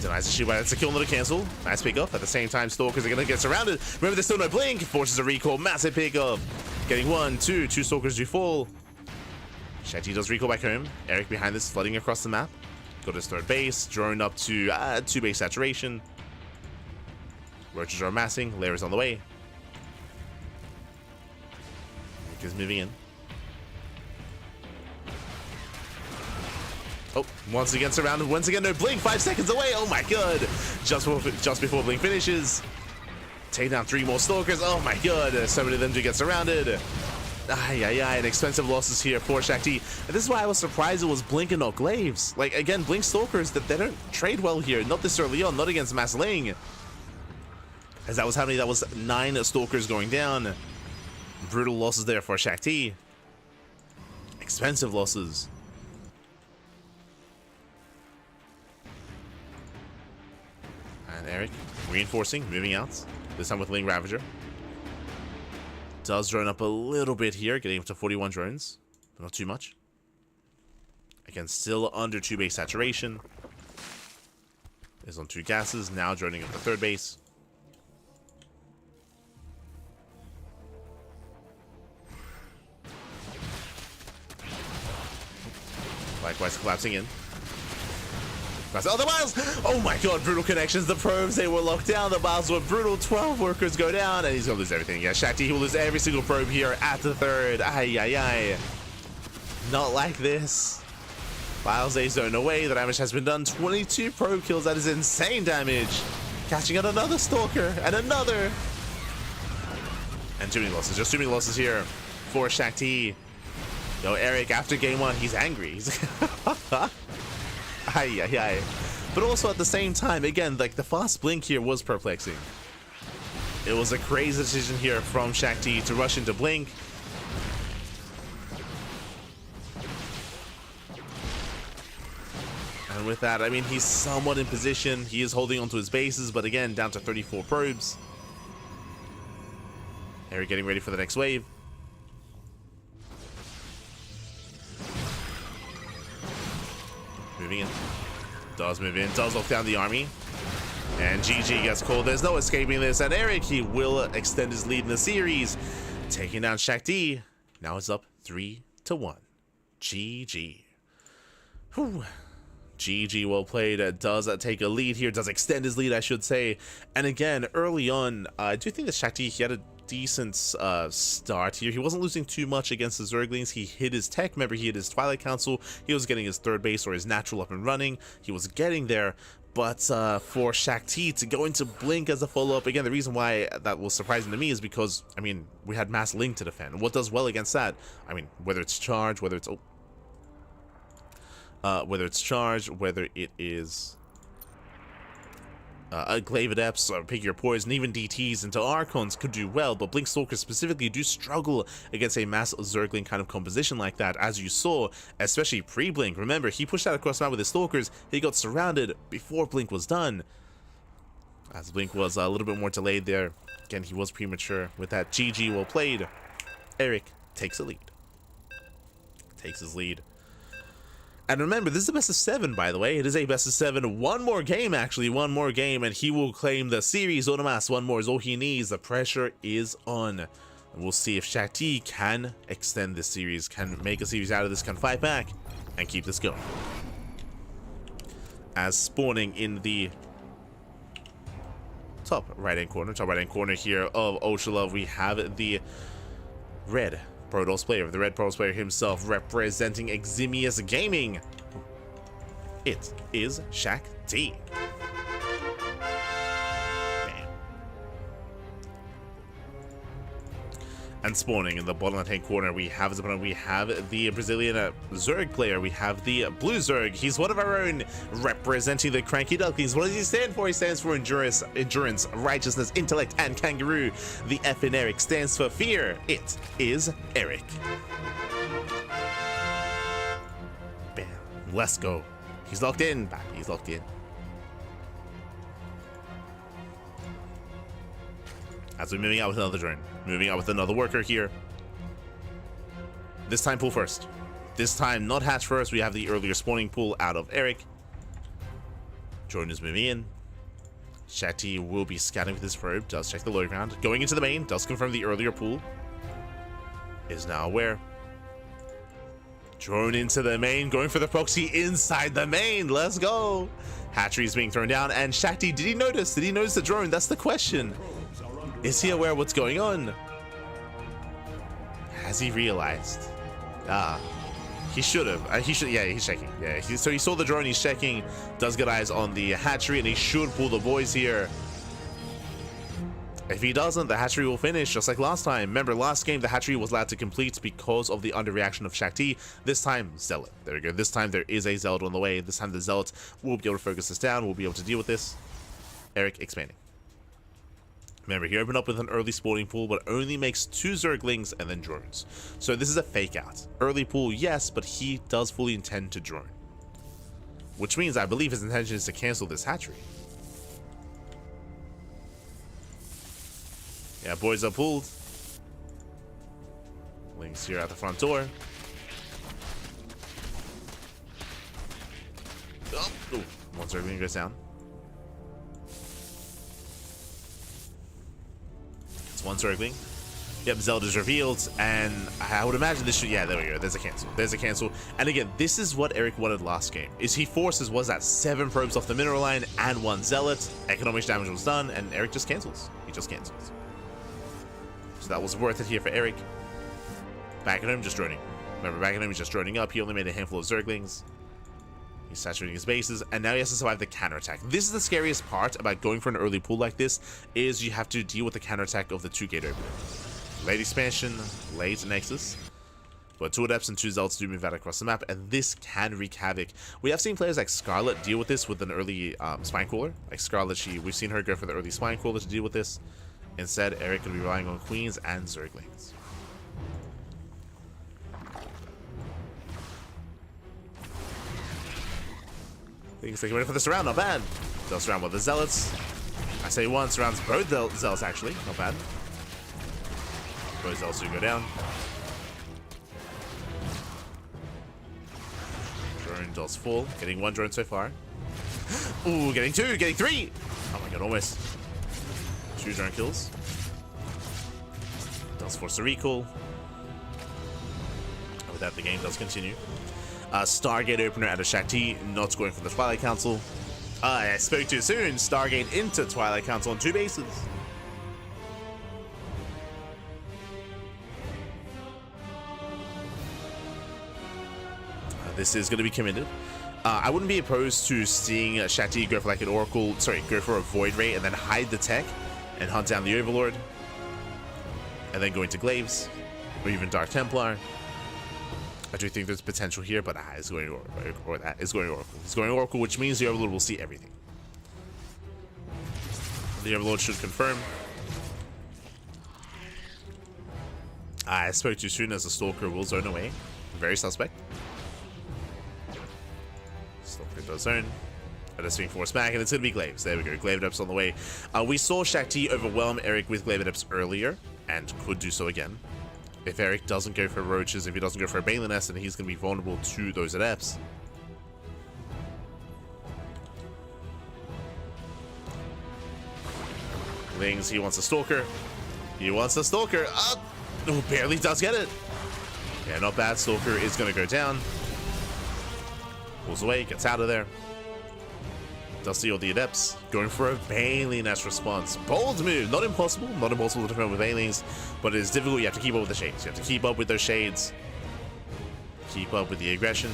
Denies the shield, but it's a kill, not a cancel. Nice pickup. At the same time, Stalkers are going to get surrounded. Remember, there's still no blink. Forces a recall. Massive pickup. Getting 1, 2. 2 Stalkers do fall. Shakti does recall back home. Erik behind this, flooding across the map. Got his 3rd base. Drone up to 2 base saturation. Roaches are amassing. Lair is on the way. Erik is moving in. Oh, once again surrounded. Once again, no blink. 5 seconds away. Oh my god. Just before blink finishes. Take down 3 more Stalkers. Oh my god. So many of them do get surrounded. And expensive losses here for Shakti. And this is why I was surprised it was Blink and not Glaives. Like, again, Blink Stalkers, that they don't trade well here. Not this early on. Not against Mass Ling. As that was happening, that was 9 Stalkers going down. Brutal losses there for Shakti. Expensive losses. And Erik reinforcing, moving out. This time with Ling Ravager. Does drone up a little bit here, getting up to 41 drones. But not too much. Again, still under 2 base saturation. Is on 2 gases, now droning up the 3rd base. Likewise collapsing in. Oh, the miles! Oh my god, brutal connections. The probes, they were locked down. The miles were brutal. 12 workers go down, and he's gonna lose everything. Yeah, Shakti, he will lose every single probe here at the 3rd. Ay. Not like this. Miles A zone away. The damage has been done. 22 probe kills. That is insane damage. Catching out another Stalker, and another. And too many losses. Just too many losses here for Shakti. Yo, Erik, after game 1, he's angry. He's Ay. But also at the same time, again, like the fast blink here was perplexing. It was a crazy decision here from Shakti to rush into blink. And with that, I mean, he's somewhat in position. He is holding onto his bases, but again, down to 34 probes. Erik getting ready for the next wave. Moving in. Does move in. Does lock down the army. And GG gets called. There's no escaping this. And Erik, he will extend his lead in the series. Taking down Shakti. Now it's up 3-1. GG. Whew. GG, well played. Does take a lead here. Does extend his lead, I should say. And again, early on, I do think that Shakti, he had a decent start here. He wasn't losing too much against the Zerglings. He hit his tech. Remember, he hit his Twilight Council. He was getting his third base or his natural up and running. He was getting there. But for Shakti to go into Blink as a follow-up, again, the reason why that was surprising to me is because, I mean, we had Mass Link to defend. What does well against that? I mean, whether it's charge, whether it's... whether it is... Glaive Adepts, or Pick Your Poison, even DTs into Archons could do well, but Blink Stalkers specifically do struggle against a mass Zergling kind of composition like that, as you saw, especially pre-Blink. Remember, he pushed out across the map with his Stalkers, he got surrounded before Blink was done. As Blink was a little bit more delayed there. Again, he was premature with that. GG, well played. Erik takes a lead. Takes his lead. And remember, this is a best of 7, by the way. It is a best of 7. One more game, actually. One more game, and he will claim the series. Onomas, one more is all he needs. The pressure is on. And we'll see if Shakti can extend this series, can make a series out of this, can fight back, and keep this going. As spawning in the top right-hand corner here of Oshalov, we have the red Protoss player, the red Protoss player himself, representing Eximius Gaming. It is Shakti. Bam. And spawning in the bottom left-hand corner, we have his opponent. We have the Brazilian Zerg player. We have the blue Zerg. He's one of our own, representing the CranKy Ducklings. What does he stand for? He stands for endurance, righteousness, intellect, and kangaroo. The F in Erik stands for fear. It is Erik. Bam. Let's go. He's locked in. He's locked in. As we're moving out with another drone. Moving out with another worker here. This time pool first. This time not hatch first. We have the earlier spawning pool out of Erik. Drone is moving in. Shakti will be scouting with his probe. Does check the low ground. Going into the main. Does confirm the earlier pool. Is now aware. Drone into the main. Going for the proxy inside the main. Let's go. Hatchery is being thrown down. And Shakti, did he notice? Did he notice the drone? That's the question. Is he aware of what's going on? Has he realized? He should have. Yeah, he's checking. Yeah, so he saw the drone, he's checking. Does get eyes on the hatchery, and he should pull the boys here. If he doesn't, the hatchery will finish, just like last time. Remember, last game, the hatchery was allowed to complete because of the underreaction of Shakti. This time, Zealot. There we go. This time, there is a Zealot on the way. This time, the Zealot will be able to focus this down. We'll be able to deal with this. Erik expanding. Remember, he opened up with an early spawning pool, but only makes 2 Zerglings and then drones. So this is a fake out. Early pool, yes, but he does fully intend to drone. Which means I believe his intention is to cancel this hatchery. Yeah, boys are pulled. Lings here at the front door. Oh, one Zergling goes down. One Zergling. Yep, Zelda's revealed, and I would imagine this should, yeah, there we go. There's a cancel. There's a cancel. And again, this is what Erik wanted last game. Is he forces, was that 7 probes off the mineral line and 1 Zealot. Economic damage was done, and Erik just cancels. He just cancels. So that was worth it here for Erik. Back at home, just droning. Remember, back at home, he's just droning up. He only made a handful of Zerglings. He's saturating his bases, and now he has to survive the counterattack. This is the scariest part about going for an early pool like this, is you have to deal with the counterattack of the 2 gate openers. Late expansion, late Nexus. But 2 Adepts and 2 Zealots do move out across the map, and this can wreak havoc. We have seen players like Scarlet deal with this with an early Spine Crawler. Like Scarlet, we've seen her go for the early Spine Crawler to deal with this. Instead, Erik will be relying on Queens and Zerglings. He's taking ready for the surround, not bad. They'll surround with the Zealots. I say one, surrounds both the Zealots actually, not bad. Both Zealots do go down. Drone does fall, getting 1 drone so far. Ooh, getting 2, getting 3! Oh my god, almost. 2 drone kills. Does force a recall. And with that, the game does continue. Stargate opener out of Shakti, not going for the Twilight Council. I spoke too soon. Stargate into Twilight Council on 2 bases. This is going to be committed. I wouldn't be opposed to seeing Shakti go for like an Oracle, sorry, go for a Void Ray and then hide the tech and hunt down the Overlord. And then go into Glaives or even Dark Templar. I do think there's potential here, but it's going Oracle. He's going Oracle, which means the Overlord will see everything. The Overlord should confirm. I spoke too soon as the Stalker will zone away. Very suspect. Stalker does zone. But it's being forced back, and it's going to be Glaives. There we go. Glaive Adepts on the way. We saw Shakti overwhelm Erik with Glaive Adepts earlier, and could do so again. If Erik doesn't go for Roaches, if he doesn't go for a Balin Nest, then he's going to be vulnerable to those Adepts. Lings, he wants a Stalker. He wants a Stalker. Oh, barely does get it. Yeah, not bad. Stalker is going to go down. Pulls away, gets out of there. Does see all the Adepts. Going for a Balin Nest response. Bold move. Not impossible. Not impossible to defend with Balings, but it is difficult. You have to keep up with the Shades. You have to keep up with those Shades. Keep up with the aggression.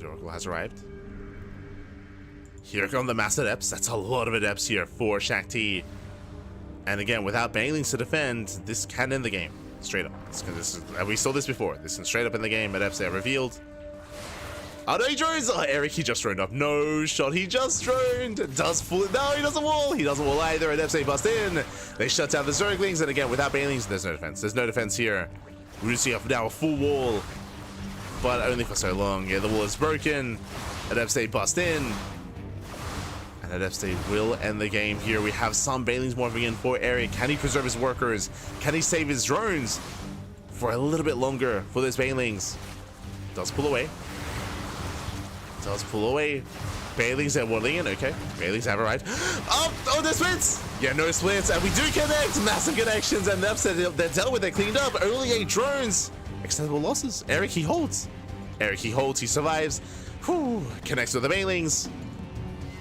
Oracle has arrived. Here come the mass Adepts. That's a lot of Adepts here for Shakti. And again, without Banelings to defend, this can end the game. Straight up. We saw this before. This can straight up in the game. Adepts are revealed. Oh no, he drones! Oh, Erik, he just droned up. No shot, he just droned. Does full. No, he doesn't wall. He doesn't wall either. Adepts, they bust in. They shut down the Zerglings. And again, without Banelings, there's no defense. There's no defense here. We see now a full wall. But only for so long. Yeah, the wall is broken. Adepts, they bust in. And Adepts, they will end the game here. We have some Banelings morphing in for Erik. Can he preserve his workers? Can he save his drones for a little bit longer for those Banelings? Does pull away. Does pull away. Banelings are waddling in. Okay. Banelings have arrived. Oh, there's splits. Yeah, no splits. And we do connect. Massive connections. And Adepts, they're dealt with. They're cleaned up. Only 8 drones. Extendable losses. Erik, he holds. Erik, he holds. He survives. Whew. Connects with the Banelings.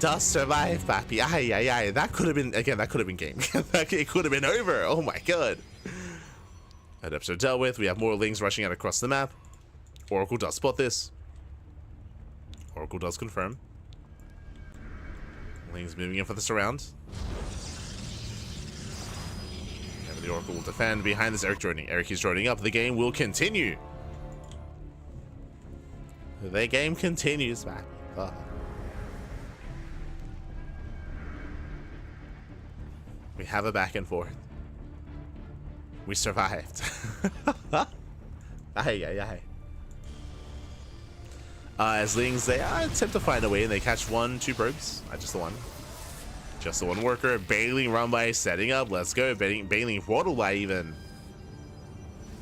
Does survive, Papi. Aye, aye, aye. That could have been, again, that could have been game. It could have been over. Oh my god. Adepts are dealt with. We have more Lings rushing out across the map. Oracle does spot this. Oracle does confirm. Lings moving in for the surround. The Oracle will defend. Behind this, Erik joining. Erik is joining up. The game will continue. The game continues back. We have a back and forth. We survived. Aye, aye, aye. As Lings, they attempt to find a way, and they catch 1, 2 probes. Just the one. Just the one worker. Bailing run by, setting up. Let's go. Bailing waddle by even.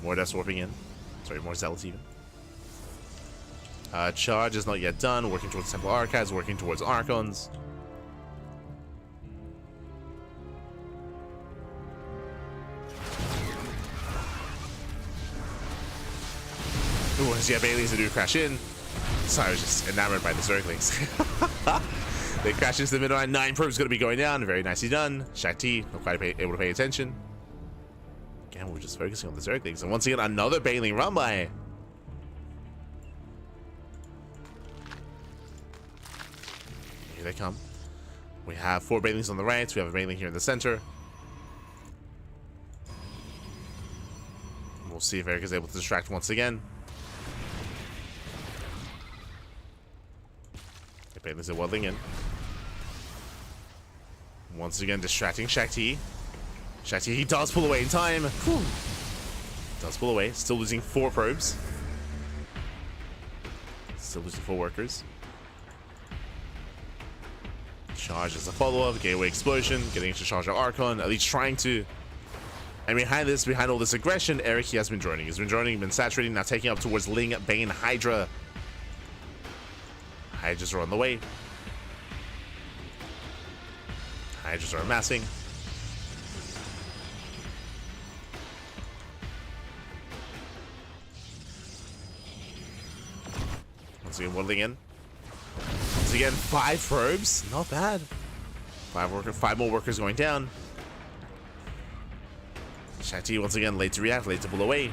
More Death warping in. Sorry, more Zealots even. Charge is not yet done. Working towards Temple Archives. Working towards Archons. Ooh, yeah, Bailey's to crash in. Sorry, I was just enamored by the Zerglings. They crash into the middle line. 9 probes going to be going down. Very nicely done. Shakti not quite able to pay attention. Again, we're just focusing on the Zerglings. And once again, another Bailing run by. Here they come. We have 4 Bailings on the right. We have a Bailing here in the center. We'll see if Erik is able to distract once again. The Bailings are waddling in. Once again, distracting Shakti. Shakti, he does pull away in time. Whew. Does pull away. Still losing 4 probes. Still losing 4 workers. Charge as a follow-up. Gateway explosion. Getting into charge of Archon. At least trying to. And behind this, behind all this aggression, Erik, he has been droning. He's been droning, been saturating, now taking up towards Ling, Bane, Hydra. Hydras are on the way. Hydras are amassing. again, waddling in. Once again, 5 probes. Not bad. 5 more workers going down. Shakti once again late to react, late to pull away.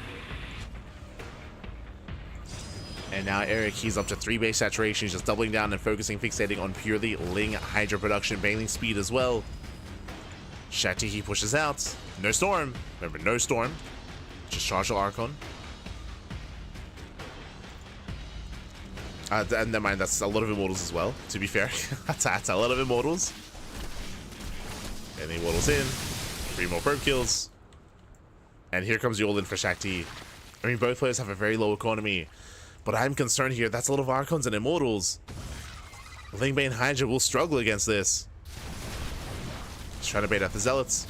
And now Erik, he's up to 3 base saturation. He's just doubling down and focusing, fixating on purely Ling Hydra production, bailing speed as well. Shakti, he pushes out. No storm. Remember, no storm. Just charge the Archon. And never mind, that's a lot of Immortals as well, to be fair. That's a lot of Immortals. And he waddles in. 3 more probe kills. And here comes the all-in for Shakti. I mean, both players have a very low economy. But I'm concerned here. That's a lot of Archons and Immortals. Lingbane Hydra will struggle against this. Just trying to bait out the Zealots.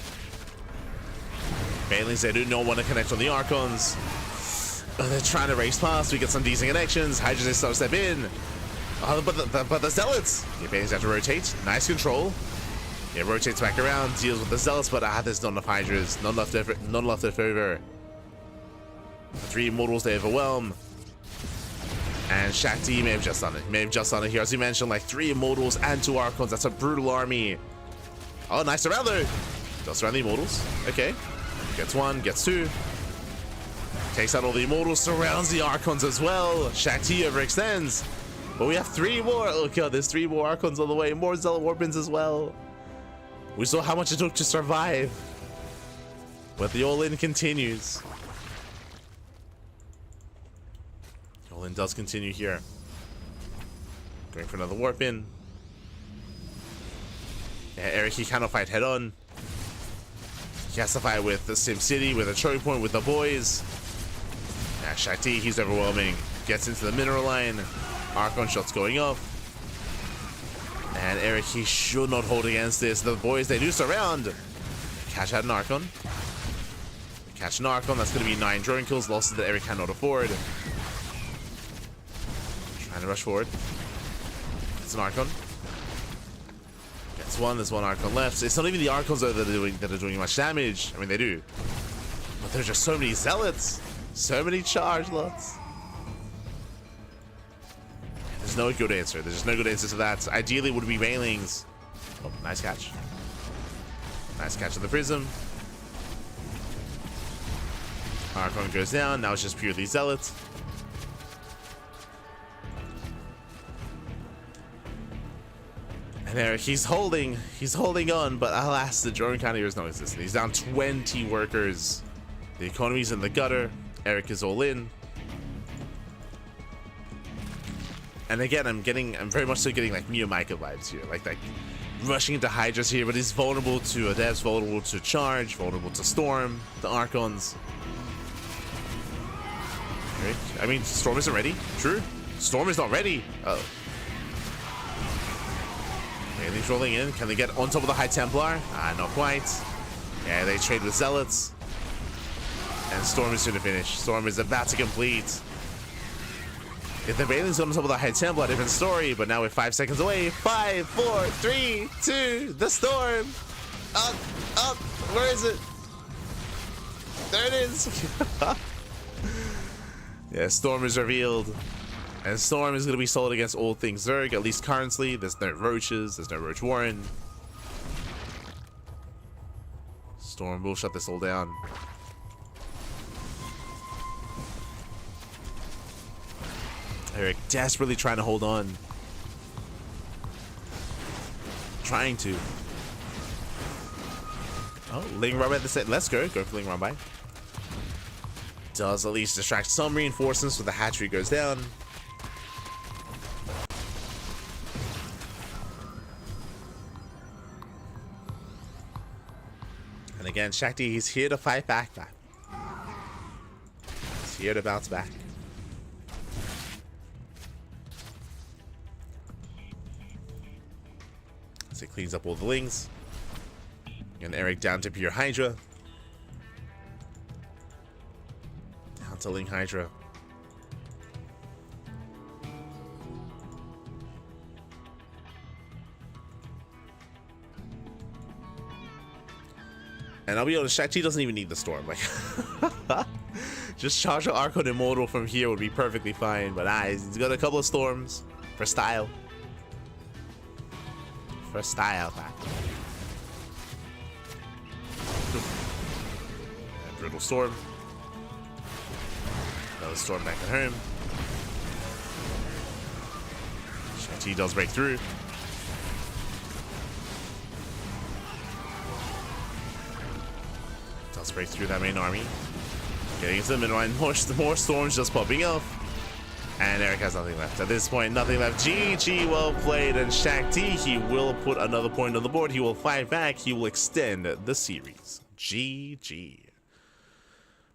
Banelings, they do not want to connect on the Archons. They're trying to race past. We get some decent connections. Hydra, they start to step in. But the Zealots. Yeah, Banelings have to rotate. Nice control. Yeah, rotates back around, deals with the Zealots, but there's not enough Hydras. None left over. 3 Immortals, they overwhelm. And Shakti may have just done it. Here, as you mentioned, like 3 Immortals and 2 Archons. That's a brutal army. Oh, nice around though. Does surround the Immortals. Okay. Gets 1, gets 2. Takes out all the Immortals, surrounds the Archons as well. Shakti overextends. But we have 3 more. Oh god, there's 3 more Archons on the way. More Zealot Warbins as well. We saw how much it took to survive. But the all-in continues. The all-in does continue here. Going for another warp in. Yeah, Erik, he cannot fight head on. He has to fight with the Sim City, with a choke point, with the boys. Yeah, Shakti, he's overwhelming. Gets into the mineral line. Archon shots going off. And Erik, he should not hold against this. The boys, they do surround. Catch out an Archon. Catch an Archon. That's going to be 9 drone kills. Losses that Erik cannot afford. Trying to rush forward. It's an Archon. Gets 1. There's 1 Archon left. It's not even the Archons that are doing much damage. I mean, they do. But there's just so many Zealots. So many charge lots. There's no good answer. There's just no good answer to that. Ideally, it would be Banelings. Oh, nice catch. Nice catch of the Prism. Archon goes down. Now it's just purely Zealots. And Erik, he's holding on, but alas, the drone counter is non-existent. He's down 20 workers. The economy's in the gutter. Erik is all in. And again, I'm very much so getting like Miyamika vibes here. Like rushing into Hydras here, but he's vulnerable to Adepts, vulnerable to Charge, vulnerable to Storm, the Archons. Erik, I mean, Storm isn't ready. True. Storm is not ready. Oh. Banelings rolling in. Can they get on top of the High Templar? Not quite. Yeah, they trade with Zealots. And Storm is soon to finish. Storm is about to complete. If the Banelings on top of the High Templar, a different story, but now we're 5 seconds away. 5, 4, 3, 2, the Storm! Up! Where is it? There it is! Yeah, Storm is revealed. And Storm is going to be sold against all things Zerg, at least currently. There's no Roaches, there's no Roach Warren. Storm will shut this all down. Erik desperately trying to hold on. Trying to. Oh, Ling Rumbai at the set. Let's go. Go for Ling Rumbai. Does at least distract some reinforcements so the hatchery goes down. And again, Shakti, he's here to fight back. He's here to bounce back. So he cleans up all the Lings. And Erik down to pure Hydra. Down to Ling Hydra. And I'll be honest, Shakti doesn't even need the Storm. Like, Just charge an Arc on Immortal from here would be perfectly fine, but he's got a couple of storms for style. For style, man. Brutal Storm. Another Storm back at home. Shakti does break through. Does break through that main army. Getting into the midline, more storms just popping off. And Erik has nothing left. At this point, nothing left. GG, well played. And Shakti, he will put another point on the board. He will fight back. He will extend the series. GG.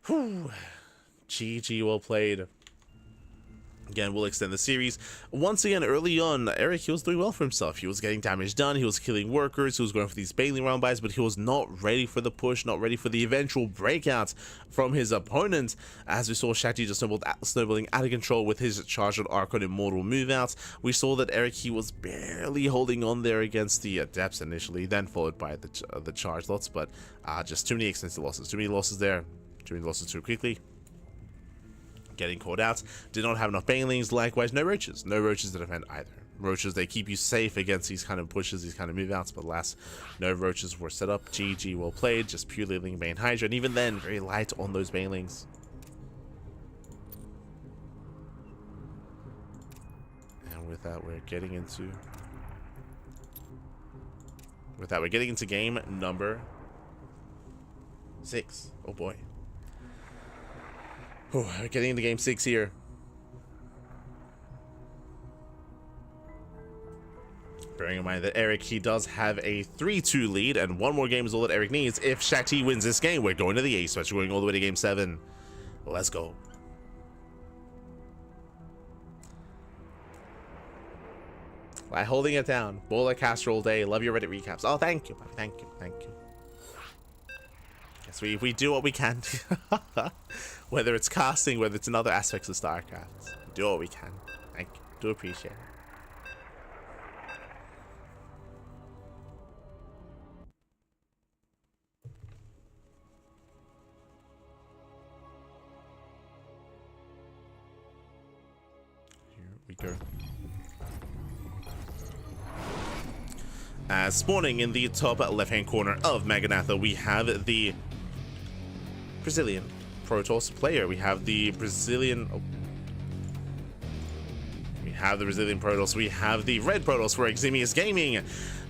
Whew. GG, well played. Again, we'll extend the series. Once again, early on, Erik, he was doing well for himself. He was getting damage done. He was killing workers. He was going for these bailing round buys, but he was not ready for the push, not ready for the eventual breakout from his opponent. As we saw, Shakti just snowballing out of control with his Charged Archon Immortal move out. We saw that Erik, he was barely holding on there against the Adepts initially, then followed by the charge lots, but just too many extensive losses. Too many losses there. Too many losses too quickly. Getting caught out. Did not have enough banelings. Likewise, no roaches. No roaches to defend either. Roaches, they keep you safe against these kind of pushes, these kind of move outs, but alas, no roaches were set up. GG, well played. Just purely Ling Bane Hydra, and even then, very light on those banelings. And with that, we're getting into game number 6. Oh boy. Oh, we're getting into game 6 here. Bearing in mind that Erik, he does have a 3-2 lead, and one more game is all that Erik needs. If Shakti wins this game, we're going to the ace match. We're going all the way to game 7. Let's go. By holding it down. Bowler caster all day. Love your Reddit recaps. Oh, thank you. Thank you. Thank you. Yes, we do what we can. Whether it's casting, whether it's in other aspects of StarCraft. We do what we can. Thank you. Do appreciate it. Here we go. Spawning in the top left-hand corner of Maganatha, we have the Brazilian Protoss player. We have the Brazilian... Oh. We have the Brazilian Protoss. We have the red Protoss for Eximius Gaming.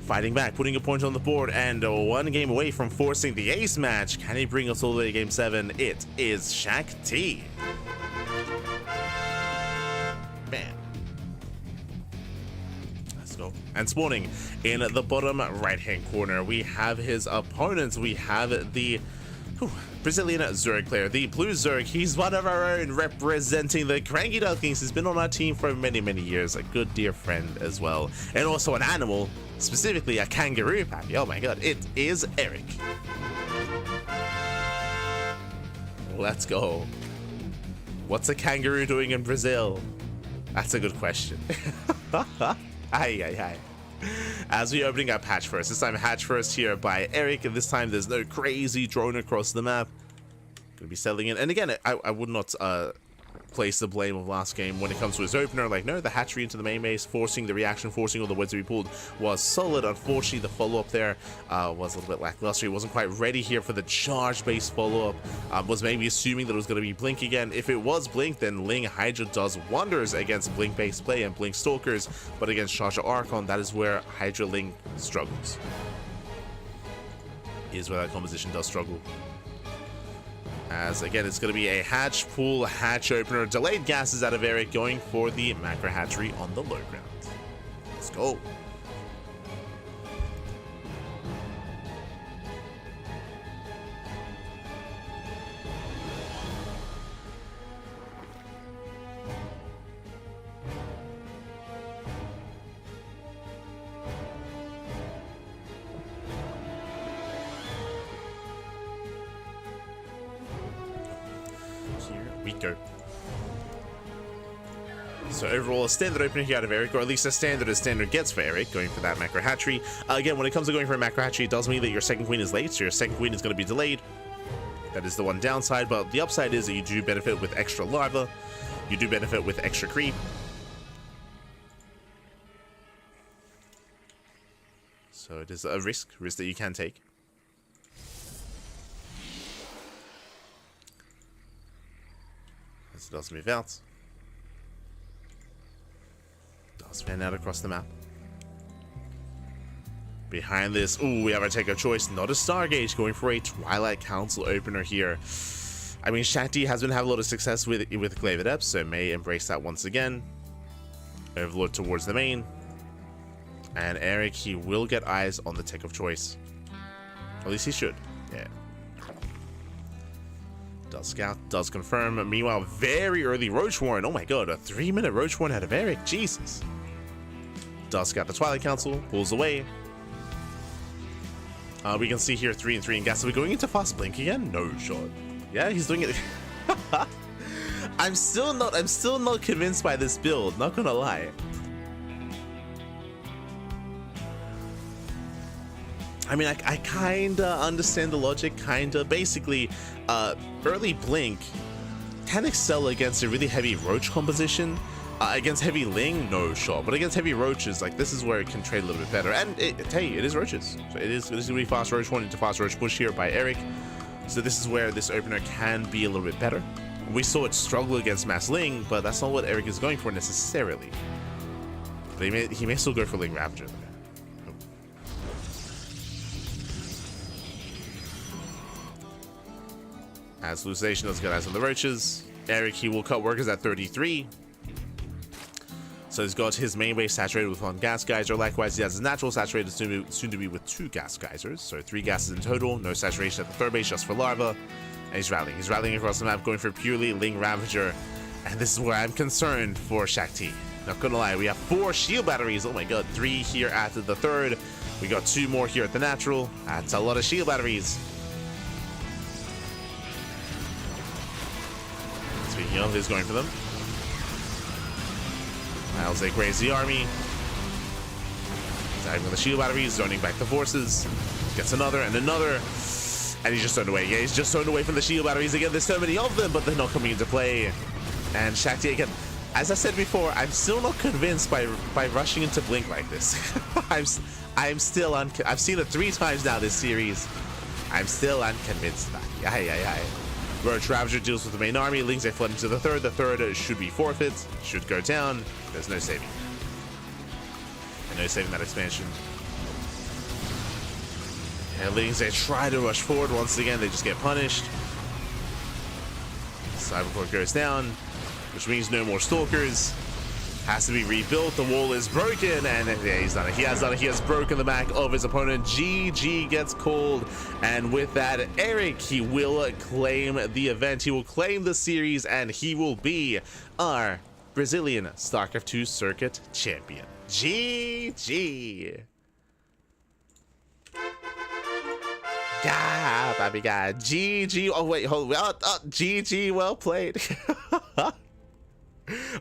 Fighting back, putting a point on the board, and one game away from forcing the ace match. Can he bring us all the way to game 7? It is Shakti. Man. And spawning in the bottom right-hand corner, we have his opponents. We have the Brazilian Zerg player, the blue Zerg. He's one of our own, representing the CranKy Ducklings. He's been on our team for many, many years. A good dear friend as well. And also an animal, specifically a kangaroo pappy. Oh my god, it is Erik. Let's go. What's a kangaroo doing in Brazil? That's a good question. Aye. As we opening up hatch first. This time hatch first here by Erik, and this time there's no crazy drone across the map. Gonna be settling in. And again, I would not place the blame of last game when it comes to his opener. Like, no, the hatchery into the main base, forcing the reaction, forcing all the woods to be pulled was solid. Unfortunately, the follow-up there was a little bit lackluster. He wasn't quite ready here for the charge-based follow-up. Was maybe assuming that it was going to be Blink again. If it was Blink, then Ling Hydra does wonders against Blink-based play and Blink Stalkers, but against Charged Archon, that is where Hydra Ling struggles. Is where that composition does struggle. As again, it's going to be a hatch pool, hatch opener, delayed gases out of Erik, going for the macro hatchery on the low ground. Let's go. We go. So overall, a standard opener here out of Erik, or at least a standard gets for Erik, going for that macro hatchery. Again, when it comes to going for a macro hatchery, it does mean that your second queen is late, so your second queen is going to be delayed. That is the one downside, but the upside is that you do benefit with extra larva, you do benefit with extra creep. So it is a risk that you can take. As it does move out. Does fan out across the map. Behind this, ooh, we have our take of choice. Not a Stargate, going for a Twilight Council opener here. I mean, Shakti has been having a lot of success with Glaive Adepts, so may embrace that once again. Overlord towards the main. And Erik, he will get eyes on the tech of choice. At least he should. Yeah. Does scout, does confirm. Meanwhile, very early Roach Warren. Oh my god, a 3-minute Roach Warren out of Erik. Jesus. Does scout the Twilight Council, pulls away. We can see here 3 and 3 in gas. Are we going into fast blink again? No shot. Yeah, he's doing it. I'm still not convinced by this build, not gonna lie. I mean, I kinda understand the logic, kinda. Basically, early blink can excel against a really heavy roach composition. Against heavy ling, no shot, but against heavy roaches, like, this is where it can trade a little bit better. And hey, it is roaches, so it is gonna be fast roach one into fast roach push here by Erik. So this is where this opener can be a little bit better. We saw it struggle against mass ling, but that's not what Erik is going for necessarily. But he may still go for ling ravager though. As Hallucination does get eyes on the roaches. Erik, he will cut workers at 33. So he's got his main base saturated with 1 gas geyser. Likewise, he has his natural saturated soon to be with 2 gas geysers. So 3 gases in total. No saturation at the 3rd base, just for larva. And he's rallying. He's rallying across the map, going for purely ling ravager. And this is where I'm concerned for Shakti. Not gonna lie, we have 4 shield batteries. Oh my god, 3 here at the 3rd. We got 2 more here at the natural. That's a lot of shield batteries. Speaking of, he's going for them. Miles, they graze the army. Diving with the shield batteries, zoning back the forces. Gets another and another. And he's just zoned away. Yeah, he's just zoned away from the shield batteries again. There's so many of them, but they're not coming into play. And Shakti again. As I said before, I'm still not convinced by rushing into blink like this. I'm still I've seen it 3 times now this series. I'm still unconvinced. Roach Ravager deals with the main army. Lings, they flood into the 3rd. The 3rd should be forfeit. Should go down. There's no saving. And no saving that expansion. And Lings, they try to rush forward. Once again, they just get punished. Cyberport goes down, which means no more Stalkers. Has to be rebuilt. The wall is broken, and yeah, he's done it. He has done it. He has broken the back of his opponent. GG gets called, and with that, Erik, he will claim the event. He will claim the series, and he will be our Brazilian StarCraft 2 Circuit champion. GG. Yeah, baby guy. GG. Oh wait, hold on. GG. Well played.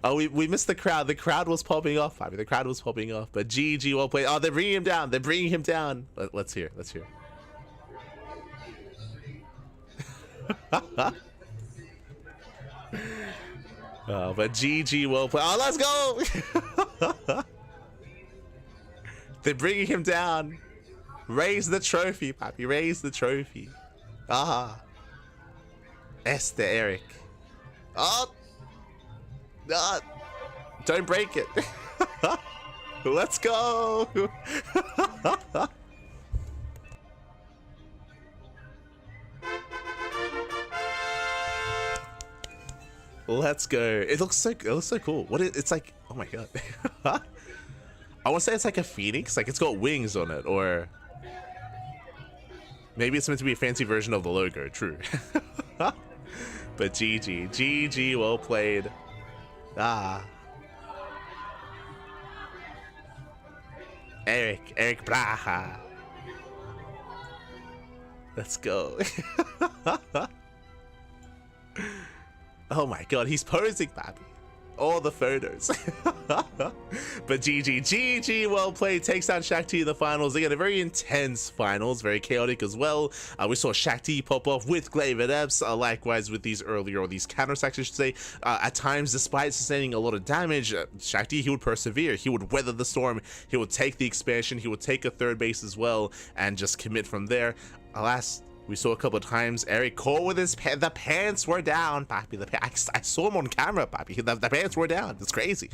Oh, we missed the crowd. The crowd was popping off. I mean, the crowd was popping off. But GG, well played. Oh, they're bringing him down. They're bringing him down. Let's hear. Let's hear. Oh, but GG, well played. Oh, let's go. They're bringing him down. Raise the trophy, Papi. Raise the trophy. Ah. Este Erik. Oh. Don't break it. Let's go. Let's go. It looks so cool. It's like, oh my god. I want to say it's like a phoenix, like it's got wings on it, or maybe it's meant to be a fancy version of the logo. True. But GG, well played. Ah. Erik Braha. Let's go. Oh my god, he's posing, Papi. all the photos. But GG, well played, takes down Shakti in the finals. Again, a very intense finals, very chaotic as well. We saw Shakti pop off with Glaive Adepts, likewise with these counterattacks, I should say. At times, despite sustaining a lot of damage, Shakti, he would persevere. He would weather the storm. He would take the expansion. He would take a third base as well and just commit from there. Alas, we saw a couple of times Erik caught with his the pants were down, papi. I saw him on camera, papi. The pants were down. It's crazy.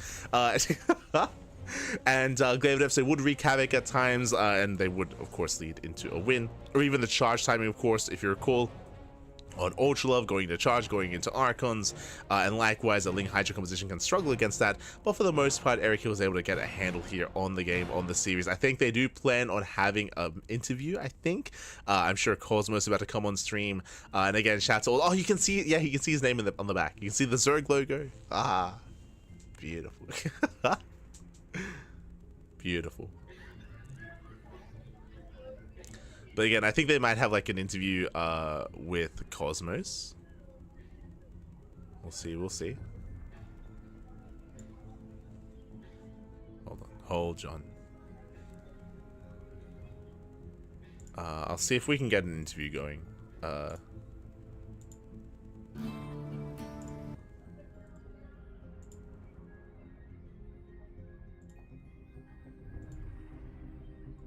And Glaive Adepts, they would wreak havoc at times, and they would, of course, lead into a win. Or even the charge timing, of course, if you recall, on Ultra Love, going into charge, going into Archons, and likewise, a Ling Hydra composition can struggle against that. But for the most part, Erik was able to get a handle here on the game, on the series. I think they do plan on having an interview, I think. I'm sure Cosmos is about to come on stream. And again, shout out to all. Oh, you can see, yeah, you can see his name on the back. You can see the Zerg logo. Ah, beautiful. Beautiful. But again, I think they might have like an interview with Cosmos. We'll see. Hold on. I'll see if we can get an interview going.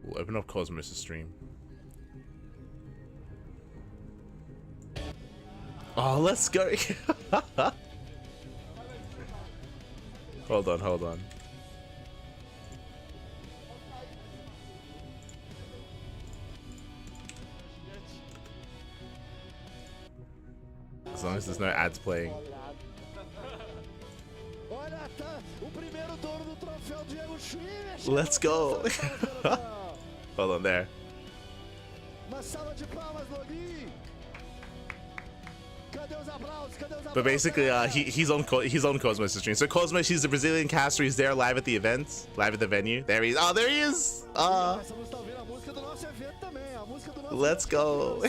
We'll open up Cosmos' stream. Oh, let's go. Hold on. As long as there's no ads playing. Let's go. Hold on there. But basically, he's on Cosmos' stream. So Cosmos, he's a Brazilian caster. He's there live at the event, live at the venue. There he is. Oh, there he is. Let's go.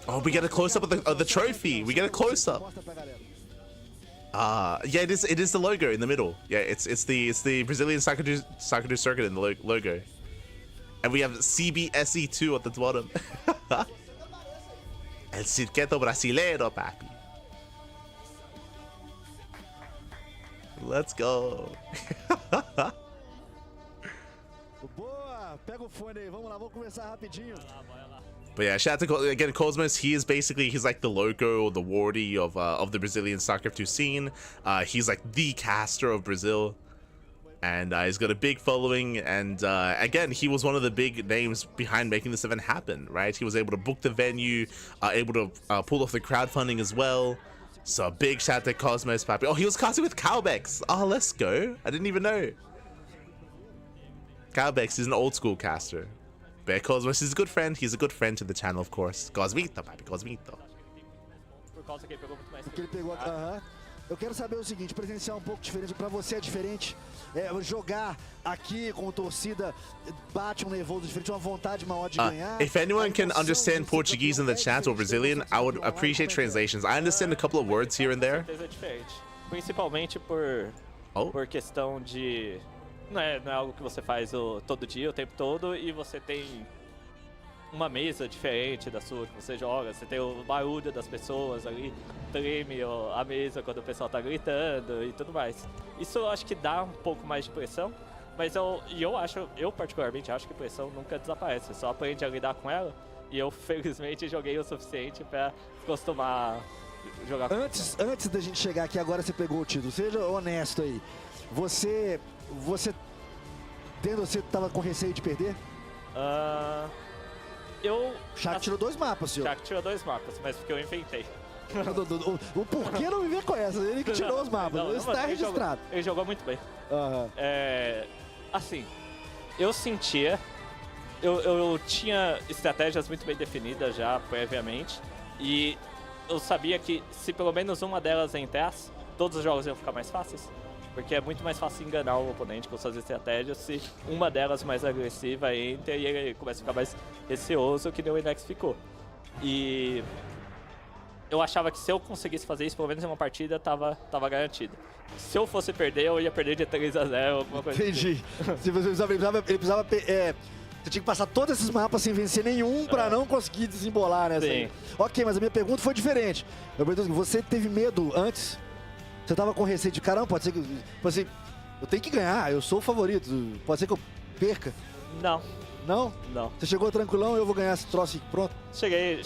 Oh, we get a close up of the trophy. We get a close up. Yeah, it is the logo in the middle. Yeah, it's the Brazilian Sacadu circuit in the logo. And we have CBSC2 at the bottom. El circuito brasileiro, papi. Let's go. Boa, pega o fone aí, vamos lá, vamos começar rapidinho. But yeah, shout out to, again, Cosmos. He's like the logo or the wardy of the Brazilian StarCraft 2 scene. He's like the caster of Brazil. And he's got a big following, and again, he was one of the big names behind making this event happen, right? He was able to book the venue, able to pull off the crowdfunding as well. So a big shout out to Cosmos, papi. Oh, he was casting with Cowbex. Oh, let's go. I didn't even know. Cowbex is an old school caster. But Cosmos is a good friend. He's a good friend to the channel, of course. Cosmito, papi, Cosmito. Porque ele pegou, Eu quero saber o seguinte, presenciar um pouco diferente, pra você é diferente, jogar aqui com torcida bate nervoso diferente, uma vontade maior de ganhar. If anyone can understand Portuguese in the chat or Brazilian, I would appreciate translations. I understand a couple of words here and there. É diferente, principalmente por questão de não é algo que você faz todo dia, o tempo todo, e você tem uma mesa diferente da sua que você joga, você tem o barulho das pessoas ali, treme a mesa quando o pessoal tá gritando e tudo mais. Isso eu acho que dá um pouco mais de pressão, mas eu particularmente acho que pressão nunca desaparece, você só aprende a lidar com ela, e eu felizmente joguei o suficiente pra acostumar a jogar com Antes da gente chegar aqui, agora você pegou o título, seja honesto aí, você tava com receio de perder? Shakti tirou 2 mapas, senhor. Shakti tirou 2 mapas, mas porque eu inventei. O porquê não me vem com essa? Ele que tirou os mapas, está registrado. Ele jogou muito bem. Assim, eu sentia... Eu tinha estratégias muito bem definidas já, previamente. E eu sabia que se pelo menos uma delas entrasse, todos os jogos iam ficar mais fáceis. Porque é muito mais fácil enganar o oponente com suas estratégias se uma delas mais agressiva entra e ele começa a ficar mais receoso, que nem o Inex ficou. E eu achava que se eu conseguisse fazer isso, pelo menos em uma partida, tava garantido. Se eu fosse perder, eu ia perder de 3-0, alguma coisa. Entendi. Se você precisava você tinha que passar todos esses mapas sem vencer nenhum pra não conseguir desembolar nessa Sim. aí. Ok, mas a minha pergunta foi diferente. Eu pergunto assim, você teve medo antes? Você tava com receio de, caramba, pode ser que... Assim, eu tenho que ganhar, eu sou o favorito. Pode ser que eu perca? Não. Não? Não. Você chegou tranquilão, eu vou ganhar esse troço aqui, pronto? Cheguei.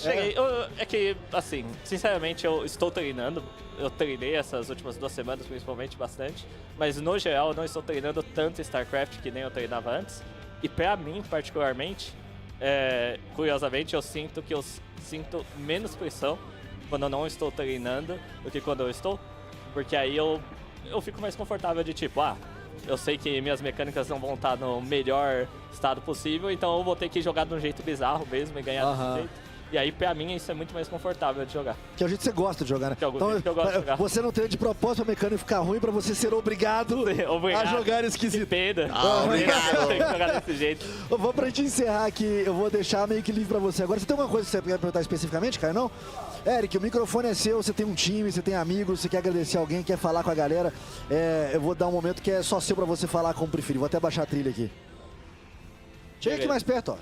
É que, assim, sinceramente, eu estou treinando. Eu treinei essas últimas 2 semanas, principalmente, bastante. Mas, no geral, eu não estou treinando tanto StarCraft que nem eu treinava antes. E pra mim, particularmente, curiosamente, eu sinto que eu sinto menos pressão quando eu não estou treinando do que quando eu estou. Porque aí eu fico mais confortável de tipo, eu sei que minhas mecânicas não vão estar no melhor estado possível, então eu vou ter que jogar de um jeito bizarro mesmo e ganhar desse jeito. E aí, pra mim, isso é muito mais confortável de jogar. Que é o jeito que você gosta de jogar, né? Que é o jeito que eu gosto de jogar. Você não treina de propósito pra mecânica ficar ruim pra você ser obrigado a jogar esquisito. Pena. Obrigado. Tem que jogar desse jeito. Vamos pra gente encerrar aqui, eu vou deixar meio que livre pra você. Agora, você tem alguma coisa que você quer perguntar especificamente, Caio, não? Erik, o microfone é seu, você tem um time, você tem amigos, você quer agradecer alguém, quer falar com a galera. Eu vou dar um momento que é só seu pra você falar como preferir. Vou até baixar a trilha aqui. Chega aqui mais perto, ó.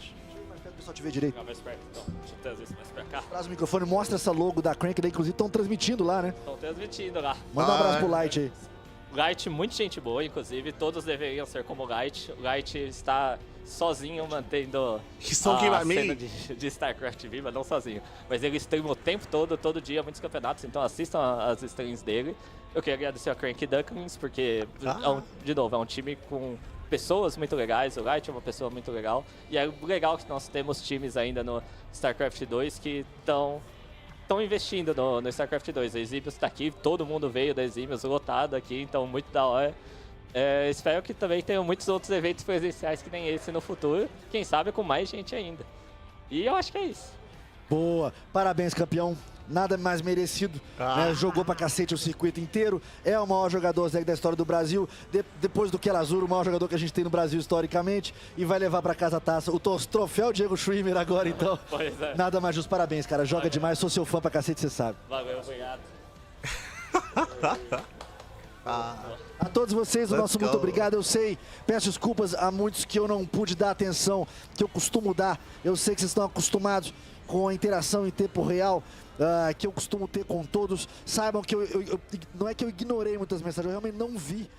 O pessoal te vê direito. Mais perto, então. Deixa eu trazer isso mais pra cá. Traz o microfone, mostra essa logo da CranKy, daí inclusive estão transmitindo lá, né? Estão transmitindo lá. Manda um abraço pro Light aí. O Light, muito gente boa, inclusive. Todos deveriam ser como o Light. O Light está sozinho mantendo He's talking a about me. cena de StarCraft viva, não sozinho. Mas ele streama o tempo todo dia, muitos campeonatos, então assistam as streams dele. Eu queria agradecer a CranKy Ducklings, porque, de novo, é um time com pessoas muito legais. O Light é uma pessoa muito legal. E é legal que nós temos times ainda no StarCraft 2 que estão investindo no StarCraft 2. A Exímios está aqui, todo mundo veio da Exímios, lotado aqui, então muito da hora. Espero que também tenham muitos outros eventos presenciais que nem esse no futuro. Quem sabe com mais gente ainda. E eu acho que é isso. Boa, parabéns, campeão. Nada mais merecido, né? Jogou pra cacete o circuito inteiro, é o maior jogador da história do Brasil, depois do Kelazur, o maior jogador que a gente tem no Brasil historicamente, e vai levar pra casa a taça, o troféu Diego Schwimmer agora, então. Pois é. Nada mais justo, parabéns, cara, joga demais, sou seu fã pra cacete, você sabe. Valeu, obrigado. A todos vocês, o nosso muito obrigado. Eu sei, peço desculpas a muitos que eu não pude dar atenção que eu costumo dar. Eu sei que vocês estão acostumados com a interação em tempo real que eu costumo ter com todos. Saibam que não é que eu ignorei muitas mensagens, eu realmente não vi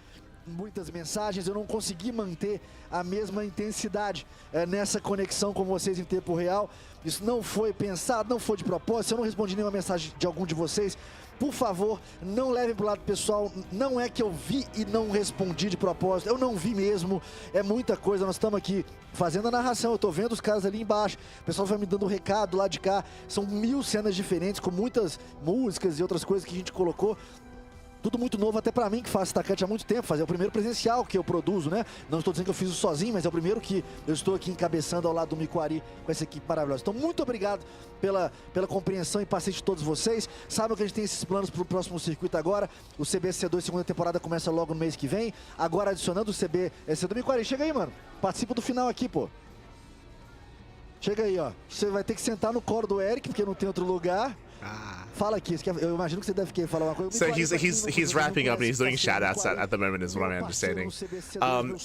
muitas mensagens, eu não consegui manter a mesma intensidade nessa conexão com vocês em tempo real. Isso não foi pensado, não foi de propósito. Se eu não respondi nenhuma mensagem de algum de vocês, por favor, não levem pro lado pessoal. Não é que eu vi e não respondi de propósito, eu não vi mesmo. É muita coisa, nós estamos aqui fazendo a narração, eu tô vendo os caras ali embaixo, o pessoal vai me dando um recado do lado de cá. São 1000 cenas diferentes, com muitas músicas e outras coisas que a gente colocou. Tudo muito novo até pra mim, que faço StarCraft há muito tempo. Fazer o primeiro presencial que eu produzo, né? Não estou dizendo que eu fiz isso sozinho, mas é o primeiro que eu estou aqui encabeçando ao lado do Miquari com essa equipe maravilhosa. Então, muito obrigado pela compreensão e paciência de todos vocês. Sabem que a gente tem esses planos pro próximo circuito agora. O CBSC2 segunda temporada começa logo no mês que vem. Agora adicionando o CBSC2. Miquari, chega aí, mano. Participa do final aqui, pô. Chega aí, ó. Você vai ter que sentar no colo do Erik, porque não tem outro lugar. Fala aqui, eu imagino que você deve querer falar uma coisa. So he's wrapping up and he's doing shout-outs at the moment is what I'm understanding.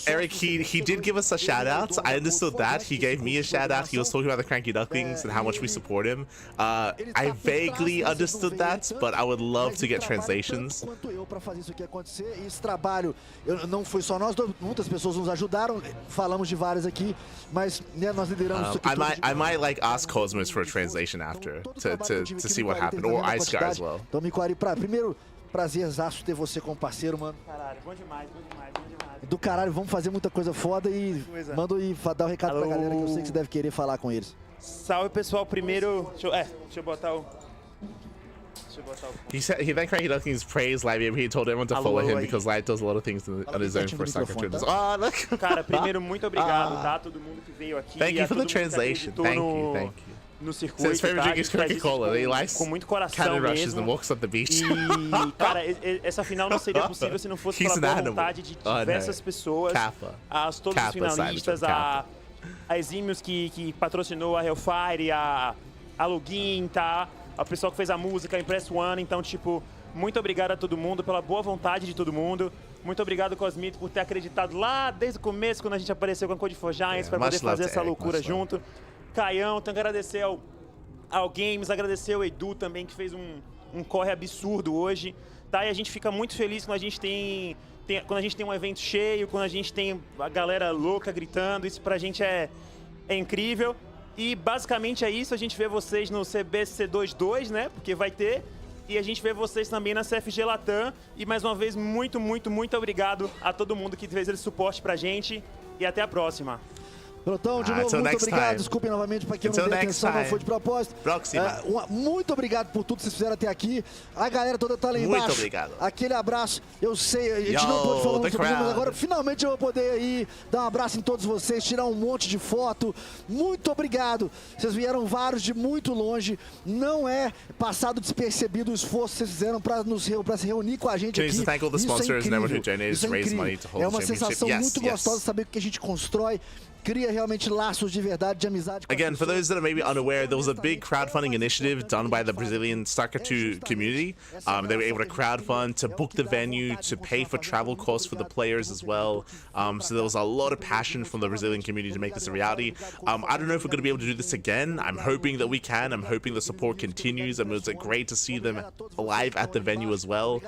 Erik, he did give us a shout-out. I understood that. He gave me a shout-out. He was talking about the CranKy Ducklings and how much we support him. I vaguely understood that, but I would love to get translations. Quanto eu para fazer isso aqui acontecer. E esse trabalho, não foi só nós, muitas pessoas nos ajudaram. Falamos de várias aqui, mas né, nós lideramos isso aqui. I might like ask Cosmos for a translation after to see what happened, or Ice Guy as well. Então, Miquari, primeiro prazerzaço ter você como parceiro, mano. Caralho, bom demais, bom demais, bom demais. Do caralho, vamos fazer muita coisa foda e manda aí dar um recado pra galera que eu sei que você deve querer falar com eles. Salve, pessoal. Primeiro, deixa eu botar o... He thanked CranKy Ducklings praised Live. He told everyone to follow him because Live does a lot of things on his own for StarCraft 2. Oh, look! Cara, primeiro, muito obrigado, tá? Todo mundo que veio aqui. Thank you for the translation. Thank you. No circuito, So his favorite drink is Coca-Cola. He likes com muito coração cannon rushes mesmo. and walks up the beach. E, cara, essa final não seria possível se não fosse pela boa vontade de diversas pessoas. Todos os finalistas, a Exímios que patrocinou a Hellfire, a a Login, tá? O pessoal que fez a música, a Impress One. Então, tipo, muito obrigado a todo mundo pela boa vontade de todo mundo. Muito obrigado, Cosmito, por ter acreditado lá desde o começo, quando a gente apareceu com a Code for Giants, para poder fazer essa loucura junto. Caião, tenho que agradecer ao Games, agradecer ao Edu também, que fez um corre absurdo hoje. Tá? E a gente fica muito feliz quando a gente tem um evento cheio, quando a gente tem a galera louca gritando. Isso pra gente é incrível. E basicamente é isso, a gente vê vocês no CBSC2, né? Porque vai ter. E a gente vê vocês também na CFG Latam. E mais uma vez, muito, muito, muito obrigado a todo mundo que fez esse suporte pra gente. E até a próxima. Pelotão, de novo, muito obrigado. Desculpem novamente para quem não deu atenção, não foi de propósito. Muito obrigado por tudo que vocês fizeram até aqui. A galera toda tá lá embaixo. Muito obrigado. Aquele abraço. Eu sei, a gente não pôde falar muito sobre isso, mas agora finalmente eu vou poder aí dar um abraço em todos vocês, tirar um monte de foto. Muito obrigado. Vocês vieram vários de muito longe. Não é passado despercebido o esforço que vocês fizeram para se reunir com a gente aqui. Isso é incrível. É uma sensação muito gostosa saber que a gente constrói. Cria realmente laços de verdade, de amizade. Again, for those that are maybe unaware, there was a big crowdfunding initiative done by the Brazilian StarCraft 2 community. They were able to crowdfund, to book the venue, to pay for travel costs for the players as well. So there was a lot of passion from the Brazilian community to make this a reality. I don't know if we're going to be able to do this again. I'm hoping that we can. I'm hoping the support continues. And it was great to see them live at the venue as well.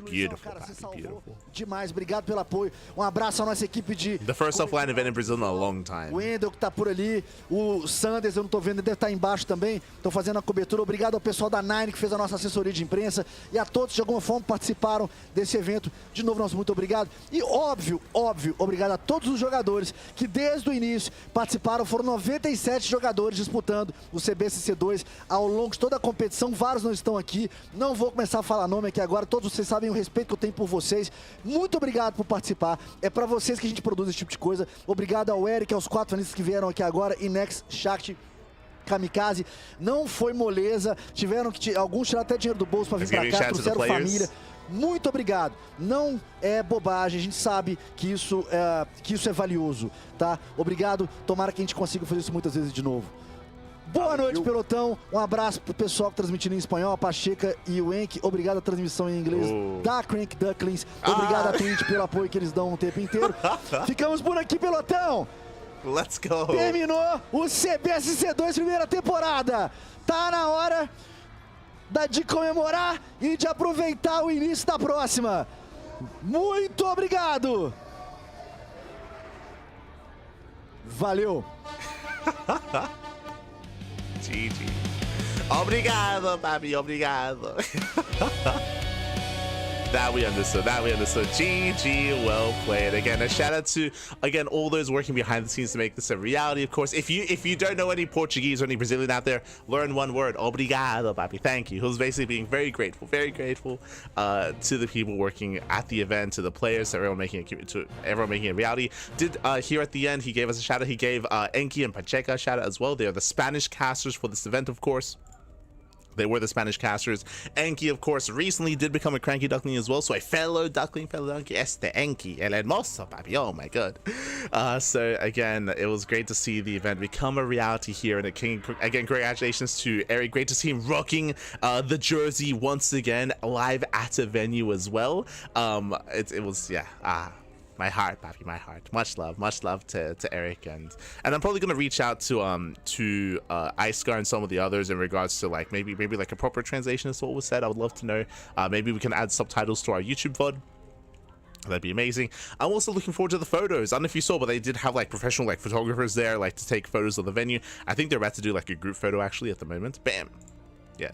Beautiful, beautiful. Demais, obrigado pelo apoio. Abraço à nossa equipe de... The first offline event in Brazil a long time. O Wendel que tá por ali, o Sanders, eu não tô vendo, ele deve estar embaixo também, estão fazendo a cobertura. Obrigado ao pessoal da Nine que fez a nossa assessoria de imprensa e a todos que de alguma forma participaram desse evento. De novo, nosso muito obrigado. E óbvio, obrigado a todos os jogadores que desde o início participaram. Foram 97 jogadores disputando o CBSC2 ao longo de toda a competição. Vários não estão aqui, não vou começar a falar nome aqui agora, todos vocês sabem o respeito que eu tenho por vocês. Muito obrigado por participar, é pra vocês que a gente produz esse tipo de coisa. Obrigado ao Erik, aos 4 finalistas que vieram aqui agora, INexorable, Shakti, Kamikaze. Não foi moleza, tiveram que alguns tiraram até dinheiro do bolso para vir para cá, trouxeram família. Muito obrigado. Não é bobagem, a gente sabe que isso é valioso, tá? Obrigado, tomara que a gente consiga fazer isso muitas vezes de novo. Boa noite, pelotão. Um abraço pro pessoal que transmitindo em espanhol, a Pacheca e o Enk. Obrigado a transmissão em inglês da CranKy Ducklings. Obrigado a Twitch pelo apoio que eles dão o tempo inteiro. Ficamos por aqui, pelotão. Let's go. Terminou o CBSC2 primeira temporada. Tá na hora de comemorar e de aproveitar o início da próxima. Muito obrigado. Valeu. GG. Obrigado, papi, obrigado. That we understood. GG, well played. Again, a shout out to all those working behind the scenes to make this a reality. Of course, if you don't know any Portuguese or any Brazilian out there, learn one word. Obrigado, papi. Thank you. Who's basically being very grateful to the people working at the event, to the players, to everyone making it a reality. Here at the end, he gave us a shout out. He gave Enki and Pacheca a shout out as well. They are the Spanish casters for this event, of course. They were the Spanish casters. Enki, of course, recently did become a CranKy Duckling as well. So a fellow Duckling, este Enki, el hermoso, papi. Oh my god. So again, it was great to see the event become a reality here. And again, congratulations to Erik. Great to see him rocking the jersey once again live at a venue as well. It was, yeah. My heart, papi, my heart. Much love to Erik, and I'm probably gonna reach out to Icegar and some of the others in regards to like maybe like a proper translation as to what was said. I would love to know. Maybe we can add subtitles to our YouTube VOD. That'd be amazing. I'm also looking forward to the photos. I don't know if you saw, but they did have like professional like photographers there, like to take photos of the venue. I think they're about to do like a group photo actually at the moment. Bam. Yeah.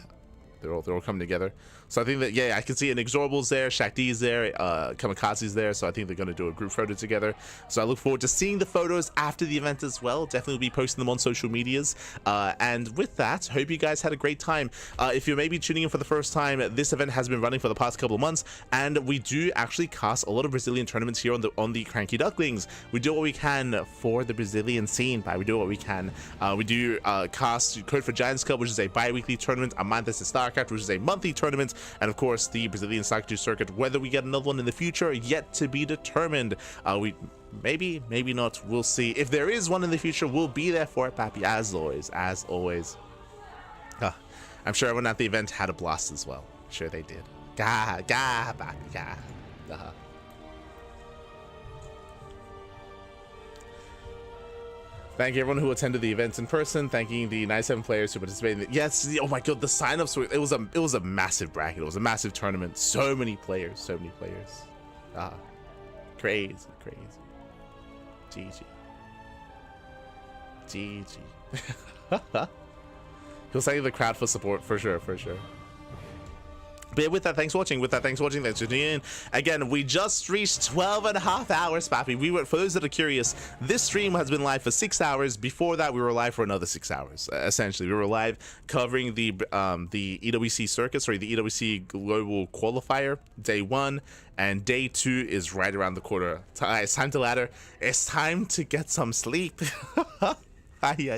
They're all coming together. So I think that, yeah, I can see INexorable's there, Shakti's there, Kamikaze's there. So I think they're going to do a group photo together. So I look forward to seeing the photos after the event as well. Definitely be posting them on social medias. And with that, hope you guys had a great time. If you're maybe tuning in for the first time, this event has been running for the past couple of months, and we do actually cast a lot of Brazilian tournaments here on the CranKy Ducklings. We do what we can for the Brazilian scene, but we do what we can. We do cast Code for Giants Cup, which is a bi-weekly tournament, Amantes de StarCraft, which is a monthly tournament, and of course the Brazilian StarCraft 2 circuit. Whether we get another one in the future, yet to be determined. We maybe not, we'll see. If there is one in the future, we'll be there for it, papi, as always. I'm sure everyone at the event had a blast as well. Sure they did. Thank you everyone who attended the events in person. Thanking the 97 players who participated. Yes, oh my god, the signups were, it was a massive bracket. It was a massive tournament. So many players, so many players. Crazy. GG. He'll say the crowd for support for sure. But yeah, with that, thanks for watching. Thanks for tuning in. Again, we just reached 12.5 hours, Pappy. For those that are curious, this stream has been live for 6 hours. Before that, we were live for another 6 hours. Essentially, we were live covering the EWC circuit, sorry, the EWC Global Qualifier, day 1, and day 2 is right around the corner. It's time to ladder. It's time to get some sleep. The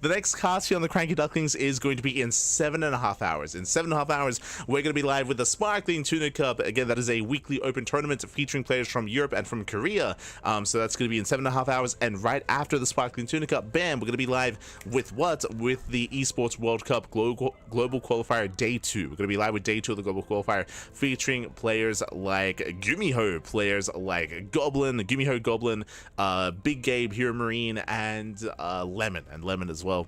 next cast here on the CranKy Ducklings is going to be in 7.5 hours. In 7.5 hours, we're going to be live with the Sparkling Tuna Cup. Again, that is a weekly open tournament featuring players from Europe and from Korea. So that's going to be in 7.5 hours. And right after the Sparkling Tuna Cup, bam, we're going to be live with what? With the Esports World Cup Global Qualifier Day 2. We're going to be live with Day 2 of the Global Qualifier, featuring players like Gumiho, players like Goblin, Gumiho Goblin, Big Gabe, Hero Marine, and Lemon as well.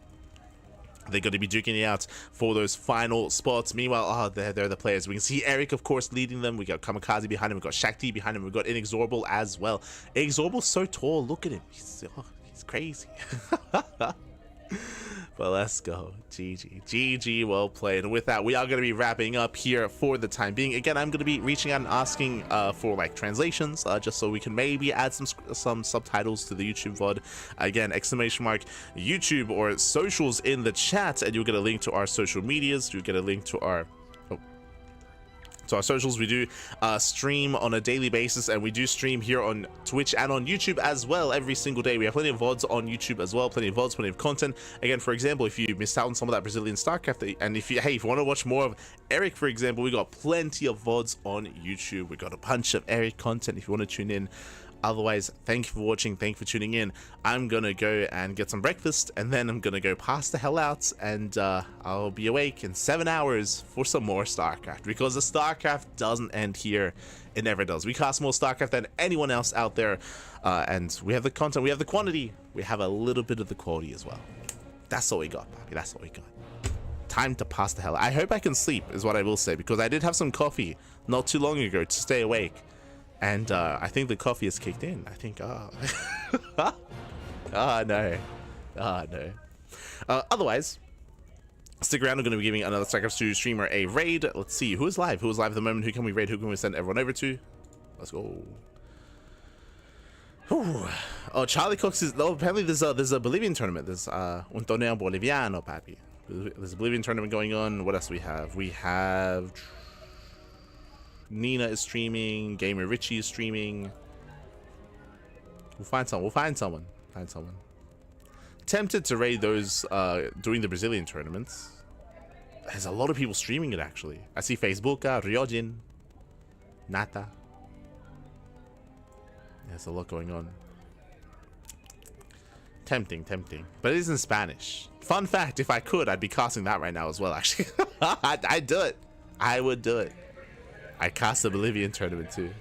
They're going to be duking it out for those final spots. Meanwhile, they're the players. We can see Erik, of course, leading them. We got Kamikaze behind him. We've got Shakti behind him. We've got INexorable as well. INexorable's so tall. Look at him. He's crazy. But let's go. GG, well played. And with that, we are going to be wrapping up here for the time being. Again, I'm going to be reaching out and asking for like translations, just so we can maybe add some subtitles to the YouTube VOD. Again, !YouTube or socials in the chat, and you'll get a link to our social medias. You'll get a link to our socials. We do stream on a daily basis, and we do stream here on Twitch and on YouTube as well every single day. We have plenty of VODs on YouTube as well, plenty of VODs, plenty of content. Again, for example, if you missed out on some of that Brazilian StarCraft, and if you want to watch more of Erik, for example, we got plenty of VODs on YouTube. We got a bunch of Erik content if you want to tune in. Otherwise, thank you for watching, thank you for tuning in. I'm gonna go and get some breakfast, and then I'm gonna go pass the hell out, and I'll be awake in 7 hours for some more StarCraft, because the StarCraft doesn't end here. It never does. We cast more StarCraft than anyone else out there, and we have the content, we have the quantity, we have a little bit of the quality as well. That's all we got, Bobby, that's all we got. Time to pass the hell out. I hope I can sleep, is what I will say, because I did have some coffee not too long ago to stay awake. And I think the coffee has kicked in. I think, no. Otherwise, stick around. I'm going to be giving another StarCraft 2 streamer a raid. Let's see, who is live? Who is live at the moment? Who can we raid? Who can we send everyone over to? Let's go. Whew. Oh, Charlie Cox is... Oh, apparently there's a Bolivian tournament. There's un torneo boliviano, papi. There's a Bolivian tournament going on. What else do we have? We have... Nina is streaming. Gamer Richie is streaming. We'll find someone. Tempted to raid those doing the Brazilian tournaments. There's a lot of people streaming it, actually. I see Facebook, Ryojin, Nata. There's a lot going on. Tempting. But it is in Spanish. Fun fact, if I could, I'd be casting that right now as well, actually. I'd do it. I would do it. I cast the Bolivian tournament too.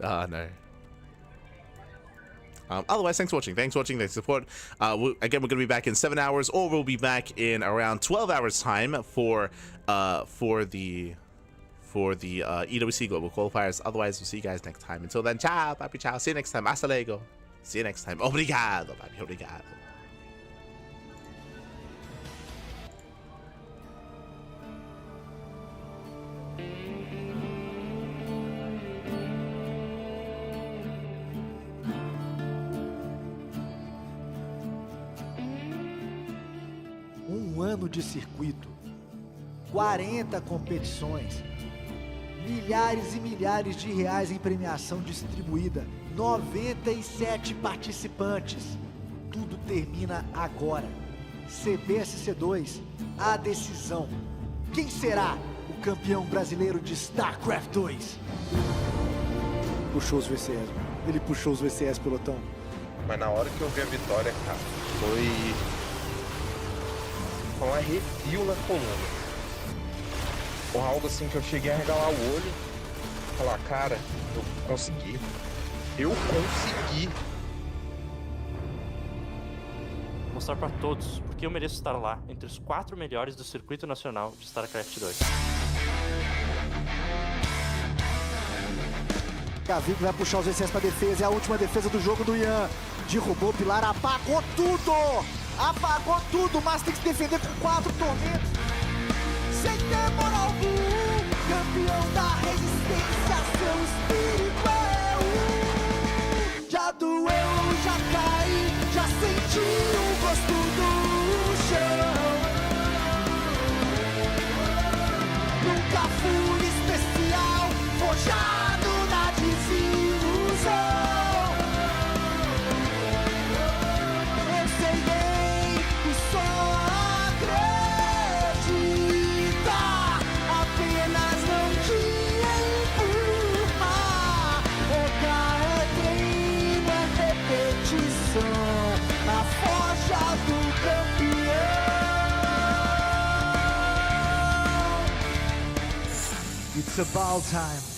Oh no. Otherwise, thanks for watching. Thanks for support. Again, we're going to be back in 7 hours, or we'll be back in around 12 hours time for the EWC Global Qualifiers. Otherwise, we'll see you guys next time. Until then, ciao, papi, ciao. See you next time. Hasta luego. See you next time. Obrigado, papi. Obrigado. Ano de circuito, 40 competições, milhares e milhares de reais em premiação distribuída, 97 participantes. Tudo termina agora. CBSC2, a decisão. Quem será o campeão brasileiro de StarCraft 2? Puxou os VCS, mano. Ele puxou os VCS, pelotão. Mas na hora que eu vi a vitória, cara, com um arrepio na coluna. Ou algo assim que eu cheguei a regalar o olho e falar, cara, eu consegui. Eu consegui. Mostrar pra todos porque eu mereço estar lá entre os 4 melhores do circuito nacional de StarCraft 2. Gavi que vai puxar os VCS pra defesa. É a última defesa do jogo do Ian. Derrubou o pilar, apagou tudo! Apagou tudo, mas tem que se defender com 4 tormentos. Sem temor algum, campeão da resistência, seu espírito é um. Já doeu, já caí, já senti o gosto do chão. Nunca fui especial, forjado na desilusão. Eu sei bem e só acredita, apenas não te empurra. Focar é treino, é repetição, na forja do campeão. It's about time.